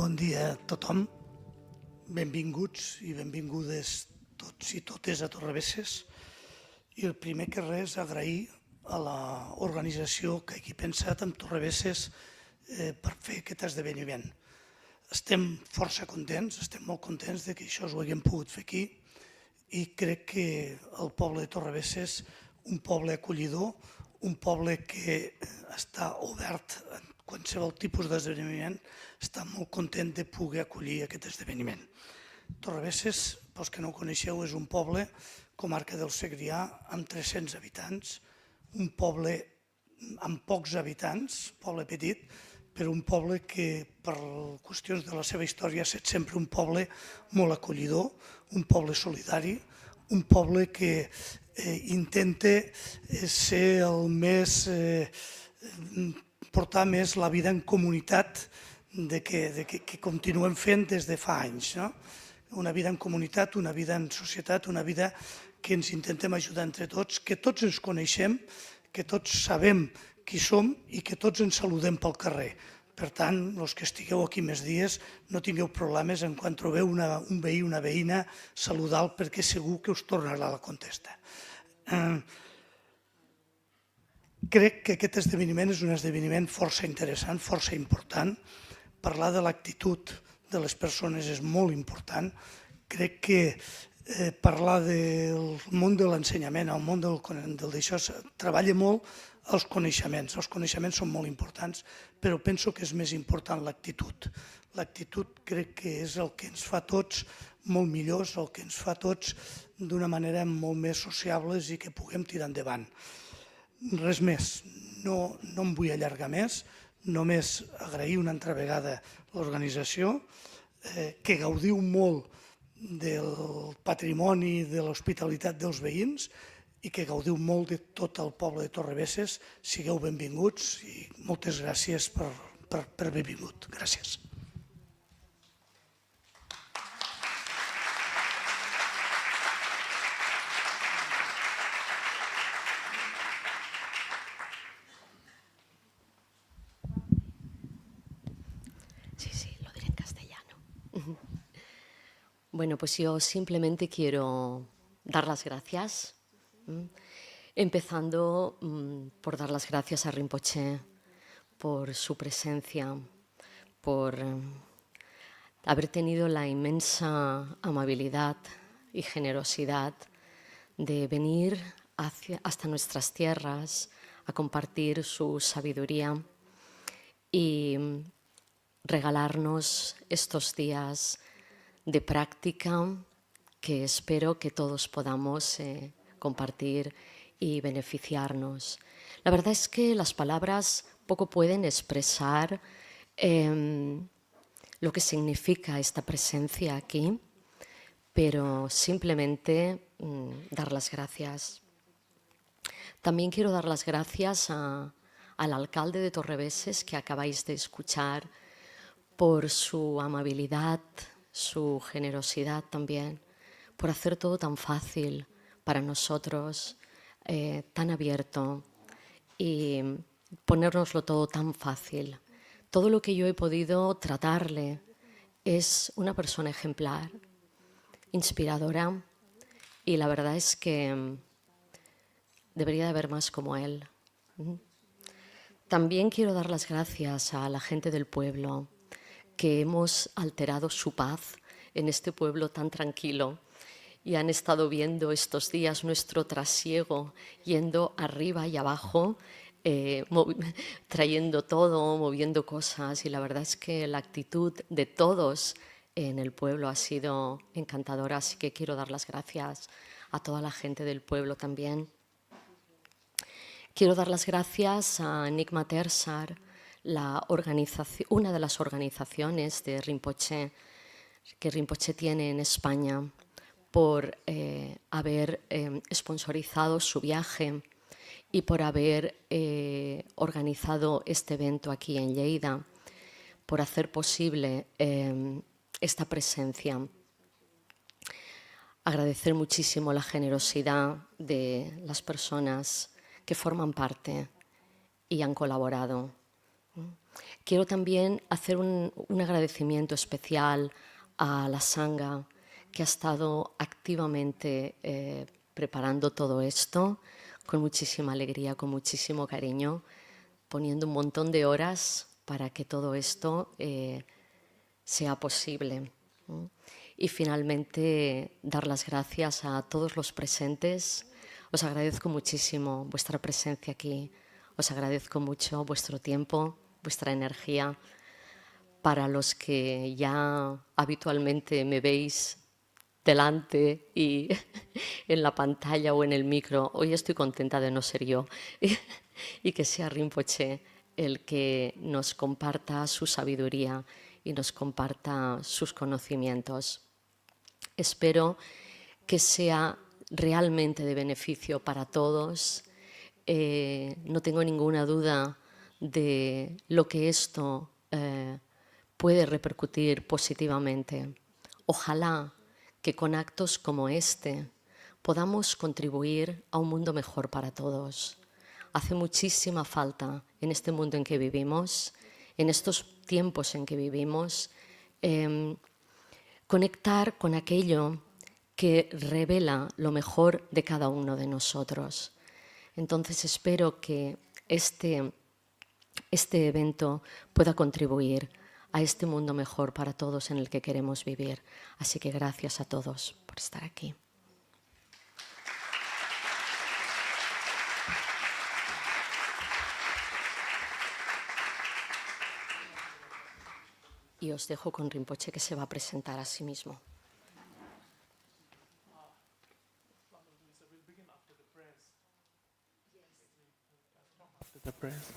Bon dia a tothom, benvinguts i benvingudes tots i totes a Torrebesses. I el primer que res, agrair a l'organització que hagi pensat en Torrebesses per fer aquest esdeveniment. Estem força contents, estem molt contents que això ho haguem pogut fer aquí i crec que el poble de Torrebesses, un poble acollidor, un poble que està obert a qualsevol tipus d'esdeveniment, està molt content de poder acollir aquest esdeveniment. Torrebesses, pels que no ho coneixeu, és un poble, comarca del Segrià, amb 300 habitants, un poble amb pocs habitants, poble petit, però un poble que per qüestions de la seva història ha estat sempre un poble molt acollidor, un poble solidari, un poble que intenta ser el més, portar més la vida en comunitat que continuem fent des de fa anys. Una vida en comunitat, una vida en societat, una vida que ens intentem ajudar entre tots, que tots ens coneixem, que tots sabem qui som i que tots ens saludem pel carrer. Per tant, els que estigueu aquí més dies, no tingueu problemes en quan trobeu un veí, una veïna, saludar-lo perquè segur que us tornarà la contesta. Crec que aquest esdeveniment és un esdeveniment força interessant, força important. Parlar de l'actitud de les persones és molt important. Crec que parlar del món de l'ensenyament, el món d'això, treballa molt els coneixements. Els coneixements són molt importants, però penso que és més important l'actitud. L'actitud crec que és el que ens fa tots molt millors, el que ens fa tots d'una manera molt més sociables i que puguem tirar endavant. Res més, no em vull allargar més, només agrair una altra vegada l'organització, que gaudiu molt del patrimoni de l'hospitalitat dels veïns i que gaudiu molt de tot el poble de Torrebesses. Sigueu benvinguts i moltes gràcies per haver vingut. Gràcies. Bueno, pues yo simplemente quiero dar las gracias, empezando por dar las gracias a Rinpoche por su presencia, por haber tenido la inmensa amabilidad y generosidad de venir hasta nuestras tierras a compartir su sabiduría y regalarnos estos días de práctica que espero que todos podamos compartir y beneficiarnos. La verdad es que las palabras poco pueden expresar lo que significa esta presencia aquí, pero simplemente dar las gracias. También quiero dar las gracias al alcalde de Torrebesses, que acabáis de escuchar, por su amabilidad, su generosidad también, por hacer todo tan fácil para nosotros, tan abierto y ponérnoslo todo tan fácil. Todo lo que yo he podido tratarle es una persona ejemplar, inspiradora, y la verdad es que debería de haber más como él. También quiero dar las gracias a la gente del pueblo, que hemos alterado su paz en este pueblo tan tranquilo y han estado viendo estos días nuestro trasiego yendo arriba y abajo, trayendo todo, moviendo cosas, y la verdad es que la actitud de todos en el pueblo ha sido encantadora, así que quiero dar las gracias a toda la gente del pueblo también. Quiero dar las gracias a Enigma Tersar, una de las organizaciones de Rinpoche que Rinpoche tiene en España, por haber sponsorizado su viaje y por haber organizado este evento aquí en Lleida, por hacer posible esta presencia. Agradecer muchísimo la generosidad de las personas que forman parte y han colaborado. Quiero también hacer un agradecimiento especial a la Sangha, que ha estado activamente preparando todo esto con muchísima alegría, con muchísimo cariño, poniendo un montón de horas para que todo esto sea posible. Y finalmente, dar las gracias a todos los presentes. Os agradezco muchísimo vuestra presencia aquí. Os agradezco mucho vuestro tiempo, vuestra energía. Para los que ya habitualmente me veis delante y en la pantalla o en el micro, hoy estoy contenta de no ser yo y que sea Rinpoche el que nos comparta su sabiduría y nos comparta sus conocimientos. Espero que sea realmente de beneficio para todos. No tengo ninguna duda de lo que esto puede repercutir positivamente. Ojalá que con actos como este podamos contribuir a un mundo mejor para todos. Hace muchísima falta en este mundo en que vivimos, en estos tiempos en que vivimos, conectar con aquello que revela lo mejor de cada uno de nosotros. Entonces espero que este evento pueda contribuir a este mundo mejor para todos en el que queremos vivir. Así que gracias a todos por estar aquí. Y os dejo con Rinpoche, que se va a presentar a sí mismo. After the press.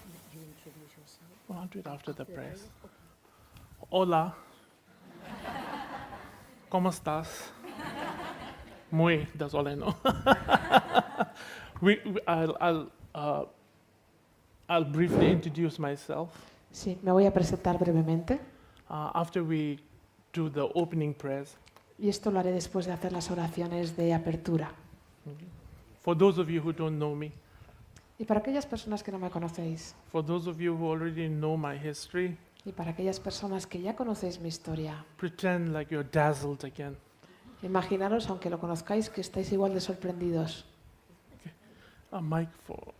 Well, I'll do it after the press. Hola. ¿Cómo estás? Muy, that's all I know. I'll briefly introduce myself. Sí, me voy a presentar brevemente. After we do the opening prayers. Y esto lo haré después de hacer las oraciones de apertura. For those of you who don't know me, Y para aquellas personas que no me conocéis, for those of you who already know my history, y para aquellas personas que ya conocéis mi historia, pretend like you're dazzled again. imaginaros, aunque lo conozcáis, que estáis igual de sorprendidos. A mic for.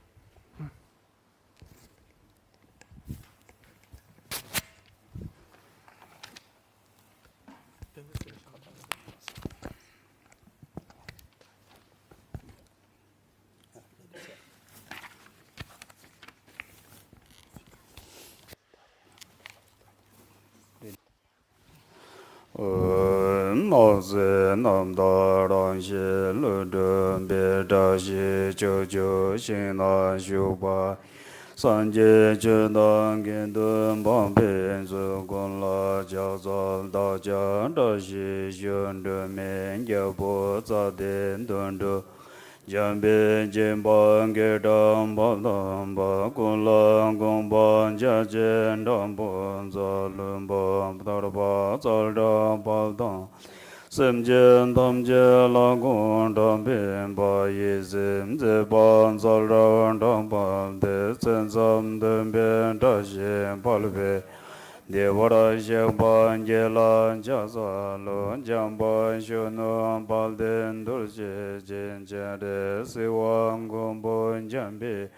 Noze namda rangshi ludun bedashi chocho shina shubha sanje chudang gendun bampen su gunla jazal daja dashi shundu men gyabu zaden dundu jambe jimban gedam badam ba gunla gumban jajen dambon zalun bam darba zaldam badam semjen damje lagun dambin ba yizim zeban zaldan dambam de sensam dambin dashin palve devara shekban gelan jazalun jamban shunun balden dulce jenjere siwan gumbun jambi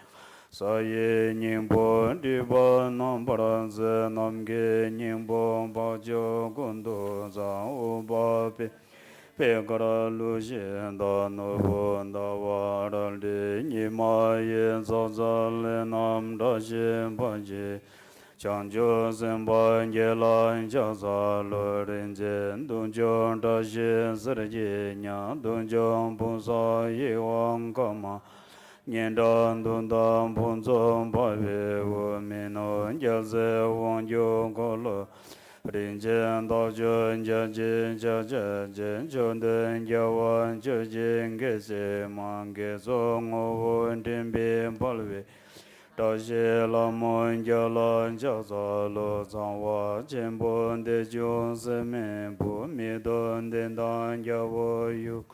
saye nyingbo diba nambaranze namge nyingbo bajo gundu zang uba pekara lushin da nubu da waraldi nima yin zazali nam dashin baji chanjo senpa ngelan jazalu rinjen dunjong dashin sirji nyang dunjong punsa yiwang kama Nyendan dundan punzong pawe wu mino njaze wang yu kolo rinjen dajun jajin jajajin chondun jawan jajin gese mange song wun timbin palwe dashi lamon jalan jaza lo zangwa chenpon de jun semen pu midon dendan jawo yuk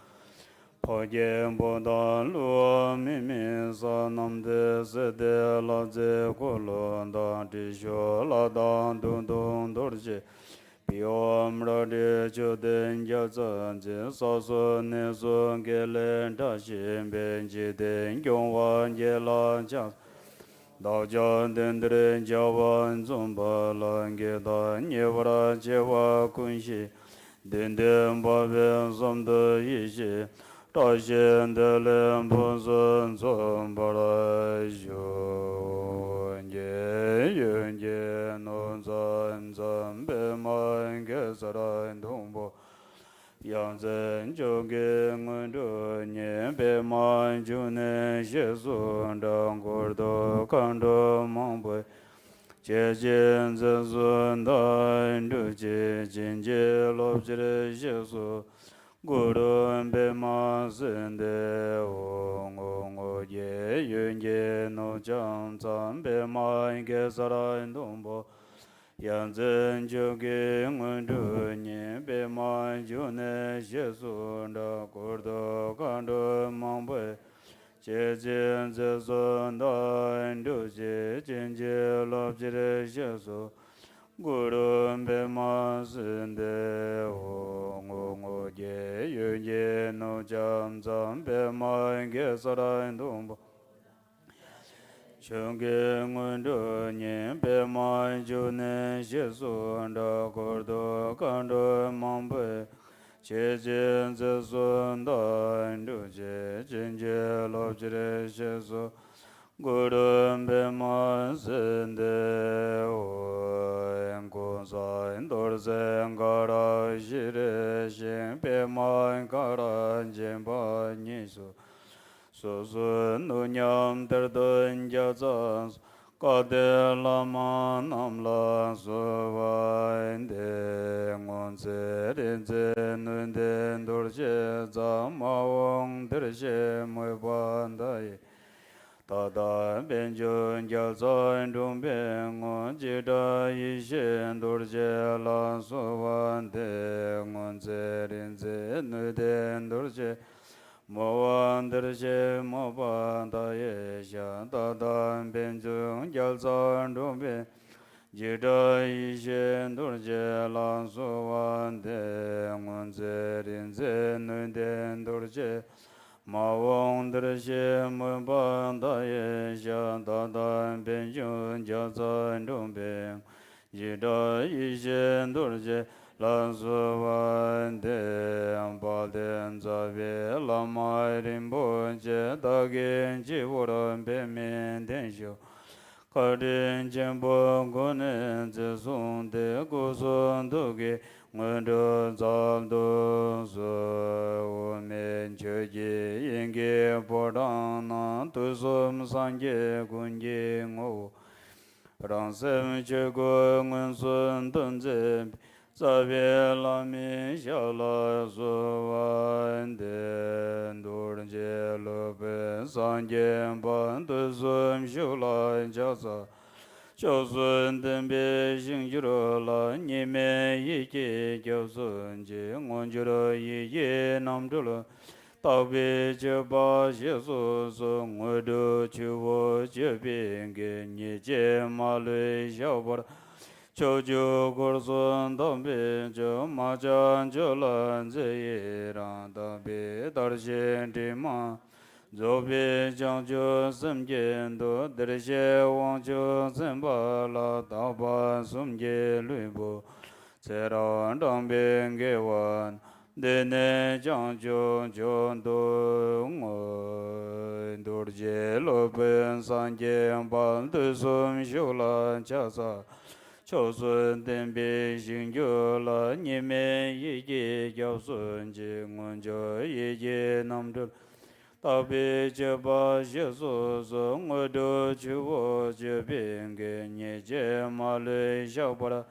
Pogyen Bodan Luo Mimi Sanamde Sede Laze Kolon Dan Tisho Ladan Dun Dun Dorje Piom Rade Choden Jazan Saso Neson Gelen Tashin Benji Den Gyongwan Yelan Chas Dajan Dendren Jawan Zumba Langeda Nyevra Chewa Kunshi Dendem Baben Samda Yishi Tashin Delen Punsun Zumbara Yunje Non Zan Zambe Man Gesaran Tumbo Yang Zen Joge Ngundu Nye Be Man June Shesun Dang Gordo Kando Mangbe Che Jen Zezun Dan Du Che Jin Je Lop Jire Shesu Guru Be Ma Sende Ong Ong O Ye Yun Je No Chang Zan Be Man Ge Saran Tumbo Yang Zen Joge Ngundu Nye Be Man June Shesu Da Gordo Kando Mangbe Che Jen Zezun Dan Du Che Jin Je Lop Jire Shesu Guru Be Ma Sende Ong Ong O Ye Yun Je No Chang Zan Be Man Ge Saran Tumbo Chungge Ngundu Nye Be Man June Shesu Da Gordo Kando Mangbe Che Jen Zezun Dan Du Che Jin Je Lop Jire Shesu Guru Be Ma Sende Ong Ong Sa Dor Zen Gara Shire Shin Be Man Gara Jin Pa Nisu So Nu Nyam Ter Dun Ja Zan Ka De Lama Nam La So Vain De Ngon Se Rin Se Nun Den Dor She Za Ma Wong Der She Mui Ban Da Ye Ta Da Ben Jun Ja Zan Dung Ben Ngon Ji Da Yi Shen Dor She La So Van De Ngon Se Rin Se Nun Den Dor She Mo Wan Der She Mo Ban Da Ye Sha Ta Da Ben Jun Ja Zan Dung Ben Ji Da Yi Shen Dor She La So Van De Ngon Se Rin Se Nun Den Dor She Ma Wong Der She Mo Ban Da Ye Sha Ta Da Ben Jun Ja Zan Dung Ben Ji Da Yi Shen Dor She La So Van De Ba Den Za Ve La Ma Rinpoche Da Gen Ji Wo Ran Be Men Den Xiu Ka Rin Chen Po Gu Nen Zi Sung De Gu Sun Du Ge Ngun Du Zab Du Su Wu Men Che Ji Yin Ge Po Dang Na Tu Sum San Ge Gun Ge Ngo Rang Sem Che Gu Ngun Sun Dun Zi Sa Ve La Mi Xia La Su Wan Den Dur Je Lu Pe San Gen Ban Tu Sum Xiu La Jia Sa Xiao Sun Den Be Xing Ji Ro La Ni Me Yi Ji Jiao Sun Ji Ngon Ji Ro Yi Yi Nam Zhu Le Tao Bi Jie Ba Xie Su Su Ngui Du Qu Wo Jie Bin Ge Ni Jie Ma Lui Xiao Ba Qiu Jiu Gu Sun Dong Bi Jiu Ma Jian Jiu Lan Zi Yi Rang Da Bi Dar Xin Di Ma Zhou Bi Jiang Jiu Sim Jin Du Der Xie Wang Jiu Sim Ba La Dao Ba Sum Ji Lui Bu Cai Rang Dang Bin Ge Wan De Ne Jiang Jiu Jiu Du Ngui Dur Ji Lu Bin San Jian Ban Du Sum Xiu Lan Jia Sa Qiao Sun Den Bi Xing Jiu La Ni Me Yi Ji Jiao Sun Ji Ngun Jiu Yi Ji Nam Zhu Tao Bi Jie Ba Xie Su Su Ngui Du Qu Wo Jie Bin Ge Ni Jie Ma Lui Xiao Ba La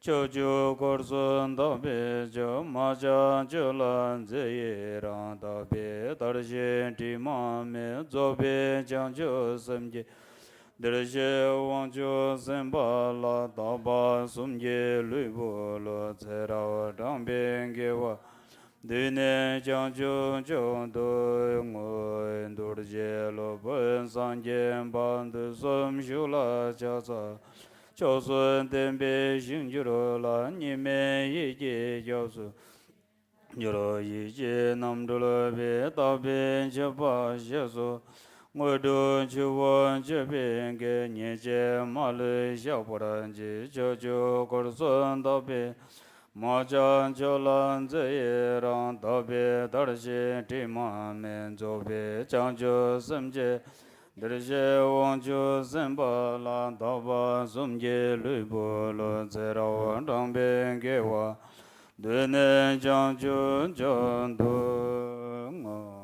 Qiu Jiu Gu Sun Tao Bi Jiu Ma Jian Jiu Lan Zi Yi Rang Tao Bi Dar Xin Di Ma Mi Zhou Bi Jiang Jiu Sim Ji Der Xie Wang Jiu Sim Ba La Dao Ba Sum Ji Lui Bu Lo Cai Rao Dang Bin Ge Wa Dune Jiangju Jiangdu Ngui Durje Lo Bun San Jian Ban Du Sum Shu La Jia Za Jiao Sun Tenbi Xing Ju Ro La Ni Me Yi Ji Jiao Su Yi Lo Yi Ji Nam Du Lo Bi Da Bi Ji Ba Xie Su Ngui Du Chi Wan Ji Bi Ge Ni Jie Ma Lu Xiao Bu Ran Ji Jiao Jiu Gu Sun Da Bi Ma Chan Jiao Lan Zi Yi Rang Da Bi Da Shi Ti Ma Men Zhou Bi Chang Jiu Sim Ji Dir Shi Wang Jiu Sim Ba Lan Da Ba Sum Ji Lui Bu Lu Zi Ra Wan Zhang Bi Ge Wa Du Ne Jiang Jiu Jiang Du Nga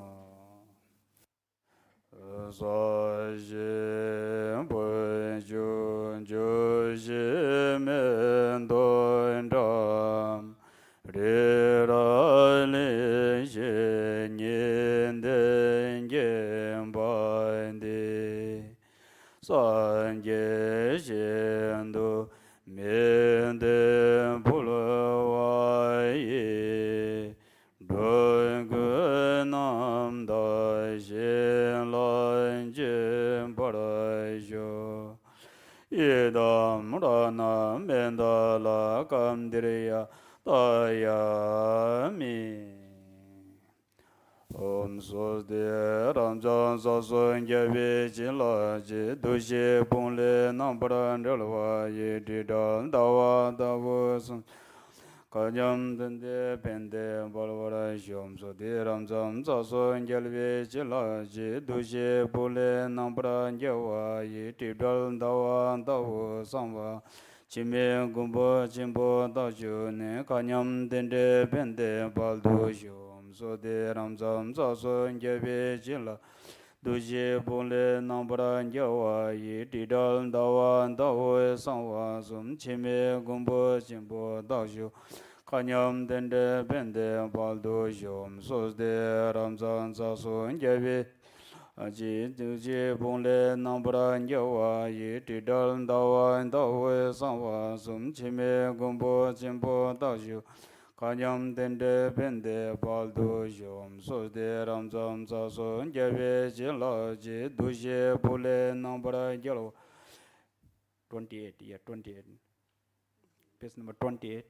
Sa Xin Bun Jiu Jiu Xi Men Dun Zhang Ri Ra Li Xi Nian Den Yin Ban Di San Ye Xian Du Mian Den Bu Le Wai Yi Dun Gu Nam Da Xin Lan Jin Pa Ra Xiu Yi Dam Ra Nam Ben Da La Kam Dir Ya Da Ya Mi Om Sos De Ram Zang Sa Sun Ge Vi Jin La Ji Du Xi Pong Le Nam Pa Ran Zhe Le Wa Yi Ti Dan Da Wa Da Wu Sun Ka Nyam Den De Pen De Ba La Wa Ra Xiom So De Ram Zang Sa Sun Ge Vi Jin La Ji Du Xi Pong Le Nam Pa Ran Ge Wa Yi Ti Dan Da Wa Da Wu Sang Wa Chi Me Gung Po Chin Po Da Xiu Ne Ka Nyam Den De Pen De Ba Du Xiom So De Ram Zang Sa Sun Ge Vi Jin La Du Xi Pong Le Nam Pa Ran Ge Wa Yi Ti Dan Da Wa Da Wu Sang Wa Sum Chi Me Gung Po Chin Po Da Xiu Ka Nyam Den De Pen De Ba Du Xiom So De Ram Zang Sa Sun Ge Vi Ji Du Xi Pong Le Nam Pa Ran Ge Wa Yi Ti Dan Da Wa Da Wu Sang Wa Sum Chi Me Gung Po Chin Po Da Xiu Ka Nyam Den De Pen De Ba Du Xiom So De Ram Zang Sa Sun Ge Vi Jin La Ji Du Xi Pong Le Nam Pa Ran Ge Wa 28, yeah, 28. Page number 28.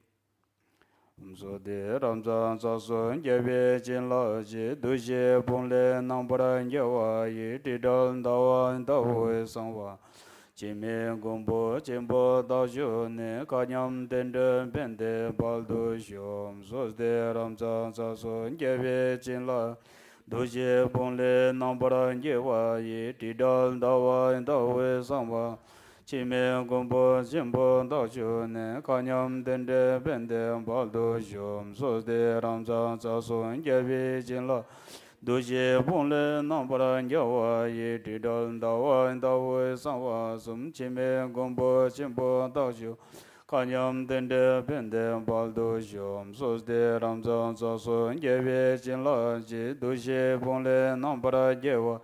So De Ram Zang Sa Sun Ge Vi Jin La Ji Du Xi Pong Le Nam Pa Ran Ge Wa Yi Ti Dan Da Wa Da Wu Sang Wa Chi Me Gung Po Chin Po Da Xiu Ne Ka Nyam Den De Pen De Ba Du Xiom So De Ram Zang Sa Sun Ge Vi Jin La Du Xi Pong Le Nam Pa Ran Ge Wa Yi Ti Dan Da Wa Da Wu Sang Wa Chi Me Gung Po Chin Po Da Xiu Ne Ka Nyam Den De Pen De Ba Du Xiom So De Ram Zang Sa Sun Ge Vi Jin La Du Xi Pong Le Nam Pa Ran Ge Wa Yi Ti Dan Da Wa Da Wu Sang Wa Sum Chi Me Gung Po Chin Po Da Xiu Ka Nyam Den De Pen De Ba Du Xiom So De Ram Zang Sa Sun Ge Vi Jin La Ji Du Xi Pong Le Nam Pa Ran Ge Wa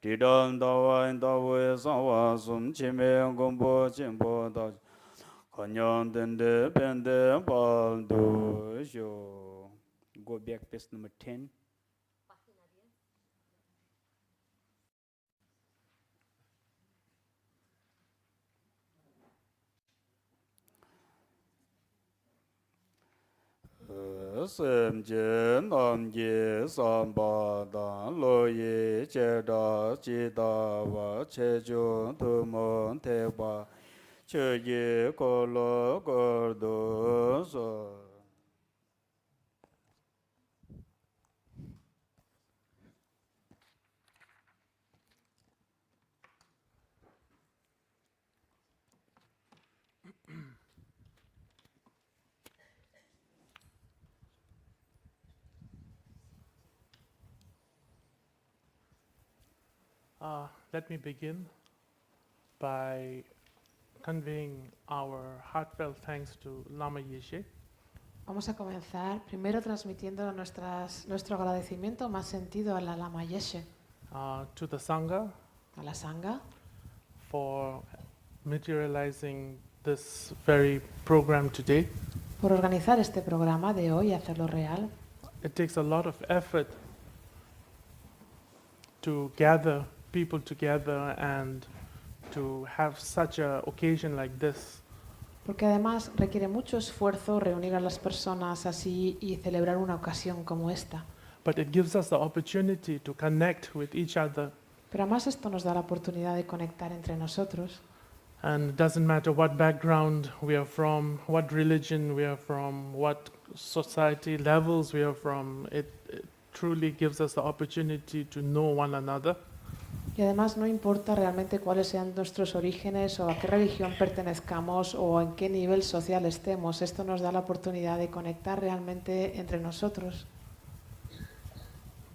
Ti Dan Da Wa Da Wu Sang Wa Sum Chi Me Gung Po Chin Po Da Xiu Ka Nyam Den De Pen De Ba Du Xiu. Go back page number 10. Sem Jin Nam Yi San Ba Dan Lo Yi Che Da Chi Da Wa Che Jun Tu Mon Te Ba Che Yi Ko Lo Ko Do So. Let me begin by conveying our heartfelt thanks to Lama Yeshe Vamos a comenzar primero transmitiendo nuestro agradecimiento más sentido a la Lama Yeshe, to the Sangha a la Sangha, for materializing this very program today. por organizar este programa de hoy y hacerlo real. it takes a lot of effort to gather people together and to have such an occasion like this. Porque además requiere mucho esfuerzo reunir a las personas así y celebrar una ocasión como esta. But it gives us the opportunity to connect with each other. Pero además esto nos da la oportunidad de conectar entre nosotros. And it doesn't matter what background we are from, what religion we are from, what society levels we are from. It truly gives us the opportunity to know one another. Y además no importa realmente cuáles sean nuestros orígenes o a qué religión pertenezcamos o en qué nivel social estemos. Esto nos da la oportunidad de conectar realmente entre nosotros.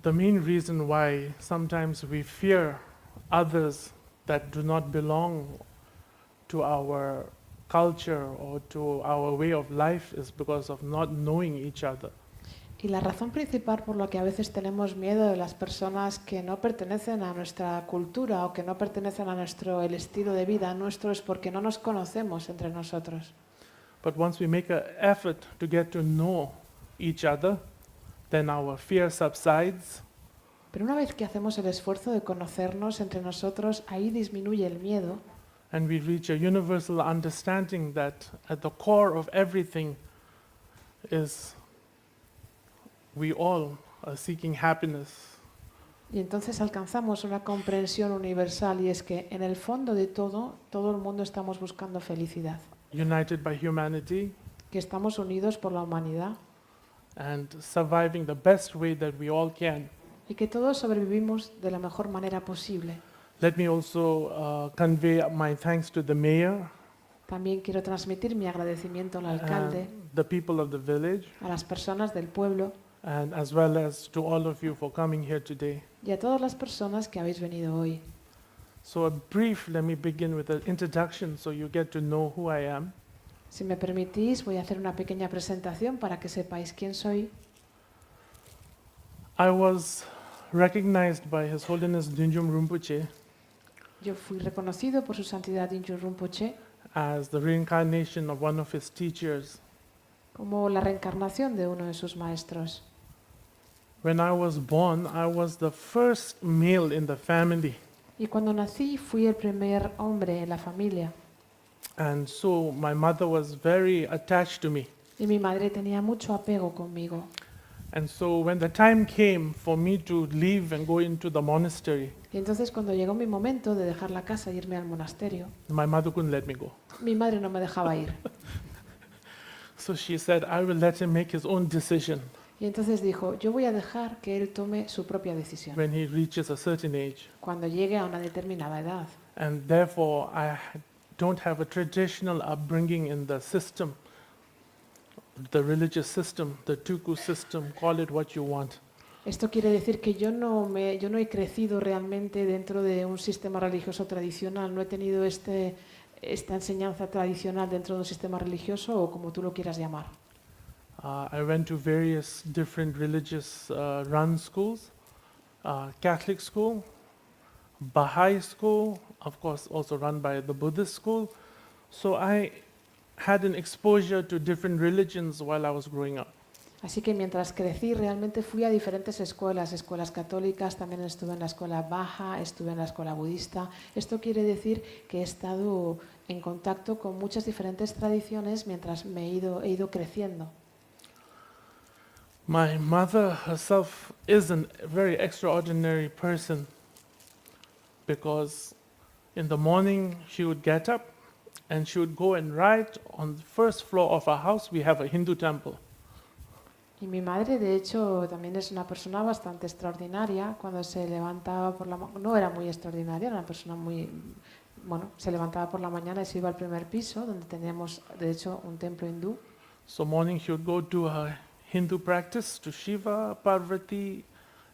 The main reason why sometimes we fear others that do not belong to our culture or to our way of life is because of not knowing each other. Y la razón principal por la que a veces tenemos miedo de las personas que no pertenecen a nuestra cultura o que no pertenecen a el estilo de vida nuestro es porque no nos conocemos entre nosotros. But once we make an effort to get to know each other, then our fear subsides. Pero una vez que hacemos el esfuerzo de conocernos entre nosotros, ahí disminuye el miedo. And we reach a universal understanding that at the core of everything is we all are seeking happiness. Y entonces alcanzamos una comprensión universal y es que en el fondo de todo el mundo estamos buscando felicidad. United by humanity Que estamos unidos por la humanidad and surviving the best way that we all can. y que todos sobrevivimos de la mejor manera posible. Let me also convey my thanks to the mayor, También quiero transmitir mi agradecimiento al alcalde, the people of the village, a las personas del pueblo and as well as to all of you for coming here today. y a todas las personas que habéis venido hoy. So let me begin with an introduction so you get to know who I am. Si me permitís, voy a hacer una pequeña presentación para que sepáis quién soy. I was recognized by His Holiness Dungse Rinpoche Yo fui reconocido por su santidad Dungse Rinpoche as the reincarnation of one of his teachers. como la reencarnación de uno de sus maestros. When I was born, I was the first male in the family. Y cuando nací fui el primer hombre en la familia And so my mother was very attached to me. y mi madre tenía mucho apego conmigo. And so when the time came for me to leave and go into the monastery, Y entonces cuando llegó mi momento de dejar la casa e irme al monasterio, my mother couldn't let me go. mi madre no me dejaba ir. So she said, I will let him make his own decision Y entonces dijo, yo voy a dejar que él tome su propia decisión when he reaches a certain age. cuando llegue a una determinada edad. And therefore, I don't have a traditional upbringing in the system, the religious system, the tuku system, call it what you want. Esto quiere decir que yo no he crecido realmente dentro de un sistema religioso tradicional, no he tenido esta enseñanza tradicional dentro de un sistema religioso o como tú lo quieras llamar. I went to various different religious run schools, Catholic school, Baha'i school, of course also run by the Buddhist school. So I had an exposure to different religions while I was growing up. Así que mientras crecí realmente fui a diferentes escuelas católicas, también estuve en la escuela baja, estuve en la escuela budista. Esto quiere decir que he estado en contacto con muchas diferentes tradiciones mientras he ido creciendo. My mother herself is a very extraordinary person because in the morning she would get up and she would go and right on the first floor of our house we have a Hindu temple. Y mi madre, de hecho, también es una persona bastante extraordinaria. Cuando se levantaba por la mañana, no era muy extraordinaria, era una persona se levantaba por la mañana y se iba al primer piso, donde teníamos, de hecho, un templo hindú. So morning she would go to her Hindu practice to Shiva, Parvati,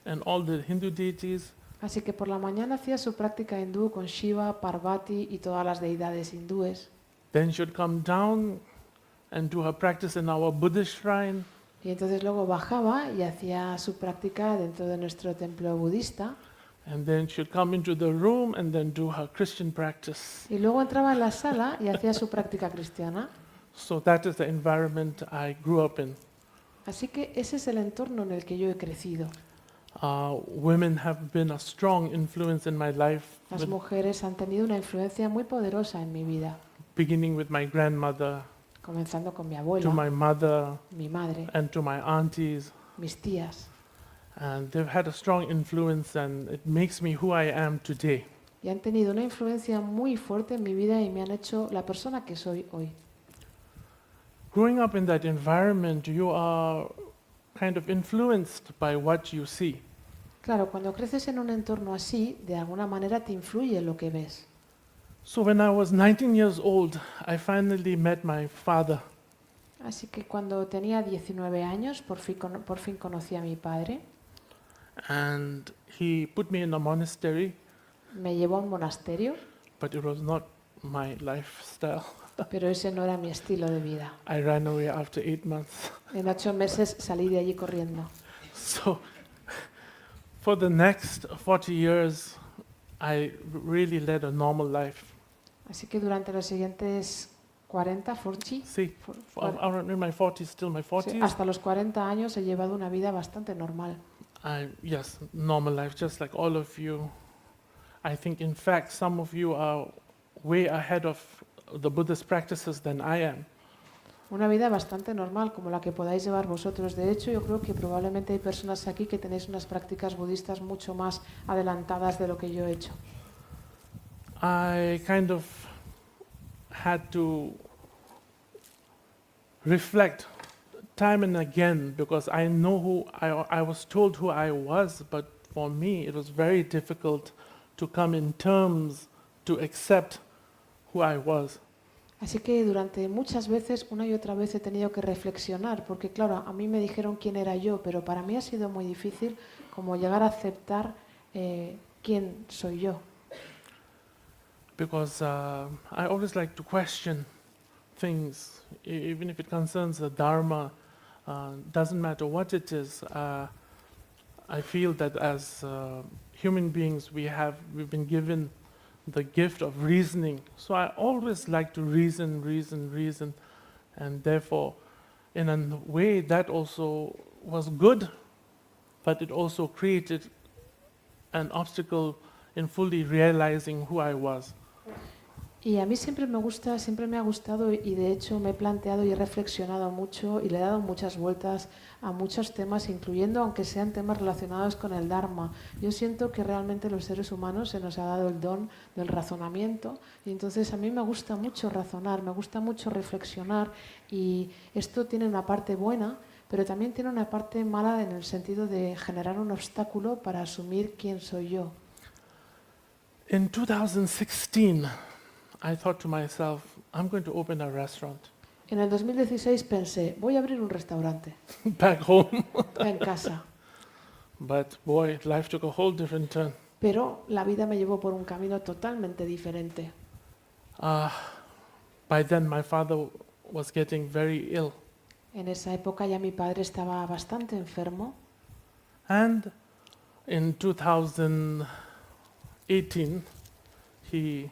and all the Hindu deities. Así que por la mañana hacía su práctica hindú con Shiva, Parvati y todas las deidades hindúes. Then she would come down and do her practice in our Buddhist shrine. Y entonces luego bajaba y hacía su práctica dentro de nuestro templo budista. And then she'd come into the room and then do her Christian practice. Y luego entraba en la sala y hacía su práctica cristiana. So that is the environment I grew up in. Así que ese es el entorno en el que yo he crecido. Women have been a strong influence in my life, Las mujeres han tenido una influencia muy poderosa en mi vida, beginning with my grandmother, comenzando con mi to abuela, my mother, mi madre, and to my aunties. mis tías. And they've had a strong influence, and it makes me who I am today. Y han tenido una influencia muy fuerte en mi vida y me han hecho la persona que soy hoy. Growing up in that environment, you are kind of influenced by what you see. Claro, cuando creces en un entorno así, de alguna manera te influye lo que ves. So when I was 19 years old, I finally met my father. Así que cuando tenía 19 años, por fin conocí a mi padre. And he put me in a monastery, Me llevó a un monasterio, but it was not my lifestyle. pero ese no era mi estilo de vida. I ran away after 8 months. En 8 meses salí de allí corriendo. So for the next 40 years, I really led a normal life. Así que durante los siguientes 40, 40, See, Cuar- I'm in my 40s, still my sí, 40s. hasta los 40 años he llevado una vida bastante normal. Yes, normal life, just like all of you. I think, in fact, some of you are way ahead of the Buddhist practices than I am. Una vida bastante normal, como la que podáis llevar vosotros. De hecho, yo creo que probablemente hay personas aquí que tenéis unas prácticas budistas mucho más adelantadas de lo que yo he hecho. I kind of had to reflect time and again because I know who I was told who I was, but for me it was very difficult to come in terms to accept who I was. Así que durante muchas veces, una y otra vez he tenido que reflexionar, porque claro, a mí me dijeron quién era yo, pero para mí ha sido muy difícil como llegar a aceptar quién soy yo. Because I always like to question things, even if it concerns the Dharma, doesn't matter what it is. I feel that as human beings we've been given the gift of reasoning. So I always like to reason, and therefore, in a way, that also was good, but it also created an obstacle in fully realizing who I was. Y a mí siempre me ha gustado y de hecho me he planteado y he reflexionado mucho y le he dado muchas vueltas a muchos temas, incluyendo aunque sean temas relacionados con el Dharma. Yo siento que realmente los seres humanos se nos ha dado el don del razonamiento y entonces a mí me gusta mucho razonar, me gusta mucho reflexionar y esto tiene una parte buena, pero también tiene una parte mala en el sentido de generar un obstáculo para asumir quién soy yo. In 2016, I thought to myself, I'm going to open a restaurant En el 2016 pensé, voy a abrir un restaurante back home. en casa, But boy, life took a whole different turn. pero la vida me llevó por un camino totalmente diferente. By then, my father was getting very ill. En esa época ya mi padre estaba bastante enfermo And in 2018, he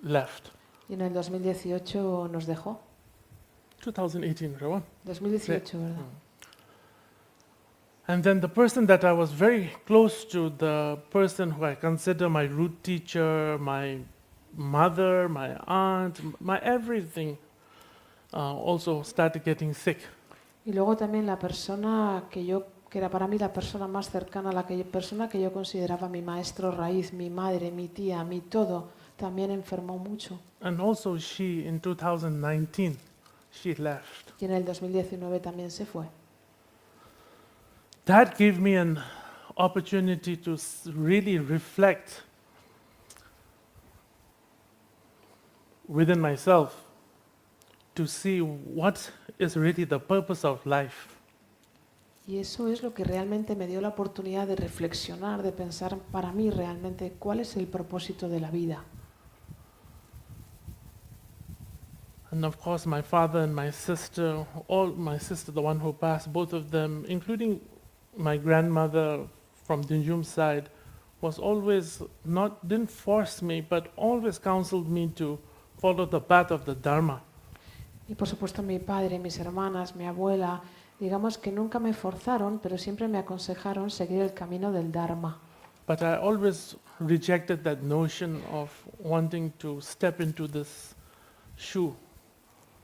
left. y en el 2018 nos dejó. 2018, Rawan. 2018, ¿verdad? And then the person that I was very close to, the person who I consider my root teacher, my mother, my aunt, my everything, also started getting sick. Y luego también la persona que era para mí la persona más cercana, persona que yo consideraba mi maestro raíz, mi madre, mi tía, mi todo, también enfermó mucho. And also she, in 2019, she left. Y en el 2019 también se fue. That gave me an opportunity to really reflect within myself to see what is really the purpose of life. Y eso es lo que realmente me dio la oportunidad de reflexionar, de pensar para mí realmente cuál es el propósito de la vida. And of course, my father and my sister, the one who passed, both of them, including my grandmother from Dungse side, was always didn't force me, but always counseled me to follow the path of the Dharma. Y por supuesto mi padre, mis hermanas, mi abuela, Digamos que nunca me forzaron, pero siempre me aconsejaron seguir el camino del Dharma. But I always rejected that notion of wanting to step into this shoe.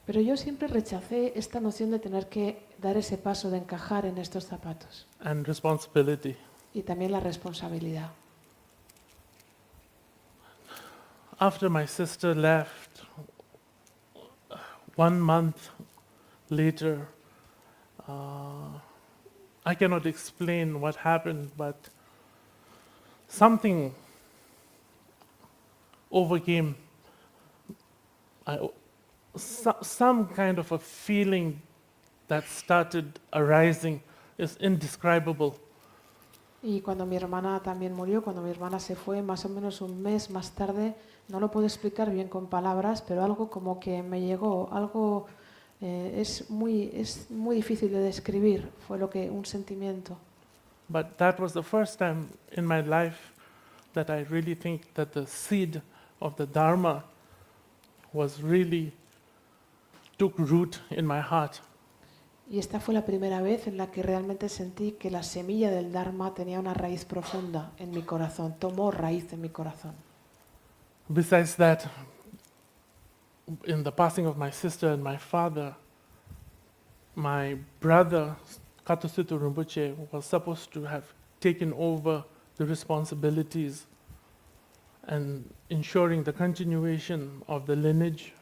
Pero yo siempre rechacé esta noción de tener que dar ese paso de encajar en estos zapatos And responsibility. y también la responsabilidad. After my sister left, 1 month later, I cannot explain what happened, but something overcame. Some kind of a feeling that started arising is indescribable. Y cuando mi hermana también murió, cuando mi hermana se fue, más o menos un mes más tarde, no lo puedo explicar bien con palabras, pero algo como que me llegó, algo es muy difícil de describir, fue un sentimiento. But that was the first time in my life that I really think that the seed of the Dharma was really took root in my heart. Y esta fue la primera vez en la que realmente sentí que la semilla del Dharma tenía una raíz profunda en mi corazón, tomó raíz en mi corazón. Besides that, in the passing of my sister and my father, my brother, Katasutu Rinpoche, was supposed to have taken over the responsibilities and ensuring the continuation of the lineage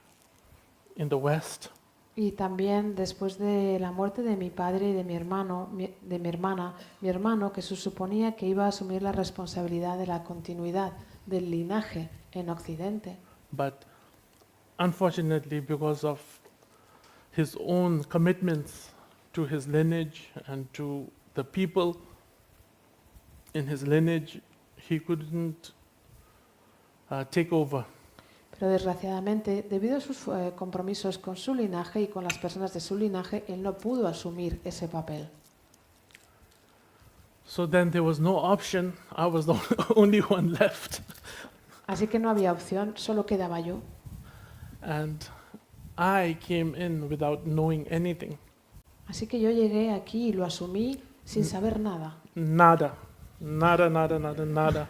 in the West. Y también después de la muerte de mi padre y de mi hermano, de mi hermana, mi hermano, que se suponía que iba a asumir la responsabilidad de la continuidad del linaje en Occidente. But unfortunately, because of his own commitments to his lineage and to the people in his lineage, he couldn't take over. Pero desgraciadamente, debido a sus compromisos con su linaje y con las personas de su linaje, él no pudo asumir ese papel. So then there was no option. I was the only one left. Así que no había opción, solo quedaba yo. And I came in without knowing anything. Así que yo llegué aquí y lo asumí sin saber nada. Nada. Nada, nada, nada, nada.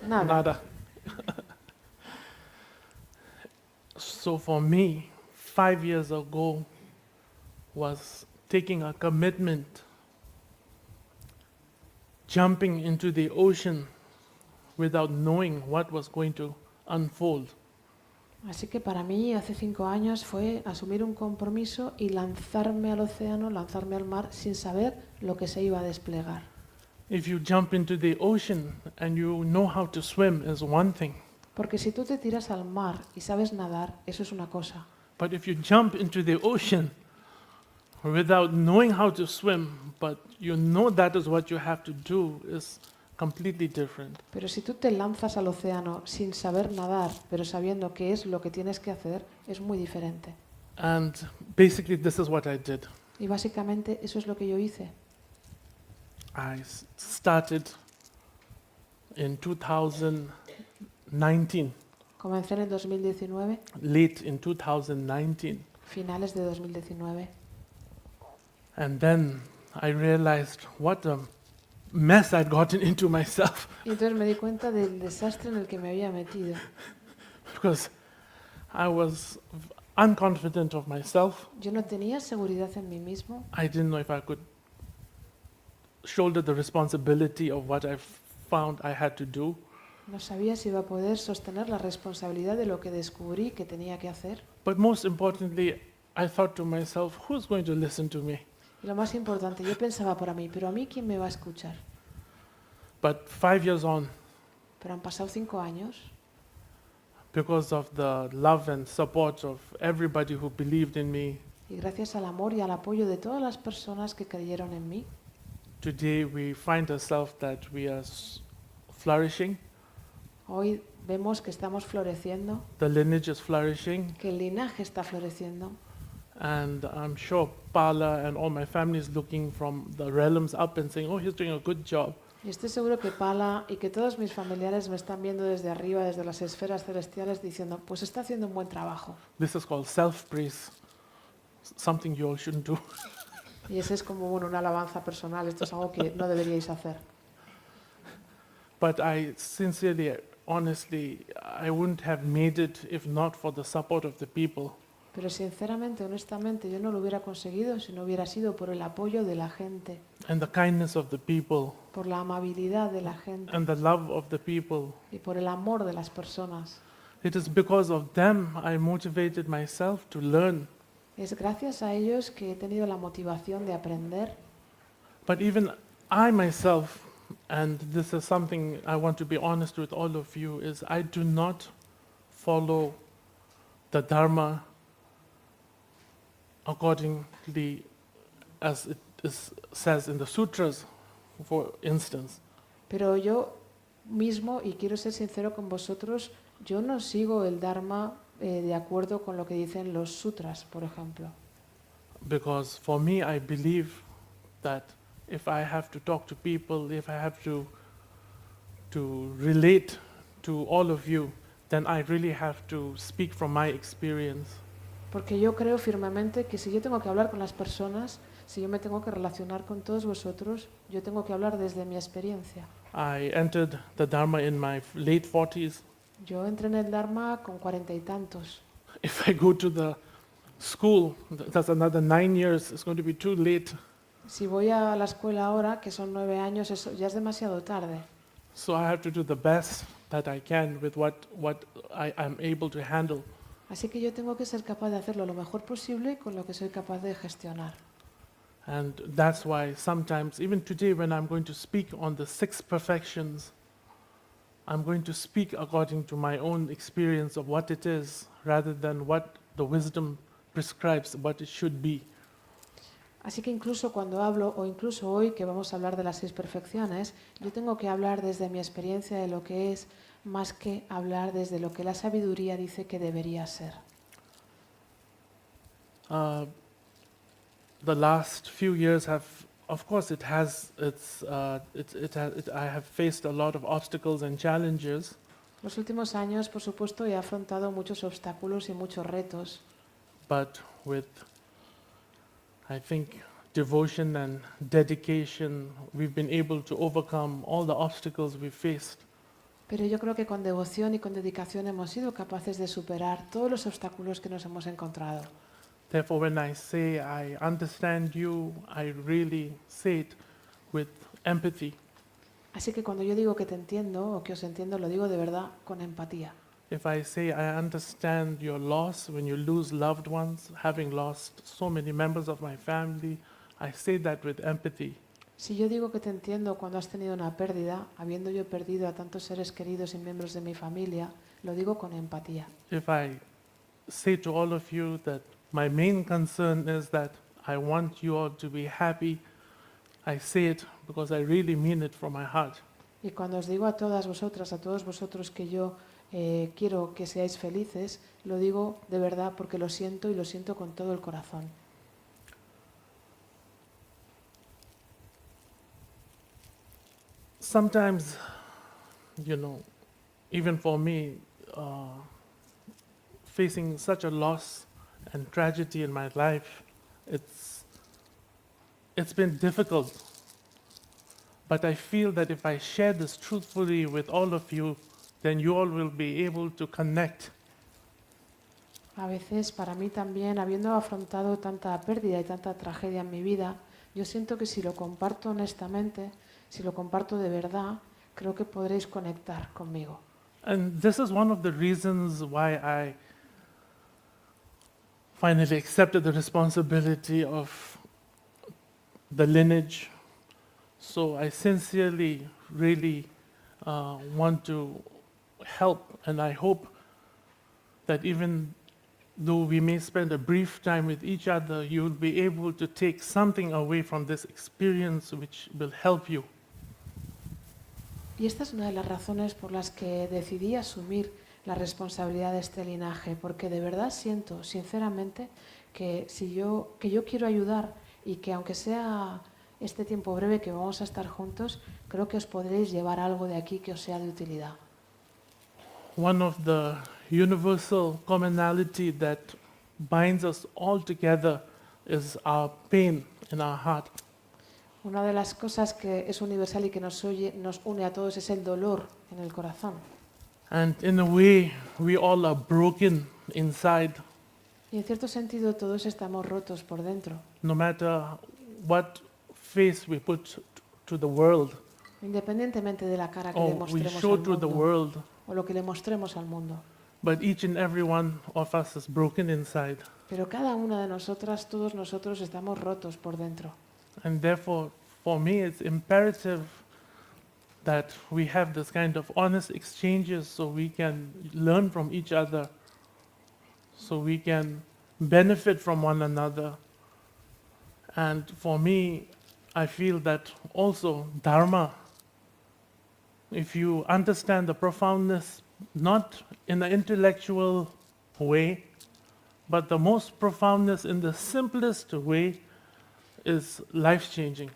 Nada. Nada. So for me, 5 years ago was taking a commitment, jumping into the ocean without knowing what was going to unfold. Así que para mí hace 5 años fue asumir un compromiso y lanzarme al océano, lanzarme al mar sin saber lo que se iba a desplegar. If you jump into the ocean and you know how to swim is one thing. Porque si tú te tiras al mar y sabes nadar, eso es una cosa. But if you jump into the ocean without knowing how to swim, but you know that is what you have to do, is completely different. Pero si tú te lanzas al océano sin saber nadar, pero sabiendo qué es lo que tienes que hacer, es muy diferente. And basically this is what I did. Y básicamente eso es lo que yo hice. I started in 2019, Comencé en el 2019, late in 2019. finales de 2019. And then I realized what a mess I'd gotten into myself. Y entonces me di cuenta del desastre en el que me había metido. Because I was unconfident of myself. Yo no tenía seguridad en mí mismo. I didn't know if I could shoulder the responsibility of what I found I had to do. No sabía si iba a poder sostener la responsabilidad de lo que descubrí que tenía que hacer. But most importantly, I thought to myself, who's going to listen to me? Y lo más importante, yo pensaba para mí, pero a mí ¿quién me va a escuchar? But 5 years on, Pero han pasado 5 años, because of the love and support of everybody who believed in me, y gracias al amor y al apoyo de todas las personas que creyeron en mí, today we find ourselves that we are flourishing, hoy vemos que estamos floreciendo, the lineage is flourishing, que el linaje está floreciendo. and I'm sure Pala and all my family is looking from the realms up and saying, oh, he's doing a good job. Y estoy seguro que Pala y que todos mis familiares me están viendo desde arriba, desde las esferas celestiales, diciendo, pues está haciendo un buen trabajo. This is called self-praise, something you all shouldn't do. Y ese es como una alabanza personal, esto es algo que no deberíais hacer. But I sincerely, honestly, I wouldn't have made it if not for the support of the people. Pero sinceramente, honestamente, yo no lo hubiera conseguido si no hubiera sido por el apoyo de la gente, And the kindness of the people, por la amabilidad de la gente and the love of the people. y por el amor de las personas. It is because of them I motivated myself to learn. Es gracias a ellos que he tenido la motivación de aprender. But even I myself, and this is something I want to be honest with all of you, is I do not follow the Dharma accordingly as it says in the sutras, for instance. Pero yo mismo, y quiero ser sincero con vosotros, yo no sigo el Dharma de acuerdo con lo que dicen los sutras, por ejemplo. Because for me, I believe that if I have to talk to people, if I have to relate to all of you, then I really have to speak from my experience. Porque yo creo firmemente que si yo tengo que hablar con las personas, si yo me tengo que relacionar con todos vosotros, yo tengo que hablar desde mi experiencia. I entered the Dharma in my late 40s. Yo entré en el Dharma con 40 y tantos. If I go to the school, that's another 9 years, it's going to be too late. Si voy a la escuela ahora, que son 9 años, eso ya es demasiado tarde. So I have to do the best that I can with what I'm able to handle. Así que yo tengo que ser capaz de hacerlo lo mejor posible con lo que soy capaz de gestionar. And that's why sometimes, even today, when I'm going to speak on the 6 perfections, I'm going to speak according to my own experience of what it is, rather than what the wisdom prescribes what it should be. Así que incluso cuando hablo, o incluso hoy que vamos a hablar de las 6 perfecciones, yo tengo que hablar desde mi experiencia de lo que es, más que hablar desde lo que la sabiduría dice que debería ser. The last few years have, of course, it has its, I have faced a lot of obstacles and challenges, Los últimos años, por supuesto, he afrontado muchos obstáculos y muchos retos, but with, I think, devotion and dedication, we've been able to overcome all the obstacles we faced. pero yo creo que con devoción y con dedicación hemos sido capaces de superar todos los obstáculos que nos hemos encontrado. Therefore, when I say I understand you, I really say it with empathy. Así que cuando yo digo que te entiendo o que os entiendo, lo digo de verdad con empatía. If I say I understand your loss when you lose loved ones, having lost so many members of my family, I say that with empathy. Si yo digo que te entiendo cuando has tenido una pérdida, habiendo yo perdido a tantos seres queridos y miembros de mi familia, lo digo con empatía. If I say to all of you that my main concern is that I want you all to be happy, I say it because I really mean it from my heart. Y cuando os digo a todas vosotras, a todos vosotros que yo quiero que seáis felices, lo digo de verdad porque lo siento y lo siento con todo el corazón. Sometimes, even for me, facing such a loss and tragedy in my life, it's been difficult. But I feel that if I share this truthfully with all of you, then you all will be able to connect. A veces, para mí también, habiendo afrontado tanta pérdida y tanta tragedia en mi vida, yo siento que si lo comparto honestamente, si lo comparto de verdad, creo que podréis conectar conmigo. And this is one of the reasons why I finally accepted the responsibility of the lineage. So I sincerely, really want to help, and I hope that even though we may spend a brief time with each other, you'll be able to take something away from this experience which will help you. Y esta es una de las razones por las que decidí asumir la responsabilidad de este linaje, porque de verdad siento, sinceramente, que yo quiero ayudar y que aunque sea este tiempo breve que vamos a estar juntos, creo que os podréis llevar algo de aquí que os sea de utilidad. One of the universal commonality that binds us all together is our pain in our heart. Una de las cosas que es universal y que nos une a todos es el dolor en el corazón. And in a way, we all are broken inside, Y en cierto sentido todos estamos rotos por dentro. no matter what face we put to the world, Independientemente de la cara que le or we mostremos show al to the mundo world, o lo que le mostremos al mundo. but each and every one of us is broken inside. Pero cada una de nosotras, todos nosotros estamos rotos por dentro. And therefore, for me, it's imperative that we have this kind of honest exchanges so we can learn from each other, so we can benefit from one another. And for me, I feel that also Dharma, if you understand the profoundness, not in an intellectual way, but the most profoundness in the simplest way, is life-changing.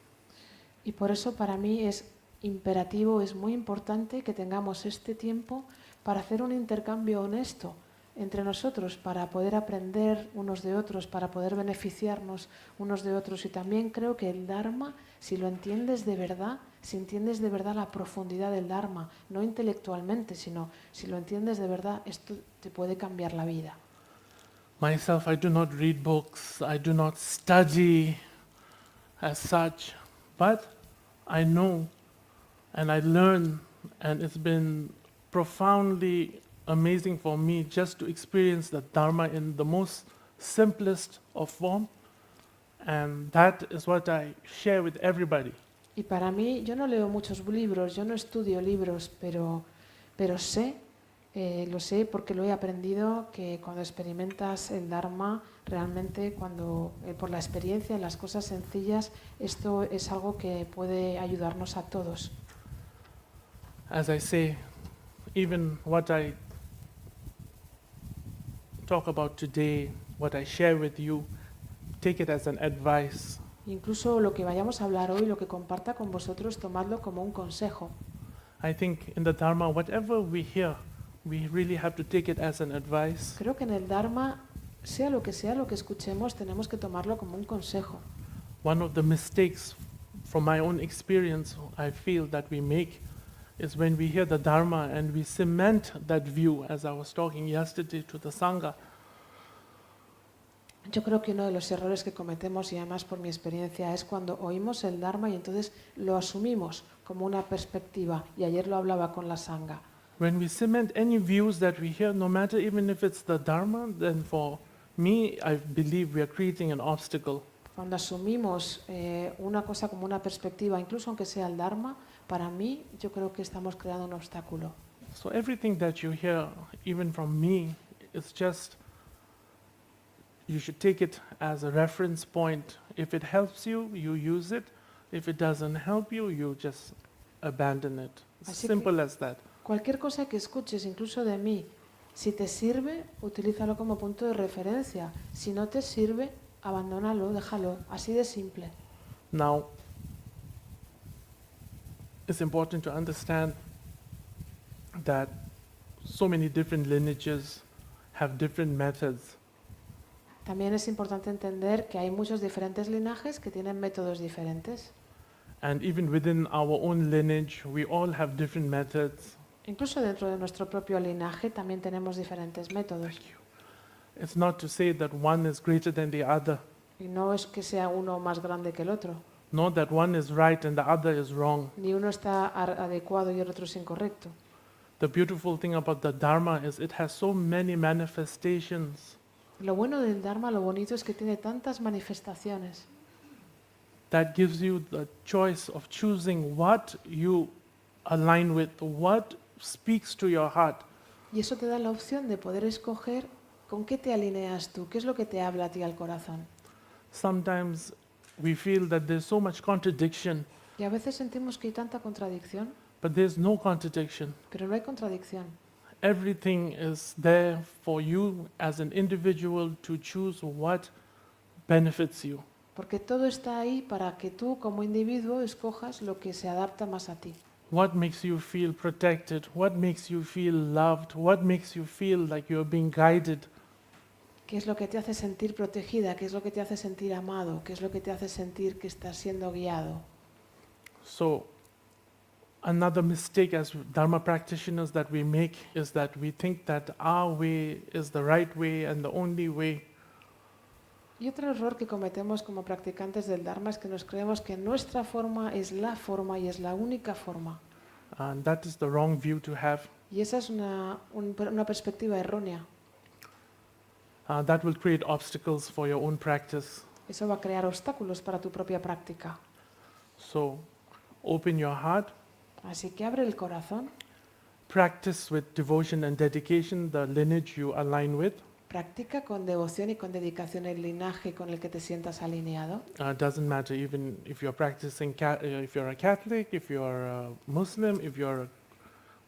Y por eso para mí es imperativo, es muy importante que tengamos este tiempo para hacer un intercambio honesto entre nosotros, para poder aprender unos de otros, para poder beneficiarnos unos de otros. Y también creo que el Dharma, si lo entiendes de verdad, si entiendes de verdad la profundidad del Dharma, no intelectualmente, sino si lo entiendes de verdad, esto te puede cambiar la vida. Myself, I do not read books, I do not study as such, but I know and I learn, and it's been profoundly amazing for me just to experience the Dharma in the most simplest of form, and that is what I share with everybody. Y para mí, yo no leo muchos libros, yo no estudio libros, pero sé, lo sé porque lo he aprendido, que cuando experimentas el Dharma, realmente por la experiencia, en las cosas sencillas, esto es algo que puede ayudarnos a todos. As I say, even what I talk about today, what I share with you, take it as an advice. Incluso lo que vayamos a hablar hoy, lo que comparta con vosotros, tomadlo como un consejo. I think in the Dharma, whatever we hear, we really have to take it as an advice. Creo que en el Dharma, sea lo que escuchemos, tenemos que tomarlo como un consejo. One of the mistakes from my own experience I feel that we make is when we hear the Dharma and we cement that view, as I was talking yesterday to the Sangha. Yo creo que uno de los errores que cometemos, y además por mi experiencia, es cuando oímos el Dharma y entonces lo asumimos como una perspectiva. Y ayer lo hablaba con la Sangha. When we cement any views that we hear, no matter even if it's the Dharma, then for me, I believe we are creating an obstacle. Cuando asumimos una cosa como una perspectiva, incluso aunque sea el Dharma, para mí yo creo que estamos creando un obstáculo. So everything that you hear, even from me, is just, you should take it as a reference point. If it helps you, you use it. If it doesn't help you, you just abandon it. It's Así simple que- as that. Cualquier cosa que escuches, incluso de mí, si te sirve, utilízalo como punto de referencia. Si no te sirve, abandónalo, déjalo. Así de simple. Now, it's important to understand that so many different lineages have different methods. También es importante entender que hay muchos diferentes linajes que tienen métodos diferentes. And even within our own lineage, we all have different methods. Incluso dentro de nuestro propio linaje también tenemos diferentes métodos. It's not to say that one is greater than the other, Y no es que sea uno más grande que el otro. nor that one is right and the other is wrong. Ni uno está adecuado y el otro es incorrecto. The beautiful thing about the Dharma is it has so many manifestations Lo bueno del Dharma, lo bonito es que tiene tantas manifestaciones that gives you the choice of choosing what you align with, what speaks to your heart. y eso te da la opción de poder escoger con qué te alineas tú, qué es lo que te habla a ti al corazón. Sometimes we feel that there's so much contradiction, Y a veces sentimos que hay tanta contradicción, but there's no contradiction. pero no hay contradicción. Everything is there for you as an individual to choose what benefits you. Porque todo está ahí para que tú como individuo escojas lo que se adapta más a ti. What makes you feel protected? What makes you feel loved? What makes you feel like you're being guided? ¿Qué es lo que te hace sentir protegida? ¿Qué es lo que te hace sentir amado? ¿Qué es lo que te hace sentir que estás siendo guiado? So, another mistake as Dharma practitioners that we make is that we think that our way is the right way and the only way. Y otro error que cometemos como practicantes del Dharma es que nos creemos que nuestra forma es la forma y es la única forma. And that is the wrong view to have. Y esa es una perspectiva errónea. That will create obstacles for your own practice. Eso va a crear obstáculos para tu propia práctica. So, open your heart, Así que abre el corazón, practice with devotion and dedication the lineage you align with. practica con devoción y con dedicación el linaje con el que te sientas alineado. Doesn't matter even if you're practicing, if you're a Catholic, if you're a Muslim, if you're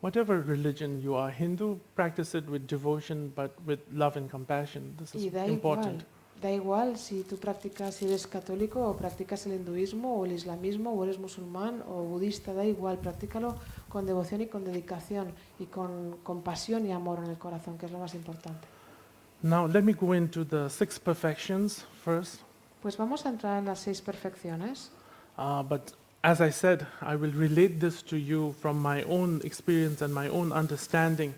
whatever religion you are, Hindu, practice it with devotion but with love and compassion. This is Y important. da igual si tú practicas, si eres católico o practicas el hinduismo o el islamismo o eres musulmán o budista, da igual, practícalo con devoción y con dedicación y con compasión y amor en el corazón, que es lo más importante. Now let me go into the 6 perfections first. Pues vamos a entrar en las 6 perfecciones. But as I said, I will relate this to you from my own experience and my own understanding.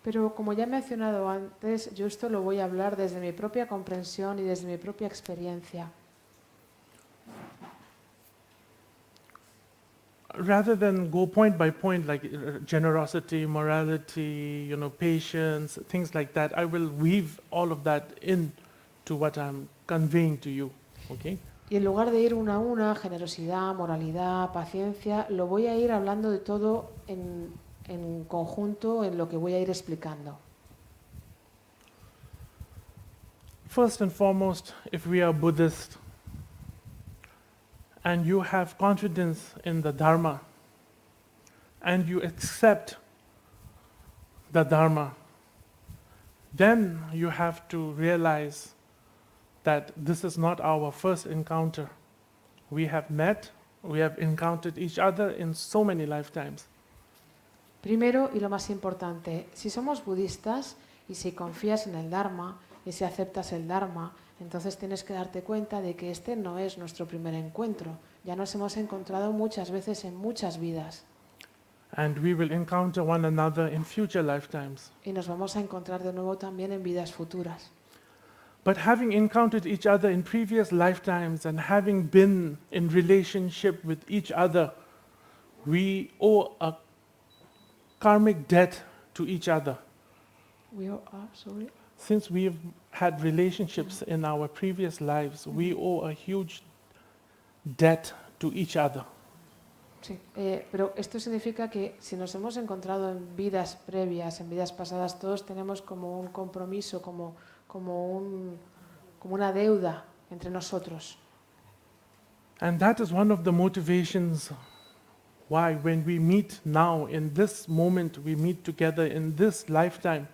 Pero como ya he mencionado antes, yo esto lo voy a hablar desde mi propia comprensión y desde mi propia experiencia. Rather than go point by point like generosity, morality, patience, things like that, I will weave all of that into what I'm conveying to you. Okay? Y en lugar de ir una a una, generosidad, moralidad, paciencia, lo voy a ir hablando de todo en conjunto en lo que voy a ir explicando. First and foremost, if we are Buddhist and you have confidence in the Dharma and you accept the Dharma, then you have to realize that this is not our first encounter. We have met, we have encountered each other in so many lifetimes. Primero y lo más importante, si somos budistas y si confías en el Dharma y si aceptas el Dharma, entonces tienes que darte cuenta de que este no es nuestro primer encuentro. Ya nos hemos encontrado muchas veces en muchas vidas. And we will encounter one another in future lifetimes. Y nos vamos a encontrar de nuevo también en vidas futuras. But having encountered each other in previous lifetimes and having been in relationship with each other, we owe a karmic debt to each other. Since we've had relationships in our previous lives, we owe a huge debt to each other. Sí, pero esto significa que si nos hemos encontrado en vidas previas, en vidas pasadas, todos tenemos como un compromiso, como una deuda entre nosotros. And that is one of the motivations why when we meet now, in this moment, we meet together in this lifetime,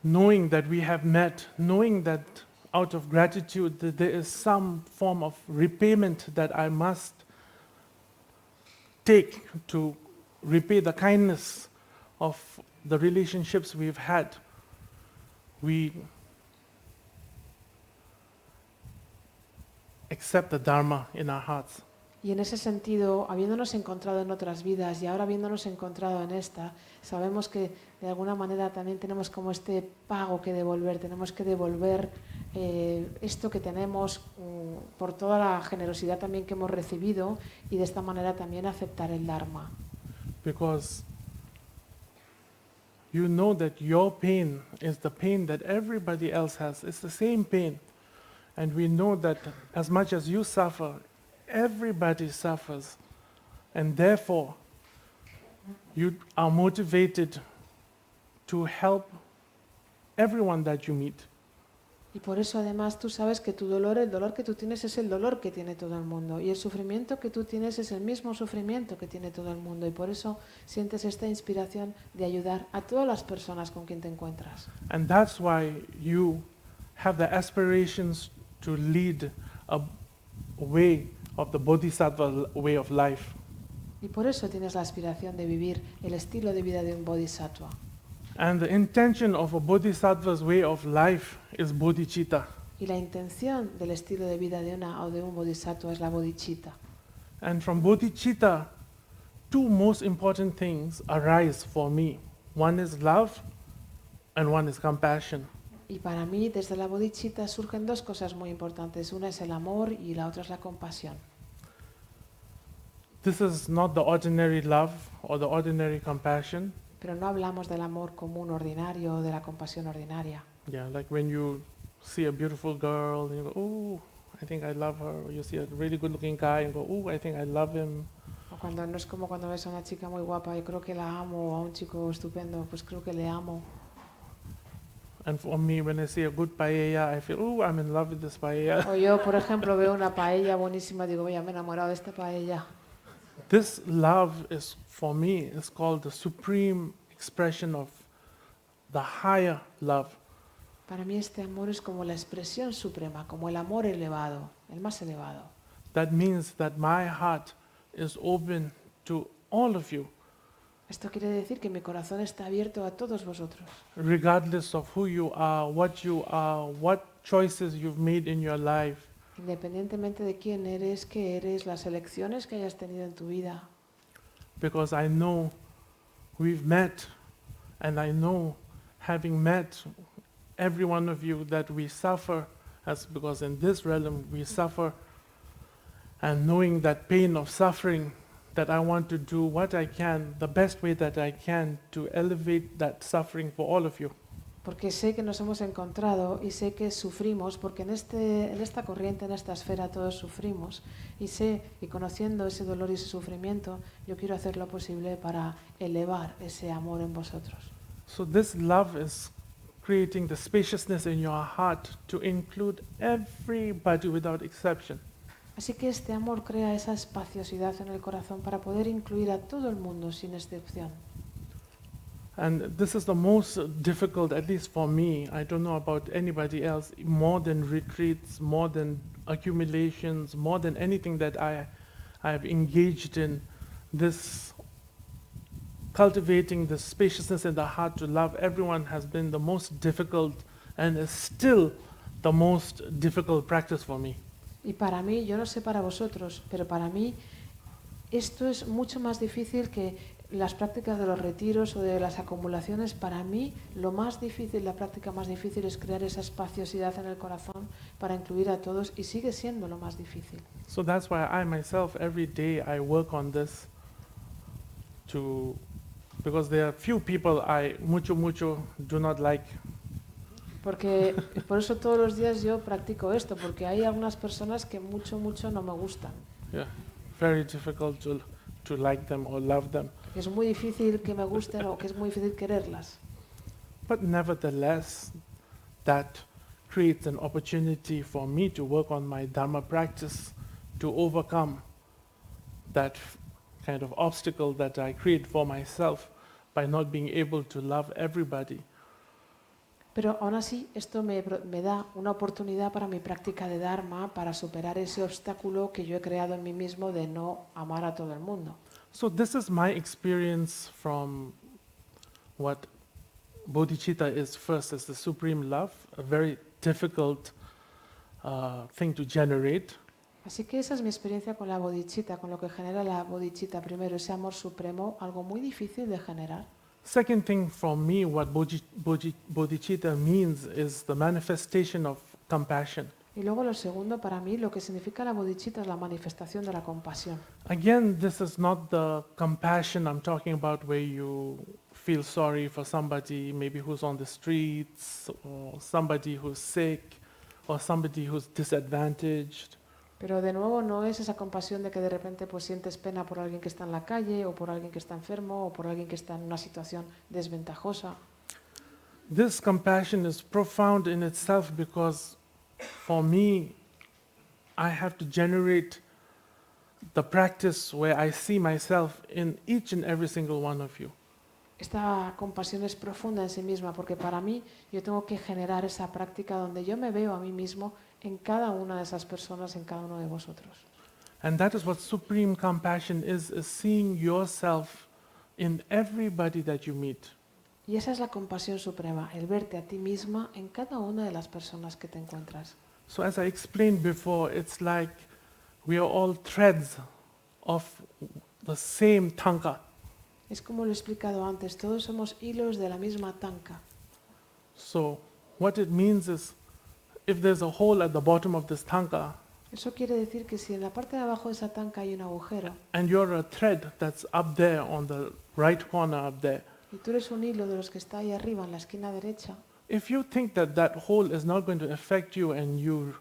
knowing that we have met, knowing that out of gratitude that there is some form of repayment that I must take to repay the kindness of the relationships we've had. We accept the Dharma in our hearts. Y en ese sentido, habiéndonos encontrado en otras vidas y ahora habiéndonos encontrado en esta, sabemos que de alguna manera también tenemos como este pago que devolver, tenemos que devolver esto que tenemos por toda la generosidad también que hemos recibido y de esta manera también aceptar el Dharma. Because you know that your pain is the pain that everybody else has. It's the same pain. And we know that as much as you suffer, everybody suffers. And therefore, you are motivated to help everyone that you meet. Y por eso además tú sabes que tu dolor, el dolor que tú tienes es el dolor que tiene todo el mundo. Y el sufrimiento que tú tienes es el mismo sufrimiento que tiene todo el mundo. Y por eso sientes esta inspiración de ayudar a todas las personas con quien te encuentras. And that's why you have the aspirations to lead a way of the Bodhisattva way of life. Y por eso tienes la aspiración de vivir el estilo de vida de un bodhisattva. And the intention of a bodhisattva's way of life is bodhicitta. Y la intención del estilo de vida de una o de un bodhisattva es la bodhicitta. And from bodhicitta, two most important things arise for me. One is love and one is compassion. Y para mí, desde la bodhicitta surgen dos cosas muy importantes. Una es el amor y la otra es la compasión. This is not the ordinary love or the ordinary compassion. Pero no hablamos del amor común ordinario o de la compasión ordinaria. Yeah, like when you see a beautiful girl and you go, "Ooh, I think I love her." Or you see a really good-looking guy and go, "Ooh, I think I love him." O cuando no es como cuando ves a una chica muy guapa y creo que la amo, o a un chico estupendo, pues creo que le amo. And for me, when I see a good paella, I feel, "Ooh, I'm in love with this paella." O yo, por ejemplo, veo una paella buenísima, digo, oye, me he enamorado de esta paella. This love is, for me, is called the supreme expression of the higher love. Para mí este amor es como la expresión suprema, como el amor elevado, el más elevado. That means that my heart is open to all of you, Esto quiere decir que mi corazón está abierto a todos vosotros, regardless of who you are, what choices you've made in your life. independientemente de quién eres, qué eres, las elecciones que hayas tenido en tu vida. Because I know we've met, and I know, having met every one of you, that we suffer, because in this realm we suffer, and knowing that pain of suffering, that I want to do what I can, the best way that I can, to elevate that suffering for all of you. Porque sé que nos hemos encontrado y sé que sufrimos, porque en esta corriente, en esta esfera todos sufrimos. Y sé, y conociendo ese dolor y ese sufrimiento, yo quiero hacer lo posible para elevar ese amor en vosotros. So this love is creating the spaciousness in your heart to include everybody without exception. Así que este amor crea esa espaciosidad en el corazón para poder incluir a todo el mundo sin excepción. And this is the most difficult, at least for me. I don't know about anybody else, more than retreats, more than accumulations, more than anything that I have engaged in. This cultivating the spaciousness in the heart to love everyone has been the most difficult and is still the most difficult practice for me. Y para mí, yo no sé para vosotros, pero para mí esto es mucho más difícil que las prácticas de los retiros o de las acumulaciones. Para mí, lo más difícil, la práctica más difícil es crear esa espaciosidad en el corazón para incluir a todos, y sigue siendo lo más difícil. So that's why I myself, every day, I work on this because there are few people I mucho do not like. Porque por eso todos los días yo practico esto, porque hay algunas personas que mucho no me gustan. Yeah, very difficult to like them or love them. Es muy difícil que me gusten o que es muy difícil quererlas. But nevertheless, that creates an opportunity for me to work on my Dharma practice to overcome that kind of obstacle that I create for myself by not being able to love everybody. Pero aún así, esto me da una oportunidad para mi práctica de Dharma, para superar ese obstáculo que yo he creado en mí mismo de no amar a todo el mundo. So this is my experience from what bodhicitta is first, as the supreme love, a very difficult thing to generate. Así que esa es mi experiencia con la bodhicitta, con lo que genera la bodhicitta. Primero, ese amor supremo, algo muy difícil de generar. Second thing for me, what bodhicitta means is the manifestation of compassion. Y luego lo segundo, para mí, lo que significa la bodhicitta es la manifestación de la compasión. Again, this is not the compassion I'm talking about where you feel sorry for somebody maybe who's on the streets or somebody who's sick or somebody who's disadvantaged. Pero de nuevo no es esa compasión de que de repente pues sientes pena por alguien que está en la calle o por alguien que está enfermo o por alguien que está en una situación desventajosa. This compassion is profound in itself because for me, I have to generate the practice where I see myself in each and every single one of you. Esta compasión es profunda en sí misma porque para mí yo tengo que generar esa práctica donde yo me veo a mí mismo en cada una de esas personas, en cada uno de vosotros. And that is what supreme compassion is seeing yourself in everybody that you meet. Y esa es la compasión suprema, el verte a ti misma en cada una de las personas que te encuentras. So as I explained before, it's like we are all threads of the same tanka. Es como lo he explicado antes, todos somos hilos de la misma tanca. So what it means is, if there's a hole at the bottom of this tanka, Eso quiere decir que si en la parte de abajo de esa tanca hay un agujero and you're a thread that's up there on the right corner up there, y tú eres un hilo de los que está ahí arriba en la esquina derecha, if you think that that hole is not going to affect you and you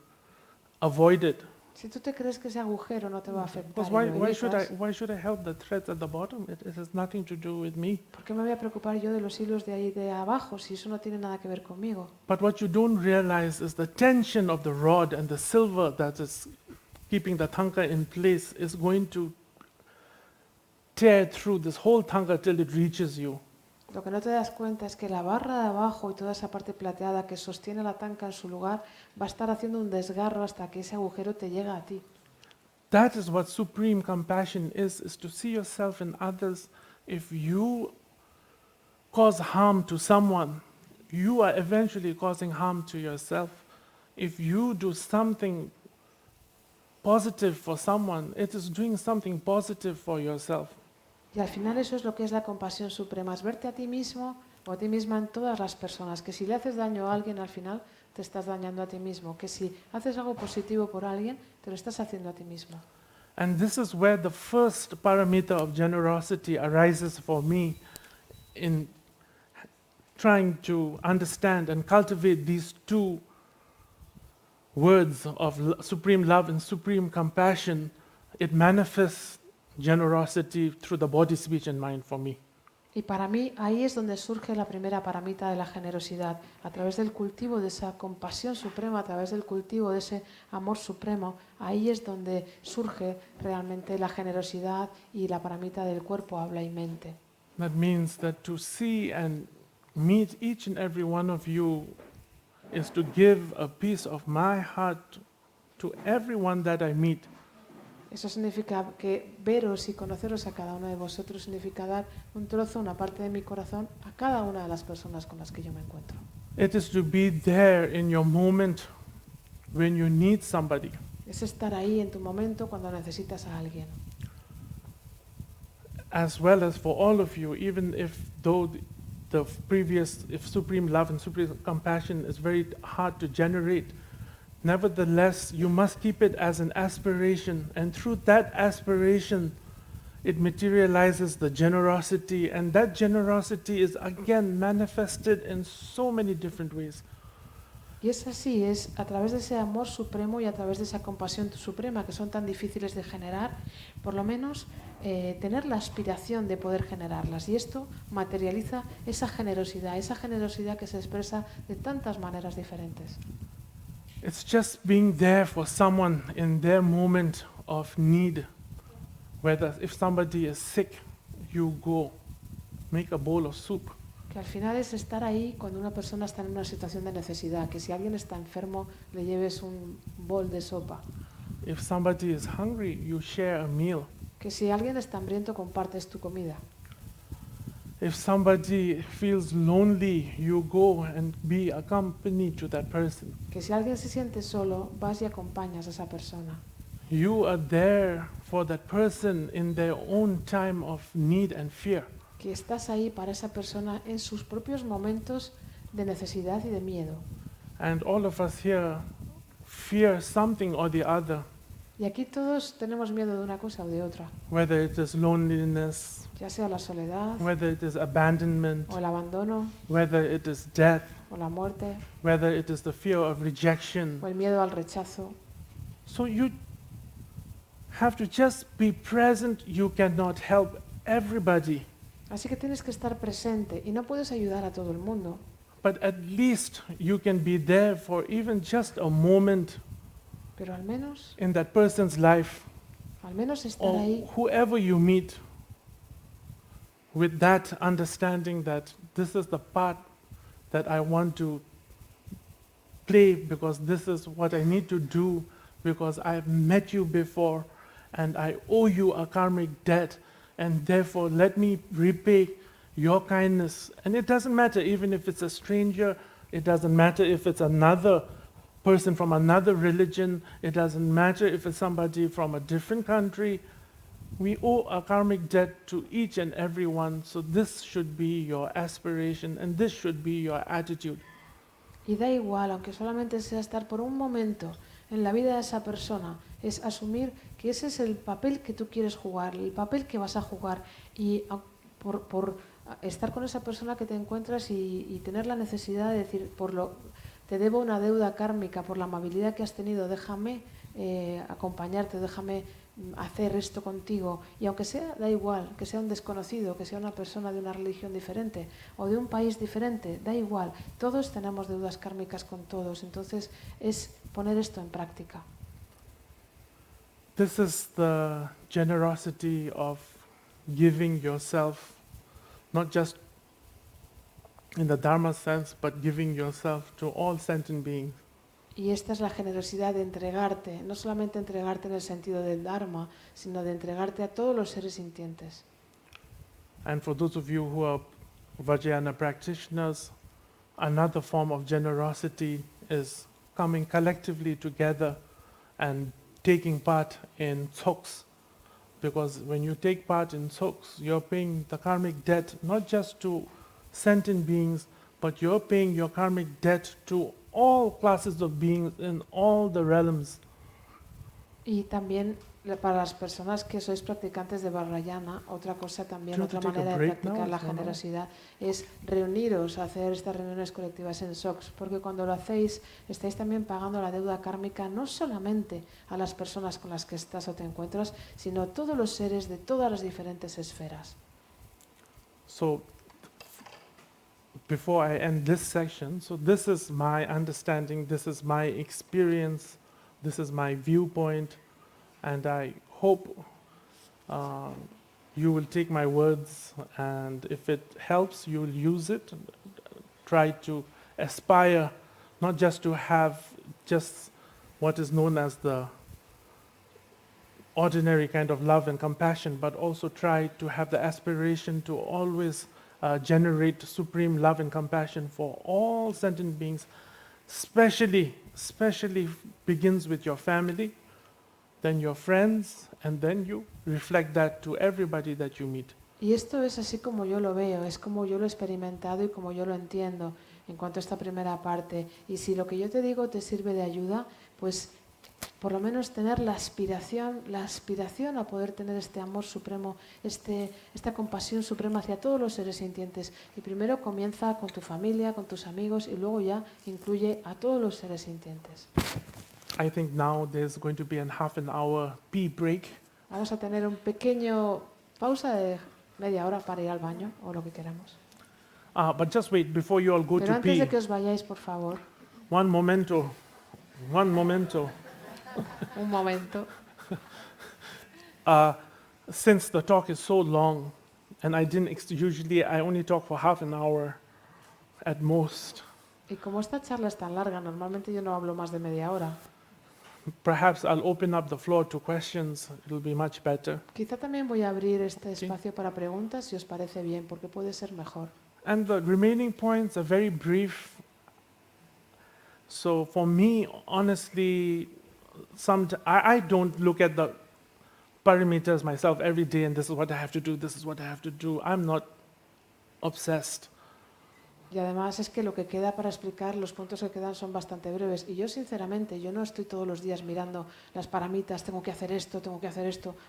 avoid it, si tú te crees que ese agujero no te va a afectar, because y lo evitas, why should I help the threads at the bottom? It has nothing to do with me. ¿por qué me voy a preocupar yo de los hilos de ahí de abajo si eso no tiene nada que ver conmigo? But what you don't realize is the tension of the rod and the silver that is keeping the tanka in place is going to tear through this whole tanka till it reaches you. Lo que no te das cuenta es que la barra de abajo y toda esa parte plateada que sostiene la tanca en su lugar va a estar haciendo un desgarro hasta que ese agujero te llega a ti. That is what supreme compassion is to see yourself in others. If you cause harm to someone, you are eventually causing harm to yourself. If you do something positive for someone, it is doing something positive for yourself. Y al final eso es lo que es la compasión suprema, es verte a ti mismo o a ti misma en todas las personas, que si le haces daño a alguien al final te estás dañando a ti mismo, que si haces algo positivo por alguien te lo estás haciendo a ti mismo. And this is where the first paramita of generosity arises for me in trying to understand and cultivate these two words of supreme love and supreme compassion. It manifests generosity through the body, speech, and mind for me. Y para mí ahí es donde surge la primera paramita de la generosidad, a través del cultivo de esa compasión suprema, a través del cultivo de ese amor supremo, ahí es donde surge realmente la generosidad y la paramita del cuerpo, habla y mente. That means that to see and meet each and every one of you is to give a piece of my heart to everyone that I meet. Eso significa que veros y conoceros a cada uno de vosotros significa dar un trozo, una parte de mi corazón a cada una de las personas con las que yo me encuentro. It is to be there in your moment when you need somebody. Es estar ahí en tu momento cuando necesitas a alguien. As well as for all of you, even if if supreme love and supreme compassion is very hard to generate, nevertheless, you must keep it as an aspiration, and through that aspiration, it materializes the generosity, and that generosity is again manifested in so many different ways. Y es así, es a través de ese amor supremo y a través de esa compasión suprema que son tan difíciles de generar, por lo menos tener la aspiración de poder generarlas. Y esto materializa esa generosidad que se expresa de tantas maneras diferentes. It's just being there for someone in their moment of need. Whether if somebody is sick, you go make a bowl of soup. Que al final es estar ahí cuando una persona está en una situación de necesidad, que si alguien está enfermo le lleves un bol de sopa. If somebody is hungry, you share a meal. Que si alguien está hambriento compartes tu comida. If somebody feels lonely, you go and be a company to that person. Que si alguien se siente solo, vas y acompañas a esa persona. You are there for that person in their own time of need and fear. Que estás ahí para esa persona en sus propios momentos de necesidad y de miedo. And all of us here fear something or the other, Y aquí todos tenemos miedo de una cosa o de otra, whether it is loneliness, ya sea la soledad whether it is abandonment, o el abandono whether it is death, o la muerte whether it is the fear of rejection. o el miedo al rechazo. So you have to just be present. You cannot help everybody, Así que tienes que estar presente y no puedes ayudar a todo el mundo, but at least you can be there for even just a moment pero al menos in that person's life, estar or ahí whoever you meet, with that understanding that this is the part that I want to play because this is what I need to do because I've met you before and I owe you a karmic debt, and therefore let me repay your kindness, and it doesn't matter even if it's a stranger, it doesn't matter if it's another person from another religion, it doesn't matter if it's somebody from a different country. We owe a karmic debt to each and every one, so this should be your aspiration and this should be your attitude. Y da igual, aunque solamente sea estar por un momento en la vida de esa persona, es asumir que ese es el papel que tú quieres jugar, el papel que vas a jugar, y por estar con esa persona que te encuentras y tener la necesidad de decir, te debo una deuda kármica por la amabilidad que has tenido, déjame acompañarte, déjame hacer esto contigo, y aunque sea, da igual, que sea un desconocido, que sea una persona de una religión diferente o de un país diferente, da igual, todos tenemos deudas kármicas con todos, entonces es poner esto en práctica. This is the generosity of giving yourself, not just in the Dharma sense, but giving yourself to all sentient beings. Y esta es la generosidad de entregarte, no solamente entregarte en el sentido del Dharma, sino de entregarte a todos los seres sintientes. And for those of you who are Vajrayana practitioners, another form of generosity is coming collectively together and taking part in tsoks. Because when you take part in tsoks, you're paying the karmic debt not just to sentient beings, but you're paying your karmic debt to all classes of beings in all the realms. Y también para las personas que sois practicantes de Vajrayana, otra cosa también, Do you want otra to take a manera de break practicar now? la Is that all? generosidad es reuniros, hacer estas reuniones colectivas en SOX, porque cuando lo hacéis estáis también pagando la deuda kármica no solamente a las personas con las que estás o te encuentras, sino a todos los seres de todas las diferentes esferas. So, before I end this section, so this is my understanding, this is my experience, this is my viewpoint, and I hope you will take my words, and if it helps, you will use it. Try to aspire not just to have just what is known as the ordinary kind of love and compassion, but also try to have the aspiration to always generate supreme love and compassion for all sentient beings, especially begins with your family, then your friends, and then you reflect that to everybody that you meet. Y esto es así como yo lo veo, es como yo lo he experimentado y como yo lo entiendo en cuanto a esta primera parte. Y si lo que yo te digo te sirve de ayuda, pues por lo menos tener la aspiración a poder tener este amor supremo, esta compasión suprema hacia todos los seres sintientes. Y primero comienza con tu familia, con tus amigos, y luego ya incluye a todos los seres sintientes. I think now there's going to be a half an hour pee break. Vamos a tener un pequeño pausa de media hora para ir al baño o lo que queramos. But just wait, before you all go Pero to antes pee, de que os vayáis, por favor, one momento. un momento. Since the talk is so long, and usually I only talk for half an hour at most, Y como esta charla es tan larga, normalmente yo no hablo más de media hora. perhaps I'll open up the floor to questions. It'll be much better. Quizá también voy a abrir este espacio para preguntas, si os parece bien, porque puede ser mejor. And the remaining points are very brief. So for me, honestly, I don't look at the paramitas myself every day and this is what I have to do, this is what I have to do. I'm not obsessed. Y además es que lo que queda para explicar, los puntos que quedan son bastante breves. Y yo sinceramente, yo no estoy todos los días mirando las paramitas, tengo que hacer esto,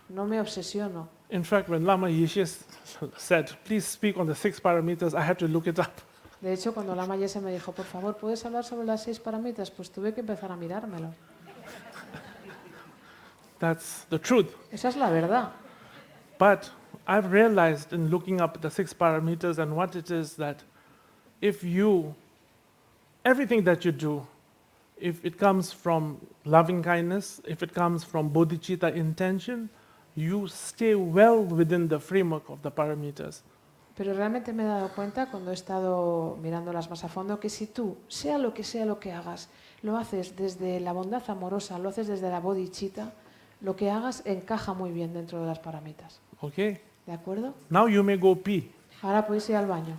no me obsesiono. In fact, when Lama Yeshe said, please speak on the 6 paramitas, I had to look it up. De hecho, cuando Lama Yeshe me dijo, por favor, ¿puedes hablar sobre las 6 paramitas? Pues tuve que empezar a mirármelo. That's the truth. Esa es la verdad. But I've realized in looking up the 6 paramitas and what it is that everything that you do, if it comes from loving kindness, if it comes from bodhicitta intention, you stay well within the framework of the paramitas. Pero realmente me he dado cuenta cuando he estado mirándolas más a fondo que si tú, sea lo que hagas, lo haces desde la bondad amorosa, lo haces desde la bodhicitta, lo que hagas encaja muy bien dentro de las paramitas. Okay? ¿De acuerdo? Now you may go pee. Ahora podéis ir al baño.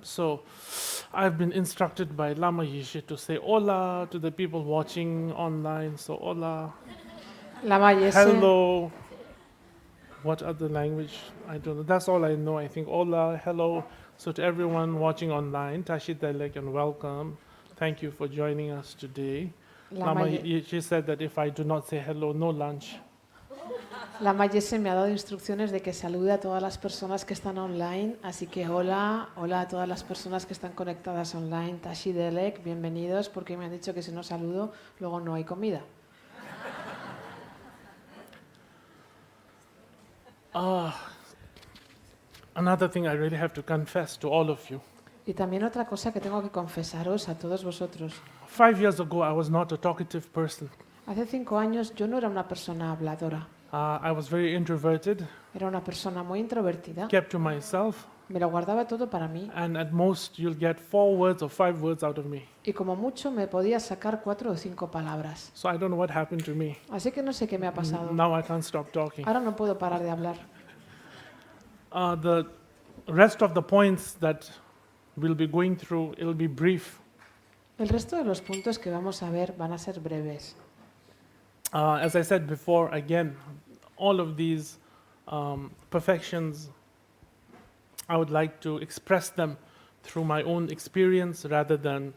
So, I've been instructed by Lama Yeshe to say hola to the people watching online. So, hola, Lama Yeshe, hello. What other language? I don't know. That's all I know. I think hola, hello. So to everyone watching online, Tashi Delek and welcome. Thank you for joining us today. Lama Lama Ye- Yeshe said that if I do not say hello, no lunch. Lama Yeshe me ha dado instrucciones de que salude a todas las personas que están online, así que hola a todas las personas que están conectadas online. Tashi Delek, bienvenidos, porque me han dicho que si no saludo, luego no hay comida. Another thing I really have to confess to all of you. Y también otra cosa que tengo que confesaros a todos vosotros. 5 years ago, I was not a talkative person. Hace 5 años yo no era una persona habladora, I was very introverted, era una persona muy introvertida, kept to myself, me lo guardaba todo para mí and at most you'll get 4 words or 5 words out of me. y como mucho me podía sacar 4 o 5 palabras. So I don't know what happened to me. Así que no sé qué me ha pasado. Now I can't stop talking. Ahora no puedo parar de hablar. The rest of the points that we'll be going through, it'll be brief. El resto de los puntos que vamos a ver van a ser breves. As I said before, again, all of these perfections, I would like to express them through my own experience rather than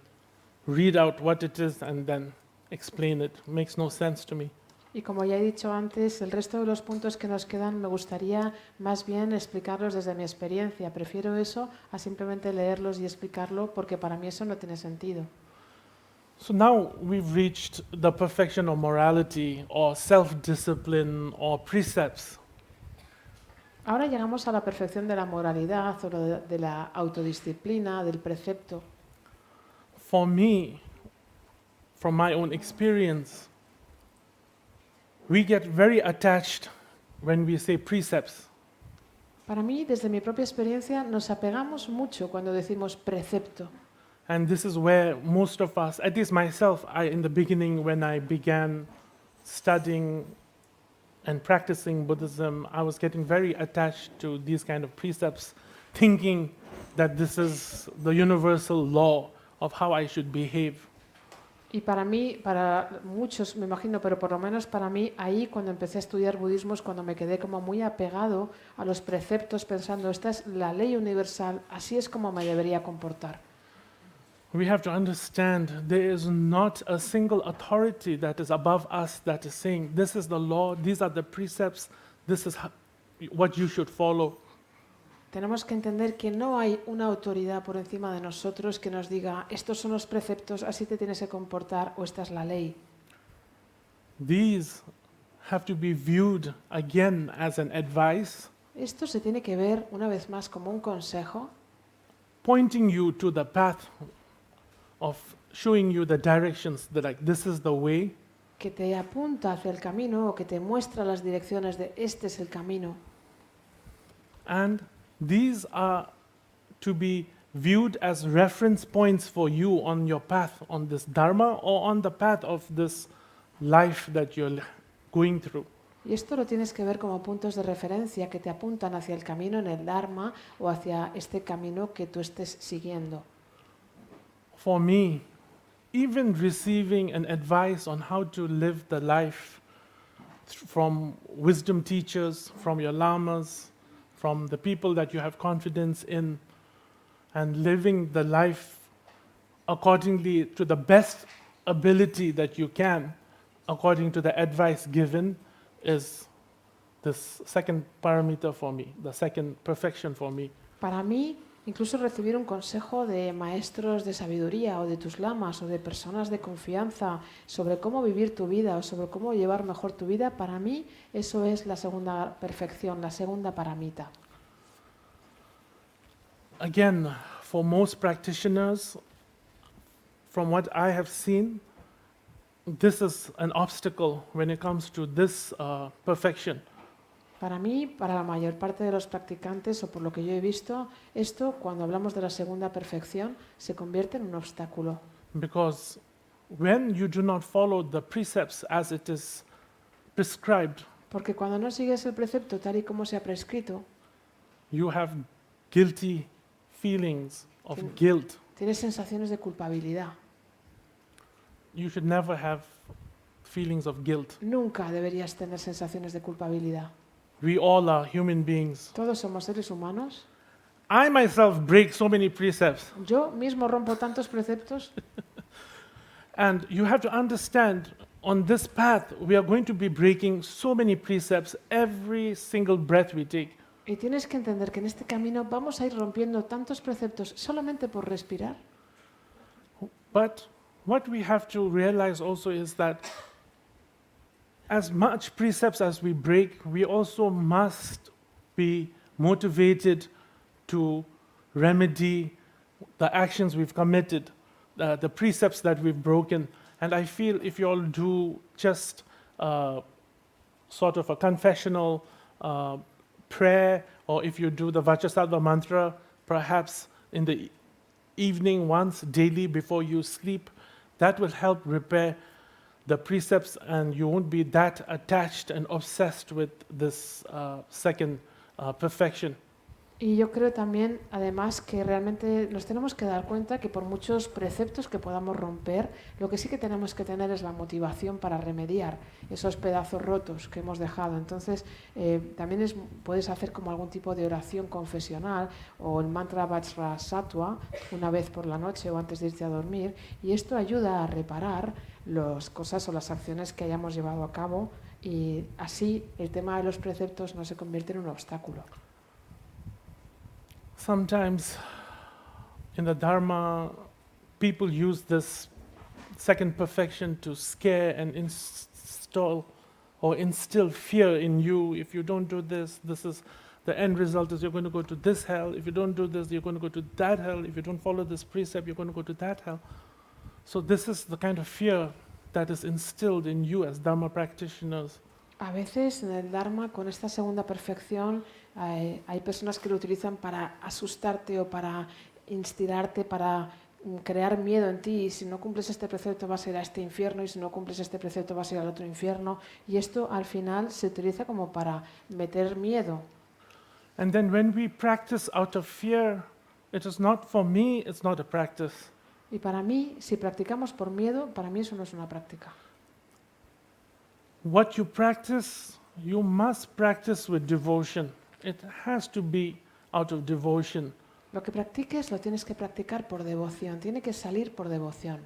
read out what it is and then explain it. Makes no sense to me. Y como ya he dicho antes, el resto de los puntos que nos quedan me gustaría más bien explicarlos desde mi experiencia. Prefiero eso a simplemente leerlos y explicarlo porque para mí eso no tiene sentido. So now we've reached the perfection of morality or self-discipline or precepts. Ahora llegamos a la perfección de la moralidad o de la autodisciplina, del precepto. For me, from my own experience, we get very attached when we say precepts. Para mí, desde mi propia experiencia, nos apegamos mucho cuando decimos precepto. And this is where most of us, at least myself, in the beginning when I began studying and practicing Buddhism, I was getting very attached to these kind of precepts, thinking that this is the universal law of how I should behave. Y para mí, para muchos me imagino, pero por lo menos para mí, ahí cuando empecé a estudiar budismo es cuando me quedé como muy apegado a los preceptos pensando, esta es la ley universal, así es como me debería comportar. We have to understand there is not a single authority that is above us that is saying, this is the law, these are the precepts, this is what you should follow. Tenemos que entender que no hay una autoridad por encima de nosotros que nos diga, estos son los preceptos, así te tienes que comportar o esta es la ley. These have to be viewed again as an advice, Esto se tiene que ver una vez más como un consejo, pointing you to the path of showing you the directions, that like this is the way, que te apunta hacia el camino o que te muestra las direcciones de este es el camino. and these are to be viewed as reference points for you on your path, on this dharma or on the path of this life that you're going through. Y esto lo tienes que ver como puntos de referencia que te apuntan hacia el camino en el Dharma o hacia este camino que tú estés siguiendo. For me, even receiving an advice on how to live the life from wisdom teachers, from your lamas, from the people that you have confidence in, and living the life accordingly to the best ability that you can, according to the advice given, is this second paramita for me, the second perfection for me. Para mí, incluso recibir un consejo de maestros de sabiduría o de tus lamas o de personas de confianza sobre cómo vivir tu vida o sobre cómo llevar mejor tu vida, para mí eso es la segunda perfección, la segunda paramita. Again, for most practitioners, from what I have seen, this is an obstacle when it comes to this perfection. Para mí, para la mayor parte de los practicantes, o por lo que yo he visto, esto, cuando hablamos de la segunda perfección, se convierte en un obstáculo. Because when you do not follow the precepts as it is prescribed, Porque cuando no sigues el precepto tal y como se ha prescrito, you have guilty feelings of Tien- guilt. tienes sensaciones de culpabilidad. You should never have feelings of guilt. Nunca deberías tener sensaciones de culpabilidad. We all are human beings. Todos somos seres humanos. I myself break so many precepts, Yo mismo rompo tantos preceptos. and you have to understand on this path we are going to be breaking so many precepts every single breath we take. Y tienes que entender que en este camino vamos a ir rompiendo tantos preceptos solamente por respirar. But what we have to realize also is that as much precepts as we break, we also must be motivated to remedy the actions we've committed, the precepts that we've broken. And I feel if you all do just sort of a confessional prayer, or if you do the Vachasattva mantra, perhaps in the evening once daily before you sleep, that will help repair the precepts, and you won't be that attached and obsessed with this second perfection. Y yo creo también, además, que realmente nos tenemos que dar cuenta que por muchos preceptos que podamos romper, lo que sí que tenemos que tener es la motivación para remediar esos pedazos rotos que hemos dejado. Entonces, también puedes hacer como algún tipo de oración confesional o el mantra Vajrasattva una vez por la noche o antes de irte a dormir, y esto ayuda a reparar las cosas o las acciones que hayamos llevado a cabo, y así el tema de los preceptos no se convierte en un obstáculo. Sometimes in the Dharma, people use this second perfection to scare and install or instill fear in you. If you don't do this, this is the end result is you're going to go to this hell. If you don't do this, you're going to go to that hell. If you don't follow this precept, you're going to go to that hell. So this is the kind of fear that is instilled in you as Dharma practitioners. A veces en el Dharma, con esta segunda perfección, hay personas que lo utilizan para asustarte o para instigarte, para crear miedo en ti. Y si no cumples este precepto vas a ir a este infierno, y si no cumples este precepto vas a ir al otro infierno. Y esto al final se utiliza como para meter miedo. And then when we practice out of fear, it is not, for me, it's not a practice. Y para mí, si practicamos por miedo, para mí eso no es una práctica. What you practice, you must practice with devotion. It has to be out of devotion. Lo que practiques lo tienes que practicar por devoción, tiene que salir por devoción.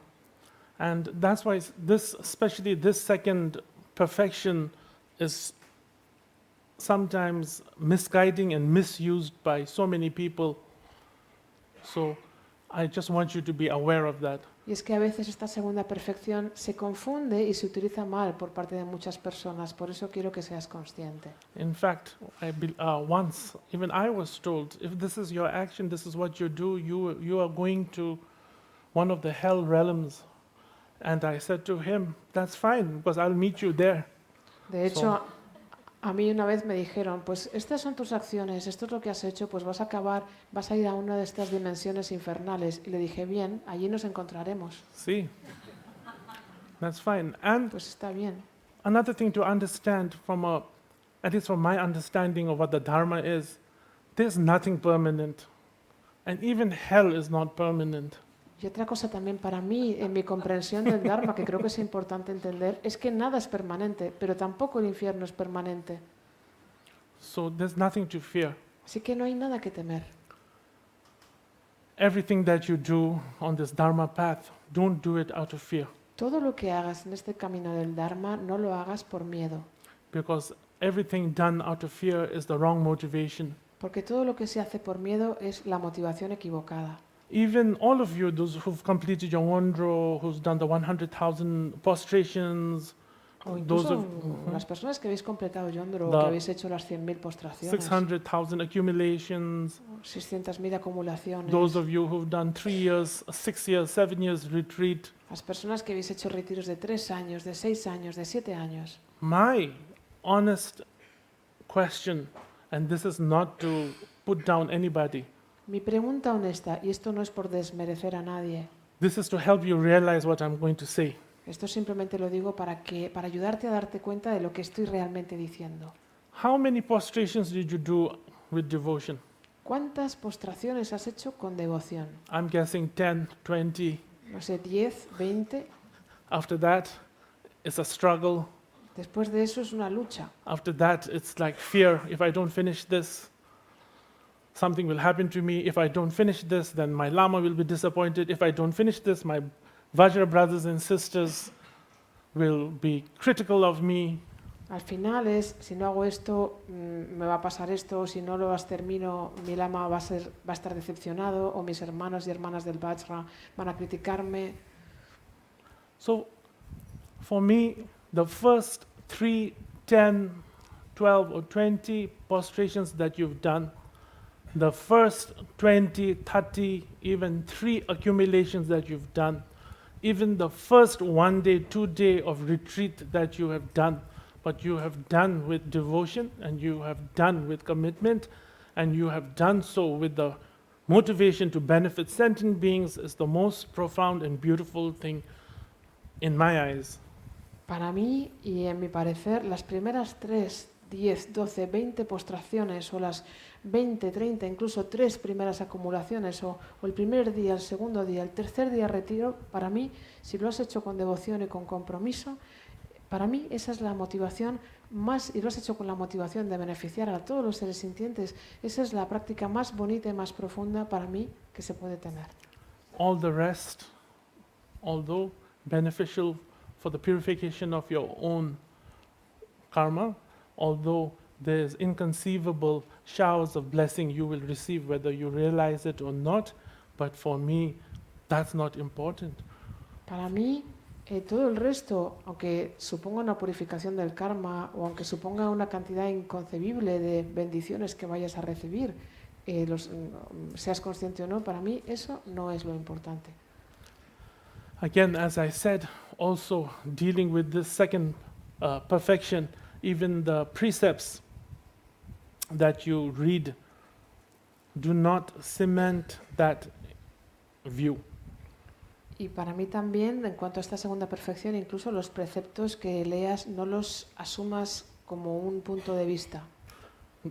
And that's why this, especially this second perfection, is sometimes misguiding and misused by so many people. So I just want you to be aware of that. Y es que a veces esta segunda perfección se confunde y se utiliza mal por parte de muchas personas, por eso quiero que seas consciente. In fact, once even I was told, if this is your action, this is what you do, you are going to one of the hell realms. And I said to him, that's fine, because I'll meet you there. De hecho, a mí una vez me dijeron, pues estas son tus acciones, esto es lo que has hecho, pues vas a ir a una de estas dimensiones infernales. Y le dije, bien, allí nos encontraremos. See, that's fine. And Pues está bien. another thing to understand at least from my understanding of what the Dharma is, there's nothing permanent. And even hell is not permanent. Y otra cosa también para mí, en mi comprensión del Dharma, que creo que es importante entender, es que nada es permanente, pero tampoco el infierno es permanente. So there's nothing to fear. Así que no hay nada que temer. Everything that you do on this Dharma path, don't do it out of fear. Todo lo que hagas en este camino del Dharma, no lo hagas por miedo. Because everything done out of fear is the wrong motivation. Porque todo lo que se hace por miedo es la motivación equivocada. Even all of you, those who've completed your wandro, who's done the 100,000 prostrations, O Those incluso of las personas que habéis completado Yondro, The que habéis hecho las 100.000 postraciones, 600,000 accumulations, 600.000 acumulaciones, those of you who've done 3 years, 6 years, 7 years retreat. las personas que habéis hecho retiros de 3 años, de 6 años, de 7 años. My honest question, and this is not to put down anybody, Mi pregunta honesta, y esto no es por desmerecer a nadie, this is to help you realize what I'm going to say. esto simplemente lo digo para ayudarte a darte cuenta de lo que estoy realmente diciendo. How many prostrations did you do with devotion? ¿Cuántas postraciones has hecho con devoción? I'm guessing 10, 20. No sé, 10, 20. After that, it's a struggle. Después de eso es una lucha. After that, it's like fear. If I don't finish this, something will happen to me. If I don't finish this, then my Lama will be disappointed. If I don't finish this, my Vajra brothers and sisters will be critical of me. Al final es, si no hago esto, me va a pasar esto, si no lo termino, mi lama va a estar decepcionado, o mis hermanos y hermanas del Vajra van a criticarme. So, for me, the first 3, 10, 12, or 20 prostrations that you've done, the first 20, 30, even 3 accumulations that you've done, even the first 1 day, 2 day of retreat that you have done, but you have done with devotion, and you have done with commitment, and you have done so with the motivation to benefit sentient beings, is the most profound and beautiful thing in my eyes. Para mí, y en mi parecer, las primeras 3, 10, 12, 20 postraciones, o las 20, 30, incluso 3 primeras acumulaciones, o el primer día, el segundo día, el tercer día retiro, para mí, si lo has hecho con devoción y con compromiso, para mí esa es la motivación más, y lo has hecho con la motivación de beneficiar a todos los seres sintientes, esa es la práctica más bonita y más profunda para mí que se puede tener. All the rest, although beneficial for the purification of your own karma, although there's inconceivable showers of blessing you will receive whether you realize it or not, but for me, that's not important. Para mí, todo el resto, aunque suponga una purificación del karma o aunque suponga una cantidad inconcebible de bendiciones que vayas a recibir, seas consciente o no, para mí eso no es lo importante. Again, as I said, also dealing with this second perfection, even the precepts that you read do not cement that view. Y para mí también, en cuanto a esta segunda perfección, incluso los preceptos que leas no los asumas como un punto de vista.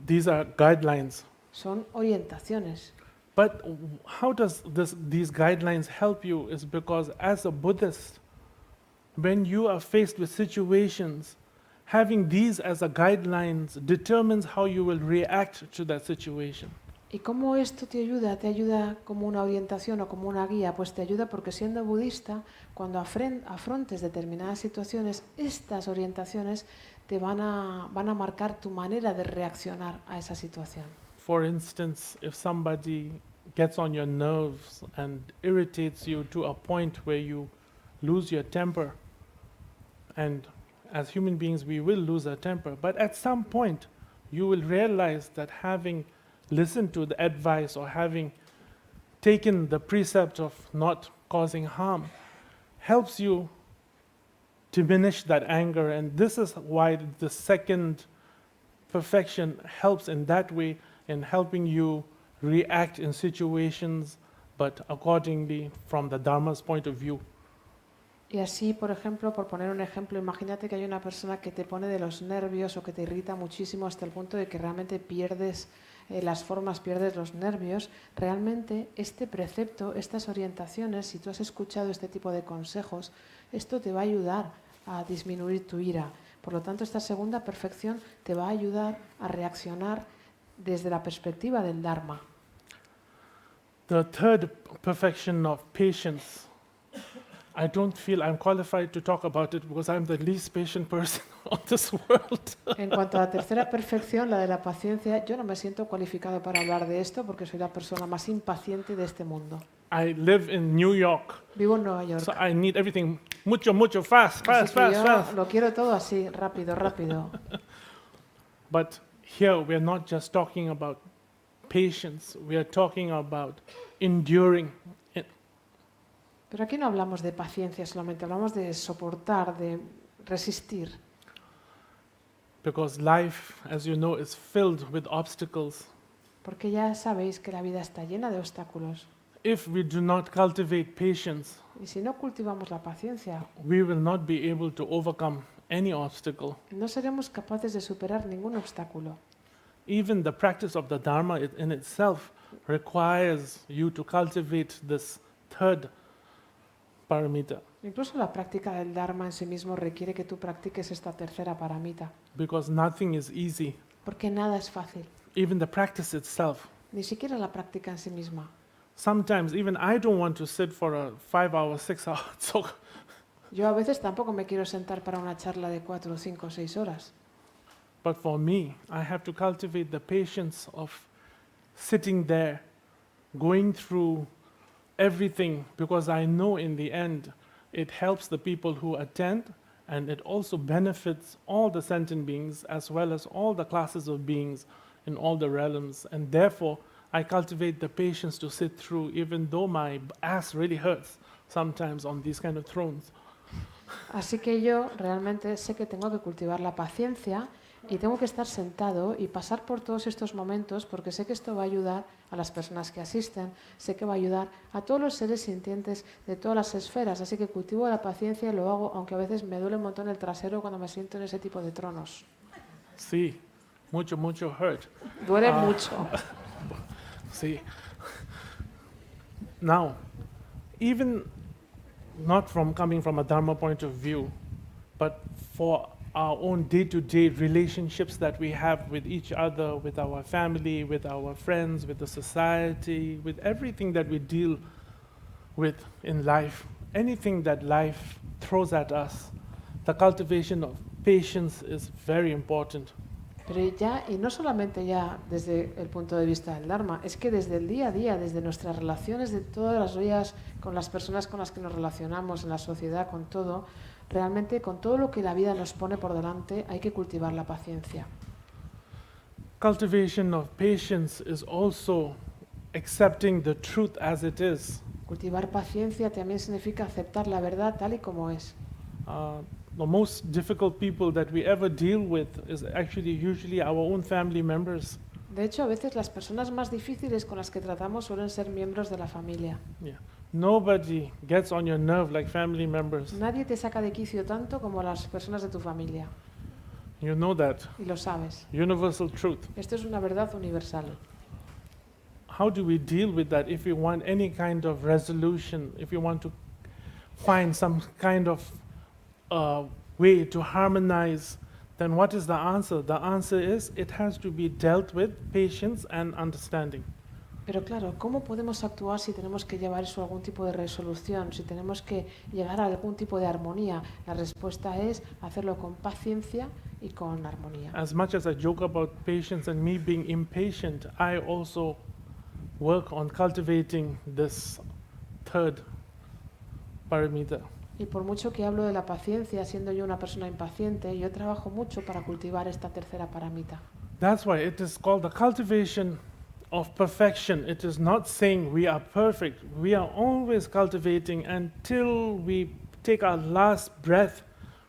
These are guidelines. Son orientaciones. But how does these guidelines help you is because as a Buddhist, when you are faced with situations, having these as a guidelines determines how you will react to that situation. ¿Y cómo esto te ayuda? ¿Te ayuda como una orientación o como una guía? Pues te ayuda porque siendo budista, cuando afrontes determinadas situaciones, estas orientaciones te van a marcar tu manera de reaccionar a esa situación. For instance, if somebody gets on your nerves and irritates you to a point where you lose your temper, and as human beings we will lose our temper, but at some point you will realize that having listened to the advice or having taken the precept of not causing harm helps you diminish that anger, and this is why the second perfection helps in that way, in helping you react in situations but accordingly from the Dharma's point of view. Y así, por ejemplo, por poner un ejemplo, imagínate que hay una persona que te pone de los nervios o que te irrita muchísimo hasta el punto de que realmente pierdes las formas, pierdes los nervios. Realmente este precepto, estas orientaciones, si tú has escuchado este tipo de consejos, esto te va a ayudar a disminuir tu ira. Por lo tanto, esta segunda perfección te va a ayudar a reaccionar desde la perspectiva del Dharma. The third perfection of patience, I don't feel I'm qualified to talk about it because I'm the least patient person on this world. En cuanto a la tercera perfección, la de la paciencia, yo no me siento cualificado para hablar de esto porque soy la persona más impaciente de este mundo. I live in New York, Vivo en Nueva York. so I need everything mucho, fast, Así que yo fast. lo quiero todo así, rápido, rápido. But here we are not just talking about patience, we are talking about enduring. Pero aquí no hablamos de paciencia solamente, hablamos de soportar, de resistir. Because life, as you know, is filled with obstacles. Porque ya sabéis que la vida está llena de obstáculos. If we do not cultivate patience, Y si no cultivamos la paciencia, we will not be able to overcome any obstacle. no seremos capaces de superar ningún obstáculo. Even the practice of the Dharma in itself requires you to cultivate this third paramita. Incluso la práctica del Dharma en sí mismo requiere que tú practiques esta tercera paramita. Because nothing is easy. Porque nada es fácil. Even the practice itself. Ni siquiera la práctica en sí misma. Sometimes even I don't want to sit for a 5 hour, 6 hour talk. Yo a veces tampoco me quiero sentar para una charla de 4, 5, 6 horas. But for me, I have to cultivate the patience of sitting there, going through everything, because I know in the end it helps the people who attend, and it also benefits all the sentient beings as well as all the classes of beings in all the realms. And therefore, I cultivate the patience to sit through, even though my ass really hurts sometimes on these kind of thrones. Así que yo realmente sé que tengo que cultivar la paciencia y tengo que estar sentado y pasar por todos estos momentos porque sé que esto va a ayudar a las personas que asisten, sé que va a ayudar a todos los seres sintientes de todas las esferas, así que cultivo la paciencia y lo hago, aunque a veces me duele un montón el trasero cuando me siento en ese tipo de tronos. Sí, mucho hurt. Duele mucho. See, now, even not from coming from a Dharma point of view, but for our own day-to-day relationships that we have with each other, with our family, with our friends, with the society, with everything that we deal with in life, anything that life throws at us, the cultivation of patience is very important. Pero ya, y no solamente ya desde el punto de vista del Dharma, es que desde el día a día, desde nuestras relaciones, de todas las días con las personas con las que nos relacionamos, en la sociedad, con todo, realmente con todo lo que la vida nos pone por delante, hay que cultivar la paciencia. Cultivation of patience is also accepting the truth as it is. Cultivar paciencia también significa aceptar la verdad tal y como es. The most difficult people that we ever deal with is actually usually our own family members. De hecho, a veces las personas más difíciles con las que tratamos suelen ser miembros de la familia. Yeah. Nobody gets on your nerve like family members. Nadie te saca de quicio tanto como las personas de tu familia. You know that. Y lo sabes. Universal truth. Esto es una verdad universal. How do we deal with that if we want any kind of resolution, if we want to find some kind of way to harmonize, then what is the answer? The answer is it has to be dealt with patience and understanding. Pero claro, ¿cómo podemos actuar si tenemos que llevar eso a algún tipo de resolución, si tenemos que llegar a algún tipo de armonía? La respuesta es hacerlo con paciencia y con armonía. As much as I joke about patience and me being impatient, I also work on cultivating this third paramita. Y por mucho que hablo de la paciencia, siendo yo una persona impaciente, yo trabajo mucho para cultivar esta tercera paramita. That's why it is called the cultivation of perfection. It is not saying we are perfect. We are always cultivating until we take our last breath.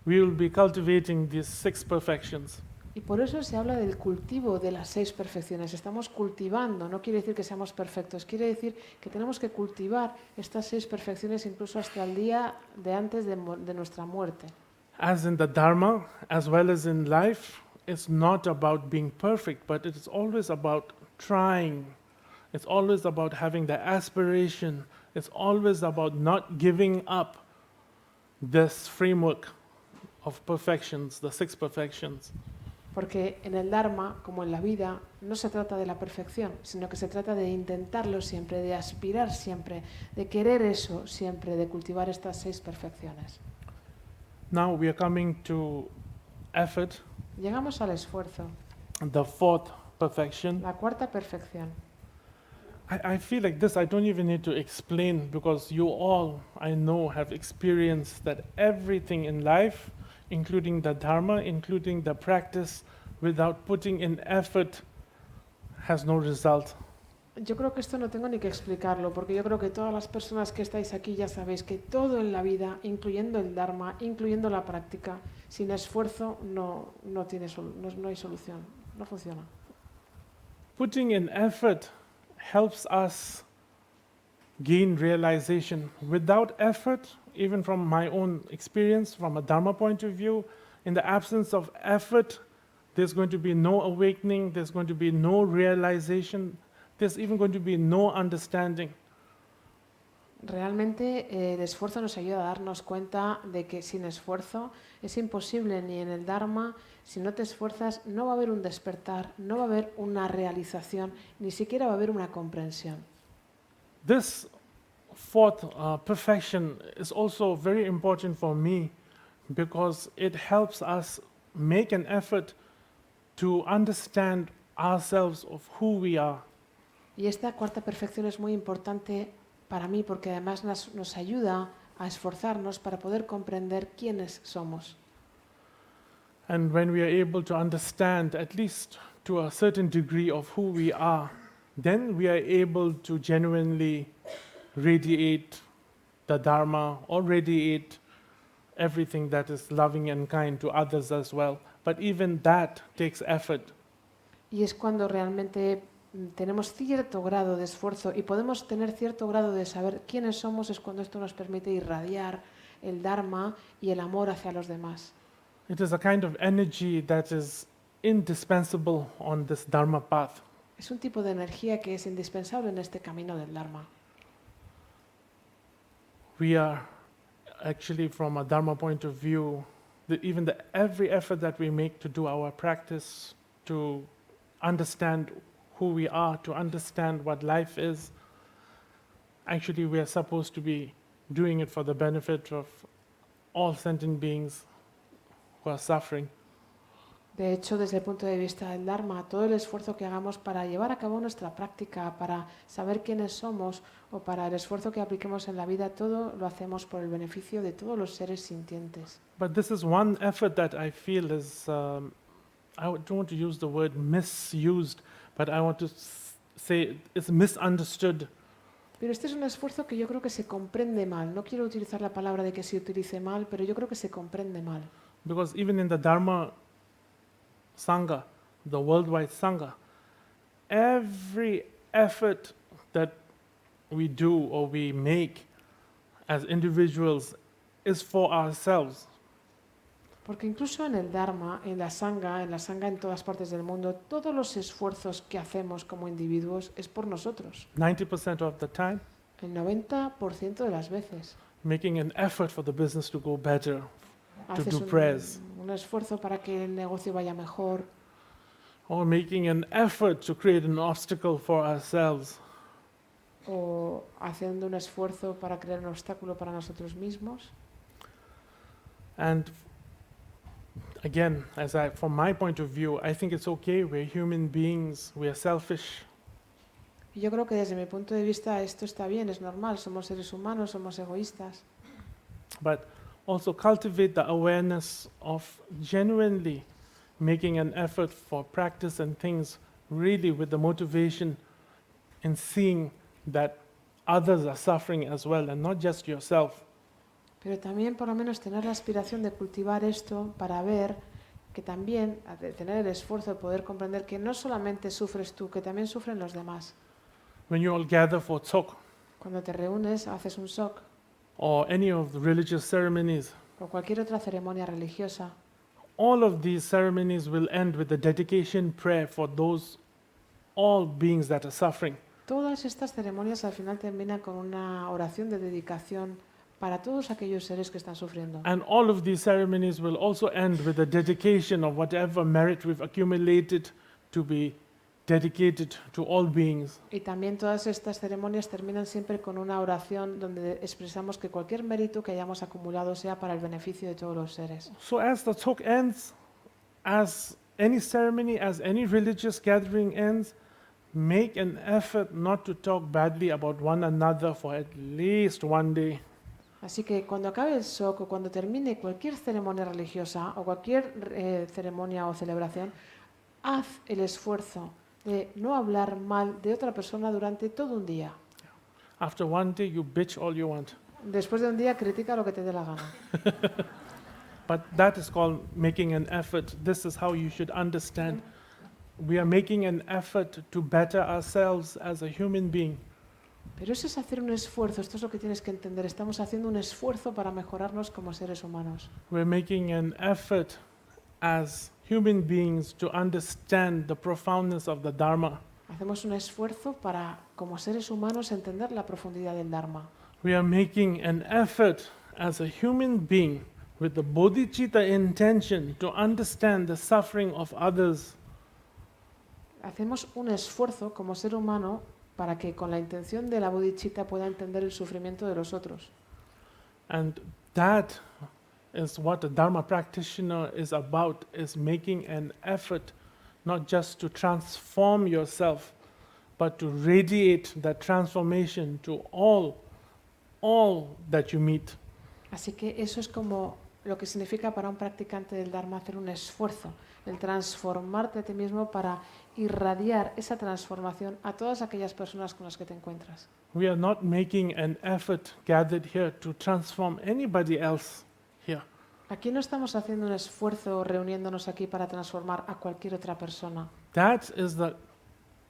We will be cultivating these 6 perfections. Y por eso se habla del cultivo de las 6 perfecciones. Estamos cultivando, no quiere decir que seamos perfectos, quiere decir que tenemos que cultivar estas 6 perfecciones incluso hasta el día de antes de nuestra muerte. As in the Dharma, as well as in life, it's not about being perfect, but it is always about trying. It's always about having the aspiration. It's always about not giving up this framework of perfections, the 6 perfections. Porque en el Dharma, como en la vida, no se trata de la perfección, sino que se trata de intentarlo siempre, de aspirar siempre, de querer eso siempre, de cultivar estas 6 perfecciones. Now we are coming to effort, Llegamos al esfuerzo, the 4th perfection. la 4ª perfección. I feel like this, I don't even need to explain, because you all, I know, have experienced that everything in life, including the dharma, including the practice, without putting in effort, has no result. Yo creo que esto no tengo ni que explicarlo, porque yo creo que todas las personas que estáis aquí ya sabéis que todo en la vida, incluyendo el Dharma, incluyendo la práctica, sin esfuerzo no hay solución, no funciona. Putting in effort helps us gain realization. Without effort, even from my own experience, from a Dharma point of view, in the absence of effort, there's going to be no awakening, there's going to be no realization, there's even going to be no understanding. Realmente el esfuerzo nos ayuda a darnos cuenta de que sin esfuerzo es imposible ni en el Dharma, si no te esfuerzas no va a haber un despertar, no va a haber una realización, ni siquiera va a haber una comprensión. This fourth perfection is also very important for me, because it helps us make an effort to understand ourselves of who we are. Y esta cuarta perfección es muy importante para mí porque además nos ayuda a esforzarnos para poder comprender quiénes somos. And when we are able to understand, at least to a certain degree, of who we are, then we are able to genuinely radiate the Dharma or radiate everything that is loving and kind to others as well. But even that takes effort. Y es cuando realmente tenemos cierto grado de esfuerzo y podemos tener cierto grado de saber quiénes somos, es cuando esto nos permite irradiar el Dharma y el amor hacia los demás. It is a kind of energy that is indispensable on this Dharma path. Es un tipo de energía que es indispensable en este camino del Dharma. We are actually, from a Dharma point of view, every effort that we make to do our practice, to understand who we are, to understand what life is, actually we are supposed to be doing it for the benefit of all sentient beings who are suffering. De hecho, desde el punto de vista del Dharma, todo el esfuerzo que hagamos para llevar a cabo nuestra práctica, para saber quiénes somos o para el esfuerzo que apliquemos en la vida, todo lo hacemos por el beneficio de todos los seres sintientes. But this is one effort that I feel is, I don't want to use the word misused, but I want to say it's misunderstood. Pero este es un esfuerzo que yo creo que se comprende mal. No quiero utilizar la palabra de que se utilice mal, pero yo creo que se comprende mal. Because even in the Dharma Sangha, the worldwide Sangha, every effort that we do or we make as individuals is for ourselves. Porque incluso en el Dharma, en la Sangha en todas partes del mundo, todos los esfuerzos que hacemos como individuos es por nosotros. 90% of the time, El 90% de las veces. making an effort for the business to go better, to Haces do prayers, un esfuerzo para que el negocio vaya mejor, or making an effort to create an obstacle for ourselves. o haciendo un esfuerzo para crear un obstáculo para nosotros mismos. And again, from my point of view, I think it's okay. We're human beings. We are selfish. Y yo creo que desde mi punto de vista esto está bien, es normal, somos seres humanos, somos egoístas. But also cultivate the awareness of genuinely making an effort for practice and things, really with the motivation in seeing that others are suffering as well, and not just yourself. Pero también por lo menos tener la aspiración de cultivar esto para ver que también, de tener el esfuerzo de poder comprender que no solamente sufres tú, que también sufren los demás. When you all gather for tsok Cuando te reúnes, haces un sok or any of the religious ceremonies, o cualquier otra ceremonia religiosa, all of these ceremonies will end with a dedication prayer for those all beings that are suffering. todas estas ceremonias al final terminan con una oración de dedicación para todos aquellos seres que están sufriendo. And all of these ceremonies will also end with a dedication of whatever merit we've accumulated to be dedicated to all beings. Y también todas estas ceremonias terminan siempre con una oración donde expresamos que cualquier mérito que hayamos acumulado sea para el beneficio de todos los seres. So as the talk ends, as any ceremony, as any religious gathering ends, make an effort not to talk badly about one another for at least one day. Así que cuando acabe el shock o cuando termine cualquier ceremonia religiosa o cualquier ceremonia o celebración, haz el esfuerzo de no hablar mal de otra persona durante todo un día. After one day, you bitch all you want. Después de un día, critica lo que te dé la gana. But that is called making an effort. This is how you should understand. We are making an effort to better ourselves as a human being. Pero eso es hacer un esfuerzo, esto es lo que tienes que entender. Estamos haciendo un esfuerzo para mejorarnos como seres humanos. We're making an effort as human beings to understand the profoundness of the Dharma. Hacemos un esfuerzo para, como seres humanos, entender la profundidad del Dharma. We are making an effort as a human being with the bodhicitta intention to understand the suffering of others. Hacemos un esfuerzo como ser humano para que con la intención de la bodhicitta pueda entender el sufrimiento de los otros. And that is what a Dharma practitioner is about, is making an effort not just to transform yourself, but to radiate that transformation to all that you meet. Así que eso es como lo que significa para un practicante del Dharma hacer un esfuerzo, el transformarte a ti mismo para irradiar esa transformación a todas aquellas personas con las que te encuentras. We are not making an effort gathered here to transform anybody else here. Aquí no estamos haciendo un esfuerzo reuniéndonos aquí para transformar a cualquier otra persona. That is the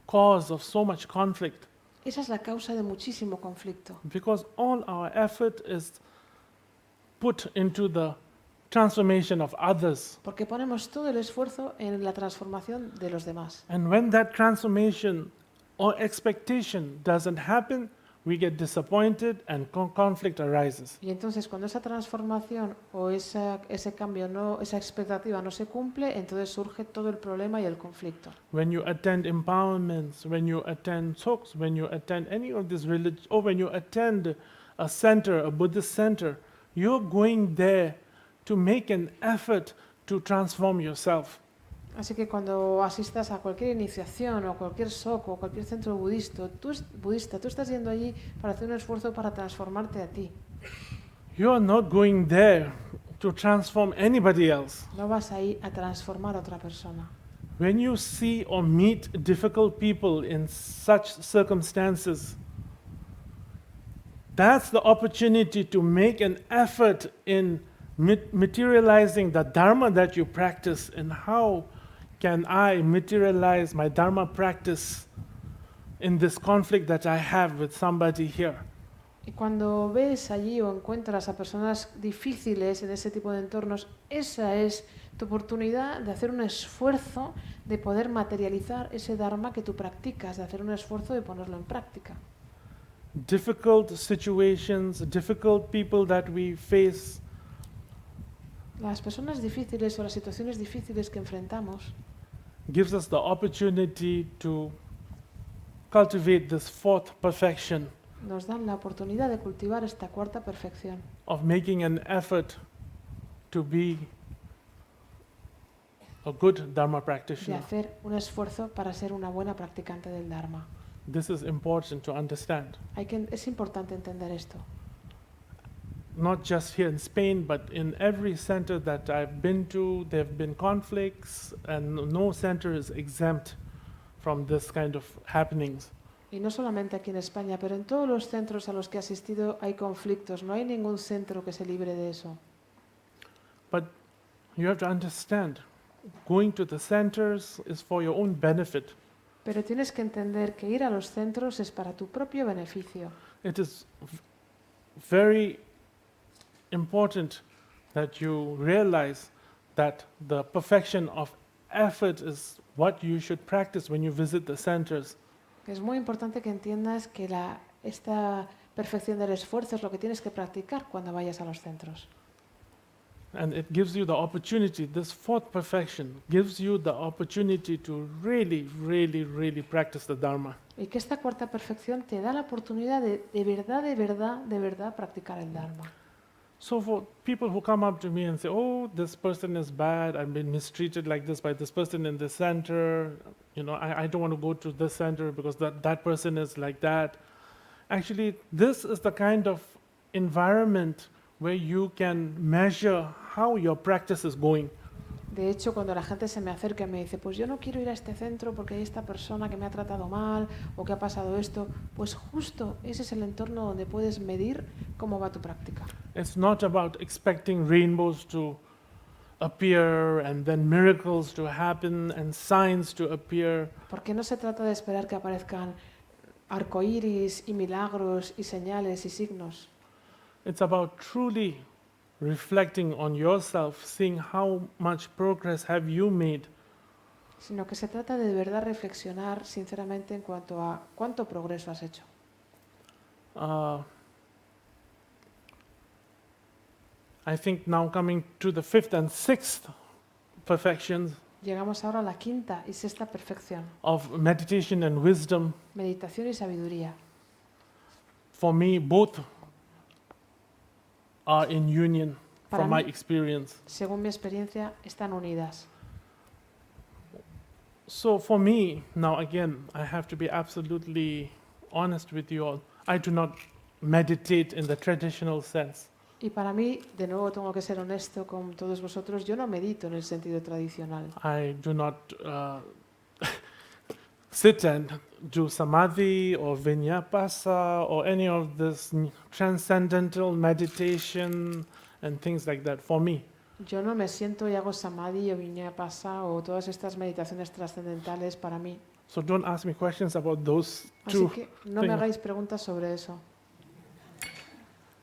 cause of so much conflict, Esa es la causa de muchísimo conflicto. because all our effort is put into the transformation of others. Porque ponemos todo el esfuerzo en la transformación de los demás. And when that transformation or expectation doesn't happen, we get disappointed and conflict arises. Y entonces cuando esa transformación o ese cambio, esa expectativa no se cumple, entonces surge todo el problema y el conflicto. When you attend empowerments, when you attend talks, when you attend any of these religion, or when you attend a center, a Buddhist center, you're going there to make an effort to transform yourself. Así que cuando asistas a cualquier iniciación o a cualquier sok o cualquier centro budista, tú estás yendo allí para hacer un esfuerzo para transformarte a ti. You are not going there to transform anybody else. No vas ahí a transformar a otra persona. When you see or meet difficult people in such circumstances, that's the opportunity to make an effort in materializing the Dharma that you practice. And how can I materialize my Dharma practice in this conflict that I have with somebody here? Y cuando ves allí o encuentras a personas difíciles en ese tipo de entornos, esa es tu oportunidad de hacer un esfuerzo de poder materializar ese Dharma que tú practicas, de hacer un esfuerzo de ponerlo en práctica. Difficult situations, difficult people that we face, Las personas difíciles o las situaciones difíciles que enfrentamos gives us the opportunity to cultivate this fourth perfection nos dan la oportunidad de cultivar esta cuarta perfección, of making an effort to be a good Dharma de practitioner. hacer un esfuerzo para ser una buena practicante del Dharma. This is important to understand. Es importante entender esto. Not just here in Spain, but in every center that I've been to, there have been conflicts, and no center is exempt from this kind of happenings. Y no solamente aquí en España, pero en todos los centros a los que he asistido hay conflictos. No hay ningún centro que se libre de eso. But you have to understand, going to the centers is for your own benefit. Pero tienes que entender que ir a los centros es para tu propio beneficio. It is very important that you realize that the perfection of effort is what you should practice when you visit the centers. Es muy importante que entiendas que esta perfección del esfuerzo es lo que tienes que practicar cuando vayas a los centros. And it gives you the opportunity, this fourth perfection gives you the opportunity to really, really, really practice the Dharma. Y que esta cuarta perfección te da la oportunidad de verdad practicar el Dharma. So for people who come up to me and say, oh, this person is bad, I've been mistreated like this by this person in this center, I don't want to go to this center because that person is like that. Actually, this is the kind of environment where you can measure how your practice is going. De hecho, cuando la gente se me acerca y me dice, pues yo no quiero ir a este centro porque hay esta persona que me ha tratado mal o que ha pasado esto, pues justo ese es el entorno donde puedes medir cómo va tu práctica. It's not about expecting rainbows to appear and then miracles to happen and signs to appear. Porque no se trata de esperar que aparezcan arcoíris y milagros y señales y signos. It's about truly reflecting on yourself, seeing how much progress have you made. Sino que se trata de verdad reflexionar sinceramente en cuanto a cuánto progreso has hecho. I think now coming to the fifth and sixth perfections Llegamos ahora a la quinta y sexta perfección, of meditation and wisdom. meditación y sabiduría. For me, both are in union Para from my mí, experience. según mi experiencia, están unidas. So for me, now again, I have to be absolutely honest with you all. I do not meditate in the traditional sense. Y para mí, de nuevo tengo que ser honesto con todos vosotros, yo no medito en el sentido tradicional. I do not sit and do samadhi or vinyapasa or any of this transcendental meditation and things like that for me. Yo no me siento y hago samadhi o vinyapasa o todas estas meditaciones trascendentales para mí. So don't ask me questions about those Así two. que no me things. hagáis preguntas sobre eso.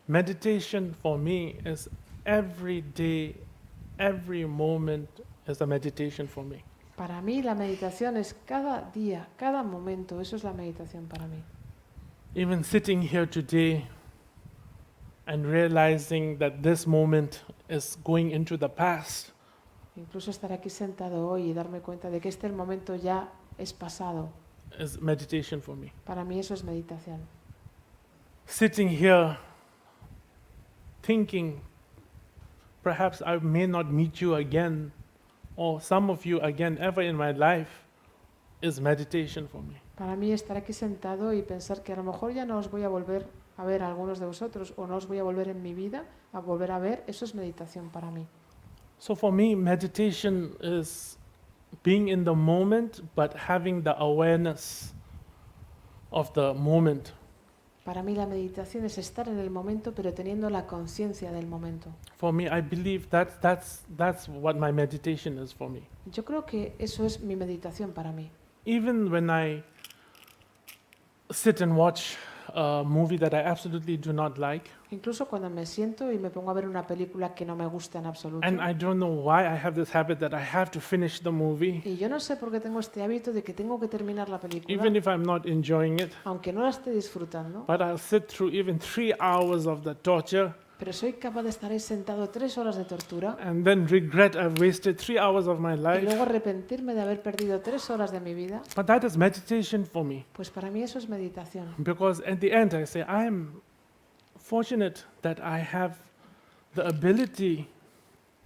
Meditation for me is every day, every moment is a meditation for me. Para mí la meditación es cada día, cada momento, eso es la meditación para mí. Even sitting here today and realizing that this moment is going into the past Incluso estar aquí sentado hoy y darme cuenta de que este momento ya es pasado, is meditation for me. para mí eso es meditación. Sitting here thinking, perhaps I may not meet you again, or some of you again ever in my life, is meditation for me. Para mí estar aquí sentado y pensar que a lo mejor ya no os voy a volver a ver a algunos de vosotros o no os voy a volver en mi vida a volver a ver, eso es meditación para mí. So for me, meditation is being in the moment, but having the awareness of the moment. Para mí la meditación es estar en el momento pero teniendo la conciencia del momento. For me, I believe that's what my meditation is for me. Yo creo que eso es mi meditación para mí. Even when I sit and watch a movie that I absolutely do not like, Incluso cuando me siento y me pongo a ver una película que no me gusta en absoluto. and I don't know why I have this habit that I have to finish the movie, Y yo no sé por qué tengo este hábito de que tengo que terminar la película, even if I'm not enjoying it, aunque no la esté disfrutando, but I'll sit through even 3 hours of the torture pero soy capaz de estar ahí sentado 3 horas de tortura and then regret I've wasted 3 hours of my y life. luego arrepentirme de haber perdido 3 horas de mi vida. But that is meditation for me, Pues para mí eso es meditación. because at the end I say, I am fortunate that I have the ability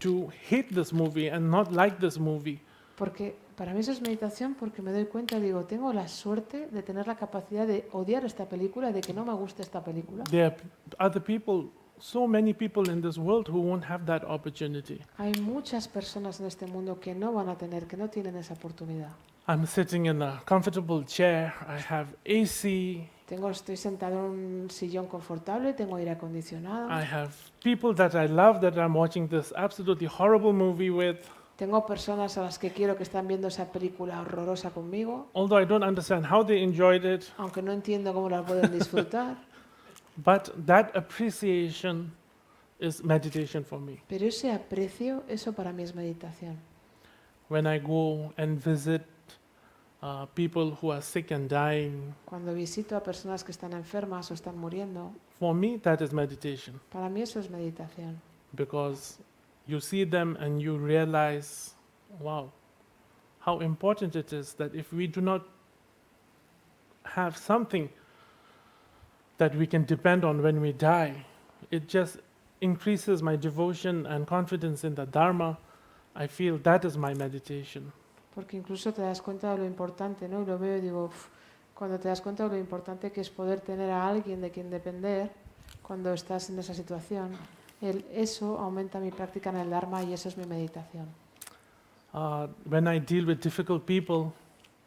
to hate this movie and not like this movie. Porque para mí eso es meditación porque me doy cuenta y digo, tengo la suerte de tener la capacidad de odiar esta película, de que no me guste esta película. There are other people, so many people in this world who won't have that opportunity. Hay muchas personas en este mundo que no van a tener, que no tienen esa oportunidad. I'm sitting in a comfortable chair, I have AC, Estoy sentado en un sillón confortable, tengo aire acondicionado, I have people that I love that I'm watching this absolutely horrible movie with. tengo personas a las que quiero que están viendo esa película horrorosa conmigo, Although I don't understand how they enjoyed it, aunque no entiendo cómo la pueden disfrutar, but that appreciation is meditation for me. pero ese aprecio, eso para mí es meditación. When I go and visit people who are sick and dying, Cuando visito a personas que están enfermas o están muriendo, for me that is meditation, para mí eso es meditación. because you see them and you realize, wow, how important it is that if we do not have something that we can depend on when we die, it just increases my devotion and confidence in the Dharma, I feel that is my meditation. Porque incluso te das cuenta de lo importante, ¿no? Y lo veo y digo, cuando te das cuenta de lo importante que es poder tener a alguien de quien depender cuando estás en esa situación, eso aumenta mi práctica en el Dharma y eso es mi meditación. When I deal with difficult people,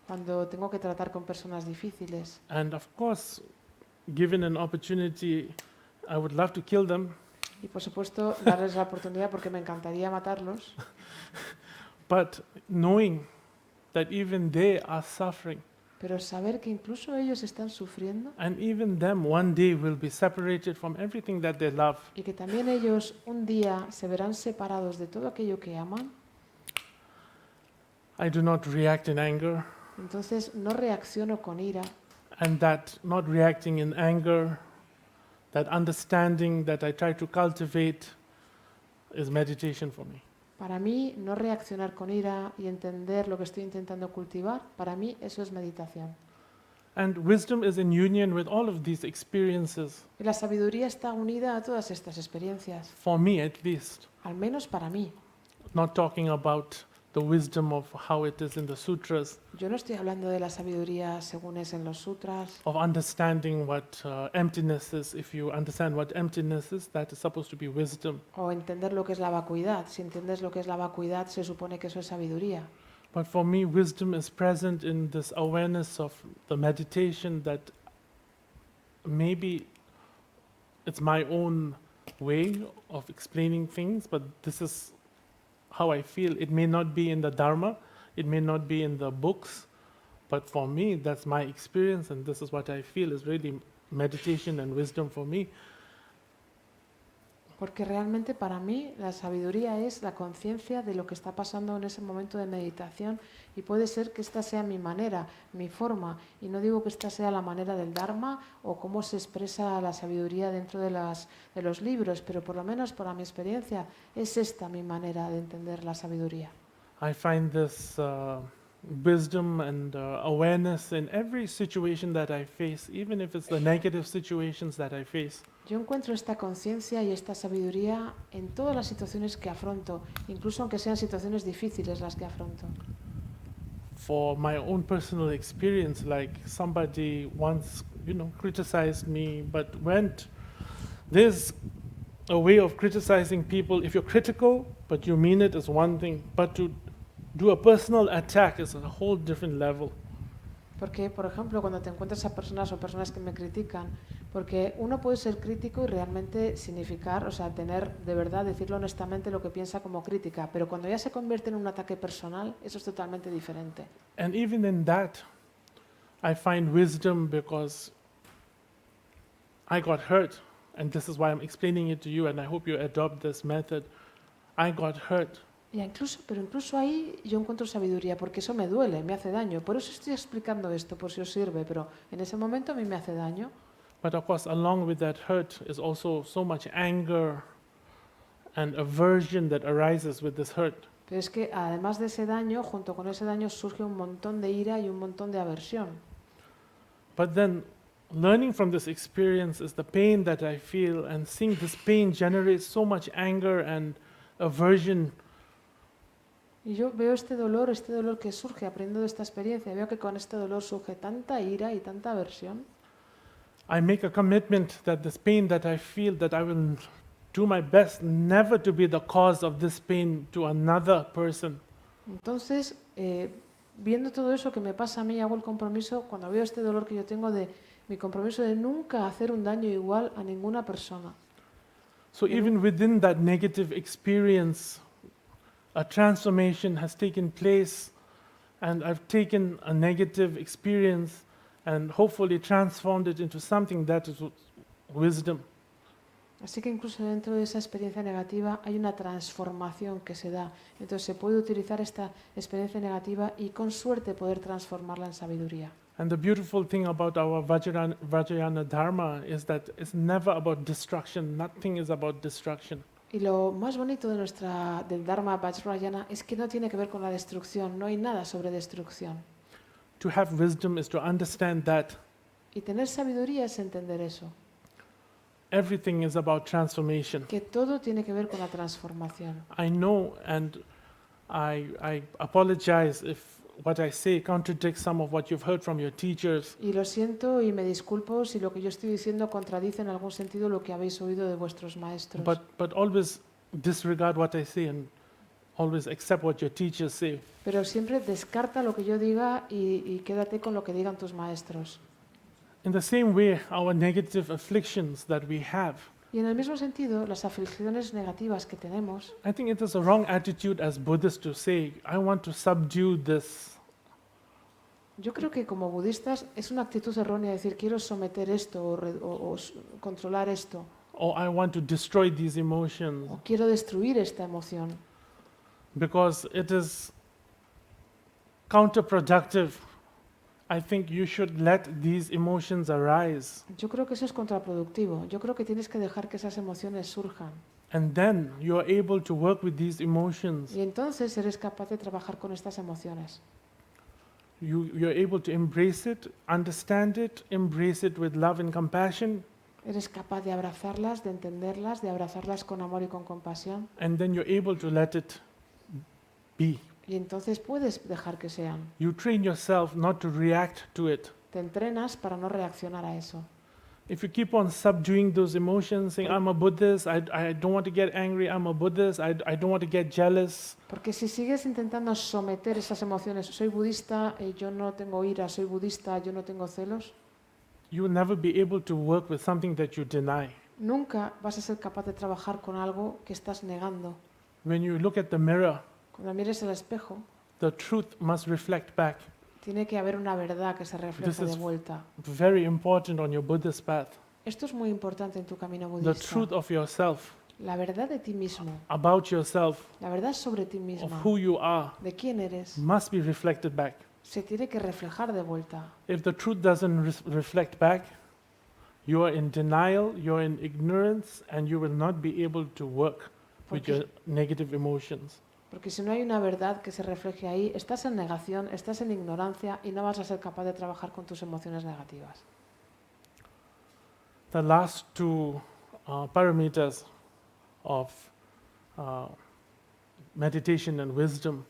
Cuando tengo que tratar con personas difíciles, and of course, given an opportunity, I would love to kill them, y por supuesto darles la oportunidad porque me encantaría matarlos, but knowing that even they are suffering, pero saber que incluso ellos están sufriendo and even them one day will be separated from everything that they love. y que también ellos un día se verán separados de todo aquello que aman, I do not react in anger, entonces no reacciono con ira, and that not reacting in anger, that understanding that I try to cultivate is meditation for me. Para mí, no reaccionar con ira y entender lo que estoy intentando cultivar, para mí eso es meditación. And wisdom is in union with all of these experiences, Y la sabiduría está unida a todas estas experiencias, for me at least. al menos para mí. Not talking about the wisdom of how it is in the sutras, Yo no estoy hablando de la sabiduría según es en los sutras, of understanding what emptiness is. If you understand what emptiness is, that is supposed to be wisdom. o entender lo que es la vacuidad. Si entiendes lo que es la vacuidad, se supone que eso es sabiduría. But for me, wisdom is present in this awareness of the meditation that maybe it's my own way of explaining things, but this is how I feel. It may not be in the Dharma, it may not be in the books, but for me, that's my experience, and this is what I feel is really meditation and wisdom for me. Porque realmente para mí la sabiduría es la conciencia de lo que está pasando en ese momento de meditación y puede ser que esta sea mi manera, mi forma, y no digo que esta sea la manera del Dharma o cómo se expresa la sabiduría dentro de los libros, pero por lo menos para mi experiencia es esta mi manera de entender la sabiduría. I find this wisdom and awareness in every situation that I face, even if it's the negative situations that I face. Yo encuentro esta conciencia y esta sabiduría en todas las situaciones que afronto, incluso aunque sean situaciones difíciles las que afronto. For my own personal experience, like somebody once, criticized me, but there's a way of criticizing people. If you're critical, but you mean it, is one thing, but to do a personal attack is a whole different level. Porque, por ejemplo, cuando te encuentras a personas o personas que me critican, porque uno puede ser crítico y realmente significar, o sea, tener de verdad, decirlo honestamente lo que piensa como crítica, pero cuando ya se convierte en un ataque personal, eso es totalmente diferente. And even in that, I find wisdom because I got hurt, and this is why I'm explaining it to you, and I hope you adopt this method. I got hurt. Pero incluso ahí yo encuentro sabiduría, porque eso me duele, me hace daño. Por eso estoy explicando esto, por si os sirve, pero en ese momento a mí me hace daño. But of course, along with that hurt is also so much anger and aversion that arises with this hurt. Pero es que además de ese daño, junto con ese daño surge un montón de ira y un montón de aversión. But then, learning from this experience is the pain that I feel, and seeing this pain generates so much anger and aversion. Y yo veo este dolor que surge aprendiendo de esta experiencia. Veo que con este dolor surge tanta ira y tanta aversión. I make a commitment that this pain that I feel, that I will do my best never to be the cause of this pain to another person. Entonces, viendo todo eso que me pasa a mí, hago el compromiso, cuando veo este dolor que yo tengo, de mi compromiso de nunca hacer un daño igual a ninguna persona. So even within that negative experience, a transformation has taken place, and I've taken a negative experience and hopefully transformed it into something that is wisdom. Así que incluso dentro de esa experiencia negativa hay una transformación que se da. Entonces se puede utilizar esta experiencia negativa y con suerte poder transformarla en sabiduría. And the beautiful thing about our Vajrayana Dharma is that it's never about destruction. Nothing is about destruction. Y lo más bonito del Dharma Vajrayana es que no tiene que ver con la destrucción, no hay nada sobre destrucción. To have wisdom is to understand that Y tener sabiduría es entender eso. everything is about transformation. que todo tiene que ver con la transformación. I know, and I apologize if what I say contradicts some of what you've heard from your teachers. Y lo siento y me disculpo si lo que yo estoy diciendo contradice en algún sentido lo que habéis oído de vuestros maestros. But always disregard what I say and always accept what your teachers say. Pero siempre descarta lo que yo diga y quédate con lo que digan tus maestros. In the same way, our negative afflictions that we have, Y en el mismo sentido, las aflicciones negativas que tenemos, I think it is a wrong attitude as Buddhists to say, I want to subdue this. yo creo que como budistas es una actitud errónea decir quiero someter esto o controlar esto, Or I want to destroy these emotions, o quiero destruir esta emoción, because it is counterproductive. I think you should let these emotions arise, yo creo que eso es contraproductivo. Yo creo que tienes que dejar que esas emociones surjan. and then you are able to work with these emotions. Y entonces eres capaz de trabajar con estas emociones. You're able to embrace it, understand it, embrace it with love and compassion, Eres capaz de abrazarlas, de entenderlas, de abrazarlas con amor y con compasión. and then you're able to let it be. Y entonces puedes dejar que sean. You train yourself not to react to it. Te entrenas para no reaccionar a eso. If you keep on subduing those emotions, saying, I'm a Buddhist, I don't want to get angry, I'm a Buddhist, I don't want to get jealous, Porque si sigues intentando someter esas emociones, soy budista, yo no tengo ira, soy budista, yo no tengo celos, you will never be able to work with something that you deny. nunca vas a ser capaz de trabajar con algo que estás negando. When you look at the mirror, Cuando mires el espejo, the truth must reflect back. tiene que haber una verdad que se refleje This is de vuelta. Very important on your Buddhist path. Esto es muy importante en tu camino The budista. truth of yourself, La verdad de ti mismo, about yourself, la verdad sobre ti of mismo, who you are, de quién eres, must be reflected back. se tiene que reflejar de vuelta. If the truth doesn't reflect back, you are in denial, you're in ignorance, and you will not be able to work with Porque- your negative emotions. Porque si no hay una verdad que se refleje ahí, estás en negación, estás en ignorancia y no vas a ser capaz de trabajar con tus emociones negativas. The last two paramitas of meditation and wisdom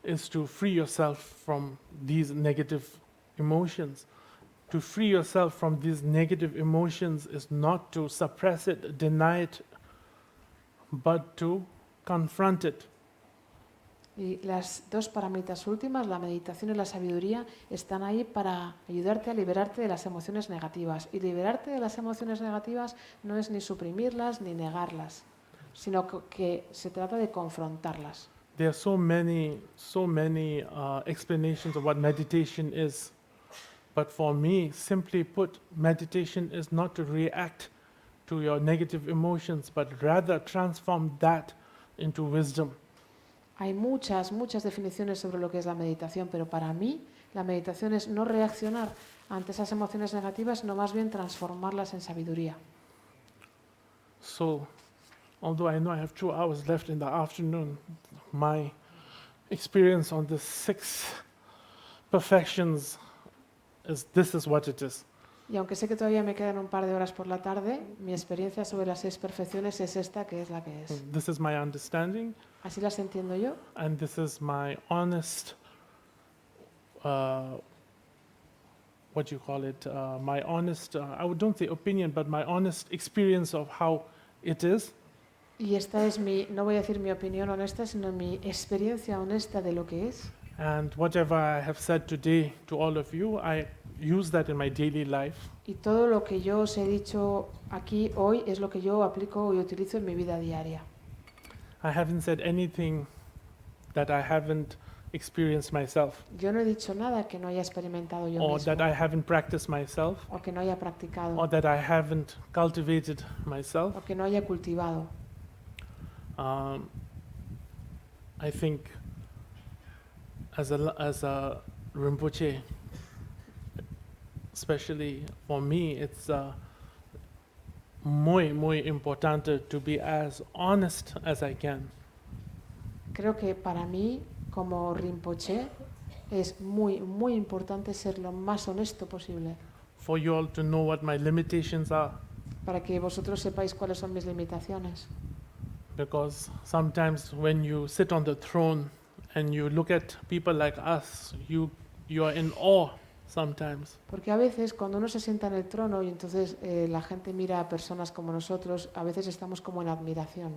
is to free yourself from these negative emotions. To free yourself from these negative emotions is not to suppress it, deny it, but to confront it. Y las dos paramitas últimas, la meditación y la sabiduría, están ahí para ayudarte a liberarte de las emociones negativas. Y liberarte de las emociones negativas no es ni suprimirlas ni negarlas, sino que se trata de confrontarlas. There are so many explanations of what meditation is. But for me, simply put, meditation is not to react to your negative emotions, but rather transform that into wisdom. Hay muchas definiciones sobre lo que es la meditación, pero para mí la meditación es no reaccionar ante esas emociones negativas, sino más bien transformarlas en sabiduría. So, although I know I have 2 hours left in the afternoon, my experience on the 6 perfections this is what it is. Y aunque sé que todavía me quedan un par de horas por la tarde, mi experiencia sobre las 6 perfecciones es esta, que es la que es. This is my understanding, Así las entiendo yo and this is my honest, what do you call it? My honest, don't say opinion, but my honest experience of how it is. y esta es no voy a decir mi opinión honesta, sino mi experiencia honesta de lo que es. And whatever I have said today to all of you, I use that in my daily life. Y todo lo que yo os he dicho aquí hoy es lo que yo aplico y utilizo en mi vida diaria. I haven't said anything that I haven't experienced myself, Yo no he dicho nada que no haya experimentado yo or mismo, that I haven't practiced myself, o que no haya practicado, or that I haven't cultivated myself. o que no haya cultivado. I think as a Rinpoche, especially for me, it's muy importante to be as honest as I can. Creo que para mí, como Rinpoche, es muy importante ser lo más honesto posible. For you all to know what my limitations are, para que vosotros sepáis cuáles son mis limitaciones. Because sometimes when you sit on the throne and you look at people like us, you are in awe sometimes. Porque a veces cuando uno se sienta en el trono y entonces la gente mira a personas como nosotros, a veces estamos como en admiración.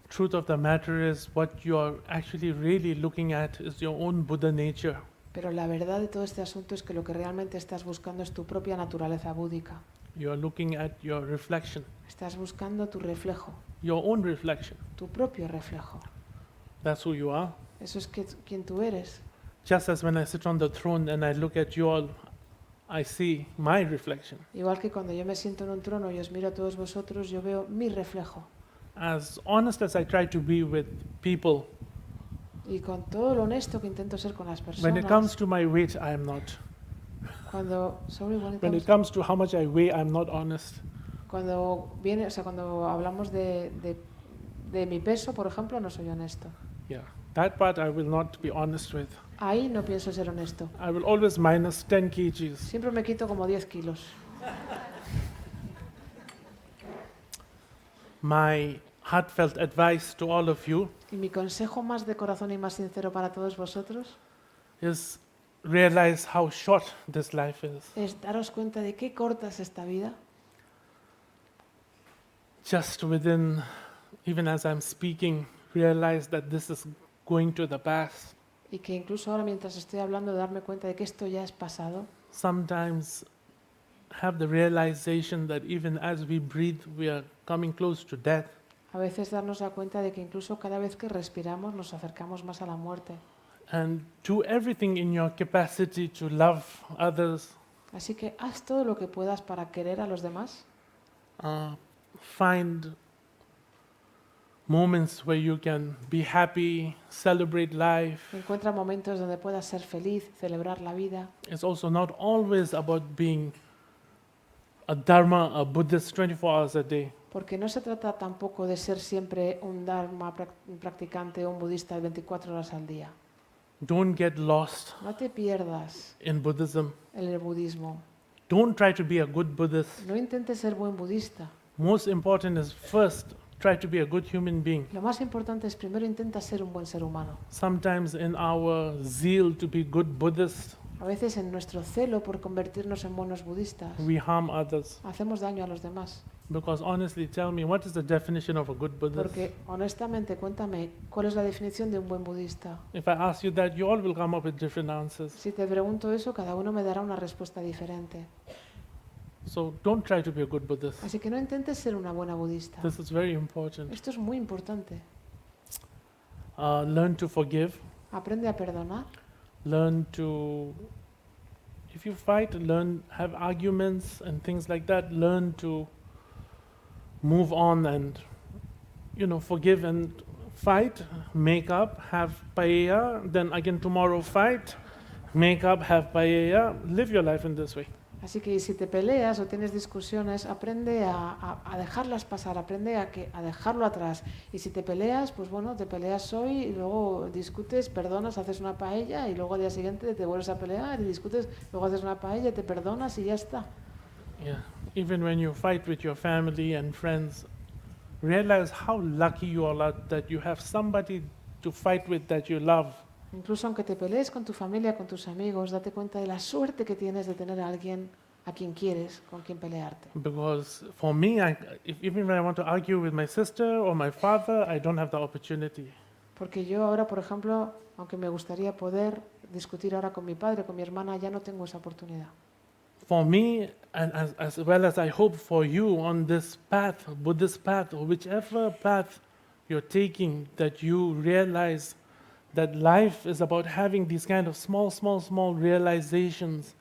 Truth of the matter is, what you are actually really looking at is your own Buddha nature. Pero la verdad de todo este asunto es que lo que realmente estás buscando es tu propia naturaleza búdica. You are looking at your reflection, Estás buscando tu reflejo, your own reflection. tu propio reflejo. That's who you are. Eso es quien tú eres. Just as when I sit on the throne and I look at you all, I see my reflection. Igual que cuando yo me siento en un trono y os miro a todos vosotros, yo veo mi reflejo. As honest as I try to be with people, Y con todo lo honesto que intento ser con las when it comes personas, to my weight, I am not. When it comes to how much I weigh, I'm not honest. cuando viene, o sea, cuando hablamos de mi peso, por ejemplo, no soy honesto. Yeah, that part I will not be honest with. Ahí no pienso ser honesto. I will always minus 10 kgs. Siempre me quito como 10 kilos. My heartfelt advice to all of you Y mi consejo más de corazón y más sincero para todos vosotros is realize how short this life is. es daros cuenta de qué corta es esta vida. Just within, even as I'm speaking, realize that this is going to the past. Y que incluso ahora mientras estoy hablando darme cuenta de que esto ya es pasado. Sometimes have the realization that even as we breathe, we are coming close to death. A veces darnos la cuenta de que incluso cada vez que respiramos nos acercamos más a la muerte. And do everything in your capacity to love others. Así que haz todo lo que puedas para querer a los demás. Find moments where you can be happy, celebrate life. Encuentra momentos donde puedas ser feliz, celebrar la vida. It's also not always about being a Dharma, a Buddhist 24 hours a day. Porque no se trata tampoco de ser siempre un dharma practicante o un budista 24 horas al día. Don't get lost No te pierdas in Buddhism. en el budismo. Don't try to be a good Buddhist. No intentes ser buen budista. Most important is first try to be a good human being. Lo más importante es primero intenta ser un buen ser humano. Sometimes in our zeal to be good Buddhists, A veces en nuestro celo por convertirnos en buenos budistas, we harm others. hacemos daño a los demás. Because honestly, tell me, what is the definition of a good Buddhist? Porque honestamente, cuéntame, ¿cuál es la definición de un buen budista? If I ask you that, you all will come up with different answers. Si te pregunto eso, cada uno me dará una respuesta diferente. So don't try to be a good Buddhist. Así que no intentes ser una buena budista. This is very important. Esto es muy importante. Learn to forgive. Aprende a perdonar. Learn to, if you fight, have arguments and things like that. Learn to move on and, forgive and fight, make up, have paella, then again tomorrow fight, make up, have paella. Live your life in this way. Así que si te peleas o tienes discusiones, aprende a dejarlas pasar, aprende a dejarlo atrás. Y si te peleas, pues bueno, te peleas hoy y luego discutes, perdonas, haces una paella y luego al día siguiente te vuelves a pelear y discutes, luego haces una paella, te perdonas y ya está. Yeah. Even when you fight with your family and friends, realize how lucky you all are that you have somebody to fight with that you love. Incluso aunque te pelees con tu familia, con tus amigos, date cuenta de la suerte que tienes de tener a alguien a quien quieres, con quien pelearte. Because for me, even when I want to argue with my sister or my father, I don't have the opportunity. Porque yo ahora, por ejemplo, aunque me gustaría poder discutir ahora con mi padre, con mi hermana, ya no tengo esa oportunidad. For me, and as well as I hope for you on this path, Buddhist path, or whichever path you're taking, that you realize that life is about having these kind of small realizations.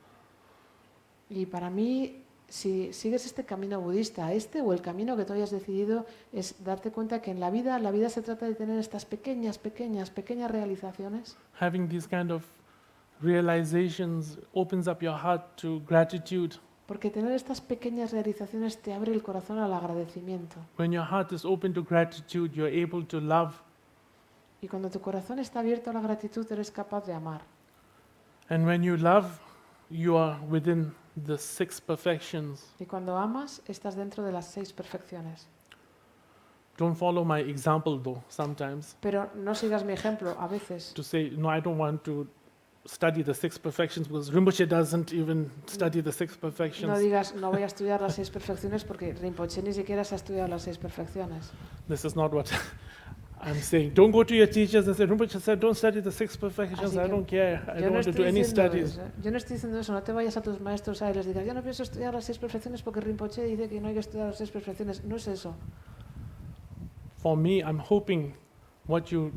Y para mí, si sigues este camino budista, este o el camino que tú hayas decidido, es darte cuenta que en la vida se trata de tener estas pequeñas realizaciones. Having these kind of realizations opens up your heart to gratitude. Porque tener estas pequeñas realizaciones te abre el corazón al agradecimiento. When your heart is open to gratitude, you're able to love. Y cuando tu corazón está abierto a la gratitud, eres capaz de amar. And when you love, you are within the 6 perfections. Y cuando amas, estás dentro de las 6 perfecciones. Don't follow my example though, sometimes. Pero no sigas mi ejemplo a veces. To say, no, I don't want to study the 6 perfections because Rinpoche doesn't even study the 6 No perfections. digas, no voy a estudiar las 6 perfecciones porque Rinpoche ni siquiera se ha estudiado las 6 perfecciones. This is not what I'm saying. Don't go to your teachers and say, Rinpoche said, don't study the 6 perfections. Así I que don't care. I Yo don't no, want to do estoy any diciendo studies. eso. Yo no estoy diciendo eso, no te vayas a tus maestros y les digas, yo no pienso estudiar las 6 perfecciones porque Rinpoche dice que no hay que estudiar las 6 perfecciones. No es eso. For me, I'm hoping what you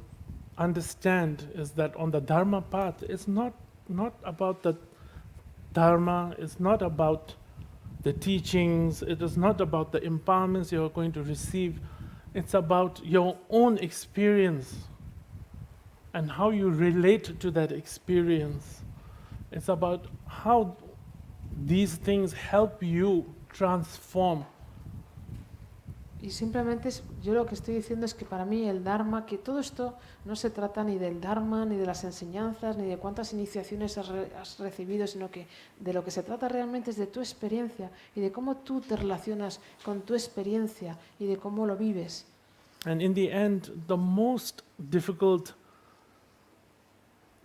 understand is that on the Dharma path, it's not about the Dharma, it's not about the teachings, it is not about the empowerments you're going to receive. It's about your own experience and how you relate to that experience. It's about how these things help you transform. Y simplemente yo lo que estoy diciendo es que para mí el Dharma, que todo esto no se trata ni del Dharma, ni de las enseñanzas, ni de cuántas iniciaciones has recibido, sino que de lo que se trata realmente es de tu experiencia y de cómo tú te relacionas con tu experiencia y de cómo lo vives. And in the end, the most difficult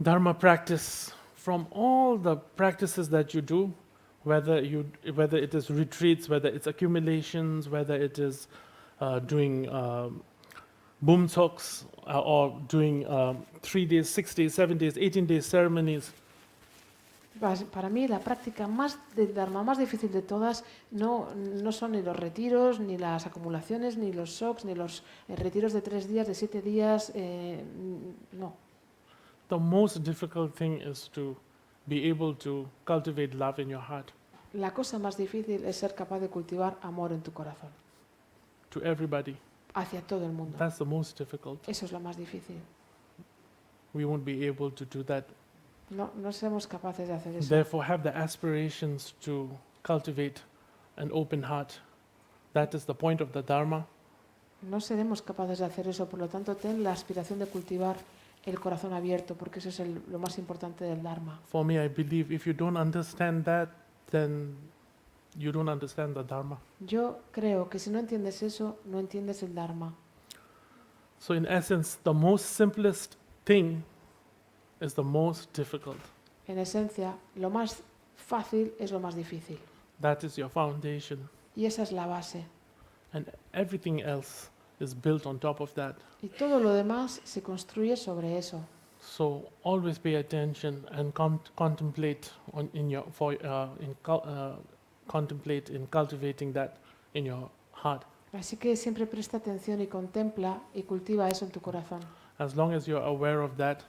Dharma practice from all the practices that you do, whether it is retreats, whether it's accumulations, whether it is doing bumtsoks or doing 3 days, 6 days, 7 days, 18 days ceremonies. Para mí la práctica del Dharma más difícil de todas no son ni los retiros, ni las acumulaciones, ni los shocks, ni los retiros de 3 días, de 7 días, no. The most difficult thing is to be able to cultivate love in your heart La cosa más difícil es ser capaz de cultivar amor en tu corazón, to everybody. hacia todo el mundo. That's the most difficult. Eso es lo más difícil. We won't be able to do that. No somos capaces de hacer eso. Therefore, have the aspirations to cultivate an open heart. That is the point of the Dharma. No seremos capaces de hacer eso, por lo tanto, ten la aspiración de cultivar el corazón abierto, porque eso es lo más importante del Dharma. For me, I believe if you don't understand that, then you don't understand the Dharma. Yo creo que si no entiendes eso, no entiendes el Dharma. So in essence, the most simplest thing is the most difficult. En esencia, lo más fácil es lo más difícil. That is your foundation. Y esa es la base. And everything else is built on top of that. Y todo lo demás se construye sobre eso. So always pay attention and contemplate contemplate in cultivating that in your heart. Así que siempre presta atención y contempla y cultiva eso en tu corazón. As long as you're aware of that,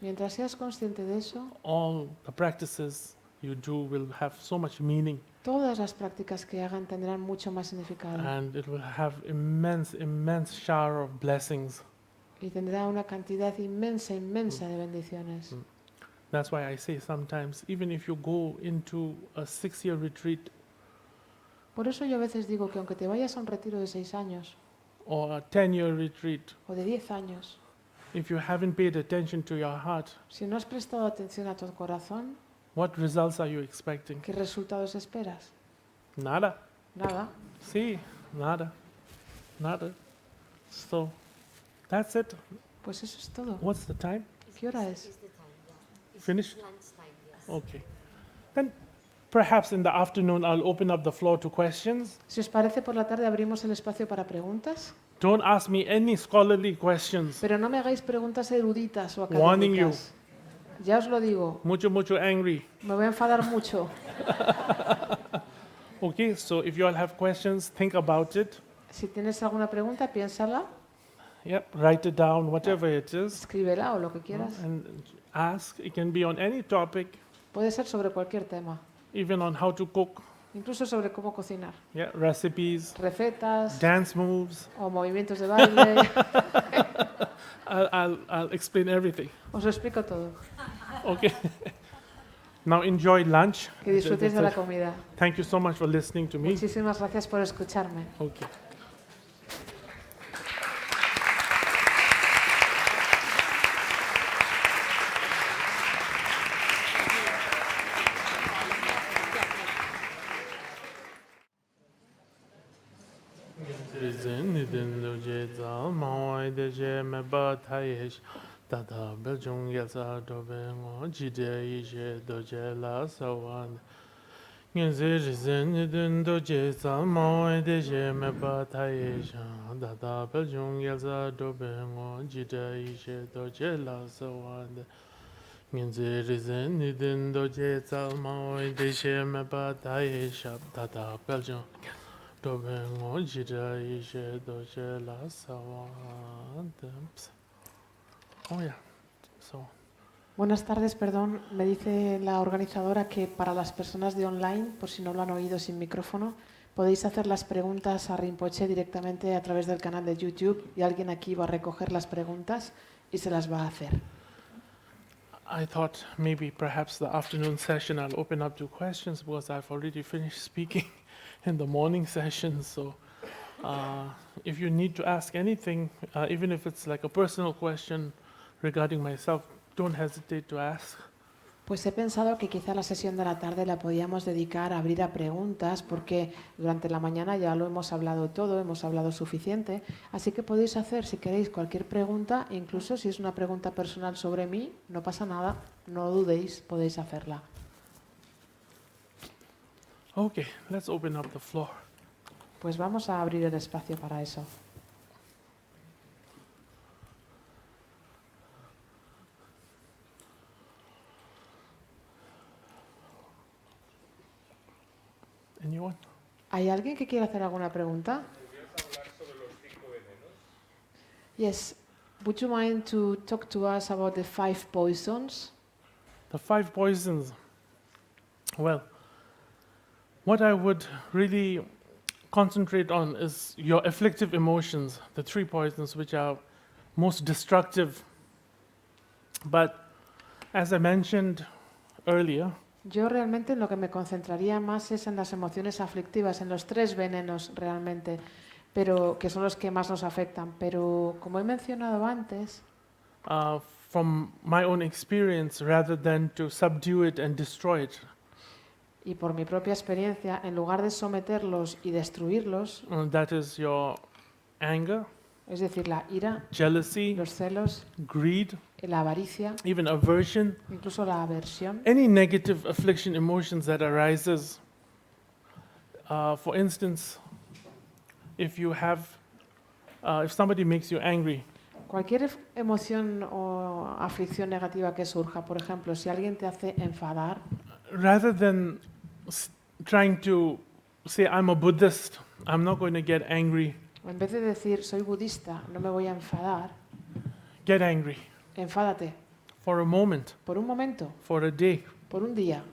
Mientras seas consciente de eso, all the practices you do will have so much meaning, todas las prácticas que hagan tendrán mucho más significado and it will have immense shower of blessings. y tendrá una cantidad inmensa de bendiciones. That's why I say sometimes, even if you go into a 6-year retreat Por eso yo a veces digo que aunque te vayas a un retiro de 6 años or a 10-year retreat, o de 10 años, if you haven't paid attention to your heart, si no has prestado atención a tu corazón, what results are you expecting? ¿qué resultados esperas? Nada. Nada. Sí, nada. So, that's it. Pues eso es todo. What's the time? ¿Qué hora es? Finished? Okay. Then perhaps in the afternoon I'll open up the floor to questions. Si os parece, por la tarde abrimos el espacio para preguntas. Don't ask me any scholarly questions. Pero no me hagáis preguntas eruditas o Warning you. académicas. Ya os lo digo, Mucho angry. me voy a enfadar mucho. Okay, so if you all have questions, think about it. Si tienes alguna pregunta, piénsala, Yep, write it down, whatever it is, escríbela o lo que quieras. and ask. It can be on any topic, Puede ser sobre cualquier tema, even on how to cook, incluso sobre cómo cocinar. yeah, recipes, Recetas dance moves. o movimientos de baile. I'll explain everything. Os lo explico todo. Okay. Now enjoy lunch. Que disfrutéis de la comida. Thank you so much for listening to me. Muchísimas gracias por escucharme. Okay. rizin nidin doje zal mawai deje meba tayesh tata beljung yelsa dobe ngo jide yishe doje la sawan ngenze rizin nidin doje zal mawai deje meba tayesh tata beljung yelsa dobe ngo jide yishe doje la sawan ngenze rizin nidin doje zal mawai deje meba tayesh tata beljung Oh yeah, so Buenas tardes, perdón. Me dice la organizadora que para las personas de online, por si no lo han oído sin micrófono, podéis hacer las preguntas a Rinpoche directamente a través del canal de YouTube y alguien aquí va a recoger las preguntas y se las va a hacer. I thought maybe perhaps the afternoon session I'll open up to questions because I've already finished speaking in the morning session. So if you need to ask anything, even if it's like a personal question regarding myself, don't hesitate to ask. Pues he pensado que quizá la sesión de la tarde la podíamos dedicar a abrir a preguntas porque durante la mañana ya lo hemos hablado todo, hemos hablado suficiente, así que podéis hacer si queréis cualquier pregunta, incluso si es una pregunta personal sobre mí, no pasa nada, no dudéis, podéis hacerla. Okay, let's open up the floor. Pues vamos a abrir el espacio para eso. Anyone? ¿Hay alguien que quiera hacer alguna pregunta? Yes. Would you mind to talk to us about the 5 poisons? The 5 poisons. Well, what I would really concentrate on is your afflictive emotions, the 3 poisons which are most destructive. But as I mentioned earlier, Yo realmente en lo que me concentraría más es en las emociones aflictivas, en los 3 venenos realmente, pero que son los que más nos afectan. Pero como he mencionado antes, from my own experience, rather than to subdue it and destroy it, y por mi propia experiencia, en lugar de someterlos y destruirlos, that is your anger, es decir, la ira, jealousy, los celos, greed, la avaricia, even aversion, incluso la aversión, any negative affliction emotions that arises. For instance, if you have, if somebody makes you angry, cualquier emoción o aflicción negativa que surja, por ejemplo, si alguien te hace enfadar, rather than trying to say, I'm a Buddhist, I'm not going to get angry, en vez de decir soy budista, no me voy a enfadar, get angry enfádate for a moment, por un momento, for a day, por un día,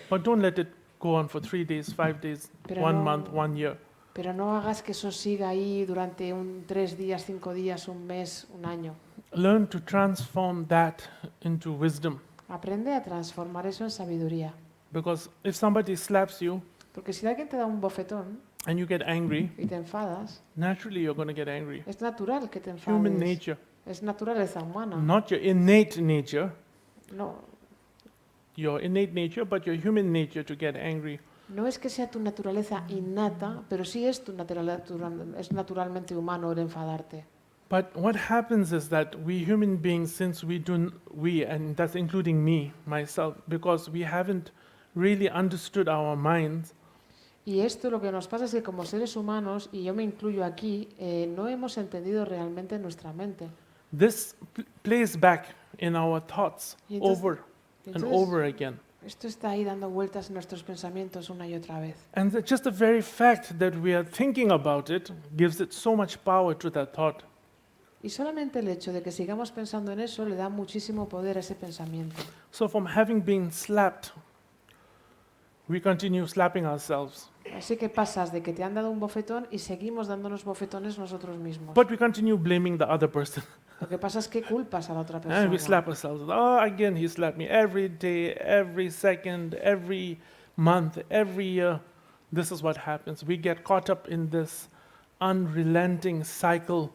but don't let it go on for 3 days, 5 days, Pero 1 no- month, 1 year. pero no hagas que eso siga ahí durante 3 días, 5 días, un mes, un año. Learn to transform that into wisdom. Aprende a transformar eso en sabiduría. Because if somebody slaps you Porque si alguien te da un bofetón and you get angry, y te enfadas, naturally you're going to get angry. es natural que te Human enfades. nature, Es naturaleza humana. not your innate nature, No, your innate nature, but your human nature to get angry. no es que sea tu naturaleza innata, pero sí es es naturalmente humano el enfadarte. But what happens is that we human beings, since we, and that's including me, myself, because we haven't really understood our minds, Y esto lo que nos pasa es que como seres humanos, y yo me incluyo aquí, no hemos entendido realmente nuestra mente. this plays back in our thoughts Y entonces- over Y and entonces, over again. esto está ahí dando vueltas en nuestros pensamientos una y otra vez. And just the very fact that we are thinking about it gives it so much power to that thought. Y solamente el hecho de que sigamos pensando en eso le da muchísimo poder a ese pensamiento. So from having been slapped, we continue slapping ourselves. Así que pasas de que te han dado un bofetón y seguimos dándonos bofetones nosotros mismos. But we continue blaming the other person. Lo que pasa es que culpas a la otra And we slap persona. ourselves. Oh, again, he slapped me every day, every second, every month, every year. This is what happens. We get caught up in this unrelenting cycle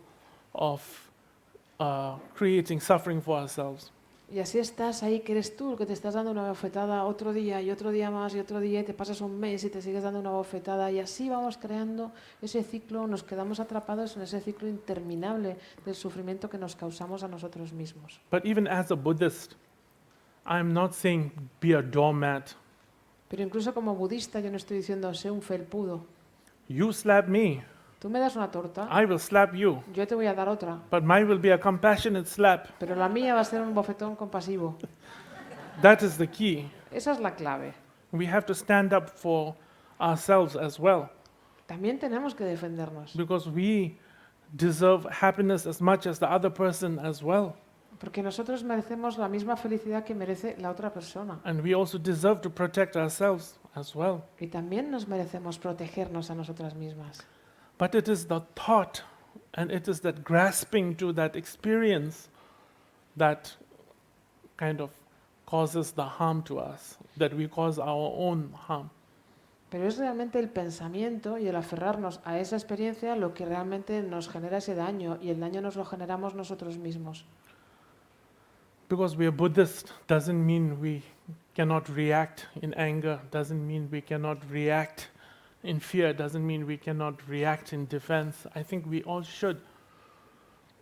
of creating suffering for ourselves. Y así estás ahí, que eres tú el que te estás dando una bofetada otro día y otro día más y otro día y te pasas un mes y te sigues dando una bofetada y así vamos creando ese ciclo, nos quedamos atrapados en ese ciclo interminable del sufrimiento que nos causamos a nosotros mismos. But even as a Buddhist, I'm not saying be a doormat. Pero incluso como budista yo no estoy diciendo sé un felpudo. You slap me, Tú me das una torta, I will slap you. yo te voy a dar otra, But mine will be a compassionate slap. pero la mía va a ser un bofetón compasivo. That is the key. Esa es la clave. We have to stand up for ourselves as well, También tenemos que defendernos, because we deserve happiness as much as the other person as well. porque nosotros merecemos la misma felicidad que merece la otra persona. And we also deserve to protect ourselves as well. Y también nos merecemos protegernos a nosotras mismas. But it is the thought and it is that grasping to that experience that kind of causes the harm to us, that we cause our own harm. Pero es realmente el pensamiento y el aferrarnos a esa experiencia lo que realmente nos genera ese daño, y el daño nos lo generamos nosotros mismos. Because we are Buddhist doesn't mean we cannot react in anger, doesn't mean we cannot react in fear, doesn't mean we cannot react in defense. I think we all should.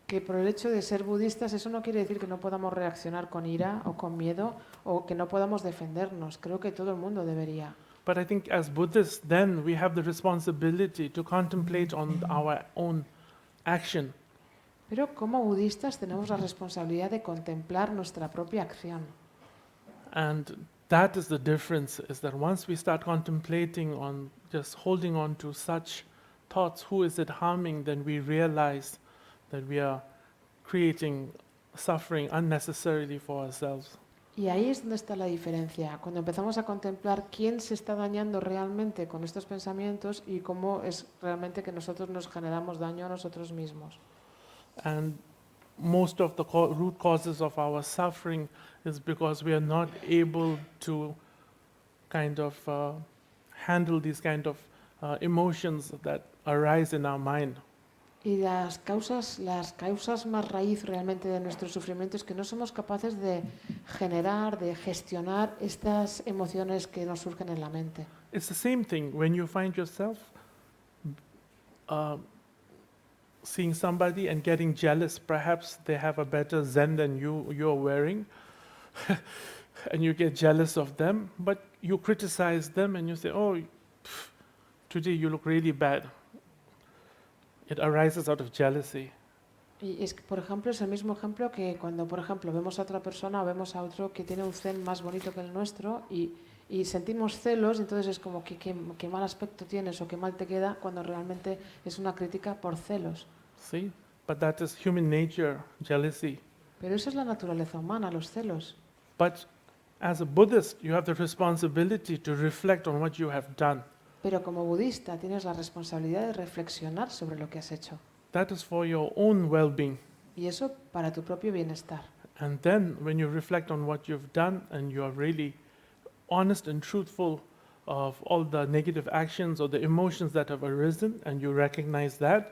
Que por el hecho de ser budistas eso no quiere decir que no podamos reaccionar con ira o con miedo o que no podamos defendernos. Creo que todo el mundo debería. But I think as Buddhists, then we have the responsibility to contemplate on our own action. Pero como budistas tenemos la responsabilidad de contemplar nuestra propia acción. And that is the difference, is that once we start contemplating on just holding on to such thoughts, who is it harming, then we realize that we are creating suffering unnecessarily for ourselves. Y ahí es donde está la diferencia, cuando empezamos a contemplar quién se está dañando realmente con estos pensamientos y cómo es realmente que nosotros nos generamos daño a nosotros mismos. And most of the root causes of our suffering is because we are not able to kind of handle these kind of emotions that arise in our mind. Y las causas más raíz realmente de nuestro sufrimiento es que no somos capaces de generar, de gestionar estas emociones que nos surgen en la mente. It's the same thing when you find yourself seeing somebody and getting jealous. Perhaps they have a better zen than you're wearing, and you get jealous of them, but you criticize them and you say, oh, today you look really bad. It arises out of jealousy. Y es que, por ejemplo, es el mismo ejemplo que cuando, por ejemplo, vemos a otra persona o vemos a otro que tiene un zen más bonito que el nuestro y sentimos celos, entonces es como que qué mal aspecto tienes o qué mal te queda, cuando realmente es una crítica por celos. See? But that is human nature, jealousy. Pero eso es la naturaleza humana, los celos. But as a Buddhist, you have the responsibility to reflect on what you have done. Pero como budista tienes la responsabilidad de reflexionar sobre lo que has hecho. That is for your own well-being. Y eso para tu propio bienestar. And then when you reflect on what you've done and you are really honest and truthful of all the negative actions or the emotions that have arisen and you recognize that,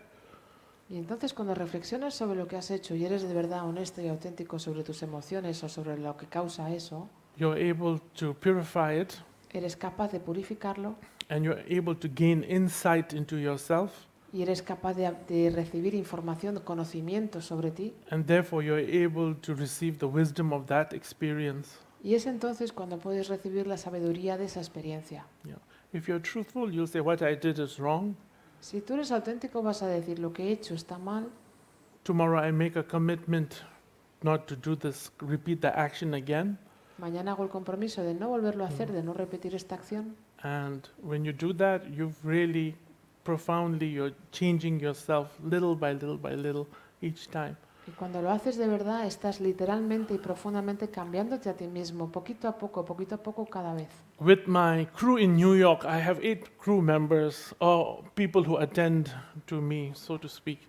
Y entonces cuando reflexionas sobre lo que has hecho y eres de verdad honesto y auténtico sobre tus emociones o sobre lo que causa eso, you're able to purify it eres capaz de purificarlo and you're able to gain insight into yourself, y eres capaz de recibir información, conocimiento sobre ti. and therefore you're able to receive the wisdom of that experience. Y es entonces cuando puedes recibir la sabiduría de esa experiencia. Yeah. If you're truthful, you'll say what I did is wrong. Si tú eres auténtico vas a decir lo que he hecho está mal. Tomorrow I make a commitment not to do this, repeat the action again. Mañana hago el compromiso de no volverlo a hacer, de no repetir esta acción. And when you do that, you've really profoundly, you're changing yourself little by little each time. Y cuando lo haces de verdad, estás literalmente y profundamente cambiándote a ti mismo, poquito a poco cada vez. With my crew in New York, I have 8 crew members, or people who attend to me, so to speak.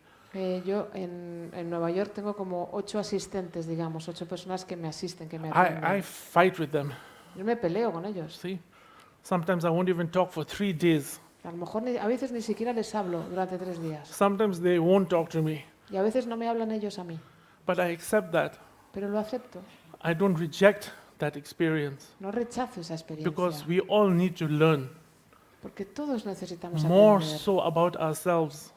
Yo en Nueva York tengo como 8 asistentes, digamos, 8 personas que me asisten, que me I atienden. fight with them, Yo me peleo con ellos. see? Sometimes I won't even talk for 3 days. A lo mejor a veces ni siquiera les hablo durante 3 días. Sometimes they won't talk to me, Y a veces no me hablan ellos a mí. but I accept that. Pero lo acepto. I don't reject that experience No rechazo esa because experiencia, we all need to learn porque todos necesitamos more aprender. so about ourselves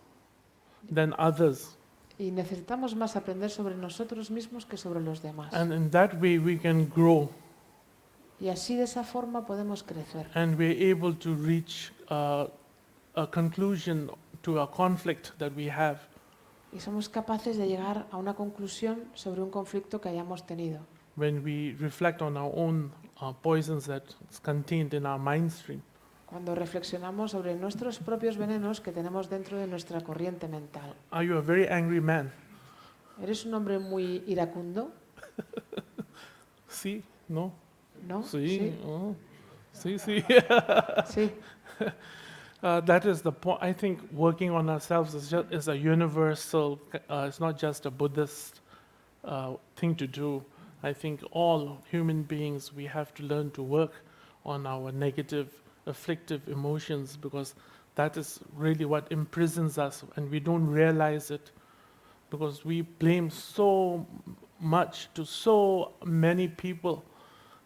than others. Y necesitamos más aprender sobre nosotros mismos que sobre los demás. And in that way we can grow Y así de esa forma podemos crecer. and we're able to reach a conclusion to a conflict that we have. Y somos capaces de llegar a una conclusión sobre un conflicto que hayamos tenido. When we reflect on our own poisons that's contained in our mind stream. Cuando reflexionamos sobre nuestros propios venenos que tenemos dentro de nuestra corriente mental. Are you a very angry man? ¿Eres un hombre muy iracundo? Sí, no. ¿No? Sí, oh. Sí, sí. Sí. That is the point. I think working on ourselves is a universal. It's not just a Buddhist thing to do. I think all human beings, we have to learn to work on our negative, afflictive emotions, because that is really what imprisons us, and we don't realize it because we blame so much to so many people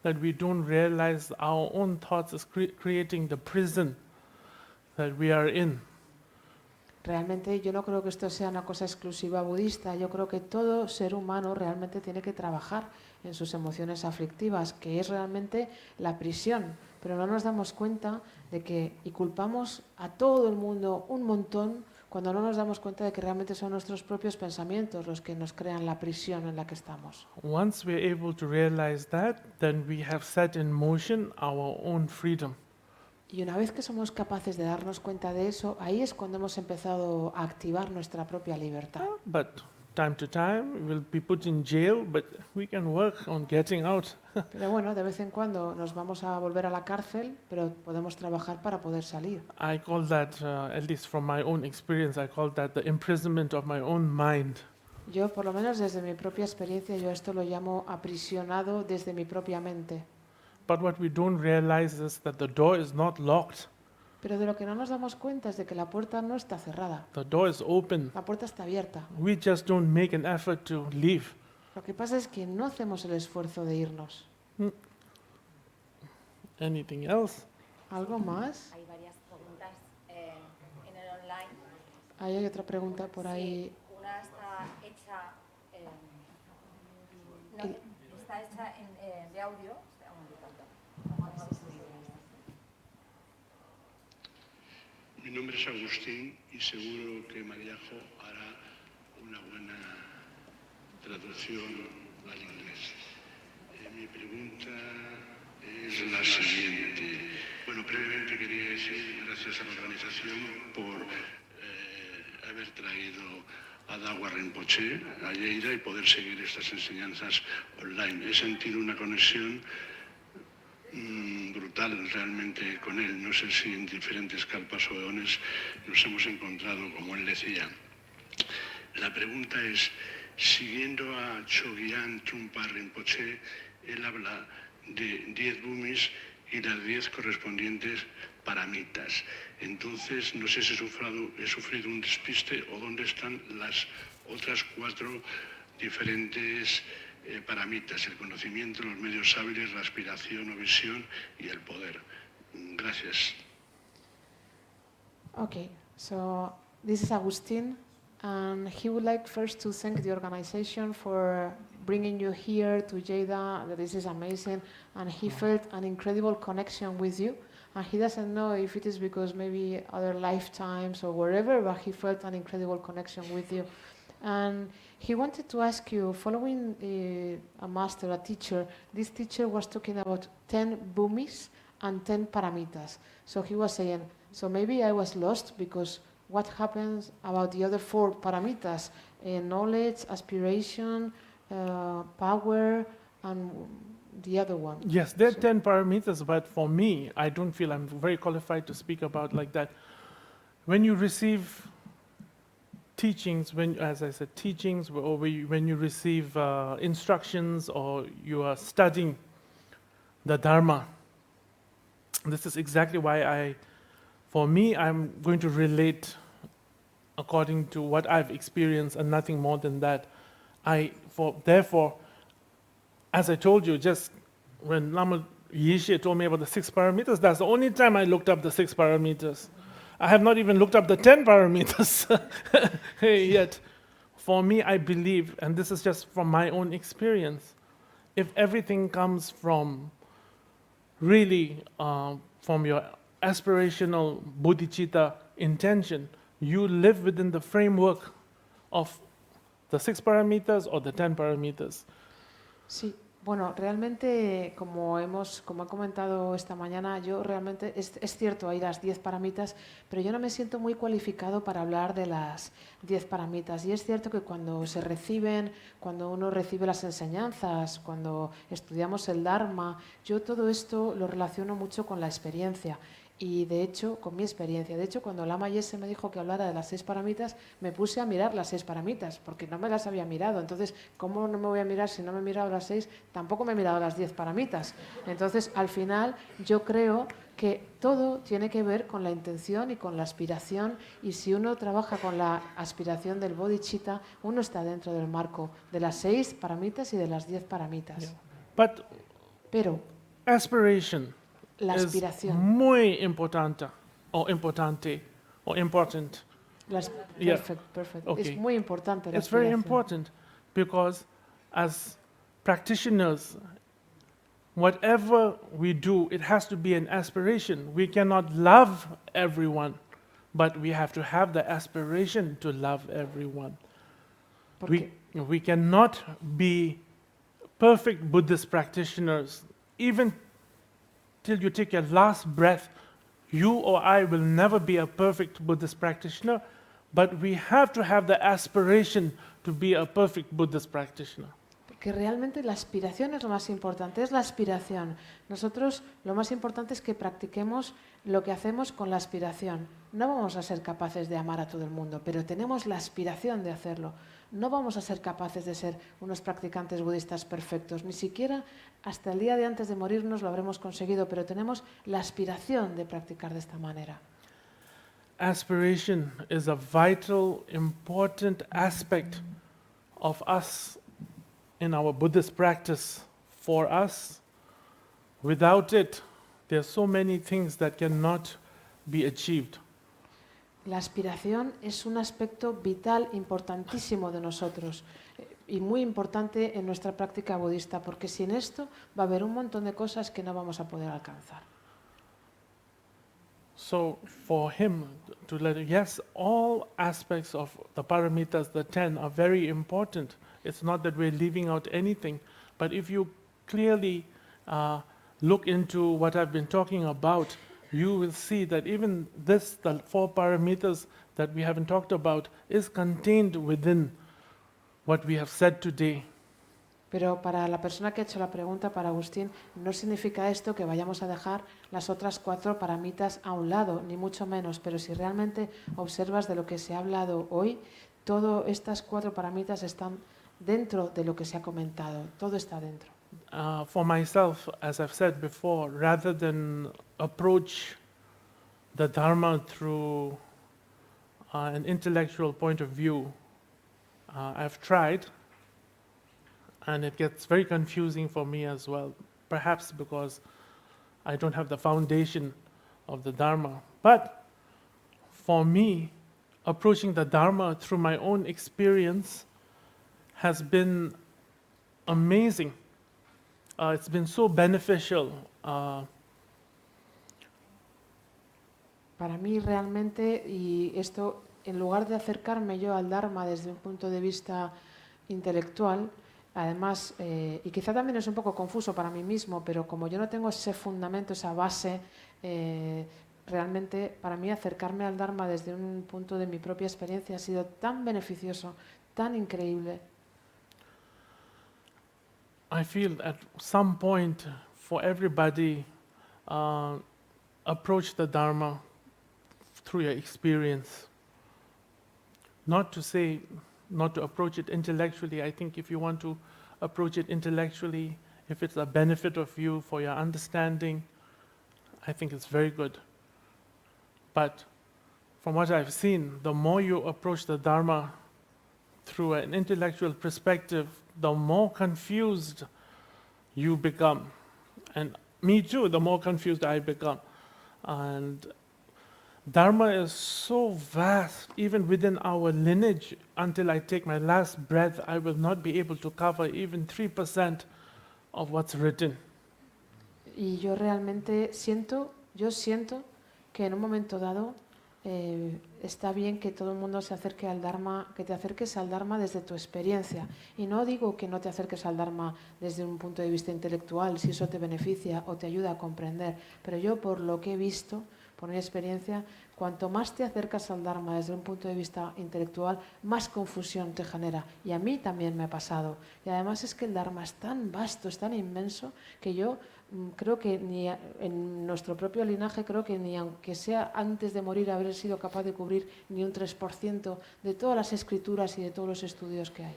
that we don't realize our own thoughts is creating the prison that we are in. Realmente yo no creo que esto sea una cosa exclusiva budista. Yo creo que todo ser humano realmente tiene que trabajar en sus emociones aflictivas, que es realmente la prisión. Pero no nos damos cuenta de que, y culpamos a todo el mundo un montón, cuando no nos damos cuenta de que realmente son nuestros propios pensamientos los que nos crean la prisión en la que estamos. Once we're able to realize that, then we have set in motion our own freedom. Y una vez que somos capaces de darnos cuenta de eso, ahí es cuando hemos empezado a activar nuestra propia libertad. But time to time, we'll be put in jail, but we can work on getting out. Pero bueno, de vez en cuando nos vamos a volver a la cárcel, pero podemos trabajar para poder salir. I call that, at least from my own experience, I call that the imprisonment of my own mind. Yo, por lo menos desde mi propia experiencia, yo esto lo llamo aprisionado desde mi propia mente. But what we don't realize is that the door is not locked. Pero de lo que no nos damos cuenta es de que la puerta no está cerrada. The door is open. La puerta está abierta. We just don't make an effort to leave. Lo que pasa es que no hacemos el esfuerzo de irnos. Anything else? ¿Algo más? Hay varias preguntas en el online. Ahí hay otra pregunta por ahí. Sí, una está hecha, está hecha de audio. Espera un momentito. Mi nombre es Agustín y seguro que Mariajo hará una buena traducción al inglés. Mi pregunta es la siguiente. Bueno, brevemente quería decir gracias a la organización por haber traído a Dawa Rinpoche a Lleida y poder seguir estas enseñanzas online. He sentido una conexión brutal realmente con él. No sé si en diferentes kalpas o eones nos hemos encontrado, como él decía. La pregunta es, siguiendo a Chogyam Trungpa Rinpoche, él habla de 10 bumis y las 10 correspondientes paramitas. Entonces, no sé si he sufrido un despiste o dónde están las otras 4 diferentes paramitas: el conocimiento, los medios hábiles, la aspiración o visión y el poder. Gracias. Okay, so this is Agustin, and he would like first to thank the organization for bringing you here to Lleida. This is amazing, and he felt an incredible connection with you. And he doesn't know if it is because maybe other lifetimes or wherever, but he felt an incredible connection with you. And he wanted to ask you, following a master, a teacher, this teacher was talking about 10 bhumis and 10 paramitas. So he was saying, so maybe I was lost because what happens about the other 4 paramitas? Knowledge, aspiration, power, and the other one. Yes, there are 10 parameters, but for me, I don't feel I'm very qualified to speak about like that. When you receive teachings, as I said, teachings, or when you receive instructions or you are studying the Dharma, this is exactly why for me, I'm going to relate according to what I've experienced and nothing more than that. Therefore, as I told you, just when Lama Yeshe told me about the 6 paramitas, that's the only time I looked up the 6 paramitas. I have not even looked up the 10 paramitas yet. For me, I believe, and this is just from my own experience, if everything comes from really from your aspirational bodhicitta intention, you live within the framework of the 6 paramitas or the 10 paramitas. Sí, bueno, realmente, como ha comentado esta mañana, yo realmente, es cierto, hay las 10 paramitas, pero yo no me siento muy cualificado para hablar de las 10 paramitas. Y es cierto que cuando uno recibe las enseñanzas, cuando estudiamos el Dharma, yo todo esto lo relaciono mucho con la experiencia. Y de hecho, con mi experiencia, de hecho, cuando Lama Yese me dijo que hablara de las 6 paramitas, me puse a mirar las 6 paramitas, porque no me las había mirado. Entonces, ¿cómo no me voy a mirar si no me he mirado las 6? Tampoco me he mirado las 10 paramitas. Entonces, al final, yo creo que todo tiene que ver con la intención y con la aspiración, y si uno trabaja con la aspiración del bodhicitta, uno está dentro del marco de las 6 paramitas y de las 10 paramitas. Pero Aspiration la es aspiración. muy importante o important. Perfect. Okay. Es muy importante la It's very aspiración. important because as practitioners, whatever we do, it has to be an aspiration. We cannot love everyone, but we have to have the aspiration to love everyone. We cannot be perfect Buddhist practitioners. Even till you take your last breath, you or I will never be a perfect Buddhist practitioner, but we have to have the aspiration to be a perfect Buddhist practitioner. Porque realmente la aspiración es lo más importante, es la aspiración. Nosotros lo más importante es que practiquemos lo que hacemos con la aspiración. No vamos a ser capaces de amar a todo el mundo, pero tenemos la aspiración de hacerlo. No vamos a ser capaces de ser unos practicantes budistas perfectos, ni siquiera hasta el día de antes de morirnos lo habremos conseguido, pero tenemos la aspiración de practicar de esta manera. Aspiration is a vital, important aspect of us in our Buddhist practice. For us, without it, there are so many things that cannot be achieved. La aspiración es un aspecto vital, importantísimo de nosotros y muy importante en nuestra práctica budista, porque sin esto va a haber un montón de cosas que no vamos a poder alcanzar. So for him to let, yes, all aspects of the paramitas, the 10, are very important. It's not that we're leaving out anything, but if you clearly look into what I've been talking about, you will see that even this, the 4 paramitas that we haven't talked about, is contained within what we have said today. Pero para la persona que ha hecho la pregunta, para Agustín, no significa esto que vayamos a dejar las otras 4 paramitas a un lado, ni mucho menos. Pero si realmente observas de lo que se ha hablado hoy, todas estas 4 paramitas están dentro de lo que se ha comentado. Todo está dentro. For myself, as I've said before, rather than approach the Dharma through an intellectual point of view, I've tried, and it gets very confusing for me as well, perhaps because I don't have the foundation of the Dharma. But for me, approaching the Dharma through my own experience has been amazing. It's been so beneficial. Para mí realmente, y esto, en lugar de acercarme yo al Dharma desde un punto de vista intelectual, además, y quizá también es un poco confuso para mí mismo, pero como yo no tengo ese fundamento, esa base, realmente para mí acercarme al Dharma desde un punto de mi propia experiencia ha sido tan beneficioso, tan increíble. I feel at some point for everybody, approach the Dharma through your experience. Not to say, not to approach it intellectually. I think if you want to approach it intellectually, if it's a benefit of you for your understanding, I think it's very good. But from what I've seen, the more you approach the Dharma through an intellectual perspective, the more confused you become. And me too, the more confused I become. And Dharma is so vast, even within our lineage. Until I take my last breath, I will not be able to cover even 3% of what's written. Y yo realmente siento que en un momento dado está bien que todo el mundo se acerque al Dharma, que te acerques al Dharma desde tu experiencia. Y no digo que no te acerques al Dharma desde un punto de vista intelectual, si eso te beneficia o te ayuda a comprender. Pero yo, por lo que he visto, por mi experiencia, cuanto más te acercas al Dharma desde un punto de vista intelectual, más confusión te genera. Y a mí también me ha pasado. Y además es que el Dharma es tan vasto, es tan inmenso, que yo creo que ni en nuestro propio linaje, creo que ni aunque sea antes de morir haber sido capaz de cubrir ni un 3% de todas las escrituras y de todos los estudios que hay.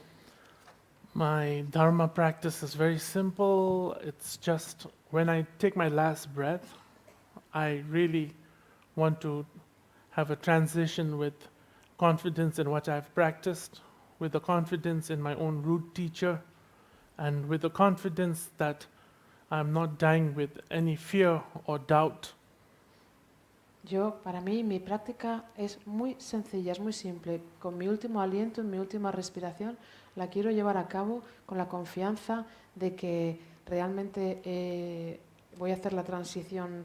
My Dharma practice is very simple. It's just when I take my last breath, I really want to have a transition with confidence in what I've practiced, with the confidence in my own root teacher, and with the confidence that I'm not dying with any fear or doubt. Para mí, mi práctica es muy sencilla, es muy simple. Con mi último aliento, en mi última respiración, la quiero llevar a cabo con la confianza de que realmente voy a hacer la transición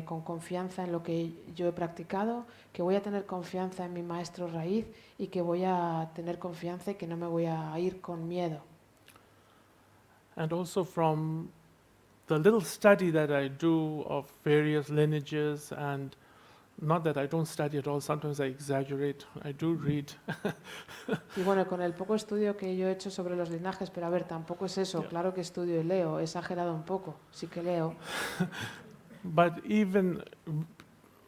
con confianza en lo que yo he practicado, que voy a tener confianza en mi maestro raíz y que voy a tener confianza y que no me voy a ir con miedo. And also from the little study that I do of various lineages, and not that I don't study at all, sometimes I exaggerate, I do read. Y bueno, con el poco estudio que yo he hecho sobre los linajes, pero a ver, tampoco es eso, claro que estudio y leo, he exagerado un poco, sí que leo. But even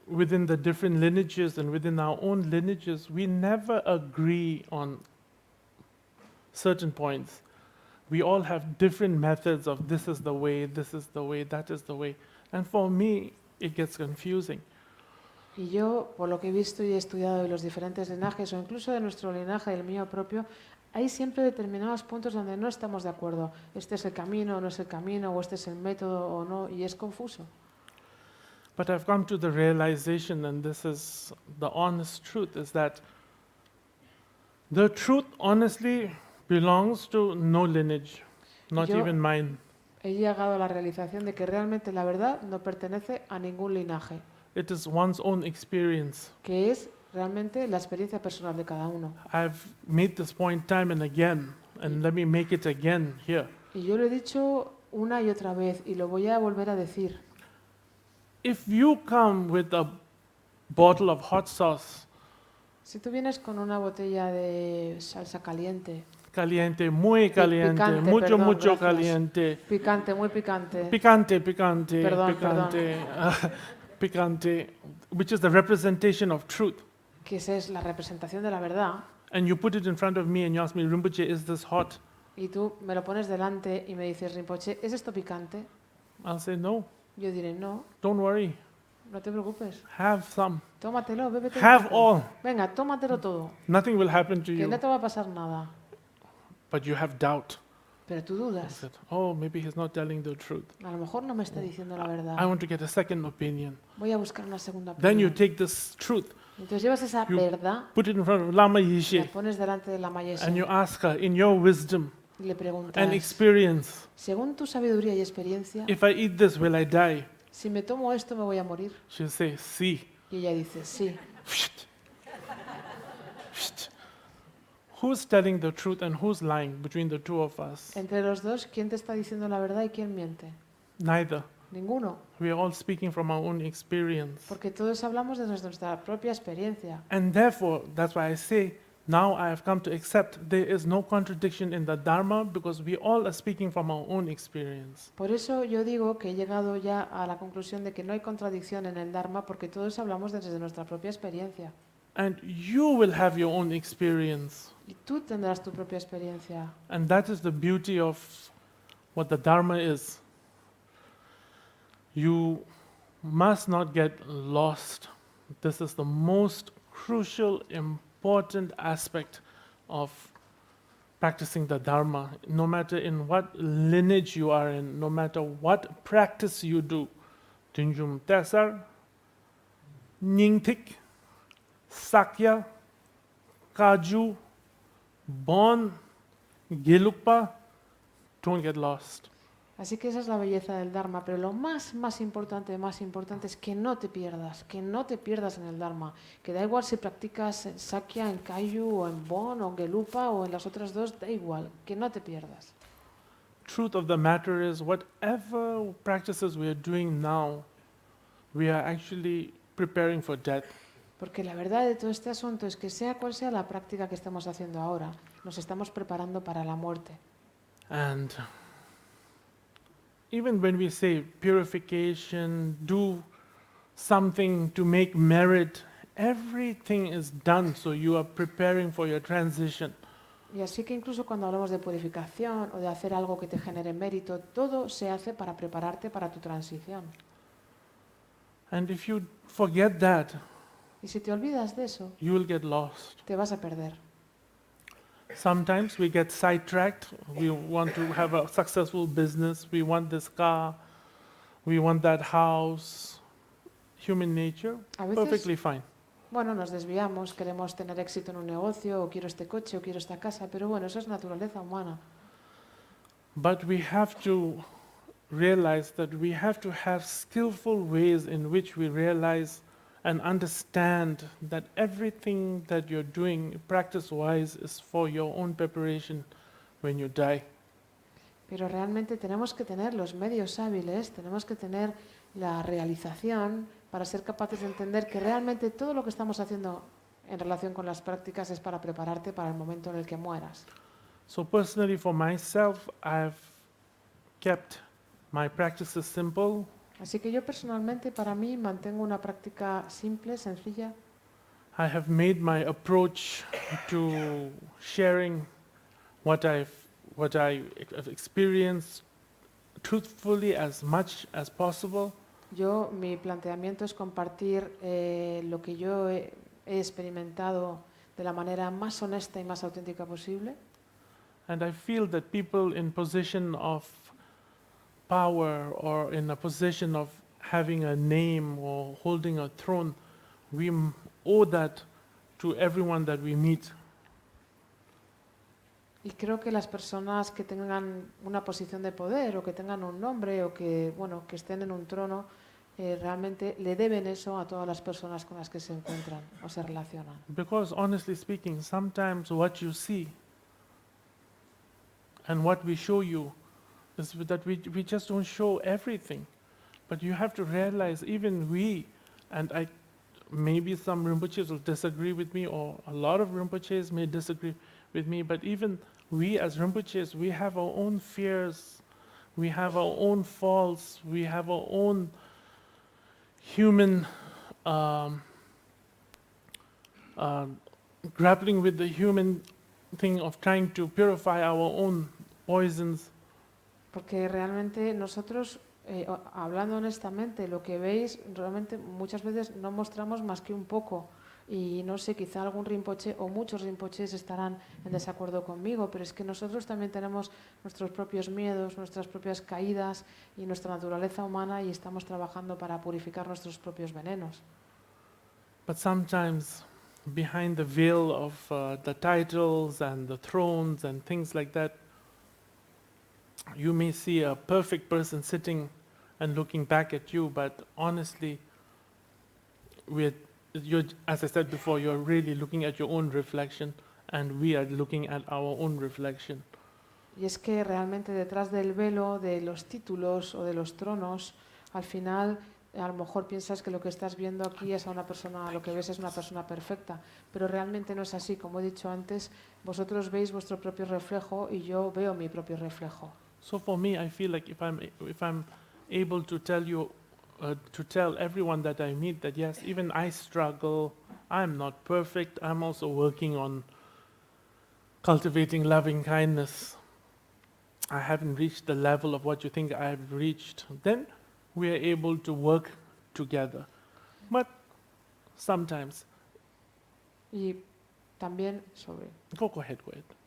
within the different lineages and within our own lineages, we never agree on certain points. We all have different methods of this is the way, this is the way, that is the way. And for me, it gets confusing. Y yo, por lo que he visto y he estudiado de los diferentes linajes, o incluso de nuestro linaje y el mío propio, hay siempre determinados puntos donde no estamos de acuerdo. Este es el camino o no es el camino, o este es el método o no, y es confuso. But I've come to the realization, and this is the honest truth, is that the truth honestly belongs to no lineage, not even mine. He llegado a la realización de que realmente la verdad no pertenece a ningún linaje. It is one's own experience. Que es realmente la experiencia personal de cada uno. I've made this point time and again, and let me make it again here. Y yo lo he dicho una y otra vez, y lo voy a volver a decir. If you come with a bottle of hot sauce, si tú vienes con una botella de salsa caliente, caliente, muy caliente, picante, mucho, perdón, mucho gracias. Caliente, picante, muy picante, picante, picante, Perdón, picante, picante, which is the representation of truth. que esa es la representación de la verdad, And you put it in front of me and you ask me, Rinpoche, is this hot? y tú me lo pones delante y me dices, Rinpoche, ¿es esto picante? I'll say, no, Yo diré, no, don't worry, no te preocupes, have some, tómatelo, bébete. have all. Venga, tómatelo todo, Nothing will happen to que you, no te va a pasar nada, but you have doubt. pero tú I dudas. said, oh, maybe he's not telling the truth. A lo mejor no me está diciendo la I verdad. want to get a second opinion. Voy a buscar una segunda Then you opinión. take this truth, Entonces llevas esa you verdad, put it in front of Lama la Yeshe, pones delante de la mayesa and you ask her, in your wisdom y le preguntas, and experience, según tu sabiduría y experiencia, if I eat this, will I die? si me tomo esto me voy a morir. She'll say, sí. Y ella dice, sí. Who's telling the truth and who's lying between the two of us? Entre los dos, ¿quién te está diciendo la verdad y quién miente? Neither. Ninguno, We are all speaking from our own experience. porque todos hablamos de nuestra propia experiencia. And therefore, that's why I say, now I have come to accept there is no contradiction in the Dharma because we all are speaking from our own experience. Por eso yo digo que he llegado ya a la conclusión de que no hay contradicción en el Dharma porque todos hablamos desde nuestra propia experiencia. And you will have your own experience. Y tú tendrás tu propia experiencia. And that is the beauty of what the Dharma is. You must not get lost. This is the most crucial, important aspect of practicing the Dharma, no matter in what lineage you are in, no matter what practice you do, Tunjum Tesar, Nyingtik, Sakya, Kaju, Bon, Gelukpa, don't get lost. Así que esa es la belleza del Dharma, pero lo más importante es que no te pierdas en el Dharma, que da igual si practicas en Sakya, en Kayu, o en Bon, o en Gelupa, o en las otras dos, da igual, que no te pierdas. Truth of the matter is, whatever practices we are doing now, we are actually preparing for death. Porque la verdad de todo este asunto es que sea cual sea la práctica que estamos haciendo ahora, nos estamos preparando para la muerte. And even when we say purification, do something to make merit, everything is done so you are preparing for your transition. Y así que incluso cuando hablamos de purificación o de hacer algo que te genere mérito, todo se hace para prepararte para tu transición. And if you forget that, Y si te olvidas de eso, you will get lost. te vas a perder. Sometimes we get sidetracked. We want to have a successful business. We want this car. We want that house. Human nature, A veces, perfectly fine. bueno, nos desviamos, queremos tener éxito en un negocio, o quiero este coche, o quiero esta casa, pero bueno, eso es naturaleza humana. But we have to realize that we have to have skillful ways in which we realize and understand that everything that you're doing practice-wise is for your own preparation when you die. Pero realmente tenemos que tener los medios hábiles, tenemos que tener la realización para ser capaces de entender que realmente todo lo que estamos haciendo en relación con las prácticas es para prepararte para el momento en el que mueras. So personally for myself, I've kept my practices simple. Así que yo personalmente, para mí, mantengo una práctica simple, sencilla. I have made my approach to sharing what I've experienced truthfully as much as possible. Yo, mi planteamiento es compartir lo que yo he experimentado de la manera más honesta y más auténtica posible. And I feel that people in position of power or in a position of having a name or holding a throne, we owe that to everyone that we meet. Y creo que las personas que tengan una posición de poder o que tengan un nombre o que, bueno, que estén en un trono, realmente le deben eso a todas las personas con las que se encuentran o se relacionan. Because honestly speaking, sometimes what you see and what we show you is that we just don't show everything. But you have to realize even we, and maybe some Rinpoches will disagree with me, or a lot of Rinpoches may disagree with me, but even we as Rinpoches, we have our own fears, we have our own faults, we have our own human grappling with the human thing of trying to purify our own poisons. Porque realmente nosotros, hablando honestamente, lo que veis, realmente muchas veces no mostramos más que un poco. Y no sé, quizá algún Rinpoche o muchos Rinpoches estarán en desacuerdo conmigo, pero es que nosotros también tenemos nuestros propios miedos, nuestras propias caídas y nuestra naturaleza humana y estamos trabajando para purificar nuestros propios venenos. But sometimes behind the veil of the titles and the thrones and things like that, you may see a perfect person sitting and looking back at you, but honestly, as I said before, you're really looking at your own reflection, and we are looking at our own reflection. Y es que realmente detrás del velo de los títulos o de los tronos, al final a lo mejor piensas que lo que estás viendo aquí es a una persona, lo que ves es una persona perfecta, pero realmente no es así. Como he dicho antes, vosotros veis vuestro propio reflejo y yo veo mi propio reflejo. So for me, I feel like if I'm able to tell you, to tell everyone that I meet that yes, even I struggle, I'm not perfect, I'm also working on cultivating loving kindness. I haven't reached the level of what you think I have reached. Then we are able to work together. But sometimes. Y También sobre. Go ahead.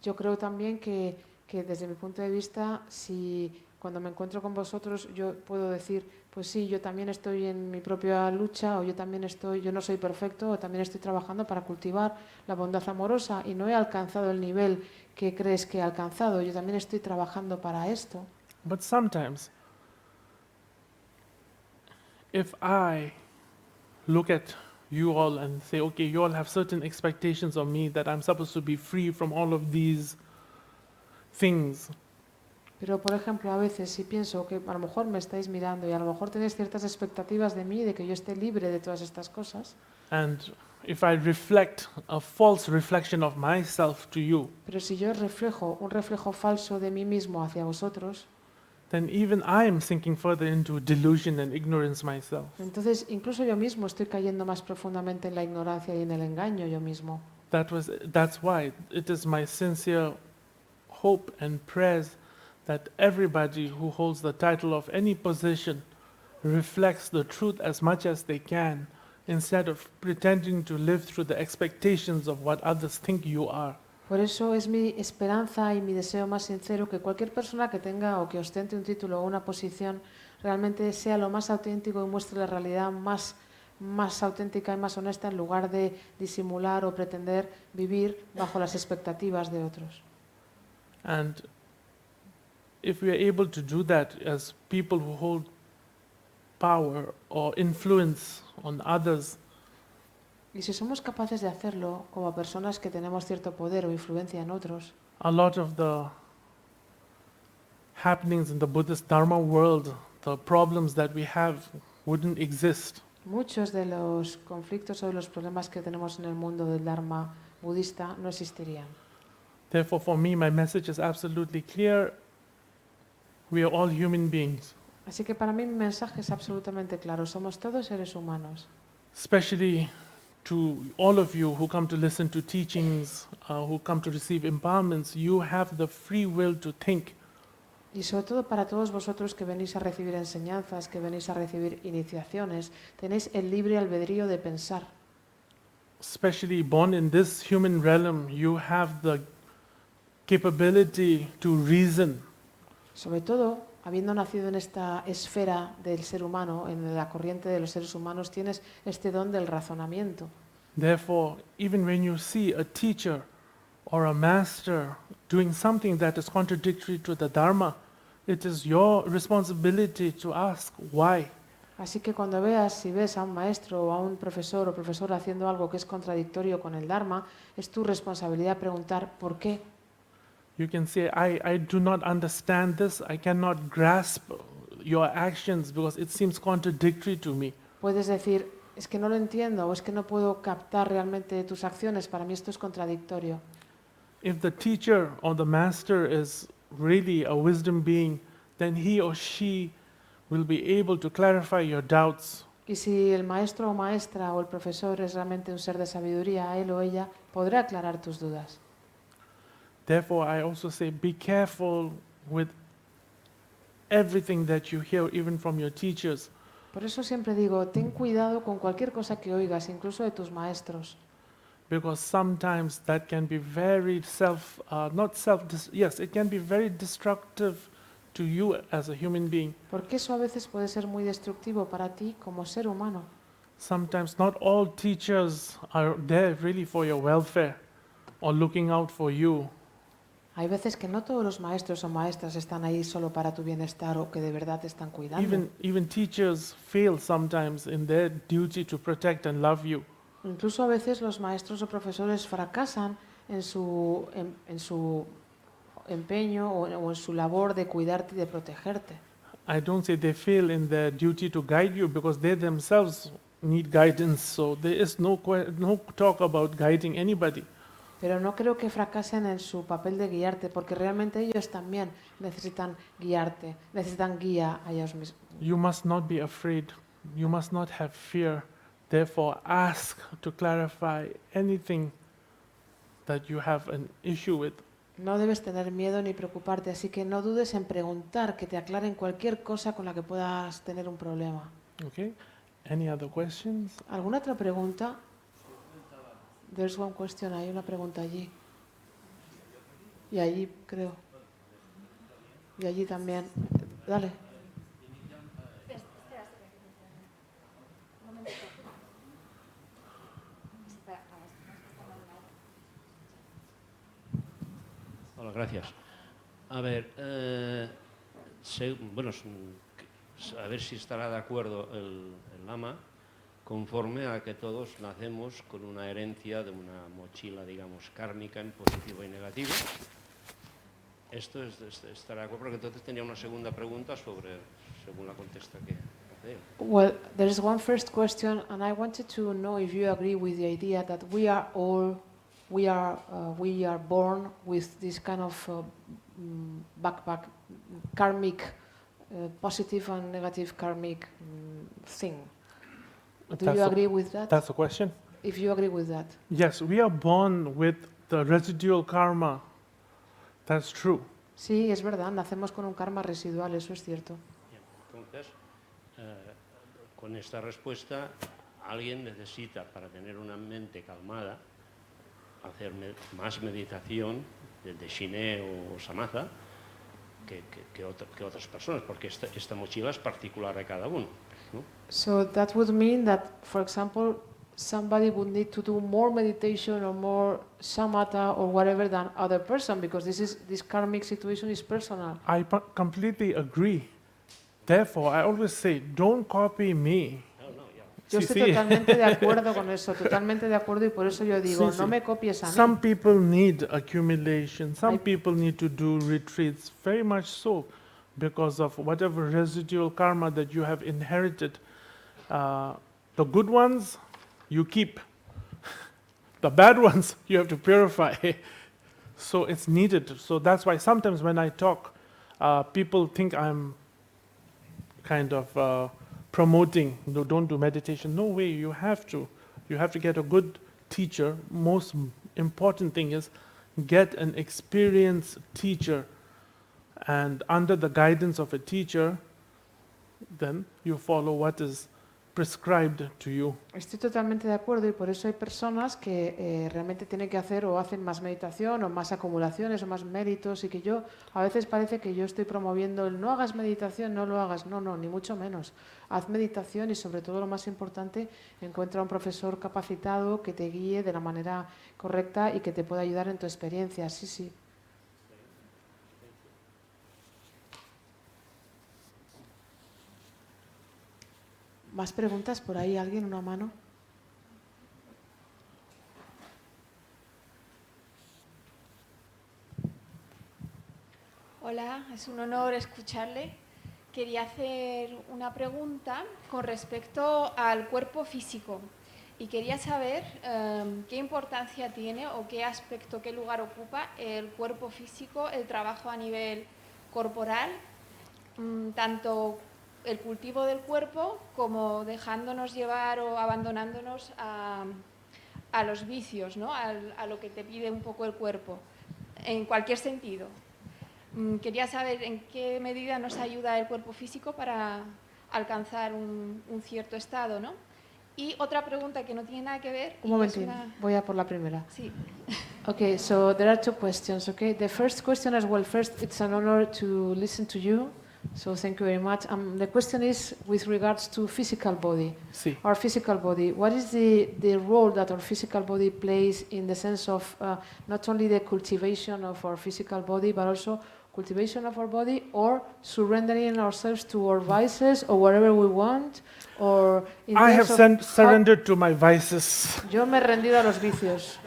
Yo creo también que desde mi punto de vista, si cuando me encuentro con vosotros, yo puedo decir, pues sí, yo también estoy en mi propia lucha, o yo no soy perfecto, o también estoy trabajando para cultivar la bondad amorosa y no he alcanzado el nivel que crees que he alcanzado, yo también estoy trabajando para esto. But sometimes, if I look at you all and say, okay, you all have certain expectations of me that I'm supposed to be free from all of these things. Pero, por ejemplo, a veces si pienso que a lo mejor me estáis mirando y a lo mejor tenéis ciertas expectativas de mí, de que yo esté libre de todas estas cosas, And if I reflect a false reflection of myself to you, pero si yo reflejo un reflejo falso de mí mismo hacia vosotros, then even I am sinking further into delusion and ignorance myself. entonces incluso yo mismo estoy cayendo más profundamente en la ignorancia y en el engaño yo mismo. That's why it is my sincere hope and prayers that everybody who holds the title of any position reflects the truth as much as they can, instead of pretending to live through the expectations of what others think you are. Por eso es mi esperanza y mi deseo más sincero que cualquier persona que tenga o que ostente un título o una posición realmente sea lo más auténtico y muestre la realidad más auténtica y más honesta, en lugar de disimular o pretender vivir bajo las expectativas de otros. And if we are able to do that as people who hold power or influence on others, Y si somos capaces de hacerlo como personas que tenemos cierto poder o influencia en otros, a lot of the happenings in the Buddhist Dharma world, the problems that we have, wouldn't exist. muchos de los conflictos o de los problemas que tenemos en el mundo del Dharma budista no existirían. Therefore, for me, my message is absolutely clear. We are all human beings, Así que para mí mi mensaje es absolutamente claro. Somos todos seres humanos. especially to all of you who come to listen to teachings, who come to receive empowerments. You have the free will to think. Y sobre todo para todos vosotros que venís a recibir enseñanzas, que venís a recibir iniciaciones, tenéis el libre albedrío de pensar. Especially born in this human realm, you have the capability to reason. Sobre todo, habiendo nacido en esta esfera del ser humano, en la corriente de los seres humanos, tienes este don del razonamiento. Therefore, even when you see a teacher or a master doing something that is contradictory to the Dharma, it is your responsibility to ask why. Así que si ves a un maestro o a un profesor o profesora haciendo algo que es contradictorio con el Dharma, es tu responsabilidad preguntar ¿por qué? You can say, I do not understand this, I cannot grasp your actions because it seems contradictory to me. Puedes decir, es que no lo entiendo o es que no puedo captar realmente tus acciones, para mí esto es contradictorio. If the teacher or the master is really a wisdom being, then he or she will be able to clarify your doubts. Y si el maestro o maestra o el profesor es realmente un ser de sabiduría, él o ella podrá aclarar tus dudas. Therefore, I also say, be careful with everything that you hear, even from your teachers. Por eso siempre digo, ten cuidado con cualquier cosa que oigas, incluso de tus maestros. Because sometimes that can be very it can be very destructive to you as a human being. Porque eso a veces puede ser muy destructivo para ti como ser humano. Sometimes not all teachers are there really for your welfare or looking out for you. Hay veces que no todos los maestros o maestras están ahí solo para tu bienestar o que de verdad te están cuidando. Even teachers fail sometimes in their duty to protect and love you. Incluso a veces los maestros o profesores fracasan en su empeño o en su labor de cuidarte y de protegerte. I don't say they fail in their duty to guide you because they themselves need guidance. So there is no talk about guiding anybody. Pero no creo que fracasen en su papel de guiarte, porque realmente ellos también necesitan guiarte, necesitan guía a ellos mismos. You must not be afraid. You must not have fear. Therefore, ask to clarify anything that you have an issue with. No debes tener miedo ni preocuparte, así que no dudes en preguntar, que te aclaren cualquier cosa con la que puedas tener un problema. Okay? Any other questions? ¿Alguna otra pregunta? There's one question, hay una pregunta allí. Y allí, creo. Y allí también. Dale. Hola, gracias. A ver, a ver si estará de acuerdo el lama, conforme a que todos nacemos con una herencia de una mochila, digamos, kármica en positivo y negativo. Esto estará de acuerdo, porque entonces tenía una segunda pregunta sobre, según la contesta que hace él. Well, there is one first question, and I wanted to know if you agree with the idea that we are born with this kind of backpack, karmic, positive and negative karmic thing. Do you agree with that? That's the question? If you agree with that. Yes, we are born with the residual karma. That's true. Sí, es verdad, nacemos con un karma residual, eso es cierto. Entonces, con esta respuesta, alguien necesita, para tener una mente calmada, hacer más meditación de Shiné o Samatha que otras personas, porque esta mochila es particular de cada uno, ¿no? So that would mean that, for example, somebody would need to do more meditation or more samatha or whatever than other person, because this karmic situation is personal. I completely agree. Therefore, I always say, don't copy me. Yo estoy totalmente de acuerdo con eso, totalmente de acuerdo, y por eso yo digo, no me copies a mí. Some people need accumulation, some people need to do retreats, very much so, because of whatever residual karma that you have inherited. The good ones, you keep. The bad ones, you have to purify. So it's needed. So that's why sometimes when I talk, people think I'm kind of promoting, don't do meditation. No way, you have to. You have to get a good teacher. Most important thing is get an experienced teacher. And under the guidance of a teacher, then you follow what is prescribed to you. Estoy totalmente de acuerdo, y por eso hay personas que realmente tienen que hacer o hacen más meditación o más acumulaciones o más méritos, y que yo a veces parece que yo estoy promoviendo el no hagas meditación, no lo hagas. No, ni mucho menos. Haz meditación y, sobre todo, lo más importante, encuentra un profesor capacitado que te guíe de la manera correcta y que te pueda ayudar en tu experiencia. Sí. ¿Más preguntas por ahí? ¿Alguien? ¿Una mano? Hola, es un honor escucharle. Quería hacer una pregunta con respecto al cuerpo físico y quería saber qué importancia tiene o qué aspecto, qué lugar ocupa el cuerpo físico, el trabajo a nivel corporal, tanto el cultivo del cuerpo como dejándonos llevar o abandonándonos a los vicios, ¿no? a lo que te pide un poco el cuerpo, en cualquier sentido. Quería saber en qué medida nos ayuda el cuerpo físico para alcanzar un cierto estado, ¿no? Y otra pregunta que no tiene nada que ver. Un momentín, voy a por la primera. Sí. Okay, so there are two questions, okay? The first question as well, first, it's an honor to listen to you, so thank you very much. The question is with regards to physical body, Sí. our physical body. What is the role that our physical body plays in the sense of not only the cultivation of our physical body, but also cultivation of our body, or surrendering ourselves to our vices or whatever we want, or in I have terms of surrendered to my vices. Yo me he rendido a los vicios.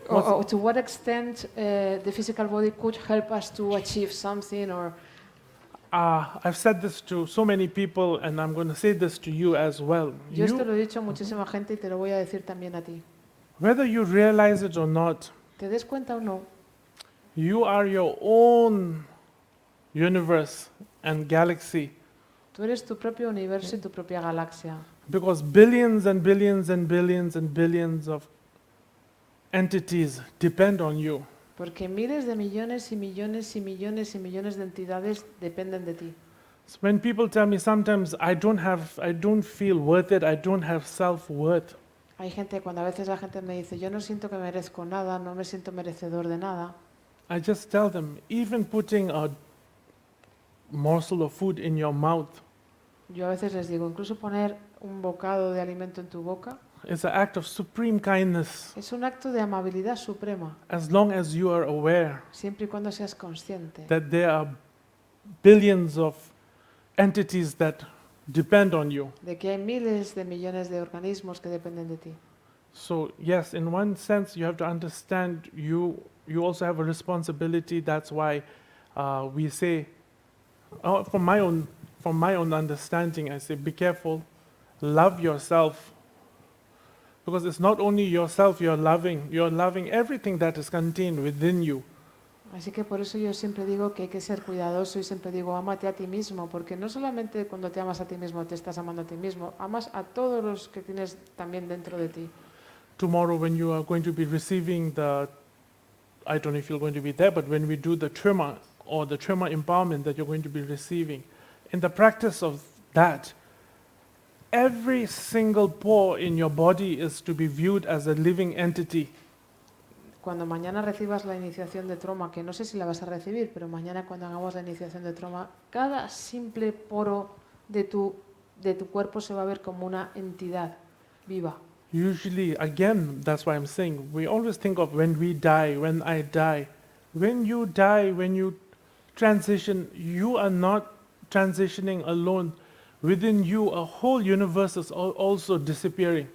or to what extent the physical body could help us to achieve something, or I've said this to so many people, and I'm going to say this to you as well. yo esto lo he dicho a muchísima gente y te lo voy a decir también a ti. Whether you realize it or not, ¿Te des cuenta o no? you are your own universe and galaxy, Tú eres tu propio universo y tu propia galaxia. because billions and billions and billions and billions of entities depend on you. Porque miles de millones y millones y millones y millones de entidades dependen de ti. So when people tell me sometimes I don't feel worth it, I don't have self-worth, Hay gente, cuando a veces la gente me dice, yo no siento que merezco nada, no me siento merecedor de nada, I just tell them, even putting a morsel of food in your mouth yo a veces les digo, incluso poner un bocado de alimento en tu boca is an act of supreme kindness, es un acto de amabilidad suprema, as long as you are aware siempre y cuando seas consciente that there are billions of entities that depend on you. de que hay miles de millones de organismos que dependen de ti. So yes, in one sense, you have to understand you also have a responsibility. That's why we say, from my own understanding, I say, be careful, love yourself, because it's not only yourself you're loving everything that is contained within you. Así que por eso yo siempre digo que hay que ser cuidadoso y siempre digo, ámate a ti mismo, porque no solamente cuando te amas a ti mismo te estás amando a ti mismo, amas a todos los que tienes también dentro de ti. Tomorrow when you are going to be receiving I don't know if you're going to be there, but when we do the trauma or the trauma empowerment that you're going to be receiving, in the practice of that, every single pore in your body is to be viewed as a living entity. Cuando mañana recibas la iniciación de trauma, que no sé si la vas a recibir, pero mañana cuando hagamos la iniciación de trauma, cada simple poro de tu cuerpo se va a ver como una entidad viva. Usually, again, that's why I'm saying, we always think of when we die, when I die. When you die, when you transition, you are not transitioning alone. Within you, a whole universe is also disappearing.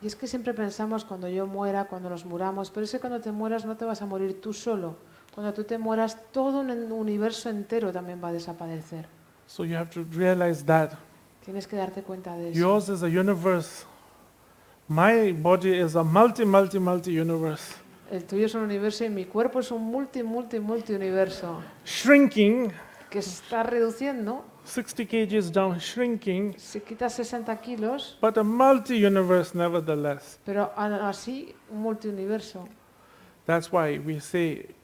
Y es que siempre pensamos cuando yo muera, cuando nos muramos, pero es que cuando te mueras no te vas a morir tú solo. Cuando tú te mueras, todo un universo entero también va a desaparecer. So you have to realize that. Tienes que darte cuenta de eso. Yours is a universe. My body is a multi universe. El tuyo es un universo y mi cuerpo es un multi universo. Shrinking, Que se está reduciendo. 60 kgs down, shrinking, Se quita 60 kilos, but a multi-universe nevertheless. pero así un multiuniverso. That's why we say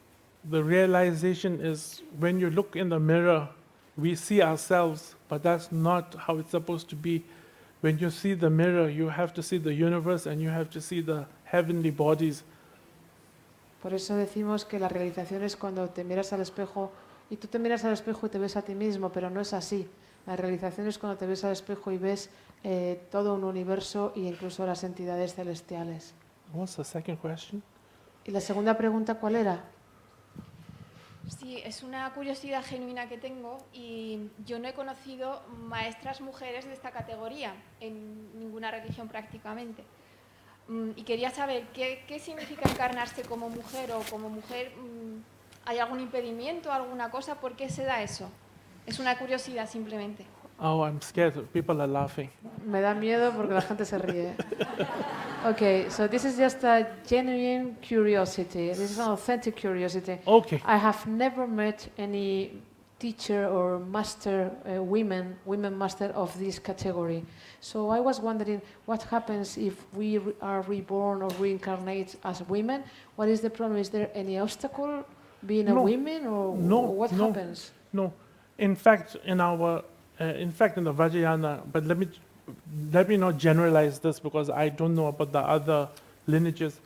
the realization is when you look in the mirror, we see ourselves, but that's not how it's supposed to be. When you see the mirror, you have to see the universe and you have to see the heavenly bodies. Por eso decimos que la realización es cuando te miras al espejo y tú te miras al espejo y te ves a ti mismo, pero no es así. La realización es cuando te ves al espejo y ves todo un universo e incluso las entidades celestiales. What's the second question? ¿Y la segunda pregunta cuál era? Sí, es una curiosidad genuina que tengo y yo no he conocido maestras mujeres de esta categoría en ninguna religión prácticamente. Y quería saber qué significa encarnarse como mujer o como mujer. ¿Hay algún impedimento, alguna cosa? ¿Por qué se da eso? Es una curiosidad simplemente. Oh, I'm scared. People are laughing. Me da miedo porque la gente se ríe. Okay, so this is just a genuine curiosity. This is an authentic curiosity. Okay. I have never met any teacher or master, women master of this category. So I was wondering what happens if we are reborn or reincarnate as women. What is the problem? Is there any obstacle being a woman, or what happens? No. In fact, in the Vajrayana, but let me not generalize this because I don't know about the other lineages.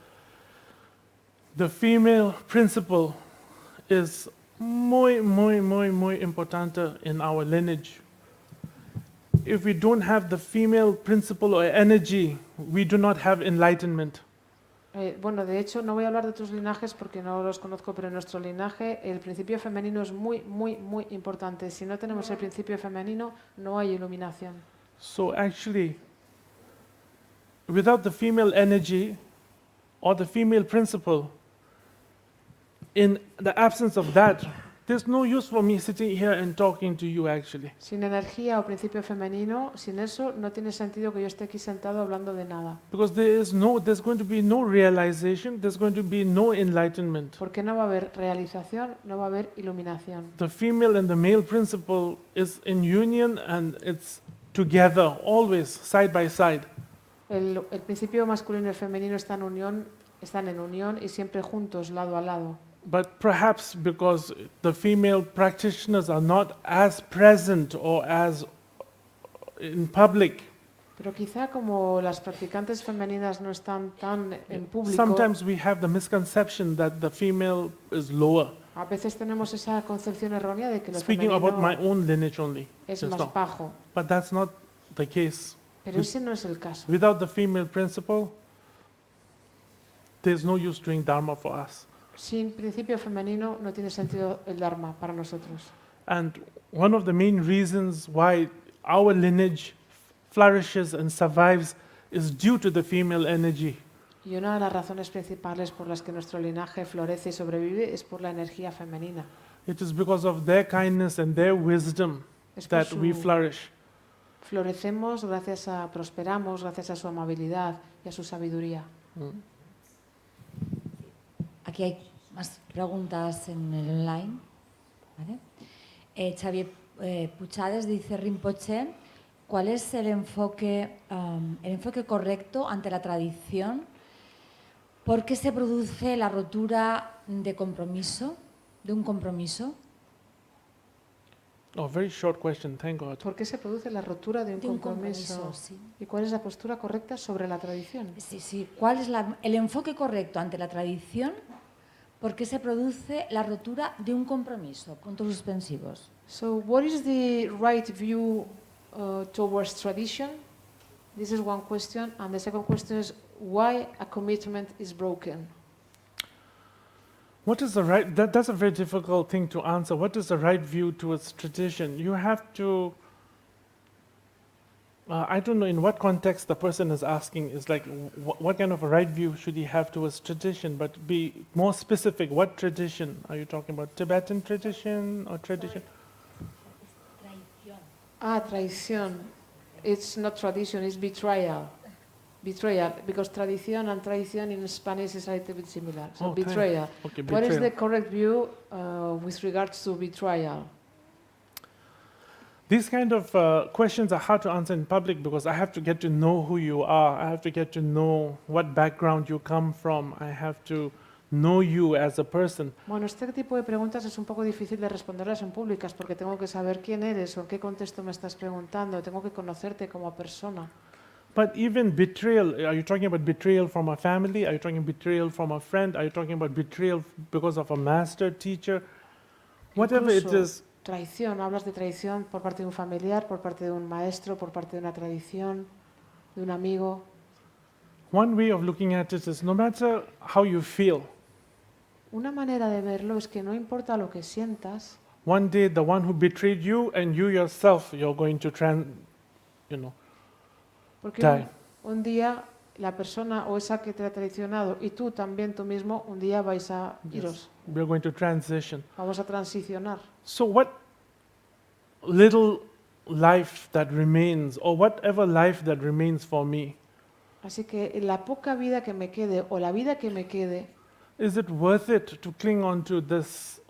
The female principle is muy importante in our lineage. If we don't have the female principle or energy, we do not have enlightenment. Bueno, de hecho, no voy a hablar de otros linajes porque no los conozco, pero en nuestro linaje el principio femenino es muy importante. Si no tenemos el principio femenino, no hay iluminación. So actually, without the female energy or the female principle, in the absence of that, there's no use for me sitting here and talking to you actually. Sin energía o principio femenino, sin eso no tiene sentido que yo esté aquí sentado hablando de nada. Because there's going to be no realization, there's going to be no enlightenment. Porque no va a haber realización, no va a haber iluminación. The female and the male principle is in union and it's together, always, side by side. El principio masculino y el femenino están en unión y siempre juntos, lado a lado. But perhaps because the female practitioners are not as present or as in public, Pero quizá como las practicantes femeninas no están tan en público, sometimes we have the misconception that the female is lower. a veces tenemos esa concepción errónea de que lo Speaking about my femenino own lineage only, es just más now. bajo. But that's not the case. Pero ese no es el caso. Without the female principle, there's no use doing dharma for us. Sin principio femenino no tiene sentido el Dharma para nosotros. And one of the main reasons why our lineage flourishes and survives is due to the female energy. Y una de las razones principales por las que nuestro linaje florece y sobrevive es por la energía femenina. It is because of their kindness and their wisdom Es por that we su- flourish. Florecemos prosperamos gracias a su amabilidad y a su sabiduría. Aquí hay más preguntas en el online. ¿Vale? Xavier Puchades dice, Rinpoche, ¿cuál es el enfoque correcto ante la tradición? ¿Por qué se produce la rotura de un compromiso? Oh, very short question, thank God. ¿Por qué se produce la rotura de un compromiso? Sí. ¿Y cuál es la postura correcta sobre la tradición? Sí. ¿Cuál es el enfoque correcto ante la tradición? ¿Por qué se produce la rotura de un compromiso? Puntos suspensivos. So, what is the right view towards tradition? This is one question. And the second question is, why a commitment is broken? What is the right, that's a very difficult thing to answer. What is the right view towards tradition? You have to, I don't know in what context the person is asking, is like, what kind of a right view should he have towards tradition? But be more specific, what tradition? Are you talking about Tibetan tradition or tradition? Traición. It's not tradition, it's betrayal. Betrayal, because tradición and traición in Spanish is a little bit similar. So Okay. betrayal. Okay, What is betrayal. the correct view with regards to betrayal? These kind of questions are hard to answer in public because I have to get to know who you are. I have to get to know what background you come from. I have to know you as a person. Bueno, este tipo de preguntas es un poco difícil de responderlas en públicas porque tengo que saber quién eres o en qué contexto me estás preguntando. Tengo que conocerte como persona. But even betrayal, are you talking about betrayal from a family? Are you talking betrayal from a friend? Are you talking about betrayal because of a master, teacher? Whatever it Incluso is, traición, hablas de traición por parte de un familiar, por parte de un maestro, por parte de una tradición, de un amigo. one way of looking at it is no matter how you feel, Una manera de verlo es que no importa lo que sientas, one day the one who betrayed you and you yourself, you're going to porque Die. un día la persona o esa que te ha traicionado y tú también, tú mismo, un día vais a iros. we're going to transition. Vamos a transicionar. So what little life that remains, or whatever life that remains for me, Así que la poca vida que me quede o la vida que me quede, is it worth it to cling on to this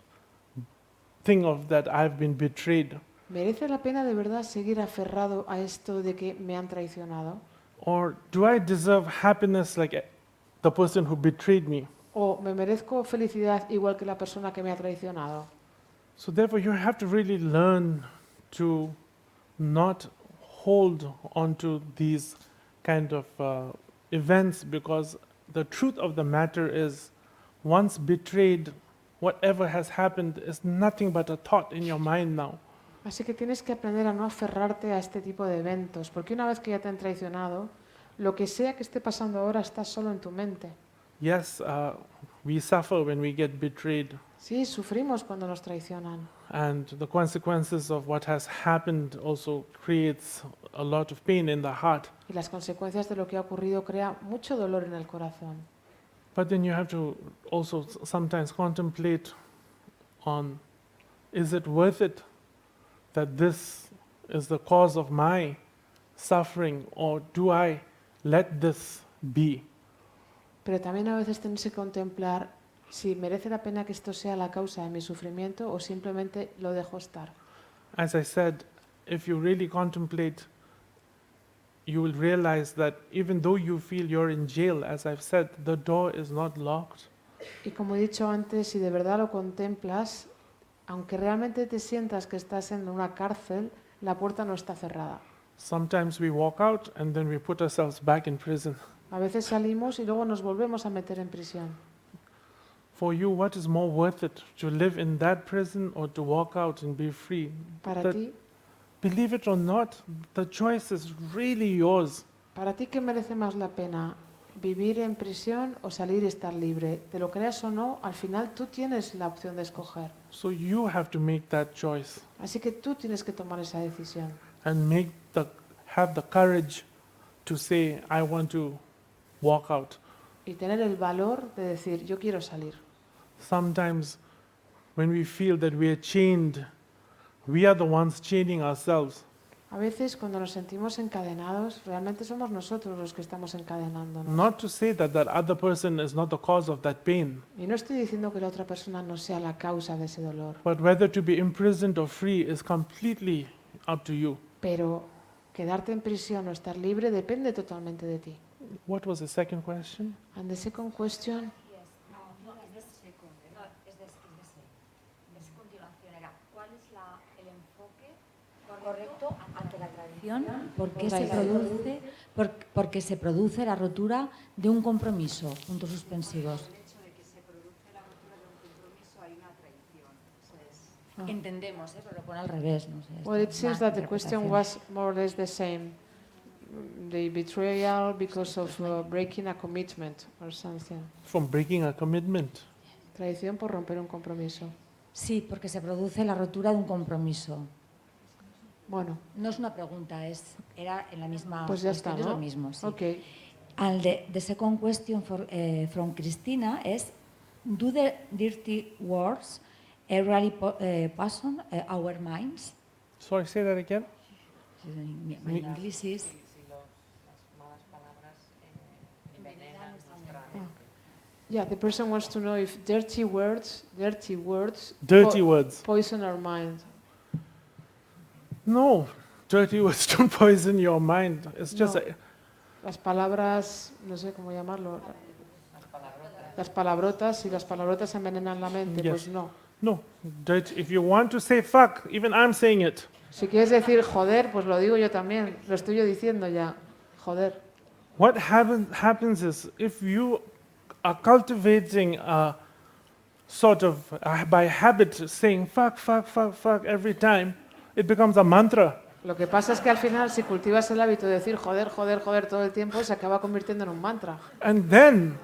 thing of that I've been betrayed? ¿merece la pena de verdad seguir aferrado a esto de que me han traicionado? Or do I deserve happiness like the person who betrayed me? ¿O me merezco felicidad igual que la persona que me ha traicionado? So therefore you have to really learn to not hold on to these kind of events, because the truth of the matter is once betrayed, whatever has happened is nothing but a thought in your mind now. Así que tienes que aprender a no aferrarte a este tipo de eventos, porque una vez que ya te han traicionado, lo que sea que esté pasando ahora está solo en tu mente. Yes, we suffer when we get betrayed, Sí, sufrimos cuando nos traicionan. and the consequences of what has happened also creates a lot of pain in the heart. Y las consecuencias de lo que ha ocurrido crea mucho dolor en el corazón. But then you have to also sometimes contemplate on, is it worth it that this is the cause of my suffering, or do I let this be? Pero también a veces tienes que contemplar si merece la pena que esto sea la causa de mi sufrimiento o simplemente lo dejo estar. As I said, if you really contemplate, you will realize that even though you feel you're in jail, as I've said, the door is not locked. Y como he dicho antes, si de verdad lo contemplas, aunque realmente te sientas que estás en una cárcel, la puerta no está cerrada. Sometimes we walk out and then we put ourselves back in prison. A veces salimos y luego nos volvemos a meter en prisión. For you, what is more worth it, to live in that prison or to walk out and be free? Para ti, Believe it or not, the choice is really yours. ¿para ti qué merece más la pena? ¿Vivir en prisión o salir y estar libre? Te lo creas o no, al final tú tienes la opción de escoger. So you have to make that choice Así que tú tienes que tomar esa decisión. and have the courage to say, I want to walk out. Y tener el valor de decir, yo quiero salir. Sometimes when we feel that we are chained, we are the ones chaining ourselves. A veces cuando nos sentimos encadenados, realmente somos nosotros los que estamos encadenándonos. Not to say that that other person is not the cause of that pain, Y no estoy diciendo que la otra persona no sea la causa de ese dolor, but whether to be imprisoned or free is completely up to you. pero quedarte en prisión o estar libre depende totalmente de ti. What was the second question? And the second question, correcto ante la tradición, porque se produce la rotura de un compromiso, puntos suspensivos. Entendemos, pero lo pone al revés. No sé, well, it seems that the question was more or less the same. The betrayal because of breaking a commitment or something. From breaking a commitment. Traición por romper un compromiso. Sí, porque se produce la rotura de un compromiso. Bueno. No es una pregunta, era en la misma pues ya está, es ¿no? lo mismo. Sí. Okay. And the second question from Cristina is, do the dirty words really poison our minds? Sorry, say that again. My English is... Yeah, the person wants to know if dirty words poison our mind. No, dirty words don't poison your mind. It's just No. Las palabras, no sé cómo llamarlo. Las palabrotas, si las palabrotas envenenan la mente, Yes. pues no. no. If you want to say fuck, even I'm saying it. Si quieres decir joder, pues lo digo yo también. Lo estoy yo diciendo ya. Joder. What happens is if you are cultivating a sort of by habit saying fuck every time, it becomes a mantra. Lo que pasa es que al final, si cultivas el hábito de decir joder todo el tiempo, se acaba convirtiendo en un mantra. And then,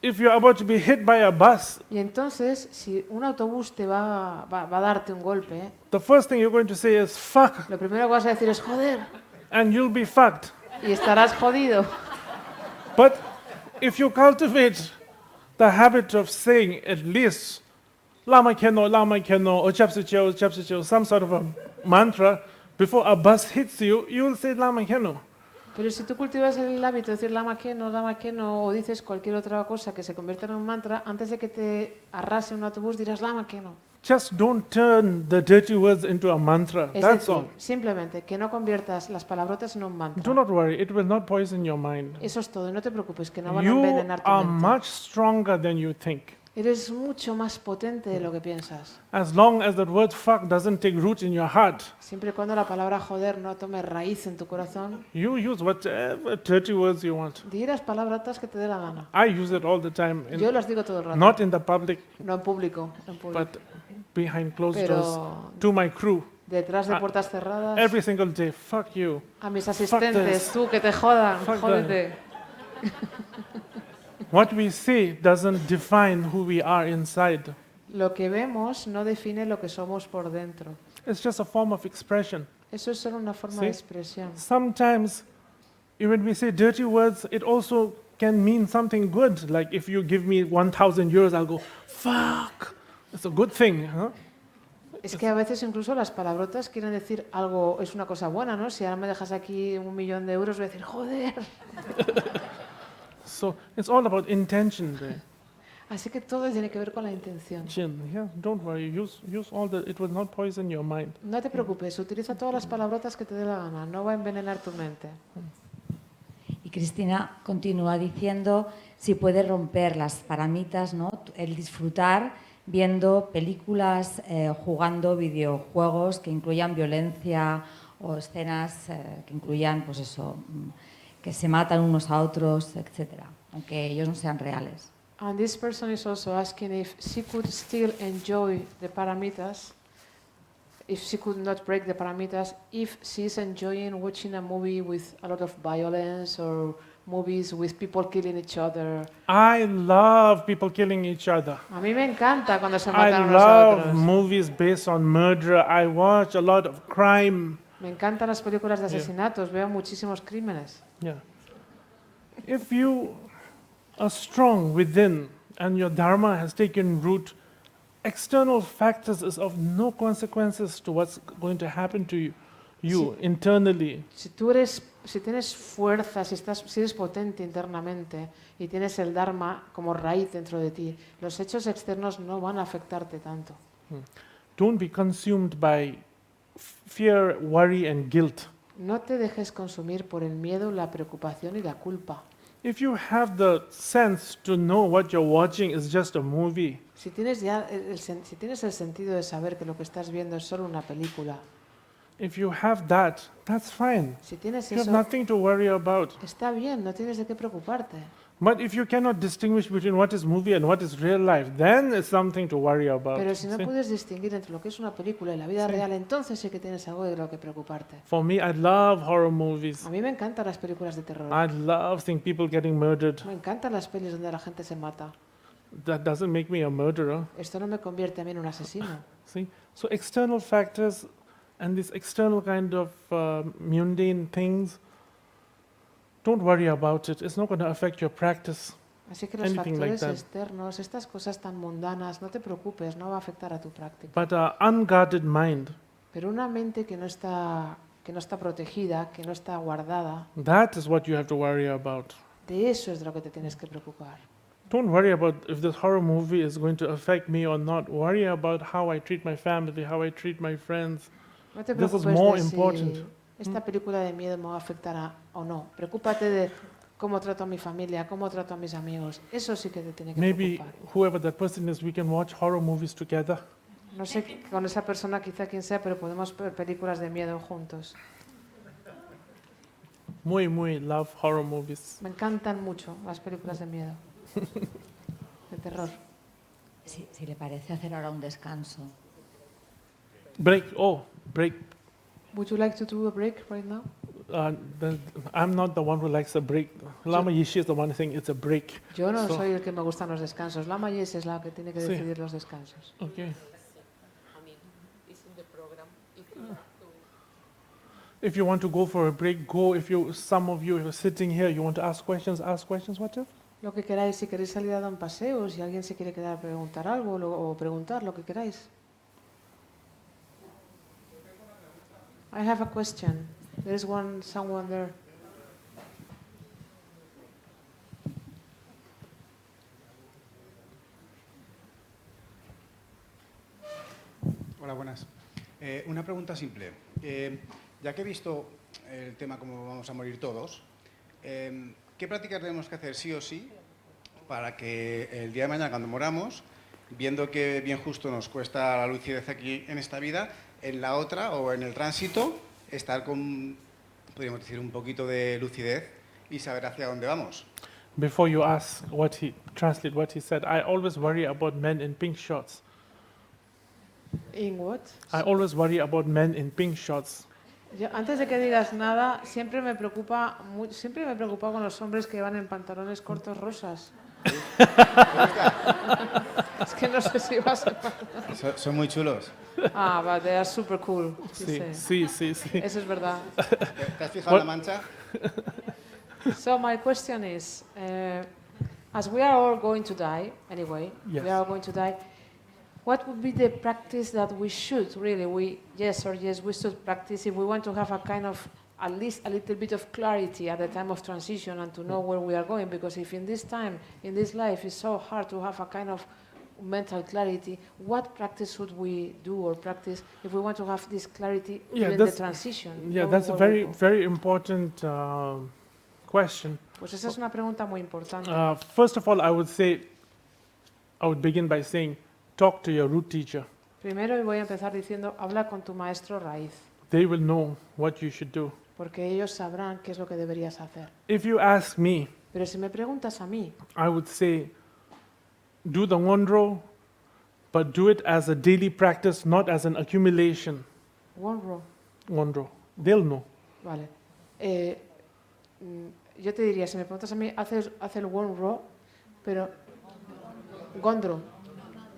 if you're about to be hit by a bus, Y entonces, si un autobús te va a darte un golpe, the first thing you're going to say is fuck, lo primero que vas a decir es joder, and you'll be fucked. y estarás jodido. But if you cultivate the habit of saying at least lama keno, or chapsicho, some sort of a mantra, before a bus hits you, you will say lama keno. Pero si tú cultivas el hábito de decir lama keno, o dices cualquier otra cosa que se convierta en un mantra, antes de que te arrase un autobús dirás lama keno. Just don't turn the dirty words into a mantra. Es That's decir, all. simplemente que no conviertas las palabrotas en un Do mantra. not worry, it will not poison your mind. Eso es todo, y no te preocupes, que no van a You envenenar tu are mente. much stronger than you think. Eres mucho más potente de lo que piensas. As long as that word fuck doesn't take root in your heart, Siempre y cuando la palabra joder no tome raíz en tu corazón, you use whatever dirty words you want. di las palabrotas que te dé la gana. I use it all the time, Yo las digo todo el rato. not in the public, No en público, but behind closed Pero- doors, to my crew, detrás de puertas cerradas. every single day. Fuck you. A mis this. asistentes, tú que te jodan, Fuck jódete. What we say doesn't define who we are inside. Lo que vemos no define lo que somos por dentro. It's just a form of expression. Eso es solo una forma Sí. de expresión. Sometimes, when we say dirty words, it also can mean something good. Like if you give me 1,000 euros, I'll go, fuck. It's a good thing. Huh? Es que a veces incluso las palabrotas quieren decir algo, es una cosa buena, ¿no? Si ahora me dejas aquí 1.000.000 de euros, voy a decir, joder. So it's all about intention there. Así que todo tiene que ver con la intención. Yeah, don't worry. Use all the. It will not poison your mind. No te preocupes, utiliza todas las palabrotas que te dé la gana, no va a envenenar tu mente. Y Cristina continúa diciendo si puede romper las paramitas, ¿no? El disfrutar viendo películas, jugando videojuegos que incluyan violencia o escenas que incluyan, pues eso, que se matan unos a otros, etcétera, aunque ellos no sean reales. And this person is also asking if she could still enjoy the paramitas, if she could not break the paramitas, if she's enjoying watching a movie with a lot of violence or movies with people killing each other. I love people killing each other. A mí me encanta cuando se I matan unos a love otros. movies based on murder. I watch a lot of crime. Me encantan las películas de asesinatos, veo muchísimos crímenes. Yeah. If you are strong within and your dharma has taken root, external factors is of no consequences to what's going to happen to you internally. Si tienes fuerza, si eres potente internamente y tienes el dharma como raíz dentro de ti, los hechos externos no van a afectarte tanto. Don't be consumed by fear, worry, and guilt. No te dejes consumir por el miedo, la preocupación y la culpa. If you have the sense to know what you're watching is just a movie, Si tienes el sentido de saber que lo que estás viendo es solo una película, if you have that, that's fine. si tienes You have eso, nothing to worry about. está bien, no tienes de qué preocuparte. But if you cannot distinguish between what is movie and what is real life, then it's something to worry about. Pero si no See? puedes distinguir entre lo que es una película y la vida real, entonces sí que tienes algo de lo que preocuparte. For me, I love horror movies. A mí me encantan las películas de terror. I love seeing people getting murdered. Me encantan las pelis donde la gente se mata. That doesn't make me a murderer. Esto no me convierte a mí en un asesino. See? So external factors and this external kind of mundane things, don't worry about it. It's not going to affect your practice. Así que los Anything like factores that. externos, estas cosas tan mundanas, no te preocupes, no va a afectar a tu práctica. But an unguarded mind, Pero una mente que no está protegida, que no está guardada, that is what you have to worry about. de eso es de lo que te tienes que preocupar. Don't worry about if this horror movie is going to affect me or not. Worry about how I treat my family, how I treat my friends. No te This is preocupes more de important. si esta película de miedo me va a afectar o no. Preocúpate de cómo trato a mi familia, cómo trato a mis amigos. Eso sí que te tiene que Maybe preocupar. whoever that person is, we can watch horror movies together. No sé con esa persona quizá quien sea, pero podemos ver películas de miedo juntos. Muy love horror movies. Me encantan mucho las películas de miedo, de terror. Si le parece hacer ahora un descanso. Break. Would you like to do a break right now? I'm not the one who likes a break. Lama Yishi is the one saying it's a break. Yo no So- soy el que me gustan los descansos. La Mayes es la que tiene que Sí. decidir los descansos. Okay. If you want to go for a break, go. Some of you are sitting here, you want to ask questions, whatever. Lo que queráis, si queréis salir a dar un paseo, si alguien se quiere quedar a preguntar algo o preguntar lo que queráis. I have a question. There is someone there. Hola, buenas. Una pregunta simple. Ya que he visto el tema como vamos a morir todos, ¿qué prácticas tenemos que hacer sí o sí para que el día de mañana, cuando moramos, viendo que bien justo nos cuesta la lucidez aquí en esta vida, en la otra o en el tránsito, estar con, podríamos decir, un poquito de lucidez y saber hacia dónde vamos? Before you ask translate what he said, I always worry about men in pink shorts. In what? I always worry about men in pink shorts. Antes de que digas nada, siempre me preocupa con los hombres que van en pantalones cortos rosas. Es que no sé si vas a... Son muy chulos. Ah, but they are super cool. Sí. Eso es verdad. ¿Te has fijado en la mancha? So my question is, as we are all going to die, anyway, Yes. we are all going to die, what would be the practice that we should really, we should practice if we want to have a kind of, at least a little bit of clarity at the time of transition and to know where we are going? Because if in this time, in this life, it's so hard to have a kind of mental clarity, what practice should we do or practice if we want to have this clarity in the transition? Yeah, knowing that's a where we go? very important question. Pues esa es una pregunta muy importante. First of all, I would begin by saying, talk to your root teacher. Primero voy a empezar diciendo, habla con tu maestro raíz. they will know what you should do. porque ellos sabrán qué es lo que deberías hacer. If you ask me, Pero si me preguntas a mí, I would say, do the Ngondro, but do it as a daily practice, not as an accumulation. Wonro, Ngondro. They'll know. vale. Yo te diría, si me preguntas a mí, haz el Wonro, pero Gondro,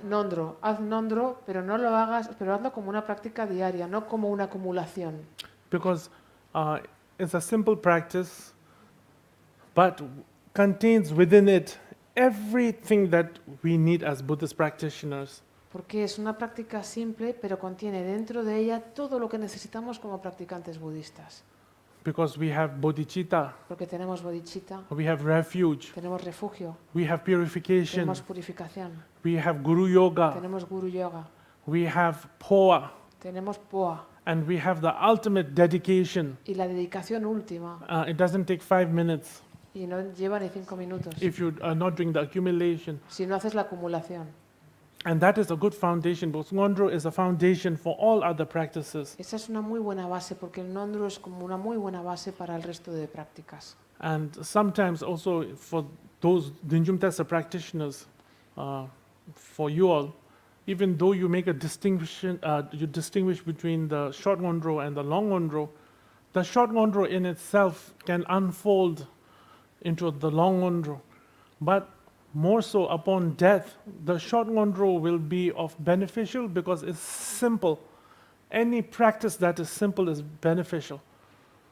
Nondro, haz Nondro, pero no lo hagas, pero hazlo como una práctica diaria, no como una acumulación. Because it's a simple practice, but contains within it everything that we need as Buddhist practitioners. Porque es una práctica simple, pero contiene dentro de ella todo lo que necesitamos como practicantes budistas. Because we have bodhicitta, Porque tenemos bodhicitta, we have refuge, tenemos refugio, we have purification, tenemos purificación, we have guru yoga, tenemos guru yoga, we have poa, tenemos poa and we have the ultimate dedication. y la dedicación última. It doesn't take 5 minutes Y no lleva ni 5 minutos if you are not doing the accumulation. si no haces la acumulación. And that is a good foundation, because Ngondro is a foundation for all other practices. Esa es una muy buena base, porque el Nondro es como una muy buena base para el resto de prácticas. And sometimes also for those Dinjum Tessa practitioners, for you all, even though you make a distinction, you distinguish between the short Ngondro and the long Ngondro, the short Ngondro in itself can unfold into the long Ngondro. But more so upon death, the short Ngondro will be of beneficial because it's simple. Any practice that is simple is beneficial.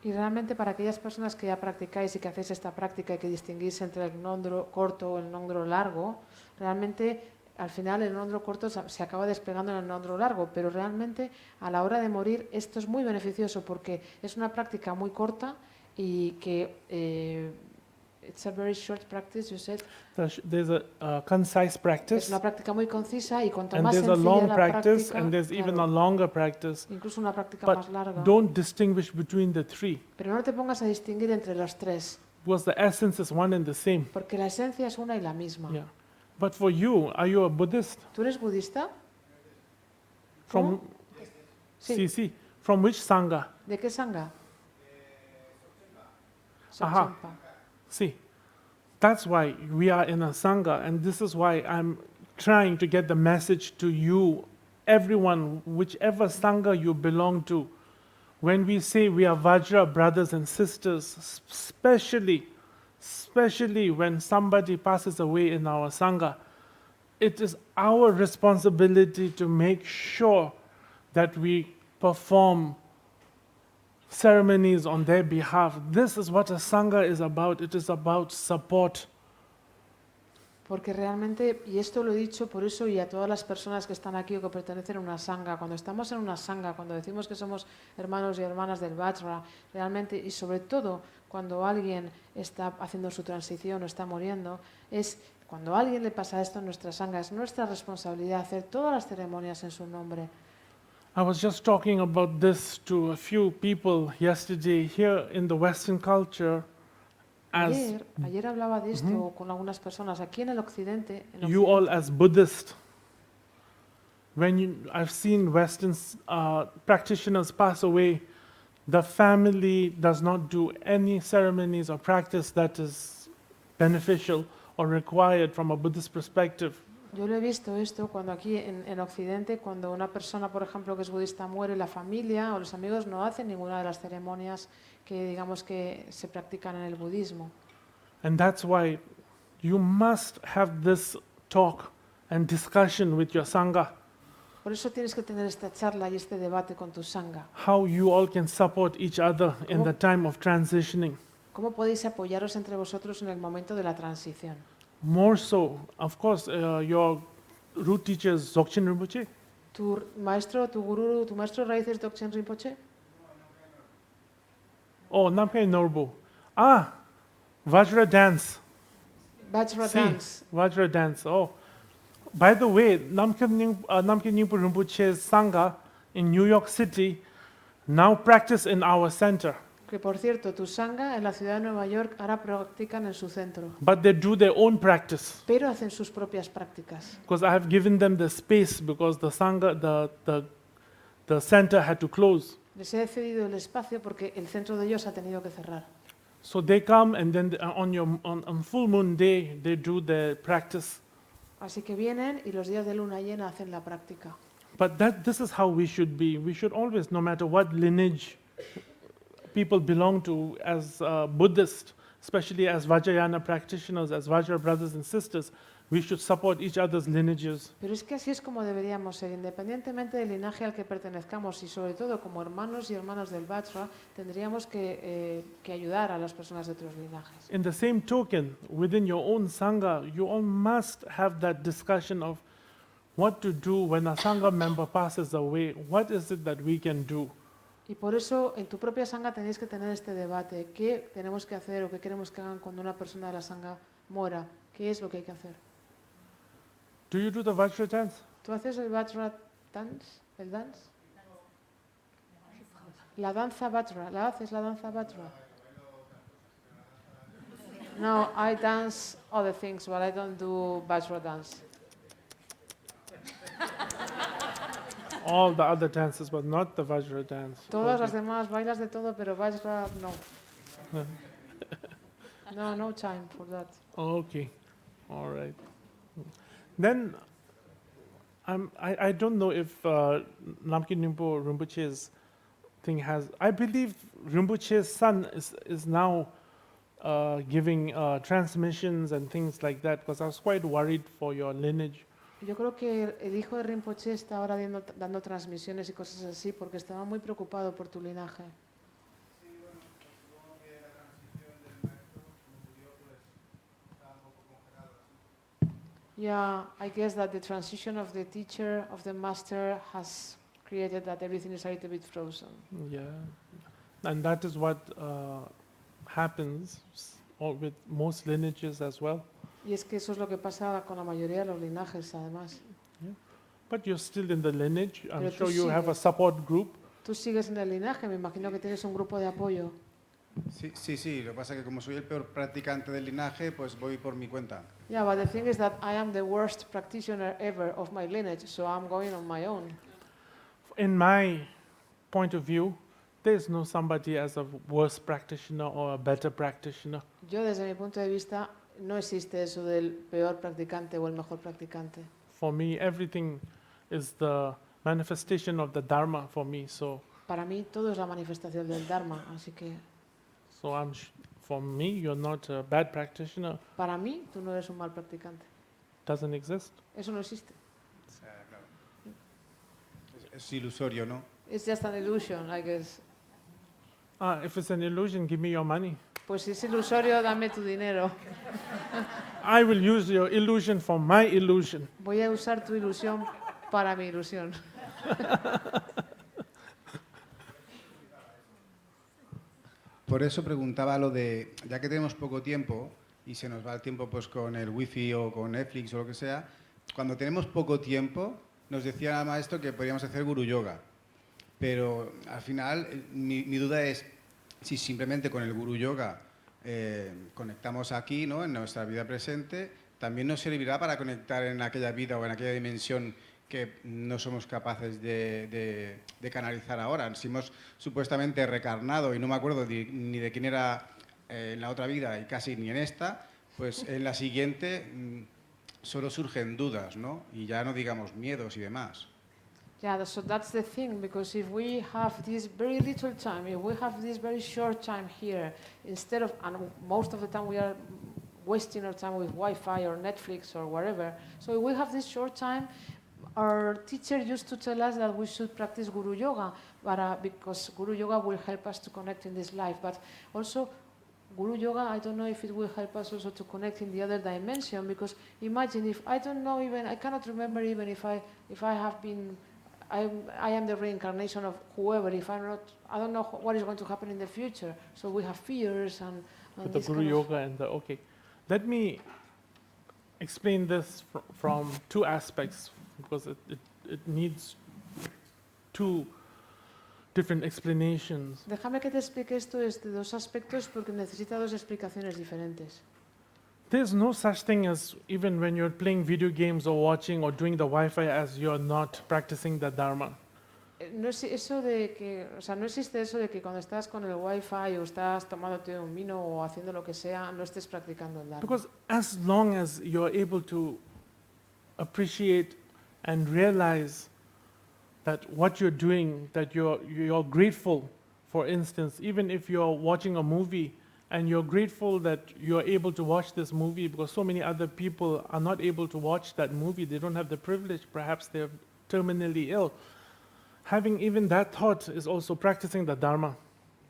Y realmente para aquellas personas que ya practicáis y que hacéis esta práctica y que distinguís entre el Nondro corto o el Nondro largo, realmente al final el Nondro corto se acaba desplegando en el Nondro largo, pero realmente a la hora de morir esto es muy beneficioso porque es una práctica muy corta y que it's a very short practice, you said. There's a concise practice, Es una práctica muy concisa y cuanto and más there's a sencilla long la practice, práctica, and there's even claro, a longer practice. incluso una práctica But más larga. don't distinguish between the three, Pero no te pongas a distinguir entre los tres, because the essence is one and the same. porque la esencia es una y la misma. Yeah. But for you, are you a Buddhist? ¿Tú eres budista? From ¿Cómo? Sí. sí. From which sangha? ¿De qué sangha? Aha. Sotchampa. See, that's why we are in a sangha, and this is why I'm trying to get the message to you, everyone, whichever sangha you belong to. When we say we are Vajra brothers and sisters, especially when somebody passes away in our sangha, it is our responsibility to make sure that we perform ceremonies on their behalf. This is what a sangha is about. It is about support. Porque realmente, y esto lo he dicho por eso y a todas las personas que están aquí o que pertenecen a una sangha, cuando estamos en una sangha, cuando decimos que somos hermanos y hermanas del Vajra, realmente, y sobre todo cuando alguien está haciendo su transición o está muriendo, es cuando a alguien le pasa esto en nuestra sangha, es nuestra responsabilidad hacer todas las ceremonias en su nombre. I was just talking about this to a few people yesterday here in the Western culture. As Ayer hablaba de esto con algunas personas aquí en el Occidente. you all as Buddhists, when I've seen Western practitioners pass away, the family does not do any ceremonies or practice that is beneficial or required from a Buddhist perspective. Yo lo he visto esto cuando aquí en Occidente, cuando una persona, por ejemplo, que es budista muere, la familia o los amigos no hacen ninguna de las ceremonias que digamos que se practican en el budismo. And that's why you must have this talk and discussion with your sangha, Por eso tienes que tener esta charla y este debate con tu sangha. how you all can support each other in the time of transitioning. ¿Cómo podéis apoyaros entre vosotros en el momento de la transición? More so, of course, your root teacher is Dzogchen Rinpoche. ¿Tu maestro, tu gurú, tu maestro raíz es Dungse Rinpoche? Oh, Namkhay Norbu. Vajra dance. Vajra See, dance. Vajra dance. Oh, by the way, Namkhay Nyingpo Rinpoche's Sangha in New York City now practice in our center. Que por cierto, tu sangha en la ciudad de Nueva York ahora practican en su centro, But they do their own practice. pero hacen sus propias prácticas. Because I have given them the space because the Sangha, the center had to close. Les he cedido el espacio porque el centro de ellos ha tenido que cerrar. So they come and then on full moon day, they do the practice. Así que vienen y los días de luna llena hacen la práctica. But this is how we should be. We should always, no matter what lineage people belong to, as Buddhists, especially as Vajrayana practitioners, as Vajra brothers and sisters, we should support each other's lineages. Pero es que así es como deberíamos ser, independientemente del linaje al que pertenezcamos y sobre todo como hermanos y hermanas del Vajra, tendríamos que ayudar a las personas de otros linajes. In the same token, within your own Sangha, you all must have that discussion of what to do when a Sangha member passes away. What is it that we can do? Y por eso en tu propia Sangha tenéis que tener este debate. ¿Qué tenemos que hacer o qué queremos que hagan cuando una persona de la Sangha muera? ¿Qué es lo que hay que hacer? Do you do the Vajra dance? ¿Tú haces el Vajra dance? ¿El dance? La danza Vajra. ¿La haces la danza Vajra? No, I dance other things, but I don't do Vajra dance. All the other dances, but not the Vajra dance. Todas las demás bailas de todo, pero Vajra no. No time for that. Okay, all right. Then, I don't know if Namgay Nimpo Rinpoche's thing has. I believe Rinpoche's son is now giving transmissions and things like that, because I was quite worried for your lineage. Yo creo que el hijo de Rinpoche está ahora dando transmisiones y cosas así porque estaba muy preocupado por tu linaje. Yeah, I guess that the transition of the teacher, of the master, has created that everything is a little bit frozen. Yeah, and that is what happens with most lineages as well. Y es que eso es lo que pasa con la mayoría de los linajes, además. Yeah. But you're still in the lineage. I'm Pero tú sure you have a sigues. support group. Tú sigues en el linaje, me imagino que tienes un grupo de apoyo. Sí. Lo que pasa es que como soy el peor practicante del linaje, pues voy por mi cuenta. Yeah, but the thing is that I am the worst practitioner ever of my lineage, so I'm going on my own. In my point of view, there is no somebody as a worse practitioner or a better practitioner. Yo, desde mi punto de vista, no existe eso del peor practicante o el mejor practicante. For me, everything is the manifestation of the Dharma for me. So Para mí, todo es la manifestación del Dharma, así que for me, you're not a bad practitioner. para mí, tú no eres un mal practicante. Doesn't exist. Eso no existe. O sea, claro. Es ilusorio, ¿no? It's just an illusion, I guess. If it's an illusion, give me your money. Pues si es ilusorio, dame tu dinero. I will use your illusion for my illusion. Voy a usar tu ilusión para mi ilusión. Por eso preguntaba lo de, ya que tenemos poco tiempo y se nos va el tiempo pues con el wifi o con Netflix o lo que sea, cuando tenemos poco tiempo, nos decía el maestro que podríamos hacer guru yoga. Pero al final mi duda es si simplemente con el guru yoga conectamos aquí, ¿no?, en nuestra vida presente, también nos servirá para conectar en aquella vida o en aquella dimensión que no somos capaces de canalizar ahora. Si hemos supuestamente recarnado, y no me acuerdo ni de quién era en la otra vida y casi ni en esta, pues en la siguiente solo surgen dudas, ¿no? Y ya no digamos miedos y demás. Yeah, so that's the thing, because if we have this very little time, if we have this very short time here, instead of, and most of the time we are wasting our time with Wi-Fi or Netflix or whatever, so if we have this short time, our teacher used to tell us that we should practice Guru Yoga, but, because Guru Yoga will help us to connect in this life, but also Guru Yoga, I don't know if it will help us also to connect in the other dimension, because imagine if I don't know even, I cannot remember even if I have been, I am the reincarnation of whoever. If I'm not, I don't know what is going to happen in the future. So we have fears and With the Guru Yoga and the, okay. Let me explain this from two aspects, because it needs two different explanations. Déjame que te explique esto desde dos aspectos porque necesita dos explicaciones diferentes. There's no such thing as, even when you're playing video games or watching or doing the Wi-Fi, as you're not practicing the Dharma. No es eso de que, o sea, no existe eso de que cuando estás con el wifi o estás tomándote un vino o haciendo lo que sea, no estés practicando el Dharma. Because as long as you're able to appreciate and realize that what you're doing, that you're grateful, for instance, even if you're watching a movie and you're grateful that you're able to watch this movie because so many other people are not able to watch that movie, they don't have the privilege, perhaps they're terminally ill. Having even that thought is also practicing the Dharma.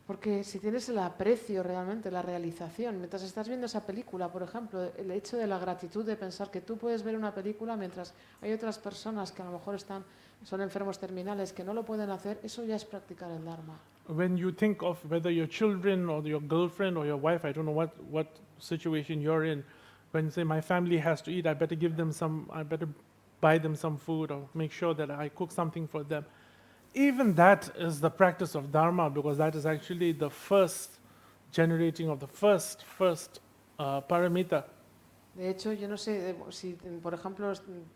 Porque si tienes el aprecio realmente, la realización, mientras estás viendo esa película, por ejemplo, el hecho de la gratitud de pensar que tú puedes ver una película mientras hay otras personas que a lo mejor son enfermos terminales que no lo pueden hacer, eso ya es practicar el Dharma. When you think of whether your children or your girlfriend or your wife, I don't know what situation you're in, when you say my family has to eat, I better buy them some food or make sure that I cook something for them. Even that is the practice of Dharma, because that is actually the first generating of the first paramita. De hecho, yo no sé si, por ejemplo,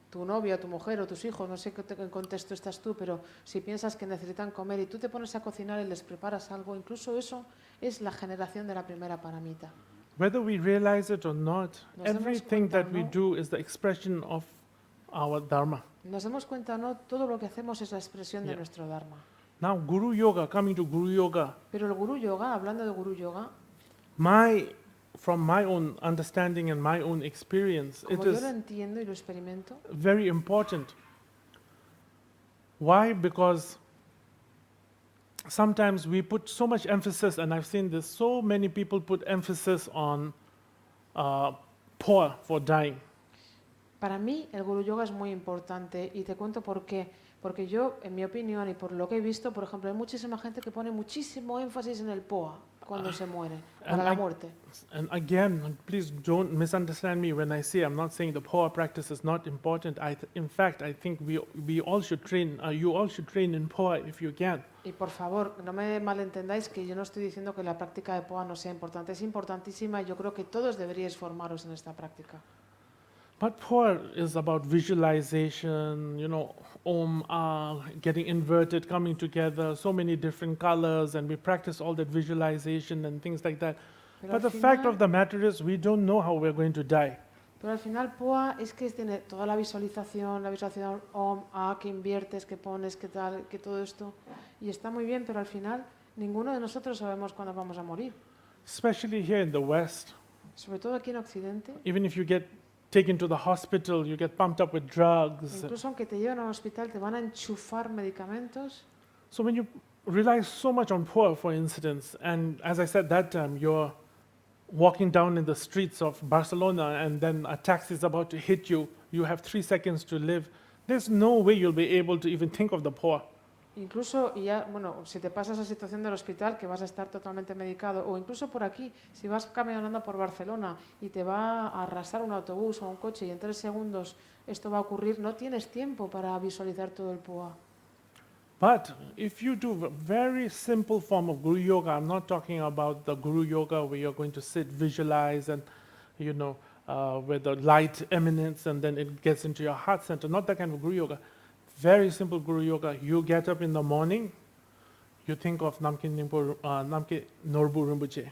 tu novia, tu mujer o tus hijos, no sé en qué contexto estás tú, pero si piensas que necesitan comer y tú te pones a cocinar y les preparas algo, incluso eso es la generación de la primera paramita. Whether we realize it or not, everything that we do is the expression of our Dharma. Nos damos cuenta, no, todo lo que hacemos es la expresión de nuestro Dharma. Now, Guru Yoga, coming to Guru Yoga. Pero el Guru Yoga, hablando de Guru Yoga, from my own understanding and my own experience, como it yo is lo entiendo y lo experimento, very important. Why? Because sometimes we put so much emphasis, and I've seen this, so many people put emphasis on poor for dying. para mí el Guru Yoga es muy importante y te cuento por qué. Porque yo, en mi opinión y por lo que he visto, por ejemplo, hay muchísima gente que pone muchísimo énfasis en el POA cuando se muere, para la muerte. And again, please don't misunderstand me when I say I'm not saying the POA practice is not important. In fact, I think we all should train, you all should train in POA if you can. Y por favor, no me malentendáis que yo no estoy diciendo que la práctica de POA no sea importante. Es importantísima y yo creo que todos deberíais formaros en esta práctica. But POA is about visualization, getting inverted, coming together, so many different colors, and we practice all that visualization and things like that. But the fact of the matter is, we don't know how we're going to die. Pero al final POA es que tiene toda la visualización Om, que inviertes, que pones, que tal, que todo esto. Y está muy bien, pero al final ninguno de nosotros sabemos cuándo vamos a morir. Especially here in the West. Sobre todo aquí en Occidente. Even if you get taken to the hospital, you get pumped up with drugs. Incluso aunque te lleven al hospital, te van a enchufar medicamentos. So when you rely so much on POA, for instance, and as I said that time, you're walking down in the streets of Barcelona and then a taxi is about to hit you, you have 3 seconds to live, there's no way you'll be able to even think of the POA. Incluso, si te pasa esa situación del hospital, que vas a estar totalmente medicado, o incluso por aquí, si vas caminando por Barcelona y te va a arrasar un autobús o un coche y en 3 segundos esto va a ocurrir, no tienes tiempo para visualizar todo el POA. But if you do a very simple form of Guru Yoga, I'm not talking about the Guru Yoga where you're going to sit, visualize, and where the light emanates and then it gets into your heart center, not that kind of Guru Yoga. Very simple Guru Yoga. You get up in the morning, you think of Namke Norbu Rinpoche.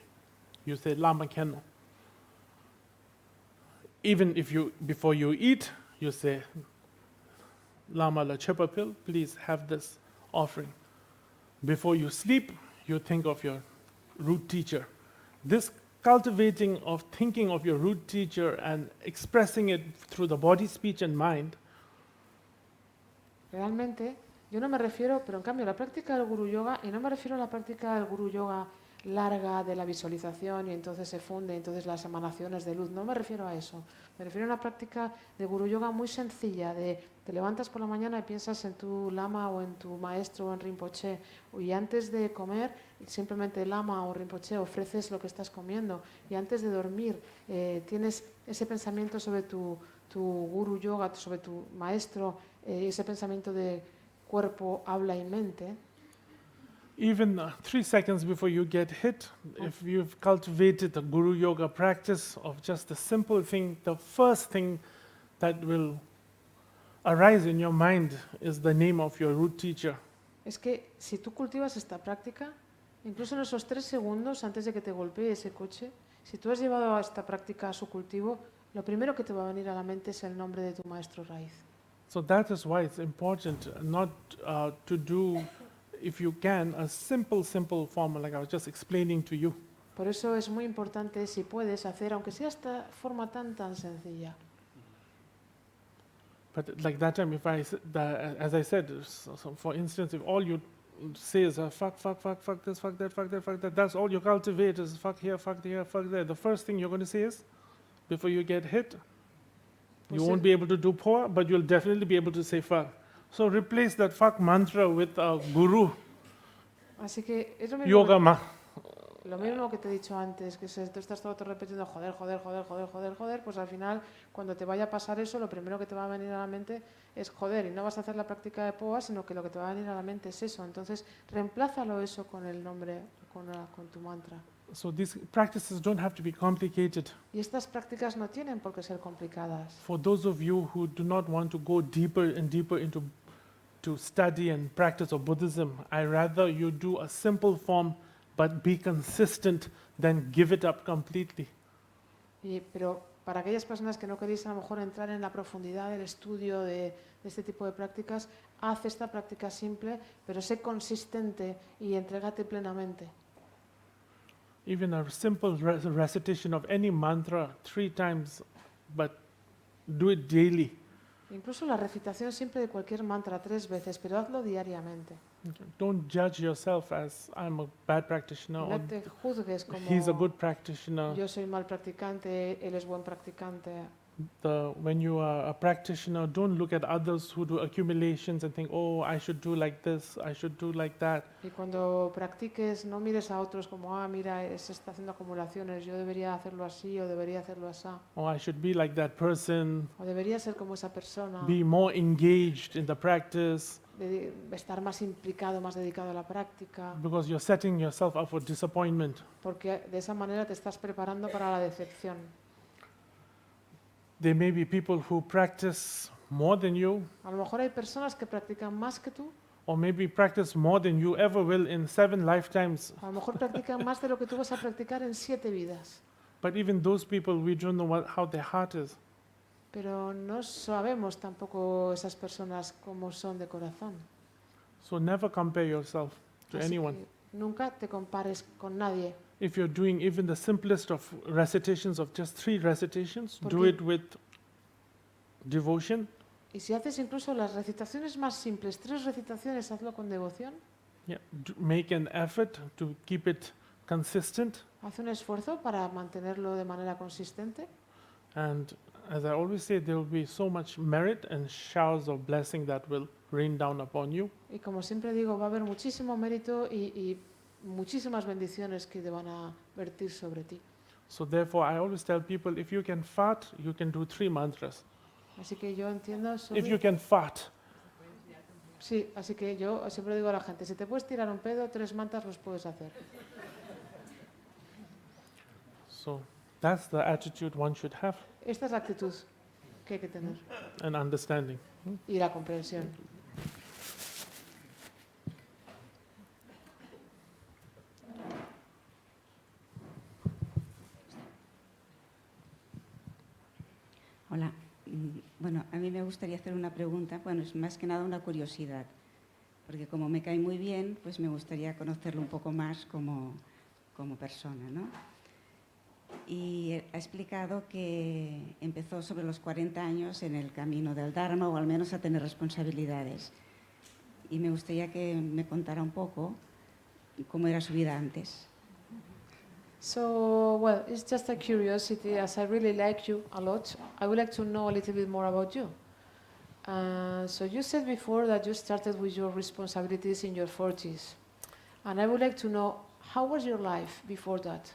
You say Lama Keno. Even if before you eat, you say Lama La Chepapil, please have this offering. Before you sleep, you think of your root teacher. This cultivating of thinking of your root teacher and expressing it through the body, speech, and mind. Realmente, yo no me refiero, pero en cambio la práctica del Guru Yoga, y no me refiero a la práctica del Guru Yoga larga de la visualización y entonces se funde, entonces las emanaciones de luz, no me refiero a eso. Me refiero a una práctica de Guru Yoga muy sencilla, de te levantas por la mañana y piensas en tu lama o en tu maestro o en Rinpoche, y antes de comer, simplemente lama o Rinpoche ofreces lo que estás comiendo, y antes de dormir tienes ese pensamiento sobre tu Guru Yoga, sobre tu maestro, ese pensamiento de cuerpo, habla y mente. Even 3 seconds before you get hit, if you've cultivated the Guru Yoga practice of just a simple thing, the first thing that will arise in your mind is the name of your root teacher. Es que si tú cultivas esta práctica, incluso en esos 3 segundos antes de que te golpee ese coche, si tú has llevado a esta práctica a su cultivo, lo primero que te va a venir a la mente es el nombre de tu maestro raíz. So that is why it's important not to do, if you can, a simple form like I was just explaining to you. Por eso es muy importante, si puedes, hacer, aunque sea esta forma tan sencilla. But like that time, if as I said, so for instance, if all you say is fuck this, fuck that, that's all you cultivate is fuck here, fuck there. The first thing you're going to say is, before you get hit, you won't be able to do poor, but you'll definitely be able to say fuck. So replace that fuck mantra with a guru, Así que es lo mismo, yoga lo mismo que te he dicho antes, que si tú estás todo repitiendo joder, pues al final, cuando te vaya a pasar eso, lo primero que te va a venir a la mente es joder, y no vas a hacer la práctica de POA, sino que lo que te va a venir a la mente es eso. Entonces, reemplázalo eso con el nombre, con tu mantra. So these practices don't have to be complicated. Y estas prácticas no tienen por qué ser complicadas. For those of you who do not want to go deeper and deeper into to study and practice of Buddhism, I rather you do a simple form but be consistent than give it up completely. Pero para aquellas personas que no queréis a lo mejor entrar en la profundidad del estudio de este tipo de prácticas, haz esta práctica simple, pero sé consistente y entrégate plenamente. Even a simple recitation of any mantra 3 times, but do it daily. Incluso la recitación siempre de cualquier mantra 3 veces, pero hazlo diariamente. Don't judge yourself as I'm a bad practitioner No or te juzgues como he's a good practitioner. yo soy mal practicante, él es buen practicante. When you are a practitioner, don't look at others who do accumulations and think, oh, I should do like this, I should do like that. Y cuando practiques, no mires a otros como, mira, se está haciendo acumulaciones, yo debería hacerlo así o debería hacerlo así. Oh, I should be like that person, O debería ser como esa persona, be more engaged in the practice, de estar más implicado, más dedicado a la práctica, because you're setting yourself up for disappointment. porque de esa manera te estás preparando para la decepción. There may be people who practice more than you, A lo mejor hay personas que practican más que tú, or maybe practice more than you ever will in 7 lifetimes. a lo mejor practican más de lo que tú vas a practicar en 7 vidas. But even those people, we don't know how their heart is. Pero no sabemos tampoco esas personas cómo son de corazón. So never compare yourself to Así anyone. que nunca te compares con nadie. If you're doing even the simplest of recitations of just 3 recitations, do Porque- it with devotion. Y si haces incluso las recitaciones más simples, 3 recitaciones, hazlo con devoción. Yeah, make an effort to keep it consistent. Haz un esfuerzo para mantenerlo de manera consistente. And as I always say, there will be so much merit and showers of blessing that will rain down upon you. Y como siempre digo, va a haber muchísimo mérito y muchísimas bendiciones que te van a vertir sobre ti. So therefore, I always tell people, if you can fart, you can do 3 mantras. Así que yo entiendo If you can fart, Sí, así que yo siempre digo a la gente, si te puedes tirar un pedo, 3 mantras los puedes hacer. so that's the attitude one should have, Esta es la actitud que hay que tener and understanding. y la comprensión. Hola. Bueno, a mí me gustaría hacer una pregunta, bueno, es más que nada una curiosidad, porque como me cae muy bien, pues me gustaría conocerlo un poco más como persona, ¿no? Y ha explicado que empezó sobre los 40 años en el camino del Dharma, o al menos a tener responsabilidades. Y me gustaría que me contara un poco cómo era su vida antes. So, well, it's just a curiosity. As I really like you a lot, I would like to know a little bit more about you. So you said before that you started with your responsibilities in your 40s. And I would like to know, how was your life before that?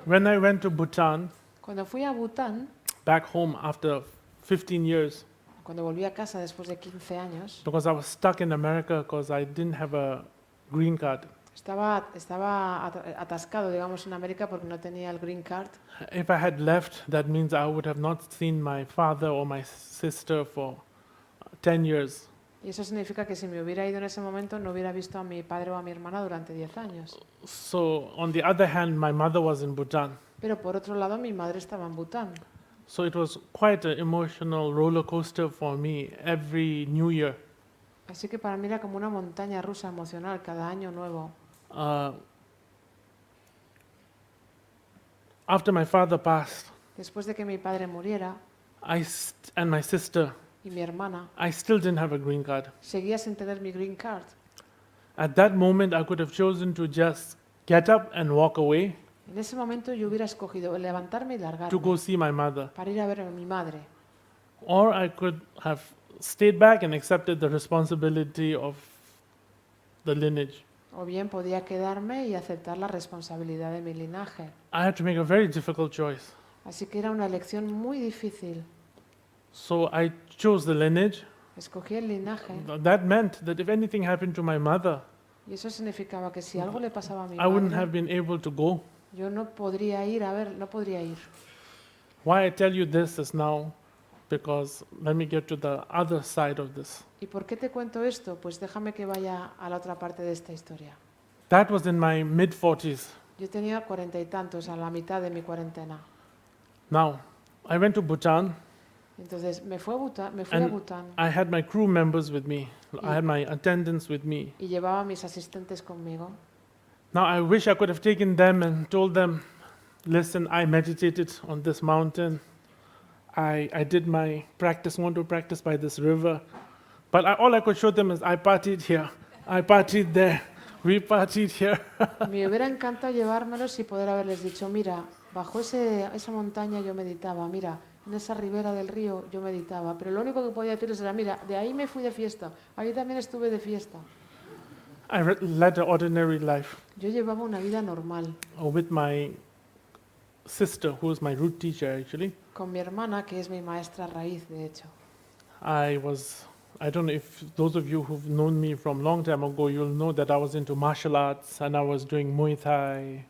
When I went to Bhutan, Cuando fui a Bután, back home after 15 years, cuando volví a casa después de 15 años, because I was stuck in America because I didn't have a green card. Estaba atascado, digamos, en América porque no tenía el green card. If I had left, that means I would have not seen my father or my sister for 10 years. Y eso significa que si me hubiera ido en ese momento no hubiera visto a mi padre o a mi hermana durante 10 años. So, on the other hand, my mother was in Bhutan. Pero por otro lado, mi madre estaba en Bután. So, it was quite an emotional roller coaster for me every New Year. Así que para mí era como una montaña rusa emocional cada año nuevo. After my father passed, Después de que mi padre muriera and my sister, y mi hermana, I still didn't have a green card. seguía sin tener mi green card. At that moment, I could have chosen to just get up and walk away En ese momento yo hubiera escogido levantarme y to largarme go see my mother. para ir a ver a mi madre. Or I could have stayed back and accepted the responsibility of the lineage. O bien podía quedarme y aceptar la responsabilidad de mi linaje. I had to make a very difficult choice. Así que era una elección muy difícil. So I chose the lineage. Escogí el linaje That meant that if anything happened to my mother, y eso significaba que si algo le pasaba a mi I wouldn't have madre, been able to go. yo no podría ir a ver, no podría ir. Why I tell you this is now because let me get to the other side of this. ¿Y por qué te cuento esto? Pues déjame que vaya a la otra parte de esta historia. That was in my mid-40s. Yo tenía 40 y tantos, a la mitad de mi cuarentena. Now, I went to Bhutan Entonces me fui a and Bután I had my crew members with me. I had my attendants with me. y llevaba a mis asistentes conmigo. Now, I wish I could have taken them and told them, listen, I meditated on this mountain. I did my practice, want to practice by this river. But all I could show them is I partied here, I partied there, we partied here. Me hubiera encantado llevármelos y poder haberles dicho, mira, bajo esa montaña yo meditaba, mira, en esa ribera del río yo meditaba. Pero lo único que podía decirles era, mira, de ahí me fui de fiesta, ahí también estuve de fiesta. I led an ordinary life Yo llevaba una vida normal with my sister, who is my root teacher actually. con mi hermana, que es mi maestra raíz, de hecho. I don't know if those of you who've known me from long time ago, you'll know that I was into martial arts and I was doing Muay Thai.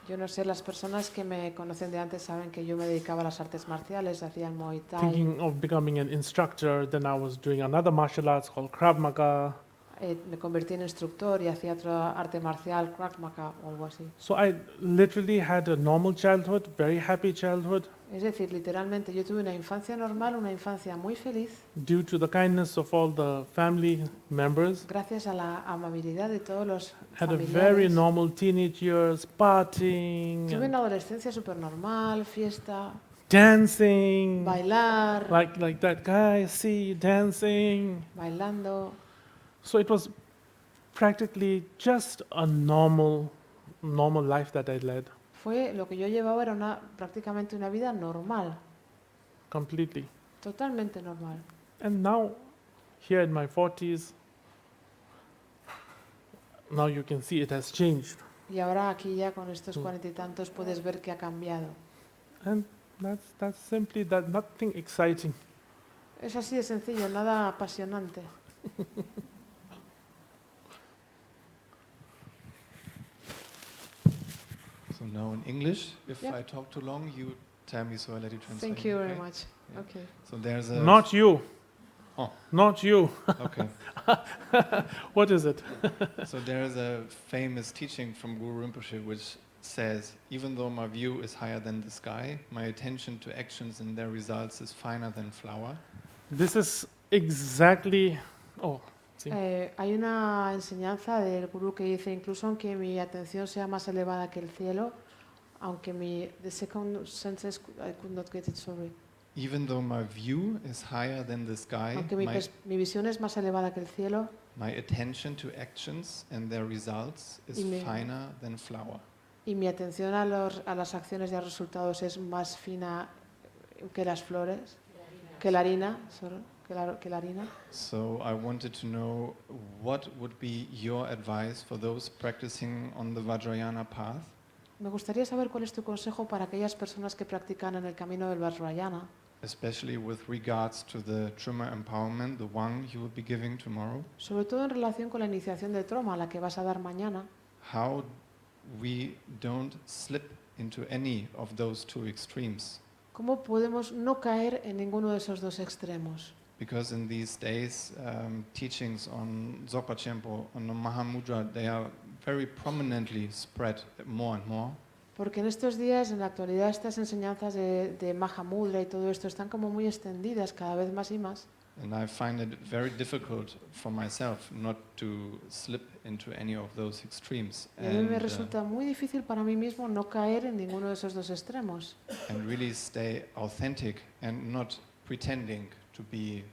Yo no sé, las personas que me conocen de antes saben que yo me dedicaba a las artes marciales, hacía el Muay Thai. Thinking of becoming an instructor, then I was doing another martial arts called Krav Maga. Me convertí en instructor y hacía otra arte marcial, Krav Maga o algo así. So I literally had a normal childhood, very happy childhood, Es decir, literalmente yo tuve una infancia normal, una infancia muy feliz, due to the kindness of all the family members. gracias a la amabilidad de todos los Had a very familiares. normal teenage years, partying, Tuve and una adolescencia súper normal, fiesta, dancing, bailar, like that guy, see, dancing. bailando. So it was practically just a normal life that I led, Lo que yo llevaba era prácticamente una vida normal, completely. totalmente normal. And now, here in my 40s, now you can see it has changed. Y ahora aquí ya con estos 40 y tantos puedes ver que ha cambiado. And that's simply that, nothing exciting. Es así de sencillo, nada apasionante. So now in English, if Yeah. I talk too long, you tell me so I let you translate. Thank you very okay? much. Yeah. Okay. So there's a Not you. Oh. Not you. okay. What is it? So there's a famous teaching from Guru Rinpoche which says, even though my view is higher than the sky, my attention to actions and their results is finer than flower. This is exactly. Oh, see. Hay una enseñanza del gurú que dice, incluso aunque mi atención sea más elevada que el cielo, aunque the second sentence, I could not get it, sorry. Even though my view is higher than the sky, Aunque mi visión es más elevada que el cielo, my attention to actions and their results is finer than flower. y mi atención a las acciones y a los resultados es más fina que las flores, que la harina, que la harina. So I wanted to know what would be your advice for those practicing on the Vajrayana path. Me gustaría saber cuál es tu consejo para aquellas personas que practican en el camino del Vajrayana, Especially with regards to the Truma empowerment, the one you will be giving tomorrow. sobre todo en relación con la iniciación de Troma, la que vas a dar mañana. how we don't slip into any of those two extremes. ¿Cómo podemos no caer en ninguno de esos dos extremos? Because in these days, teachings on Dzogpa Chenpo, on the Mahamudra, they are very prominently spread more and more. Porque en estos días, en la actualidad, estas enseñanzas de Mahamudra y todo esto están como muy extendidas cada vez más y más. And I find it very difficult for myself not to slip into any of those extremes. Y a mí me resulta muy difícil para mí mismo no caer en ninguno de esos dos extremos. And really stay authentic and not pretending to be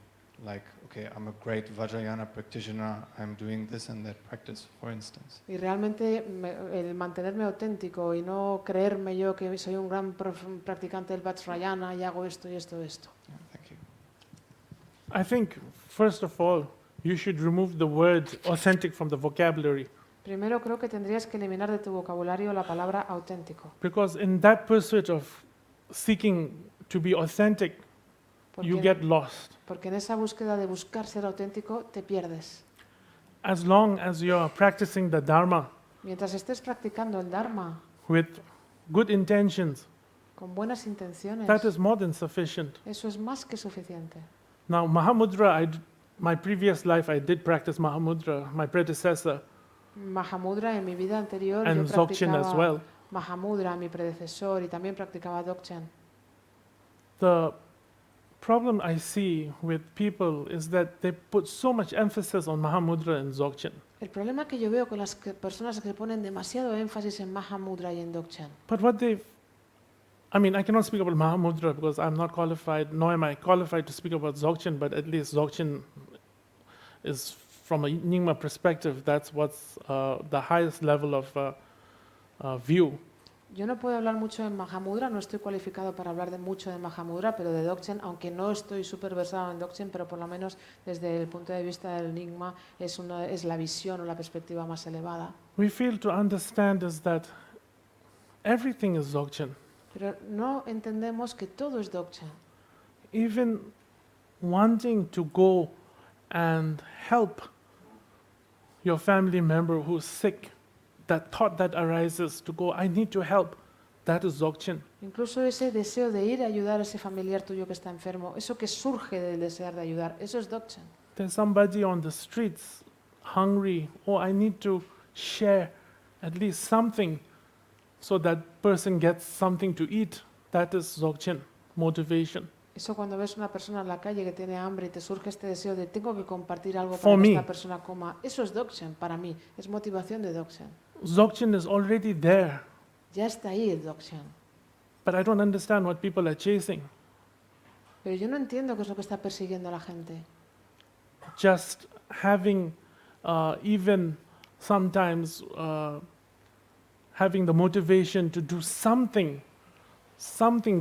like, okay, I'm a great Vajrayana practitioner, I'm doing this and that practice, for instance. Y realmente el mantenerme auténtico y no creerme yo que soy un gran practicante del Vajrayana y hago esto y esto y esto. Yeah, thank you. I think, first of all, you should remove the word authentic from the vocabulary. Primero creo que tendrías que eliminar de tu vocabulario la palabra auténtico. Because in that pursuit of seeking to be authentic, you get lost. Porque en esa búsqueda de buscar ser auténtico te pierdes. As long as you're practicing the Dharma Mientras estés practicando el Dharma with good intentions, con buenas intenciones, that is more than sufficient. eso es más que suficiente. Now, Mahamudra, my previous life, I did practice Mahamudra, my predecessor, Mahamudra en mi vida anterior and yo Dzogchen as practicaba well. Mahamudra, mi predecesor, y también practicaba Dzogchen. The problem I see with people is that they put so much emphasis on Mahamudra and Dzogchen. El problema que yo veo con las personas que ponen demasiado énfasis en Mahamudra y en Dzogchen. But what they've, I mean, I cannot speak about Mahamudra because I'm not qualified, nor am I qualified to speak about Dzogchen, but at least Dzogchen is, from a Nyingma perspective, that's what's the highest level of view. Yo no puedo hablar mucho en Mahamudra, no estoy cualificado para hablar mucho de Mahamudra, pero de Dzogchen, aunque no estoy súper versado en Dzogchen, pero por lo menos desde el punto de vista del Nyingma es la visión o la perspectiva más elevada. We fail to understand is that everything is Dzogchen. Pero no entendemos que todo es Dzogchen. Even wanting to go and help your family member who's sick, that thought that arises to go, I need to help, that is Dzogchen. Incluso ese deseo de ir a ayudar a ese familiar tuyo que está enfermo, eso que surge del desear de ayudar, eso es Dzogchen. There's somebody on the streets hungry, oh, I need to share at least something so that person gets something to eat, that is Dzogchen, motivation. Eso cuando ves una persona en la calle que tiene hambre y te surge este deseo de tengo que compartir algo For para que me. esta persona coma, eso es Dzogchen para mí, es motivación de Dzogchen. Dzogchen is already there, Ya está ahí el Dzogchen. but I don't understand what people are chasing. Pero yo no entiendo qué es lo que está persiguiendo la gente. Just having even sometimes having the motivation to do something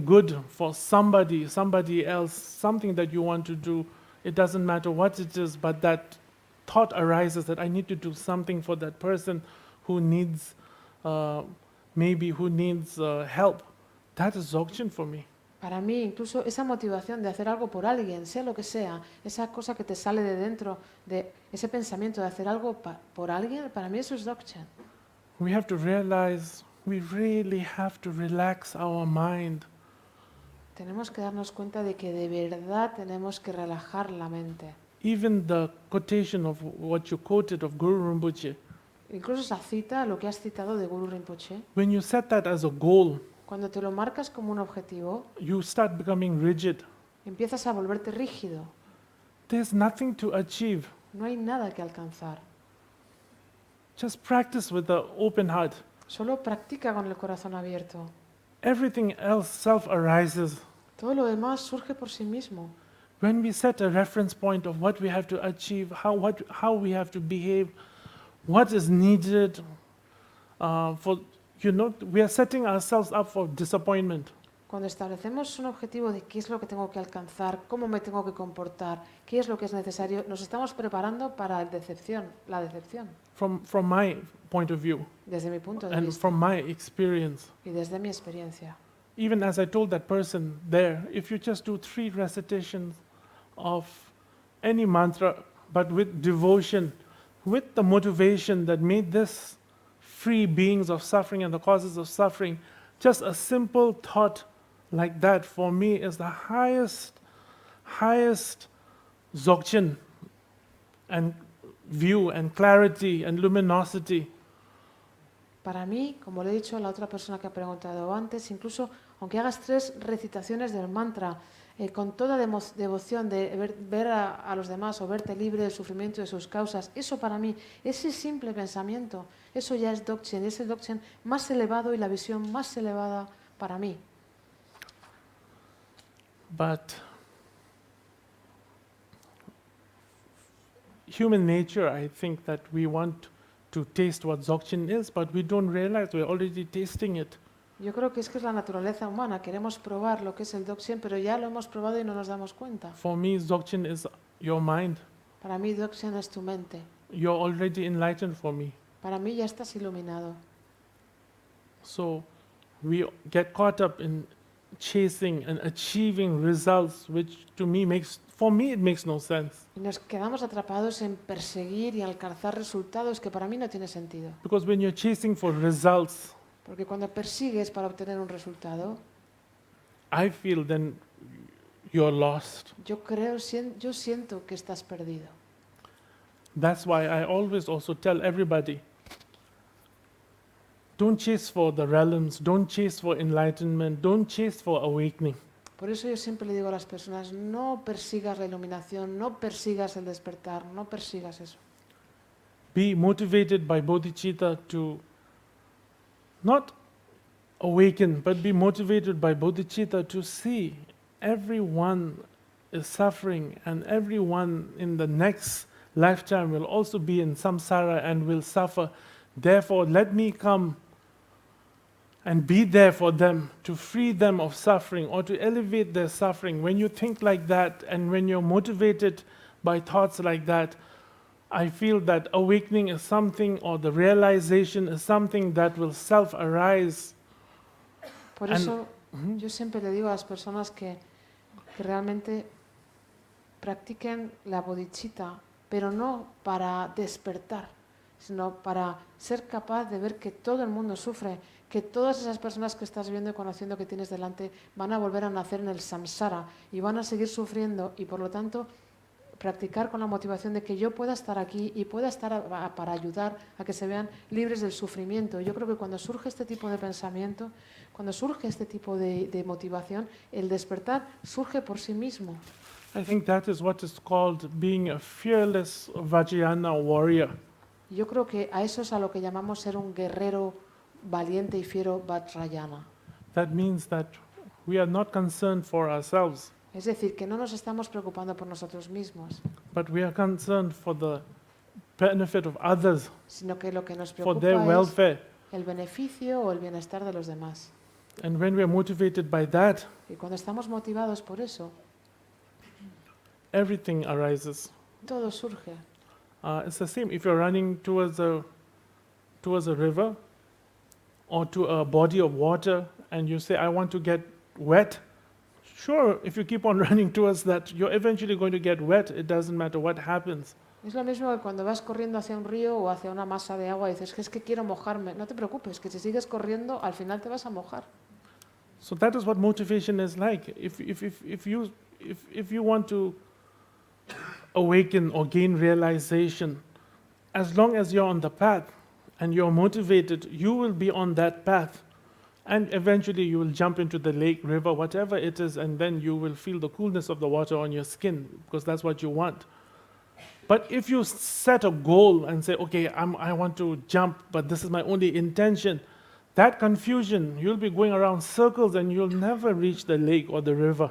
good for somebody else, something that you want to do. It doesn't matter what it is, but that thought arises that I need to do something for that person who needs, help. That is Dzogchen for me. Para mí, incluso esa motivación de hacer algo por alguien, sea lo que sea, esa cosa que te sale de dentro, de ese pensamiento de hacer algo por alguien, para mí eso es Dzogchen. We have to realize we really have to relax our mind. Tenemos que darnos cuenta de que de verdad tenemos que relajar la mente. Even the quotation of what you quoted of Guru Rinpoche, Incluso esa cita, lo que has citado de Guru Rinpoche, when you set that as a goal, cuando te lo marcas como un objetivo, you start becoming rigid. empiezas a volverte rígido. There's nothing to achieve. No hay nada que alcanzar. Just practice with an open heart. Solo practica con el corazón abierto. Everything else self-arises. Todo lo demás surge por sí mismo. When we set a reference point of what we have to achieve, how we have to behave, what is needed, we are setting ourselves up for disappointment. Cuando establecemos un objetivo de qué es lo que tengo que alcanzar, cómo me tengo que comportar, qué es lo que es necesario, nos estamos preparando para la decepción. From my point of view Desde mi punto de and vista from my experience, y desde mi experiencia. even as I told that person there, if you just do 3 recitations of any mantra, but with devotion, with the motivation that made this free beings of suffering and the causes of suffering. Just a simple thought like that for me is the highest dzogchen and view and clarity and luminosity. Para mí, como le he dicho a la otra persona que ha preguntado antes, incluso aunque hagas 3 recitaciones del mantra con toda devoción de ver a los demás o verte libre del sufrimiento y de sus causas, eso para mí, ese simple pensamiento, eso ya es Dzogchen, es el Dzogchen más elevado y la visión más elevada para mí. But human nature, I think that we want to taste what Dzogchen is, but we don't realize we're already tasting it. Yo creo que es la naturaleza humana, queremos probar lo que es el Dzogchen, pero ya lo hemos probado y no nos damos cuenta. For me, Dzogchen is your mind. Para mí Dzogchen es tu mente. You're already enlightened for me. Para mí ya estás iluminado. So we get caught up in chasing and achieving results, which to me it makes no sense. Y nos quedamos atrapados en perseguir y alcanzar resultados que para mí no tiene sentido. Because when you're chasing for results, Porque cuando persigues para obtener un resultado, I feel then you're lost. yo siento que estás perdido. That's why I always also tell everybody, don't chase for the realms, don't chase for enlightenment, don't chase for awakening. Por eso yo siempre le digo a las personas, no persigas la iluminación, no persigas el despertar, no persigas eso. Be motivated by bodhicitta to not awaken, but be motivated by bodhicitta to see everyone is suffering and everyone in the next lifetime will also be in samsara and will suffer. Therefore, let me come and be there for them to free them of suffering or to elevate their suffering. When you think like that and when you're motivated by thoughts like that, I feel that awakening is something, or the realization is something that will self-arise. Por eso yo siempre le digo a las personas que realmente practiquen la bodhicitta, pero no para despertar, sino para ser capaz de ver que todo el mundo sufre, que todas esas personas que estás viendo y conociendo que tienes delante van a volver a nacer en el samsara y van a seguir sufriendo, y por lo tanto practicar con la motivación de que yo pueda estar aquí y pueda estar para ayudar a que se vean libres del sufrimiento. Yo creo que cuando surge este tipo de pensamiento, cuando surge este tipo de motivación, el despertar surge por sí mismo. I think that is what is called being a fearless Vajrayana warrior. Yo creo que a eso es a lo que llamamos ser un guerrero valiente y fiero Vajrayana. That means that we are not concerned for ourselves, Es decir, que no nos estamos preocupando por nosotros mismos, but we are concerned for the benefit of others, sino que lo que nos for their preocupa es welfare. el beneficio o el bienestar de los demás. And when we are motivated by that, Y cuando estamos motivados por eso, everything arises. todo surge. It's the same if you're running towards a river or to a body of water and you say, I want to get wet. Sure, if you keep on running towards that, you're eventually going to get wet. It doesn't matter what happens. Es lo mismo que cuando vas corriendo hacia un río o hacia una masa de agua y dices que es que quiero mojarme. No te preocupes, que si sigues corriendo, al final te vas a mojar. So that is what motivation is like. If you want to awaken or gain realization, as long as you're on the path and you're motivated, you will be on that path. And eventually you will jump into the lake, river, whatever it is, and then you will feel the coolness of the water on your skin, because that's what you want. But if you set a goal and say, okay, I want to jump, but this is my only intention, that confusion, you'll be going around circles and you'll never reach the lake or the river.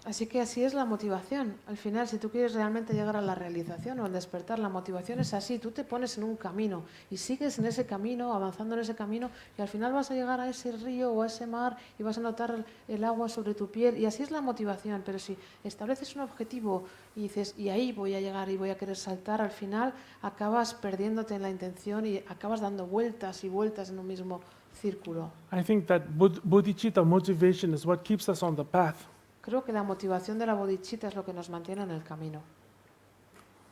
Así que así es la motivación. Al final, si tú quieres realmente llegar a la realización o al despertar, la motivación es así. Tú te pones en un camino y sigues en ese camino, avanzando en ese camino, y al final vas a llegar a ese río o a ese mar y vas a notar el agua sobre tu piel. Y así es la motivación. Pero si estableces un objetivo y dices, y ahí voy a llegar y voy a querer saltar, al final acabas perdiéndote en la intención y acabas dando vueltas y vueltas en un mismo círculo. I think that bodhicitta motivation is what keeps us on the path. Creo que la motivación de la bodhicitta es lo que nos mantiene en el camino.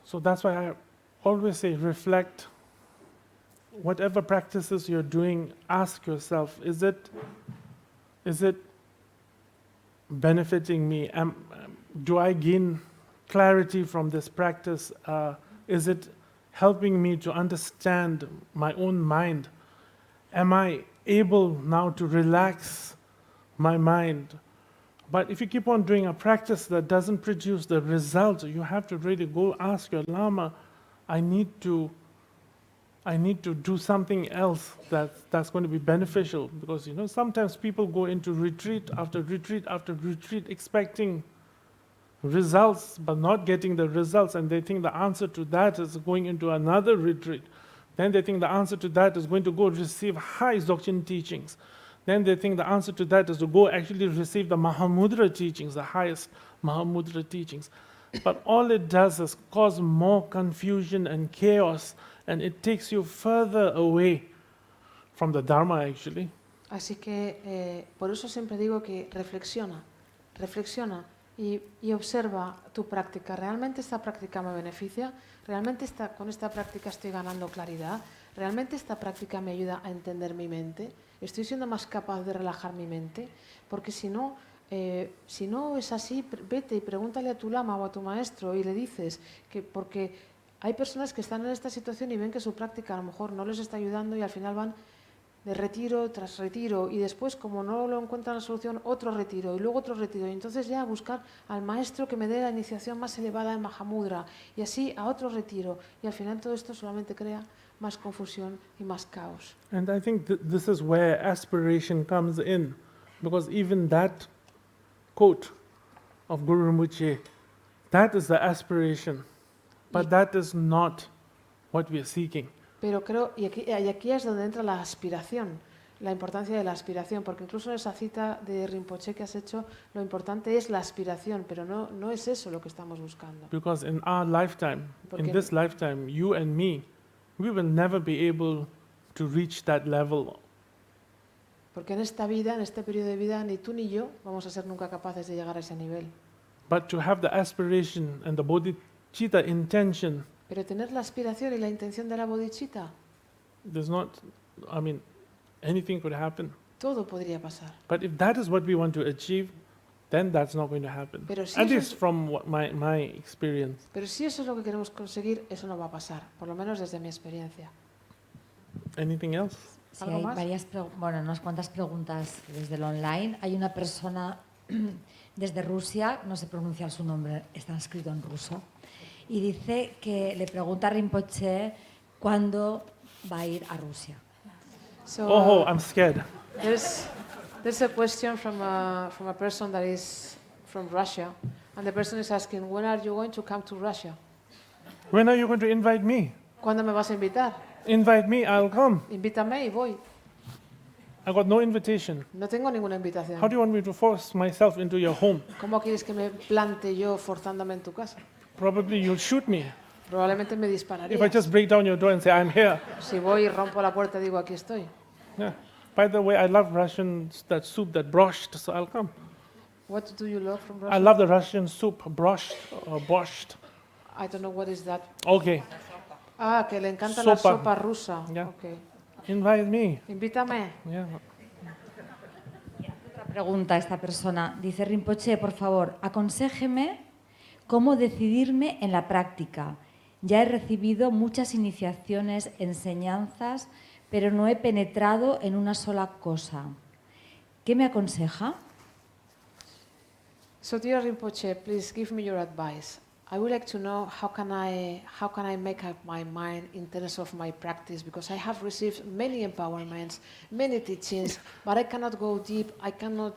So that's why I always say reflect whatever practices you're doing, ask yourself, is it benefiting me? Do I gain clarity from this practice? Is it helping me to understand my own mind? Am I able now to relax my mind? But if you keep on doing a practice that doesn't produce the result, you have to really go ask your Lama, I need to do something else that's going to be beneficial. Because sometimes people go into retreat after retreat after retreat expecting results but not getting the results, and they think the answer to that is going into another retreat. Then they think the answer to that is going to go receive high Dzogchen teachings. Then they think the answer to that is to go actually receive the Mahamudra teachings, the highest Mahamudra teachings. But all it does is cause more confusion and chaos, and it takes you further away from the Dharma actually. Así que por eso siempre digo que reflexiona y observa tu práctica. ¿Realmente esta práctica me beneficia? ¿Realmente con esta práctica estoy ganando claridad? ¿Realmente esta práctica me ayuda a entender mi mente? ¿Estoy siendo más capaz de relajar mi mente? Porque si no es así, vete y pregúntale a tu lama o a tu maestro y le dices que porque hay personas que están en esta situación y ven que su práctica a lo mejor no les está ayudando y al final van de retiro tras retiro y después como no lo encuentran la solución, otro retiro y luego otro retiro y entonces ya buscar al maestro que me dé la iniciación más elevada en Mahamudra y así a otro retiro y al final todo esto solamente crea más confusión y más caos. And I think this is where aspiration comes in, because even that quote of Guru Rinpoche, that is the aspiration, but that is not what we are seeking. Pero creo, y aquí es donde entra la aspiración, la importancia de la aspiración, porque incluso en esa cita de Rinpoche que has hecho, lo importante es la aspiración, pero no es eso lo que estamos buscando. Because in our lifetime, in this lifetime, you and me, we will never be able to reach that level. Porque en esta vida, en este periodo de vida, ni tú ni yo vamos a ser nunca capaces de llegar a ese nivel. But to have the aspiration and the bodhicitta intention, pero tener la aspiración y la intención de la bodhicitta, anything could happen. Todo podría pasar. But if that is what we want to achieve, then that's not going to happen. Pero si At least from my experience. Pero si eso es lo que queremos conseguir, eso no va a pasar, por lo menos desde mi experiencia. Anything else? Sí, hay unas cuantas preguntas desde el online. Hay una persona desde Rusia, no sé pronunciar su nombre, está escrito en ruso, y dice que le pregunta a Rinpoche cuándo va a ir a Rusia. So, I'm scared. There's a question from a person that is from Russia, and the person is asking, when are you going to come to Russia? When are you going to invite me? ¿Cuándo me vas a invitar? Invite me, I'll come. Invítame y voy. I got no invitation. No tengo ninguna invitación. How do you want me to force myself into your home? ¿Cómo quieres que me plante yo forzándome en tu casa? Probably you'll shoot me. Probablemente me dispararías. If I just break down your door and say, I'm here. Si voy y rompo la puerta y digo, aquí estoy. Yeah. By the way, I love Russian, that soup, that borscht, so I'll come. What do you love from Russia? I love the Russian soup, borscht or borscht. I don't know what is that. Okay. Ah, que le encanta la sopa rusa. Yeah. Okay. Invite me. Invítame. Yeah. Otra pregunta a esta persona. Dice Rinpoche, por favor, aconséjeme cómo decidirme en la práctica. Ya he recibido muchas iniciaciones, enseñanzas, pero no he penetrado en una sola cosa. ¿Qué me aconseja? So dear Rinpoche, please give me your advice. I would like to know how can I make up my mind in terms of my practice, because I have received many empowerments, many teachings, but I cannot go deep. I cannot.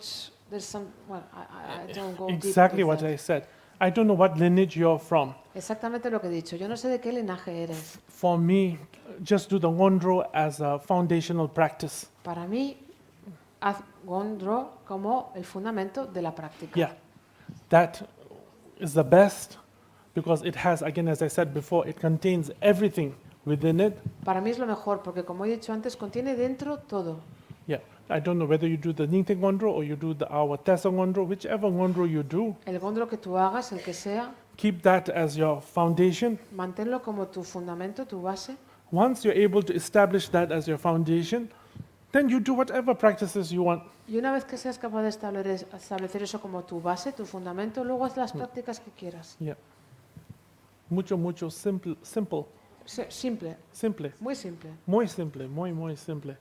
There's some. Well, I don't go deep. Exactly what I said. I don't know what lineage you're from. Exactamente lo que he dicho. Yo no sé de qué linaje eres. For me, just do the Gondro as a foundational practice. Para mí, haz Gondro como el fundamento de la práctica. Yeah, that is the best. Because it has, again, as I said before, it contains everything within it. Para mí es lo mejor, porque como he dicho antes, contiene dentro todo. Yeah, I don't know whether you do the Ningte Gondro or you do our Tessa Gondro, whichever Gondro you do. El Gondro que tú hagas, el que sea. Keep that as your foundation. Manténlo como tu fundamento, tu base. Once you're able to establish that as your foundation, then you do whatever practices you want. Y una vez que seas capaz de establecer eso como tu base, tu fundamento, luego haz las prácticas que quieras. Yeah. Mucho simple. Simple, Simple. muy simple. Muy simple, muy simple.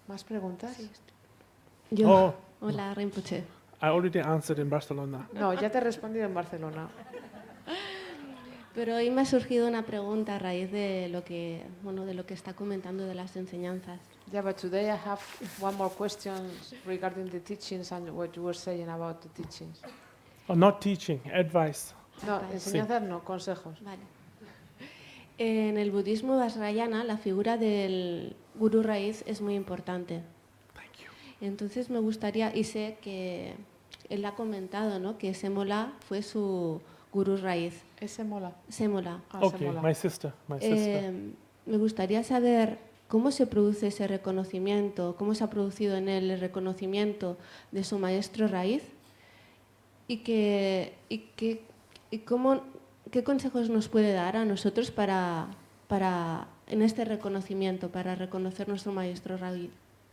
¿Más preguntas? Yo. Oh, Hola, Rinpoche. I already answered in Barcelona. No, ya te he respondido en Barcelona. Pero hoy me ha surgido una pregunta a raíz de lo que está comentando de las enseñanzas. Yeah, but today I have one more question regarding the teachings and what you were saying about the teachings. Oh, not teaching, advice. No, enseñanzas no, consejos. Vale. En el budismo Vajrayana, la figura del gurú raíz es muy importante. Entonces me gustaría, y sé que él ha comentado, ¿no?, que Semola fue su gurú raíz. ¿Es Semola? Semola. Okay, Semola. my sister. Me gustaría saber cómo se produce ese reconocimiento, cómo se ha producido en él el reconocimiento de su maestro raíz y qué consejos nos puede dar a nosotros para en este reconocimiento, para reconocer nuestro maestro raíz.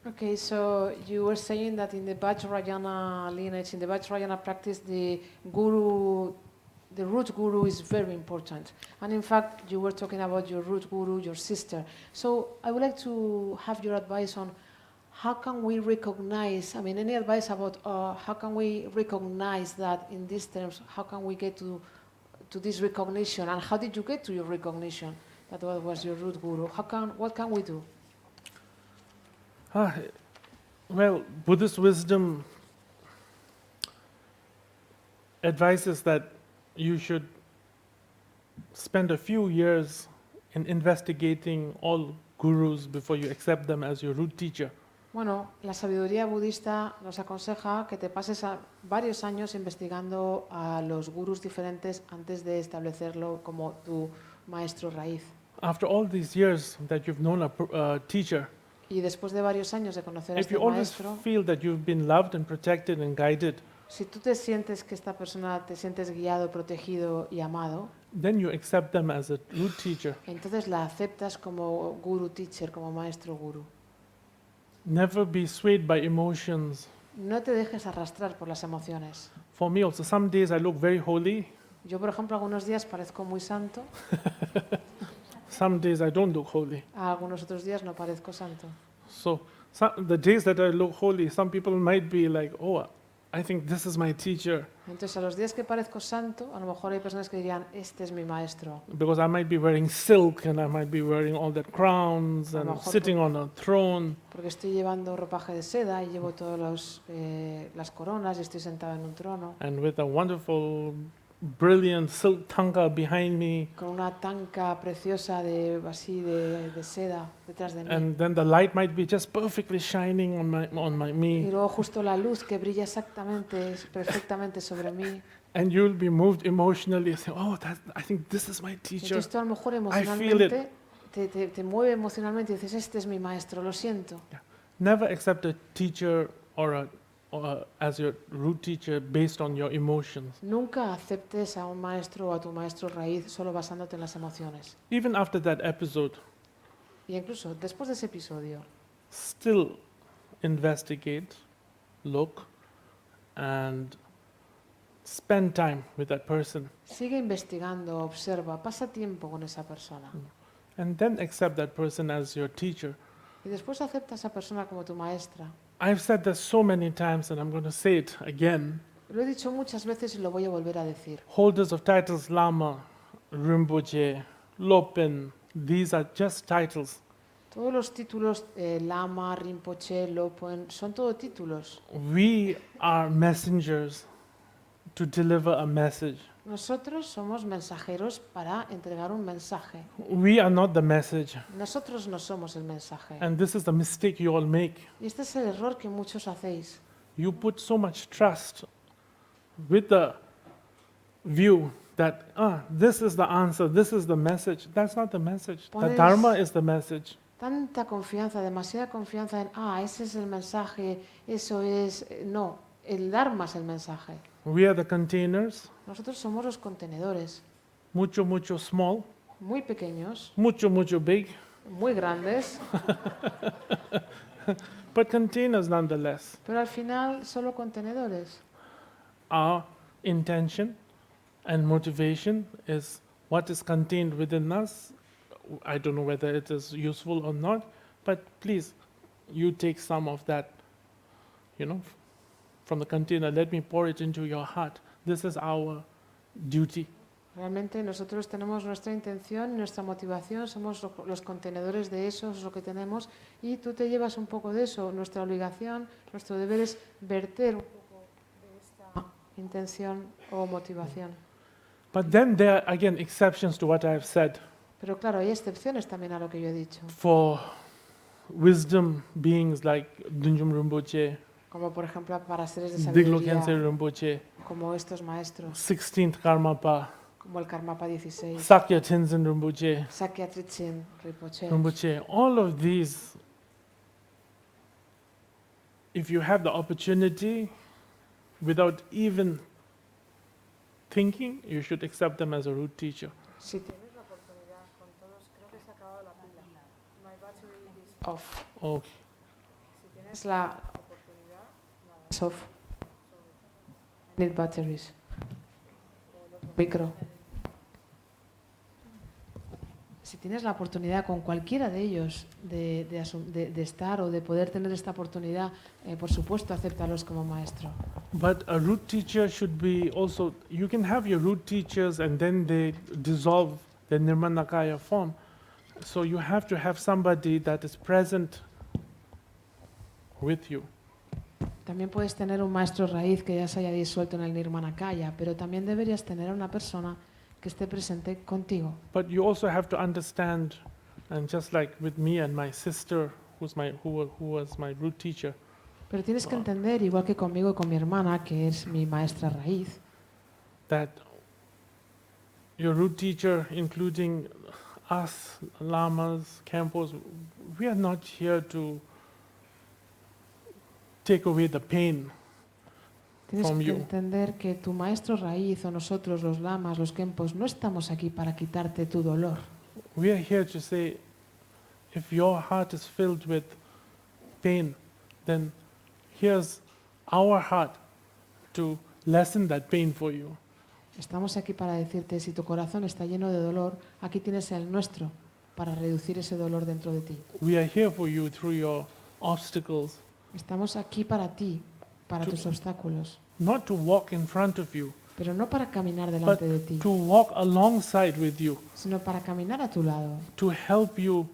Okay, so you were saying that in the Vajrayana lineage, in the Vajrayana practice, the root guru is very important. And in fact, you were talking about your root guru, your sister. So I would like to have your advice on how can we recognize, any advice about how can we recognize that in these terms, how can we get to this recognition, and how did you get to your recognition that was your root guru? What can we do? Well, Buddhist wisdom advises that you should spend a few years in investigating all gurus before you accept them as your root teacher. Bueno, la sabiduría budista nos aconseja que te pases varios años investigando a los gurús diferentes antes de establecerlo como tu maestro raíz. After all these years that you've known a teacher, Y después de varios años de conocer a if este you always maestro, feel that you've been loved and protected and guided, si tú te sientes que esta persona te sientes guiado, protegido y amado, then you accept them as a root teacher. entonces la aceptas como guru teacher, como maestro guru. Never be swayed by emotions. No te dejes arrastrar por las emociones. For me also, some days I look very holy, Yo, por ejemplo, algunos días parezco muy santo, some days I don't look holy. algunos otros días no parezco santo. So the days that I look holy, some people might be like, oh, I think this is my teacher, Entonces, a los días que parezco santo, a lo mejor hay personas que dirían, este es mi maestro. because I might be wearing silk and I might be wearing all that crowns and mejor sitting on a throne. Porque estoy llevando ropaje de seda y llevo todas las coronas y estoy sentado en un trono. And with a wonderful, brilliant silk tanka behind me, Con una tanca preciosa de seda detrás de mí. and then the light might be just perfectly shining on Y me, luego justo la luz que brilla perfectamente sobre mí. and you'll be moved emotionally. Say, oh, I think this is my teacher. Entonces tú a lo mejor feel it. emocionalmente te mueve emocionalmente y dices, este es mi maestro, lo siento. Never accept a teacher or as your root teacher based on your emotions. Nunca aceptes a un maestro o a tu maestro raíz solo basándote en las emociones. Even after that episode, Y incluso después de ese episodio, still investigate, look, and spend time with that person. sigue investigando, observa, pasa tiempo con esa persona. And then accept that person as your teacher. Y después acepta a esa persona como tu maestra. I've said this so many times, and I'm going to say it again. Lo he dicho muchas veces y lo voy a volver a decir. Holders of titles Lama, Rinpoche, Lopen, these are just titles. Todos los títulos, Lama, Rinpoche, Lopen, son todo títulos. We are messengers to deliver a message. Nosotros somos mensajeros para entregar un mensaje. We are not the message. Nosotros no somos el mensaje. And this is the mistake you all make. Y este es el error que muchos hacéis. You put so much trust with the view that, this is the answer, this is the message. That's not the message. The Pones- Dharma is the message. Tanta confianza, demasiada confianza en, ese es el mensaje, eso es... No, el Dharma es el mensaje. We are the containers, Nosotros somos los contenedores, mucho small, muy pequeños, mucho big, muy grandes, but containers nonetheless. pero al final solo contenedores. Our intention and motivation is what is contained within us. I don't know whether it is useful or not, but please, you take some of that, from the container, let me pour it into your heart. This is our duty. Realmente nosotros tenemos nuestra intención y nuestra motivación, somos los contenedores de eso, es lo que tenemos, y tú te llevas un poco de eso. Nuestra obligación, nuestro deber es verter un poco de esta intención o motivación. But then there are again exceptions to what I have said. Pero claro, hay excepciones también a lo que yo he dicho. For wisdom beings like Dungse Rinpoche, Como por ejemplo para seres de Diligencia sabiduría, Rinpoche, como estos maestros, 16th Karmapa, como el Karmapa 16, Sakya Tenzin Rinpoche, Sakya Tritsin Rinpoche. Rinpoche, all of these, if you have the opportunity, without even thinking, you should accept them as a root teacher. Si tienes la oportunidad con todos, creo que se ha acabado la pila. My battery is off. Okay. Si tienes la oportunidad, nada, es off. Need batteries. Micro. Si tienes la oportunidad con cualquiera de ellos de estar o de poder tener esta oportunidad, por supuesto, acéptalos como maestro. But a root teacher should be also, you can have your root teachers and then they dissolve the Nirmanakaya form. So you have to have somebody that is present with you. También puedes tener un maestro raíz que ya se haya disuelto en el Nirmanakaya, pero también deberías tener a una persona que esté presente contigo. But you also have to understand, and just like with me and my sister, who was my root teacher, Pero tienes que entender, igual que conmigo y con mi hermana, que es mi maestra raíz, that your root teacher, including us, lamas, campos, we are not here to take away the pain tienes from que you. entender que tu maestro raíz o nosotros, los lamas, los kempos, no estamos aquí para quitarte tu dolor. We are here to say, if your heart is filled with pain, then here's our heart to lessen that pain for you. Estamos aquí para decirte, si tu corazón está lleno de dolor, aquí tienes el nuestro para reducir ese dolor dentro de ti. We are here for you through your obstacles, Estamos aquí para ti, para tus obstáculos, not to walk in front of you, pero no para caminar but delante de ti, to walk alongside with you, sino para caminar a tu lado, to help you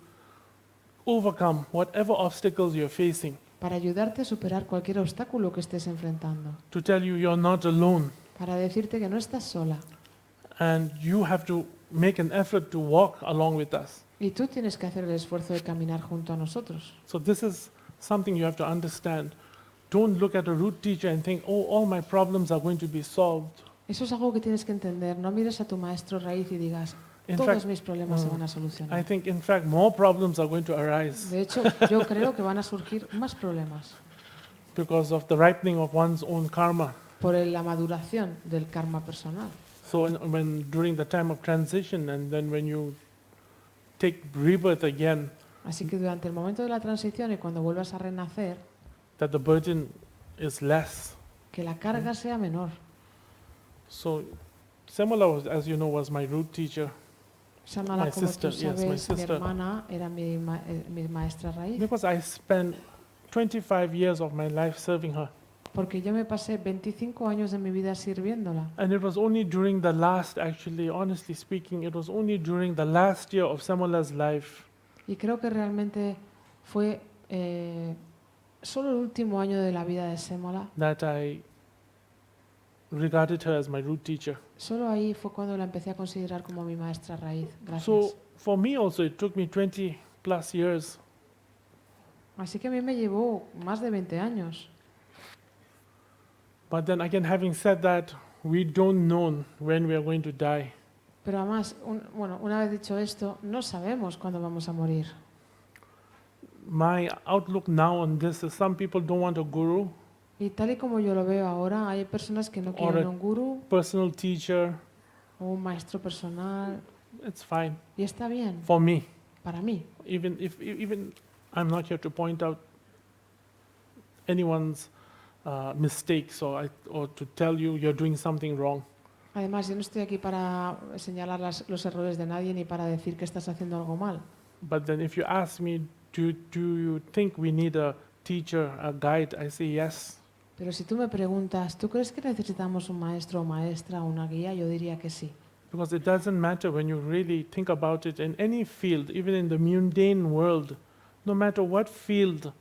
overcome whatever obstacles you're facing, para ayudarte a superar cualquier obstáculo que estés enfrentando, to tell you you're not alone, para decirte que no estás sola. and you have to make an effort to walk along with us. Y tú tienes que hacer el esfuerzo de caminar junto a nosotros. So this is something you have to understand. Don't look at a root teacher and think, oh, all my problems are going to be solved. Eso es algo que tienes que entender. No mires a tu maestro raíz y digas, In todos fact, mis problemas se van a I solucionar. think, in fact, more problems are going to arise De hecho, yo creo que van a surgir más problemas because of the ripening of one's own karma. por la maduración del karma personal. So when during the time of transition and then when you take rebirth again, Así que durante el momento de la transición y cuando vuelvas a renacer, that the burden is less. que la carga sea menor. So Semala, as you know, was my root teacher. Samala, My como sister, tú yes, my sabes, mi sister. hermana era mi maestra raíz, Because I spent 25 years of my life serving her. porque yo me pasé 25 años de mi vida sirviéndola. And it was only during the last, actually, honestly speaking, it was only during the last year of Semala's life Y creo que realmente fue solo el último año de la vida de Sémola. that I regarded her as my root teacher. Solo ahí fue cuando la empecé a considerar como mi maestra raíz. Gracias. So for me also, it took me 20 plus years. Así que a mí me llevó más de 20 años. But then again, having said that, we don't know when we are going to die. Pero además, una vez dicho esto, no sabemos cuándo vamos a morir. My outlook now on this is some people don't want a guru Y tal y como yo lo veo ahora, hay personas que no quieren un gurú personal teacher, o un maestro personal, It's fine Y está bien for me. para mí. Even I'm not here to point out anyone's mistakes or to tell you you're doing something wrong. Además, yo no estoy aquí para señalar los errores de nadie ni para decir que estás haciendo algo mal. But then if you ask me, do you think we need a teacher, a guide? I say yes. Pero si tú me preguntas, ¿tú crees que necesitamos un maestro o maestra o una guía? Yo diría que sí. Because it doesn't matter when you really think about it in any field, even in the mundane world, no matter what field.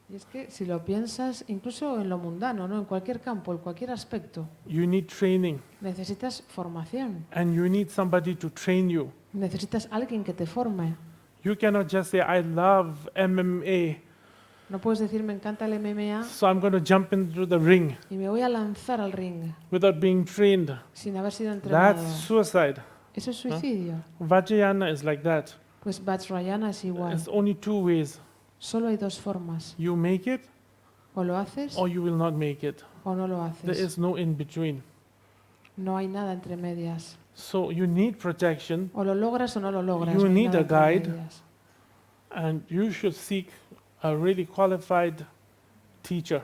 Y es que si lo piensas, incluso en lo mundano, ¿no? En cualquier campo, en cualquier aspecto, You need training, necesitas formación, and you need somebody to train you. necesitas alguien que te forme. You cannot just say, I love MMA, No puedes decir, me encanta el MMA so I'm going to jump into the ring y me voy a lanzar al ring without being trained. sin haber sido entrenado. That's suicide. Eso es suicidio. Vajrayana is like that. Pues Vajrayana es igual. It's only two ways. Solo hay dos formas. You make it, O lo haces or you will not make it. o no lo There haces. is no in between. No hay nada entre medias. So you need protection, O lo logras o no lo logras. You no hay need nada a entre guide. medias. and you should seek a really qualified teacher.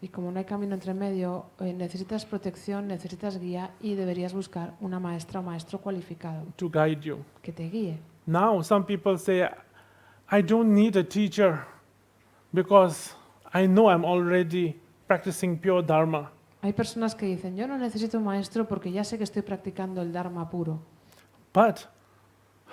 Y como no hay camino entre medio, necesitas protección, necesitas guía y deberías buscar una maestra o maestro cualificado to guide you. que te guíe. Now, some people say, I don't need a teacher because I know I'm already practicing pure Dharma. Hay personas que dicen, yo no necesito un maestro porque ya sé que estoy practicando el Dharma puro. But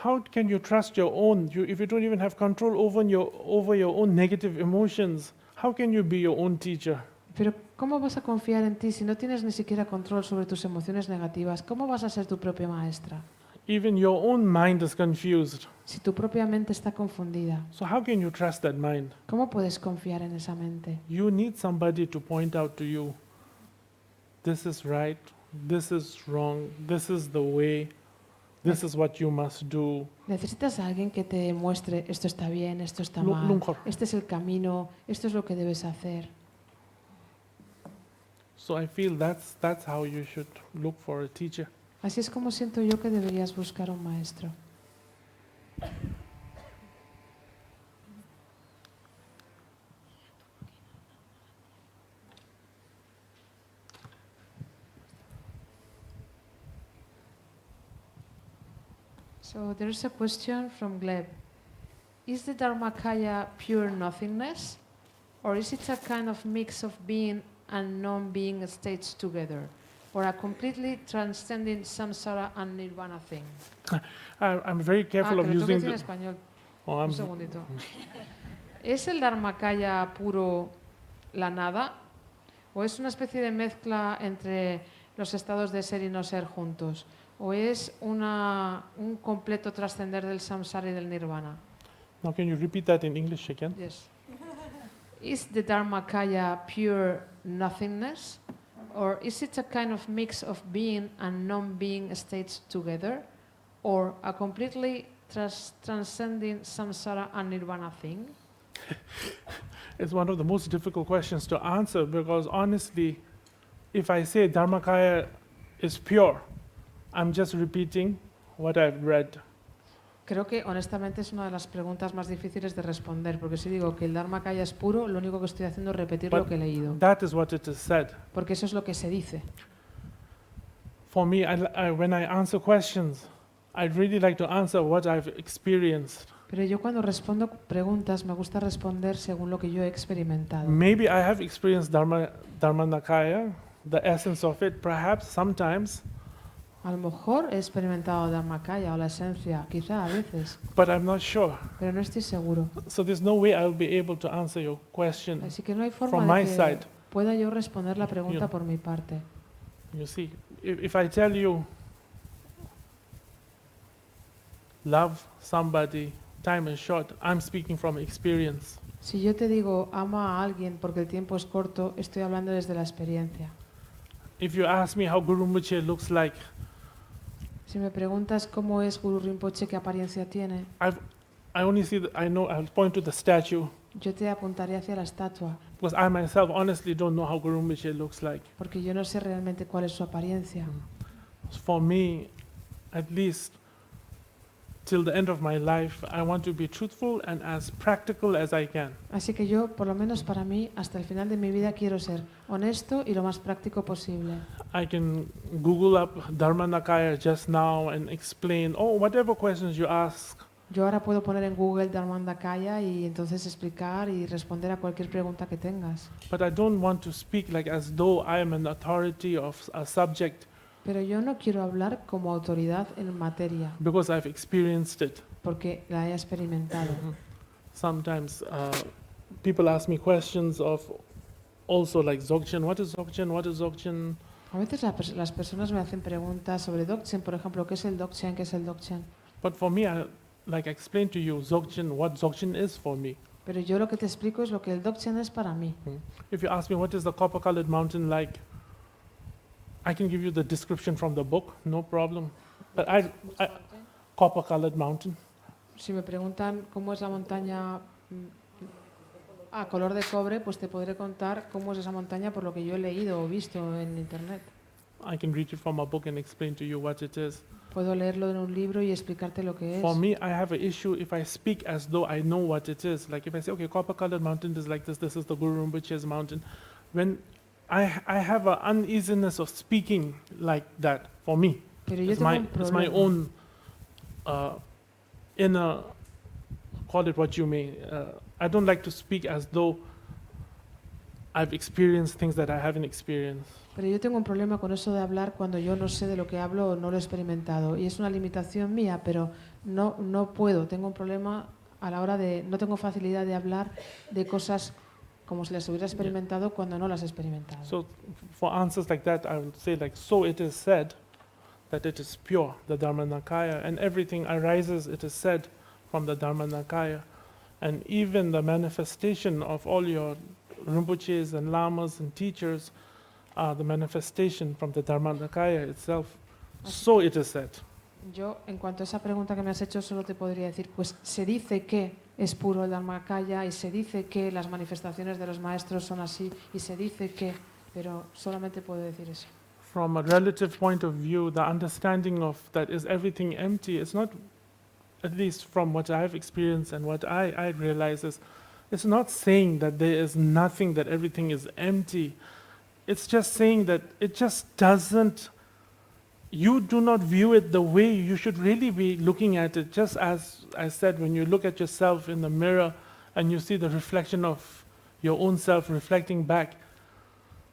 how can you trust your own? If you don't even have control over your own negative emotions, how can you be your own teacher? Pero ¿cómo vas a confiar en ti si no tienes ni siquiera control sobre tus emociones negativas? ¿Cómo vas a ser tu propia maestra? Even your own mind is confused. Si tu propia mente está confundida, So how can you trust that mind? ¿cómo puedes confiar en esa mente? You need somebody to point out to you, this is right, this is wrong, this is the way, this is what you must do. Necesitas a alguien que te muestre esto está bien, esto está mal, Lungkor. este es el camino, esto es lo que debes hacer. So I feel that's how you should look for a teacher. Así es como siento yo que deberías buscar un maestro. So there's a question from Gleb. Is the Dharmakaya pure nothingness? Or is it a kind of mix of being and non-being states together? Or a completely transcending samsara and nirvana thing? I'm very careful of que lo using toques en the... español. Oh, Un segundito. ¿Es el Dharmakaya puro la nada? ¿O es una especie de mezcla entre los estados de ser y no ser juntos? ¿O es un completo trascender del samsara y del nirvana? Now can you repeat that in English again? Yes. Is the Dharmakaya pure nothingness? Or is it a kind of mix of being and non-being states together? Or a completely transcending samsara and nirvana thing? It's one of the most difficult questions to answer because honestly, if I say Dharmakaya is pure, I'm just repeating what I've read. Creo que honestamente es una de las preguntas más difíciles de responder, porque si digo que el Dharmakaya es puro, lo único que estoy haciendo es repetir lo que he leído, That is what it is said. porque eso es lo que se dice. For me, when I answer questions, I'd really like to answer what I've experienced. Pero yo cuando respondo preguntas me gusta responder según lo que yo he experimentado. Maybe I have experienced Dharmakaya, the essence of it, perhaps sometimes, A lo mejor he experimentado Dharmakaya o la esencia, quizá a veces, but I'm not sure. pero no estoy seguro. So there's no way I'll be able to answer your question Así que no hay from forma my de que side. pueda yo responder la pregunta know. por mi parte. You see, if I tell you, love somebody, time is short, I'm speaking from experience. Si yo te digo ama a alguien porque el tiempo es corto, estoy hablando desde la experiencia. If you ask me how Guru Rinpoche looks like, Si me preguntas cómo es Guru Rinpoche, qué apariencia tiene, I only see, I'll point to the statue, yo te apuntaré hacia la estatua, because I myself honestly don't know how Guru Rinpoche looks like. porque yo no sé realmente cuál es su apariencia. For me, at least till the end of my life, I want to be truthful and as practical as I can. Así que yo, por lo menos para mí, hasta el final de mi vida quiero ser honesto y lo más práctico posible. I can Google up Dharmanakaya just now and explain, whatever questions you ask. Yo ahora puedo poner en Google Dharmakaya y entonces explicar y responder a cualquier pregunta que tengas. But I don't want to speak like as though I am an authority of a subject. Pero yo no quiero hablar como autoridad en materia. Because I've experienced it. Porque la he experimentado. Sometimes people ask me questions of also like Dzogchen. What is Dzogchen? What is Dzogchen? A veces las personas me hacen preguntas sobre Dzogchen, por ejemplo, ¿qué es el Dzogchen? ¿Qué es el Dzogchen? But for me, like I explained to you, Dzogchen, what Dzogchen is for me. Pero yo lo que te explico es lo que el Dzogchen es para mí. If you ask me what is the copper-colored mountain like, I can give you the description from the book, no problem. But copper-colored mountain. Si me preguntan cómo es la montaña a color de cobre, pues te podré contar cómo es esa montaña por lo que yo he leído o visto en internet. I can read it from a book and explain to you what it is. Puedo leerlo en un libro y explicarte lo que es. For me, I have an issue if I speak as though I know what it is. Like if I say, okay, copper-colored mountain is like this is the Guru Rinpoche's mountain. When I have an uneasiness of speaking like that for me. Pero yo it's my own inner, call it what you may. I don't like to speak as though I've experienced things that I haven't experienced. Pero yo tengo un problema con eso de hablar cuando yo no sé de lo que hablo o no lo he experimentado. Y es una limitación mía, pero no puedo. Tengo un problema a la hora de... No tengo facilidad de hablar de cosas como si las hubiera experimentado cuando no las he experimentado. So for answers like that, I would say like, so it is said that it is pure, the Dharmanakaya, and everything arises, it is said, from the Dharmanakaya. And even the manifestation of all your Rinpoches and Lamas and teachers are the manifestation from the Dharmanakaya itself. So it is said. Yo, en cuanto a esa pregunta que me has hecho, solo te podría decir, pues se dice que es puro el Dharmakaya y se dice que las manifestaciones de los maestros son así y se dice que, pero solamente puedo decir eso. From a relative point of view, the understanding of that is everything empty, it's not, at least from what I've experienced and what I realize is, it's not saying that there is nothing, that everything is empty. It's just saying that it just doesn't, you do not view it the way you should really be looking at it. Just as I said, when you look at yourself in the mirror and you see the reflection of your own self reflecting back.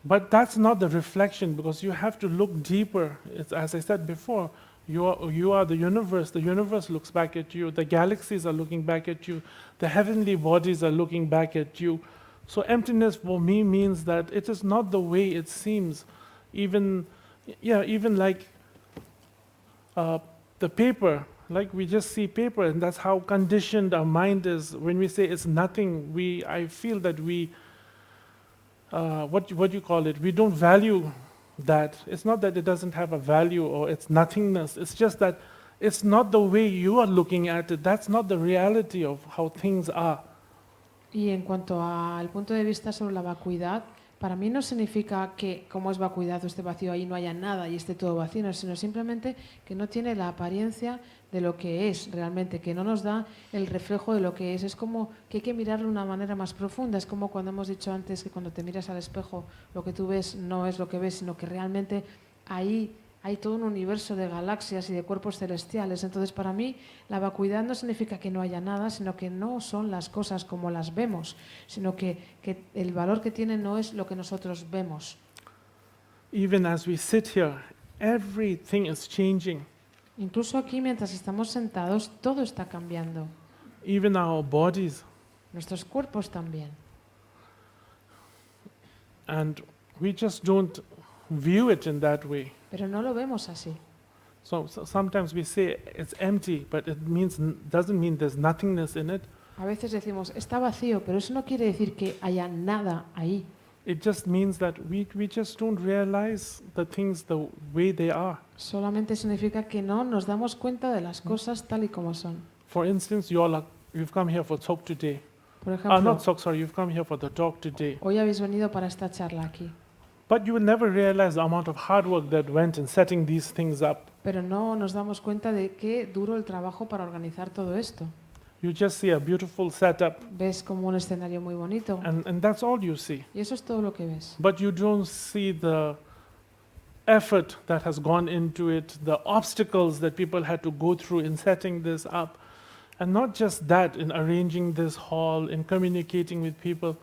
But that's not the reflection, because you have to look deeper. It's, as I said before, you are the universe looks back at you, the galaxies are looking back at you, the heavenly bodies are looking back at you. So emptiness for me means that it is not the way it seems. Even like the paper, like we just see paper, and that's how conditioned our mind is. When we say it's nothing, I feel that we, what do you call it? We don't value that. It's not that it doesn't have a value or it's nothingness. It's just that it's not the way you are looking at it. That's not the reality of how things are. Y en cuanto al punto de vista sobre la vacuidad, para mí no significa que como es vacuidad o esté vacío ahí no haya nada y esté todo vacío, sino simplemente que no tiene la apariencia de lo que es realmente, que no nos da el reflejo de lo que es. Es como que hay que mirarlo de una manera más profunda. Es como cuando hemos dicho antes que cuando te miras al espejo lo que tú ves no es lo que ves, sino que realmente ahí hay todo un universo de galaxias y de cuerpos celestiales. Entonces, para mí, la vacuidad no significa que no haya nada, sino que no son las cosas como las vemos, sino que el valor que tienen no es lo que nosotros vemos. Even as we sit here, everything is changing. Incluso aquí, mientras estamos sentados, todo está cambiando. Even our bodies. Nuestros cuerpos también. And we just don't view it in that way. Pero no lo vemos así. So sometimes we say it's empty, but it doesn't mean there's nothingness in it. A veces decimos está vacío, pero eso no quiere decir que haya nada ahí. It just means that we just don't realize the things the way they are. Solamente significa que no nos damos cuenta de las cosas tal y como son. For instance, you've come here for talk today. Por ejemplo, you've come here for the talk today. Hoy habéis venido para esta charla aquí. But you will never realize the amount of hard work that went in setting these things up. Pero no nos damos cuenta de qué duro el trabajo para organizar todo esto. You just see a beautiful setup, Ves como un escenario muy bonito and that's all you see. y eso es todo lo que ves. But you don't see the effort that has gone into it, the obstacles that people had to go through in setting this up. And not just that, in arranging this hall, in communicating with people.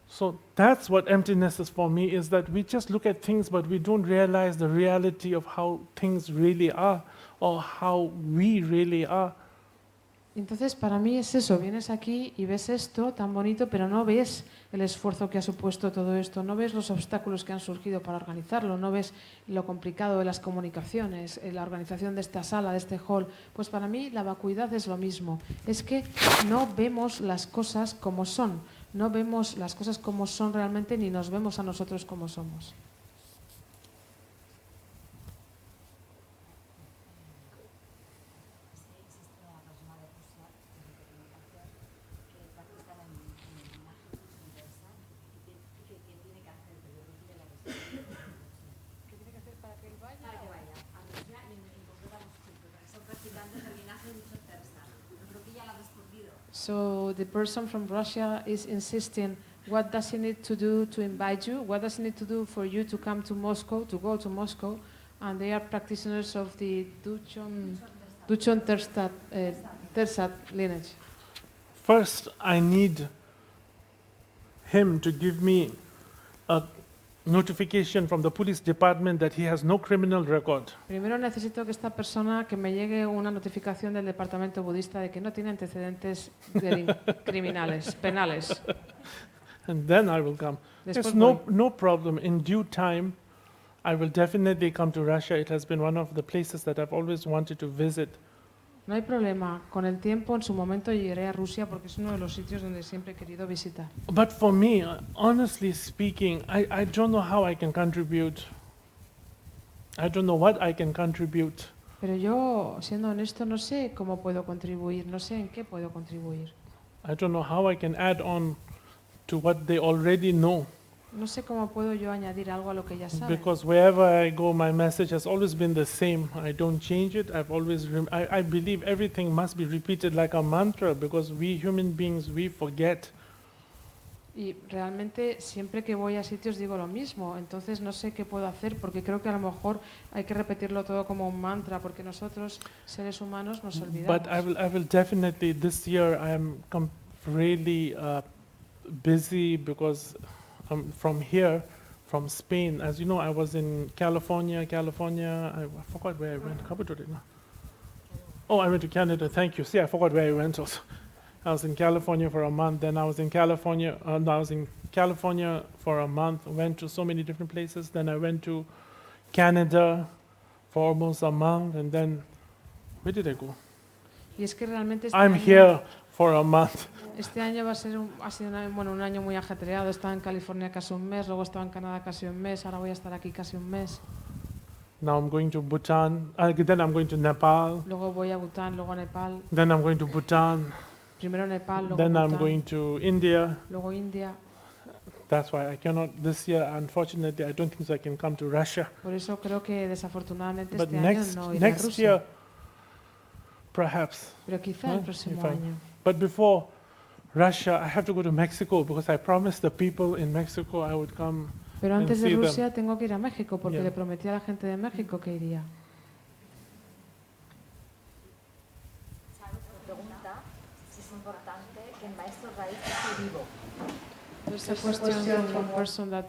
So that's what emptiness is for me, is that we just look at things, but we don't realize the reality of how things really are, or how we really are. Entonces, para mí es eso, vienes aquí y ves esto tan bonito, pero no ves el esfuerzo que ha supuesto todo esto, no ves los obstáculos que han surgido para organizarlo, no ves lo complicado de las comunicaciones, la organización de esta sala, de este hall. Pues para mí la vacuidad es lo mismo, es que no vemos las cosas como son, no vemos las cosas como son realmente ni nos vemos a nosotros como somos. So the person from Russia is insisting, what does he need to do to invite you? What does he need to do for you to come to Moscow, to go to Moscow? And they are practitioners of the Duchon Tersat lineage. First, I need him to give me a notification from the police department that he has no criminal record. Primero necesito que esta persona, que me llegue una notificación del departamento budista de que no tiene antecedentes criminales, penales. And then I will come. There's no problem. In due time, I will definitely come to Russia. It has been one of the places that I've always wanted to visit. No hay problema. Con el tiempo, en su momento, llegaré a Rusia porque es uno de los sitios donde siempre he querido visitar. But for me, honestly speaking, I don't know how I can contribute. I don't know what I can contribute. Pero yo, siendo honesto, no sé cómo puedo contribuir, no sé en qué puedo contribuir. I don't know how I can add on to what they already know. No sé cómo puedo yo añadir algo a lo que ya saben. Because wherever I go, my message has always been the same. I don't change it. I've always, I believe everything must be repeated like a mantra, because we human beings, we forget. Y realmente siempre que voy a sitios digo lo mismo, entonces no sé qué puedo hacer porque creo que a lo mejor hay que repetirlo todo como un mantra porque nosotros, seres humanos, nos olvidamos. But I will definitely, this year I am really busy because from here, from Spain, as you know, I was in California, I forgot where I went. Oh, I went to Canada, thank you. See, I forgot where I went also. I was in California for a month, then I was in California for a month, went to so many different places, then I went to Canada for almost a month, and then, where did I go? Y es que realmente este I'm año, here for a month. Este año ha sido un año muy ajetreado. Estaba en California casi un mes, luego estaba en Canadá casi un mes, ahora voy a estar aquí casi un mes. Now I'm going to Bhutan, then I'm going to Nepal. Luego voy a Bután, luego a Nepal. Then I'm going to Bhutan. Primero Nepal, luego Then Bután. I'm going to India. Luego India. That's why I cannot this year, unfortunately, I don't think so I can come to Russia. Por eso creo que desafortunadamente But este año no iré a next Rusia. year, perhaps. Pero quizá el próximo año. But before Russia, I have to go to Mexico because I promised the people in Mexico I would come. Pero and antes de see them. Rusia tengo que ir a México porque Yeah. le prometí a la gente de México que iría. Pregunta si es importante que el maestro raíz esté vivo. There's a question from a person that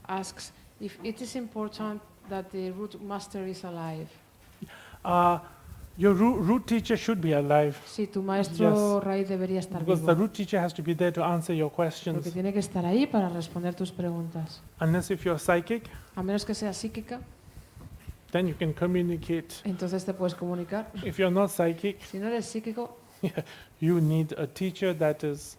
asks if it is important that the root master is alive. Your root teacher should be alive. Sí, tu maestro Yes. raíz debería estar Because vivo. the root teacher has to be there to answer your questions. Porque tiene que estar ahí para responder tus preguntas. Unless if you're psychic, A menos que sea psíquica, then you can communicate. entonces te puedes comunicar. If you're not psychic, Si no eres psíquico, you need a teacher that is,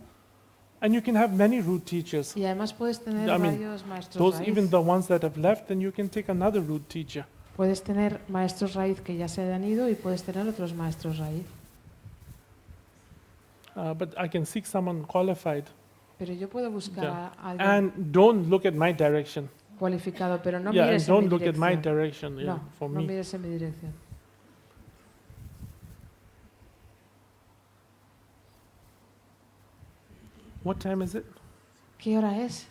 and you can have many root teachers. y además puedes tener I mean, varios maestros those raíz. even the ones that have left, then you can take another root teacher. Puedes tener maestros raíz que ya se han ido y puedes tener otros maestros raíz. But I can seek someone qualified. Pero yo puedo buscar Yeah. a alguien. And don't look at my direction. cualificado, pero no Yeah, and mires en mi don't look at my dirección. direction. Yeah, No, for no me. mires en mi dirección. What time is it? ¿Qué hora es?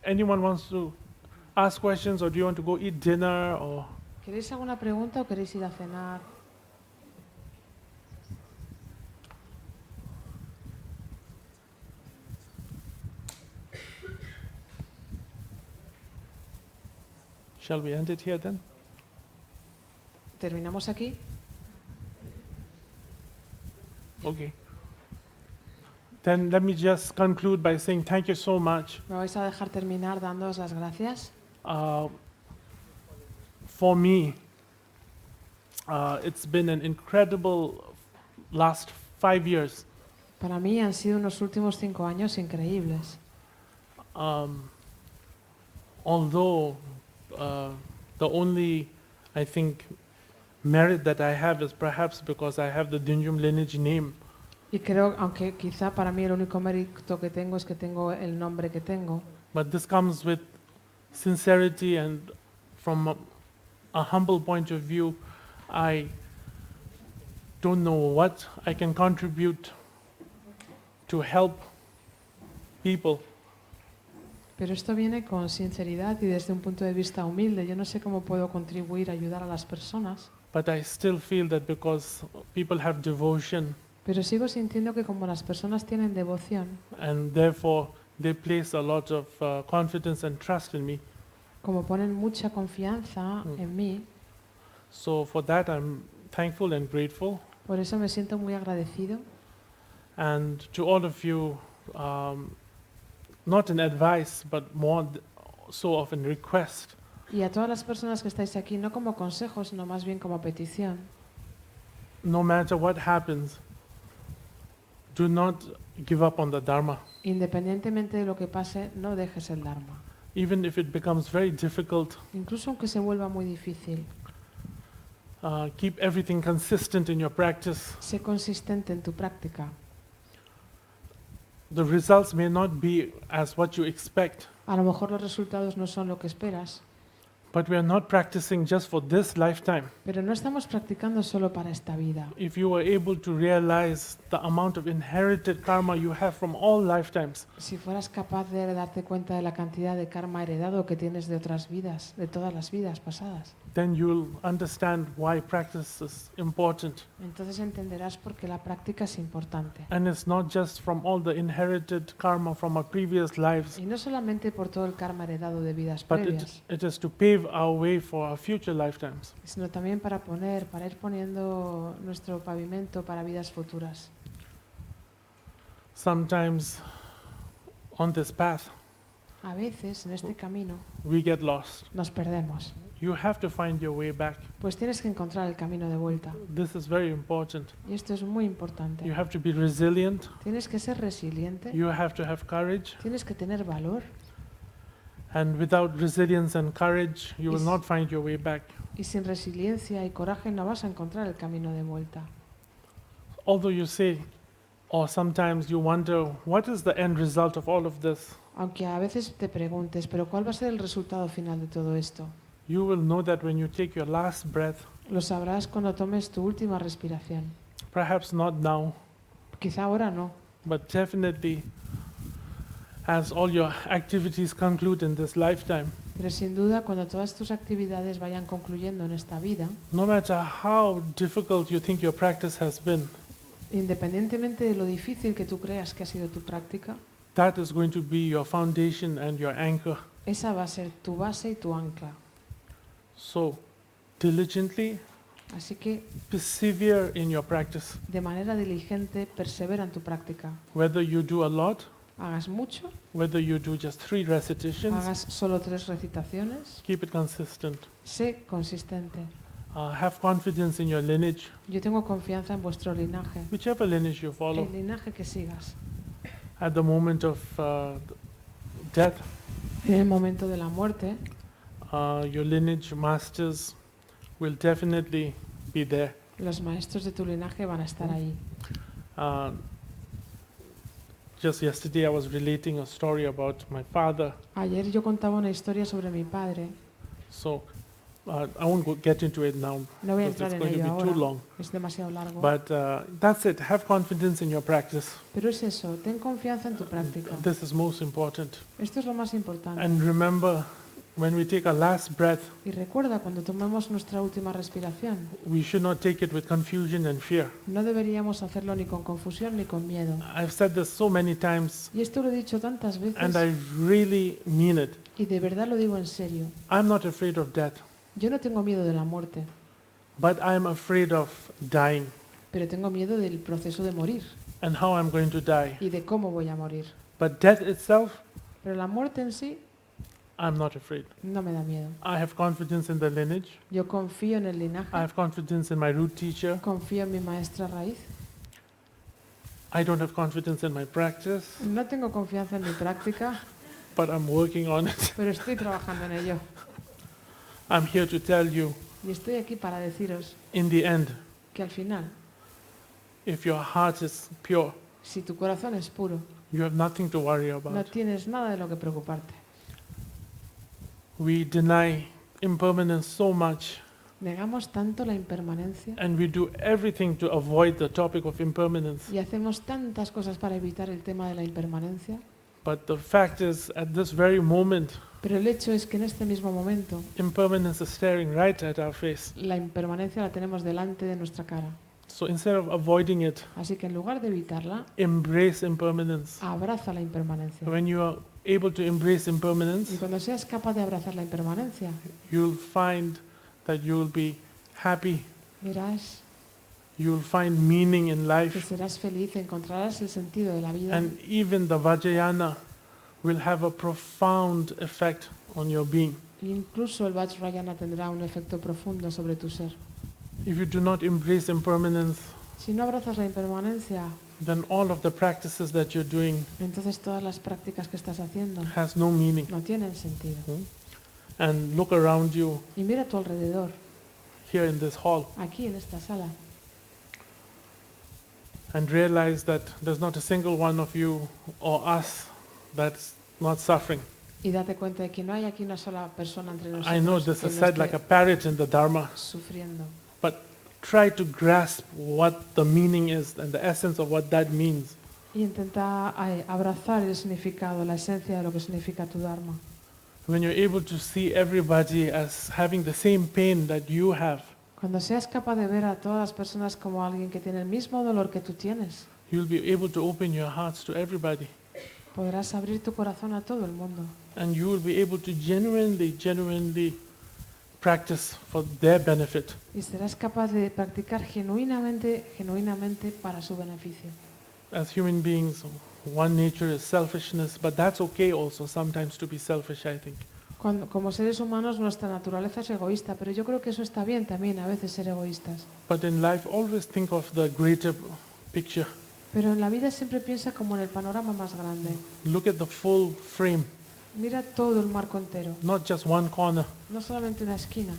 Anyone wants to ask questions, or do you want to go eat dinner, or? ¿Queréis alguna pregunta o queréis ir a cenar? Shall we end it here then? ¿Terminamos aquí? Okay. Then let me just conclude by saying thank you so much. Me vais a dejar terminar dándoos las gracias. For me, it's been an incredible last 5 years. Para mí han sido unos últimos 5 años increíbles. Although the only, I think, merit that I have is perhaps because I have the Dungse lineage name. Y creo, aunque quizá para mí el único mérito que tengo es que tengo el nombre que tengo, But this comes with sincerity, and from a humble point of view, I don't know what I can contribute to help people. pero esto viene con sinceridad y desde un punto de vista humilde. Yo no sé cómo puedo contribuir a ayudar a las personas, But I still feel that because people have devotion, pero sigo sintiendo que como las personas tienen devoción, and therefore they place a lot of confidence and trust in me. como ponen mucha confianza en mí, So for that I'm thankful and grateful. por eso me siento muy agradecido. And to all of you, not an advice, but more so of a request. Y a todas las personas que estáis aquí, no como consejos, sino más bien como petición. No matter what happens, do not give up on the Dharma. Independientemente de lo que pase, no dejes el Dharma. Even if it becomes very difficult, Incluso aunque se vuelva muy difícil, keep everything consistent in your practice. sé consistente en tu práctica. The results may not be as what you expect, A lo mejor los resultados no son lo que esperas, but we are not practicing just for this lifetime. pero no estamos practicando solo para esta vida. If you were able to realize the amount of inherited karma you have from all lifetimes, Si fueras capaz de darte cuenta de la cantidad de karma heredado que tienes de otras vidas, de todas las vidas pasadas, then you'll understand why practice is important. entonces entenderás por qué la práctica es importante. And it's not just from all the inherited karma from our previous lives, Y no solamente por todo el karma heredado de vidas but previas, it is to pave our way for our future lifetimes. sino también para ir poniendo nuestro pavimento para vidas futuras. Sometimes on this path, A veces en este camino we get lost. nos perdemos, You have to find your way back. pues tienes que encontrar el camino de vuelta. This is very important. Y esto es muy importante. You have to be resilient. Tienes que ser resiliente, You have to have courage. tienes que tener valor, And without resilience and courage, you will Yes. not find your way back. y sin resiliencia y coraje no vas a encontrar el camino de vuelta. Although you say, or sometimes you wonder, what is the end result of all of this? Aunque a veces te preguntes, pero ¿cuál va a ser el resultado final de todo esto? You will know that when you take your last breath, Lo sabrás cuando tomes tu última respiración. perhaps not now, Quizá ahora no, but definitely as all your activities conclude in this lifetime. pero sin duda cuando todas tus actividades vayan concluyendo en esta vida, No matter how difficult you think your practice has been, independientemente de lo difícil que tú creas que ha sido tu práctica, that is going to be your foundation and your anchor. esa va a ser tu base y tu ancla. So, diligently Así que, persevere in your practice. de manera diligente, persevera en tu práctica. Whether you do a lot, Hagas mucho, whether you do just 3 recitations, hagas solo 3 recitaciones, keep it consistent. sé consistente. Have confidence in your lineage, Yo tengo confianza en vuestro linaje, whichever lineage you follow. el linaje que sigas. At the moment of death, En el momento de la muerte, your lineage masters will definitely be there. los maestros de tu linaje van a estar ahí. Just yesterday I was relating a story about my father. Ayer yo contaba una historia sobre mi padre. So I won't get into it now No voy a because entrar it's en going to ello be ahora. too long. Es demasiado largo. But that's it. Have confidence in your practice. Pero es eso, ten confianza en tu práctica. This is most important. Esto es lo más importante. And remember, when we take our last breath, Y recuerda, cuando tomemos nuestra última respiración, we should not take it with confusion and fear. no deberíamos hacerlo ni con confusión ni con miedo. I've said this so many times, Y esto lo he dicho tantas veces, and I really mean it. y de verdad lo digo en serio. I'm not afraid of death, Yo no tengo miedo de la muerte, but I'm afraid of dying pero tengo miedo del proceso de morir and how I'm going to die. y de cómo voy a morir. But death itself, Pero la muerte en sí I'm not afraid. no me da miedo. I have confidence in the lineage. Yo confío en el linaje, I have confidence in my root teacher. confío en mi maestra raíz. I don't have confidence in my practice, No tengo confianza en mi práctica, but I'm working on it. pero estoy trabajando en ello. I'm here to tell you, Y estoy aquí para deciros in the end, que al final, if your heart is pure, si tu corazón es puro, you have nothing to worry no about. tienes nada de lo que preocuparte. We deny impermanence so much, Negamos tanto la impermanencia and we do everything to avoid the topic of impermanence. y hacemos tantas cosas para evitar el tema de la impermanencia, But the fact is, at this very moment, pero el hecho es que en este mismo momento impermanence is staring right at our face. la impermanencia la tenemos delante de nuestra cara. So instead of avoiding it, Así que en lugar de evitarla, embrace impermanence. abraza la impermanencia. When you are able to embrace Y impermanence, cuando seas capaz de abrazar la impermanencia, you'll find that you'll be happy. verás You'll find meaning in que life. serás feliz, encontrarás el sentido de la vida. And even the Vajrayana will have a profound effect on your being. Incluso el Vajrayana tendrá un efecto profundo sobre tu ser. If you do not embrace impermanence, Si no abrazas la impermanencia, then all of the practices that you're doing entonces todas las prácticas que estás haciendo has no meaning. no tienen sentido. And look around you Y mira a tu alrededor, here in this hall aquí en esta sala, and realize that there's not a single one of you or us that's not suffering. y date cuenta de que no hay aquí una sola persona entre I know nosotros this que is no said like a esté parrot in the Dharma, sufriendo. but try to grasp what the meaning is and the essence of what that means. Y intenta abrazar el significado, la esencia de lo que significa tu Dharma. When you're able to see everybody as having the same pain that you have, Cuando seas capaz de ver a todas las personas como alguien que tiene el mismo dolor que tú tienes, you'll be able to open your hearts to everybody. podrás abrir tu corazón a todo el mundo. And you will be able to genuinely practice for their benefit. Y serás capaz de practicar genuinamente para su beneficio. As human beings, one nature is selfishness, but that's okay also sometimes to be selfish, I think. Como seres humanos nuestra naturaleza es egoísta, pero yo creo que eso está bien también a veces ser egoístas. But in life, always think of the greater picture. Pero en la vida siempre piensa como en el panorama más grande. Look at the full frame, Mira todo el marco entero, not just one corner. no solamente una esquina.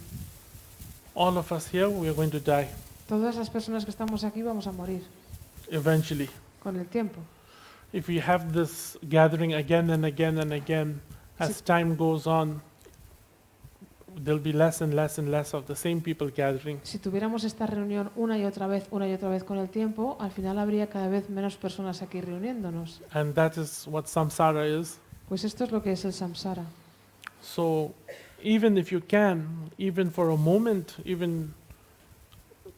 All of us here, we are going to die Todas las personas que estamos aquí vamos a morir eventually. con el tiempo. If we have this gathering again and again and again, as time goes on, there'll be less and less and less of the same people gathering. Si tuviéramos esta reunión una y otra vez con el tiempo, al final habría cada vez menos personas aquí reuniéndonos. And that is what samsara is. Pues esto es lo que es el samsara. So even if you can, even for a moment, even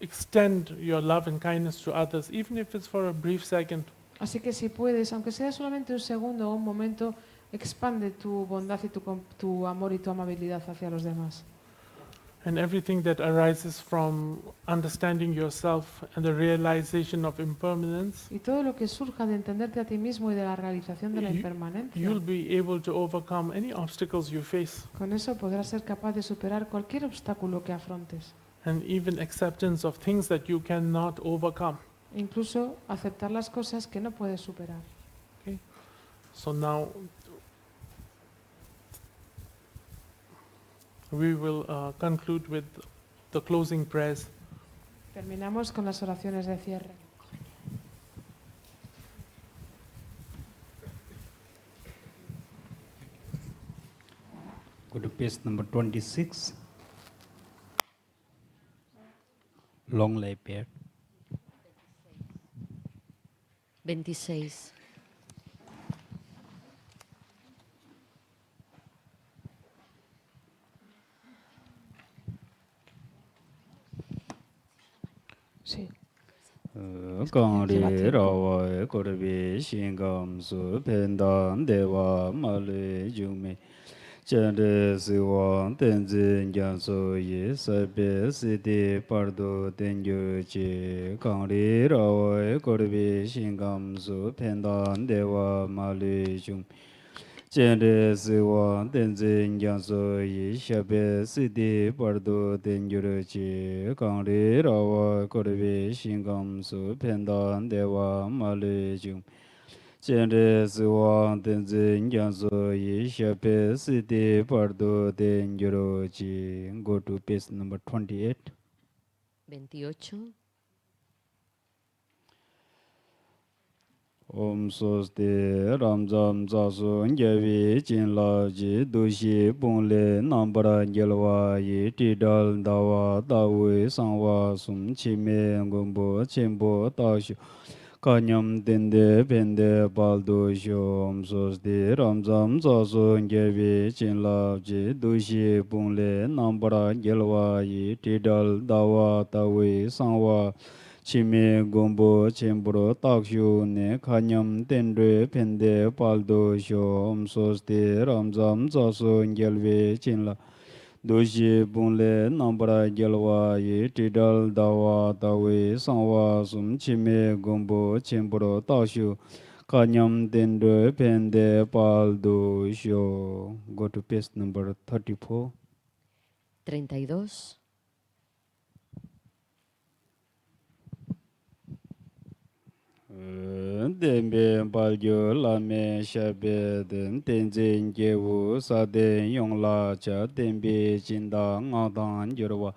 extend your love and kindness to others, even if it's for a brief second. Así que si puedes, aunque sea solamente un segundo o un momento, expande tu bondad y tu amor y tu amabilidad hacia los demás. And everything that arises from understanding yourself and the realization of impermanence, Y todo lo que surja de entenderte a ti mismo y de la realización de la impermanencia, you'll be able to overcome any obstacles you face. con eso podrás ser capaz de superar cualquier obstáculo que afrontes. And even acceptance of things that you cannot overcome. Incluso aceptar las cosas que no puedes superar. Okay? So now we will conclude with the closing prayers. Terminamos con las oraciones de cierre. Go to page number 26. Long lay pair. 26. Sí. Gangri rawa korbi shingam su pendan dewa mali jume Chandre siwa tenzin janso yi sabi siti pardo tenju chi Gangri rawa korbi shingam su pendan dewa mali jume Chandre siwa tenzin janso yi sabi siti pardo tenju chi Gangri rawa korbi shingam su pendan dewa mali jume Chenre siwa tenzin janso yi shape siti pardo tenjuro chi. Go to page number 28. 28. Om soste ramjam zasu ngevi jinla ji dushi bungle nambara ngelwa yi tidal dawa dawe sangwa sum chime ngumbo chimbo tashu. Kanyam dende pende baldo shom soste ramjam zasu ngevi jinla ji dushi bungle nambara ngelwa yi tidal dawa dawe sangwa Chime gombo chembro takshu ne kanyam tendre pende paldo shom soste ramjam zaso ngelwe chinla doshi bunle nambara gelwa ye tidal dawa dawe sangwa sum chime gombo chembro takshu kanyam tendre pende paldo sho. Go to page number 34. 32. Dembe balyo lame shabe den tenzin gewu saden yongla cha dembe jinda ngadang yorwa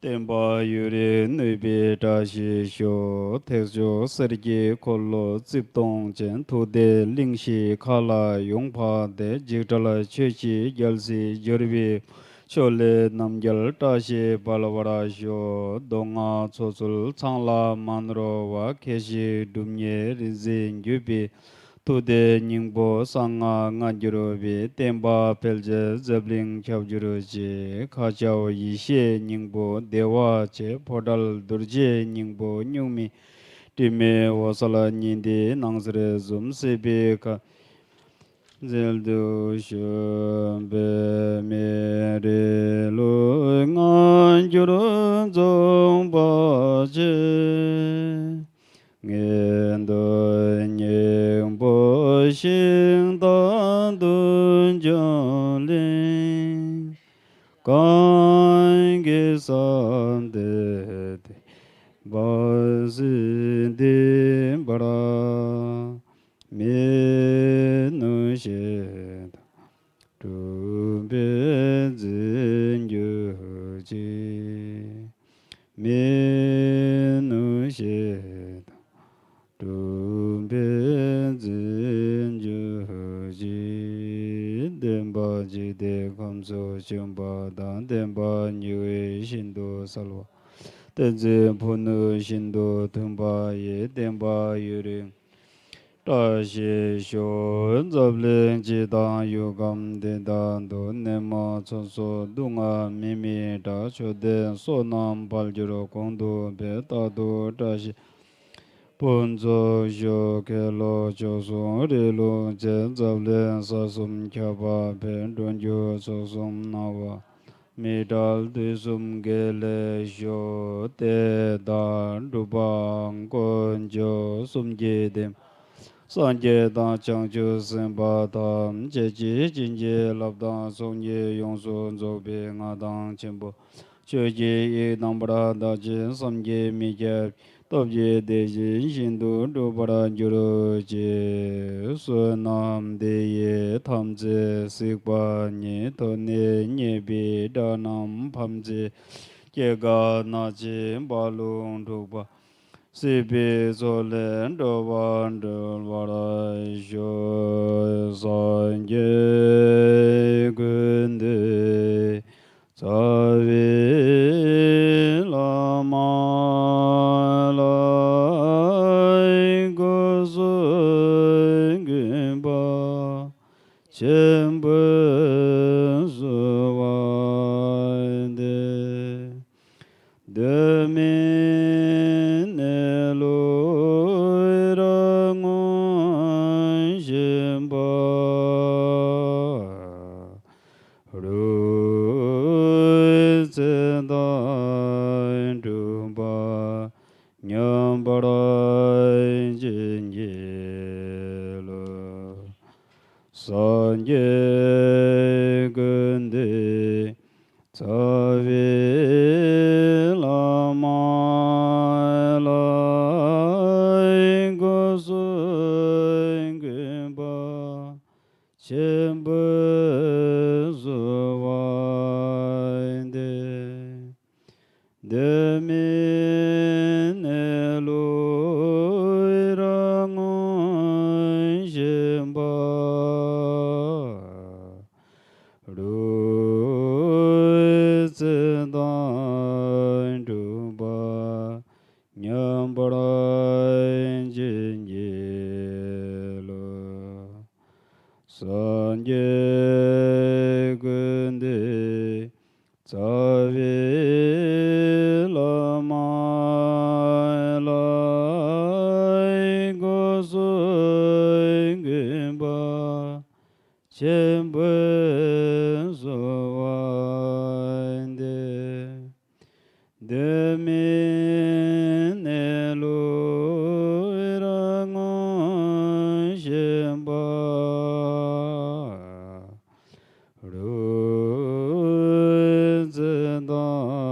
demba yuri nubi dashi sho tekjo sergi kolo ziptong jen tude lingshi kala yongpa de jigdala chechi gyalsi yorbi Chole namgyal tashi balwara sho donga chosul changla manro wa keshi dumye rizi ngyubi tude nyingbo sanga nganjirobi temba pelje zebling chabjiroji kachao yishe nyingbo dewa che podal durje nyingbo nyungmi time wasala nyindi nangsre zum sebi ka Zeldu shube mere lu ngan juru zong ba je Ngen do nying bo xing dan dun jiang ling Gan ge san de ba si di bara Me nu she tu be zin yu ji Me nu she tu be zin yu ji Denpa ji de kam so shimpa dan denpa nyue shindo salwa Tenzi punu shindo tumpa ye denpa yuring Tashi sho zabling jidang yugam dindang do nema chonso dunga mimi da chode sonam paljiro kondo be tado tashi Ponzo sho kelo choson rilo je zabling sasum kyaba pen donjo chosum nawa Midal disum gele sho te dan dubang konjo sumje dem Sanje dan changchu senpa tam chechi jinje labdang songye yongso nzokpe nga dang chenpo Choje ye nambara dachi samje mikye topje deji shindu dupara juro che Su nam deye tamze sikpa nye tone nyebi danam pamze Kega nachi balung dhukpa Sipi Zolen Doban Delvara Jo Sanje Gunde Savi Lama Lai Gozo Gimba Chembe Zuwande Demin Eloirangon Jimba Ruizendan Dumba Nyambarai Jinjelo Sanje Gunde Tavi Lama Lai Gozo Gimba Chembe Zuwande Demin Eloirangon Jimba Ruizendan Dumba Nyambarai Jinjelo Sanje Gunde Tavi Lama Lai Gozo Gimba Chembe Zuwande Demin Eloirangon Jimba Ruizendan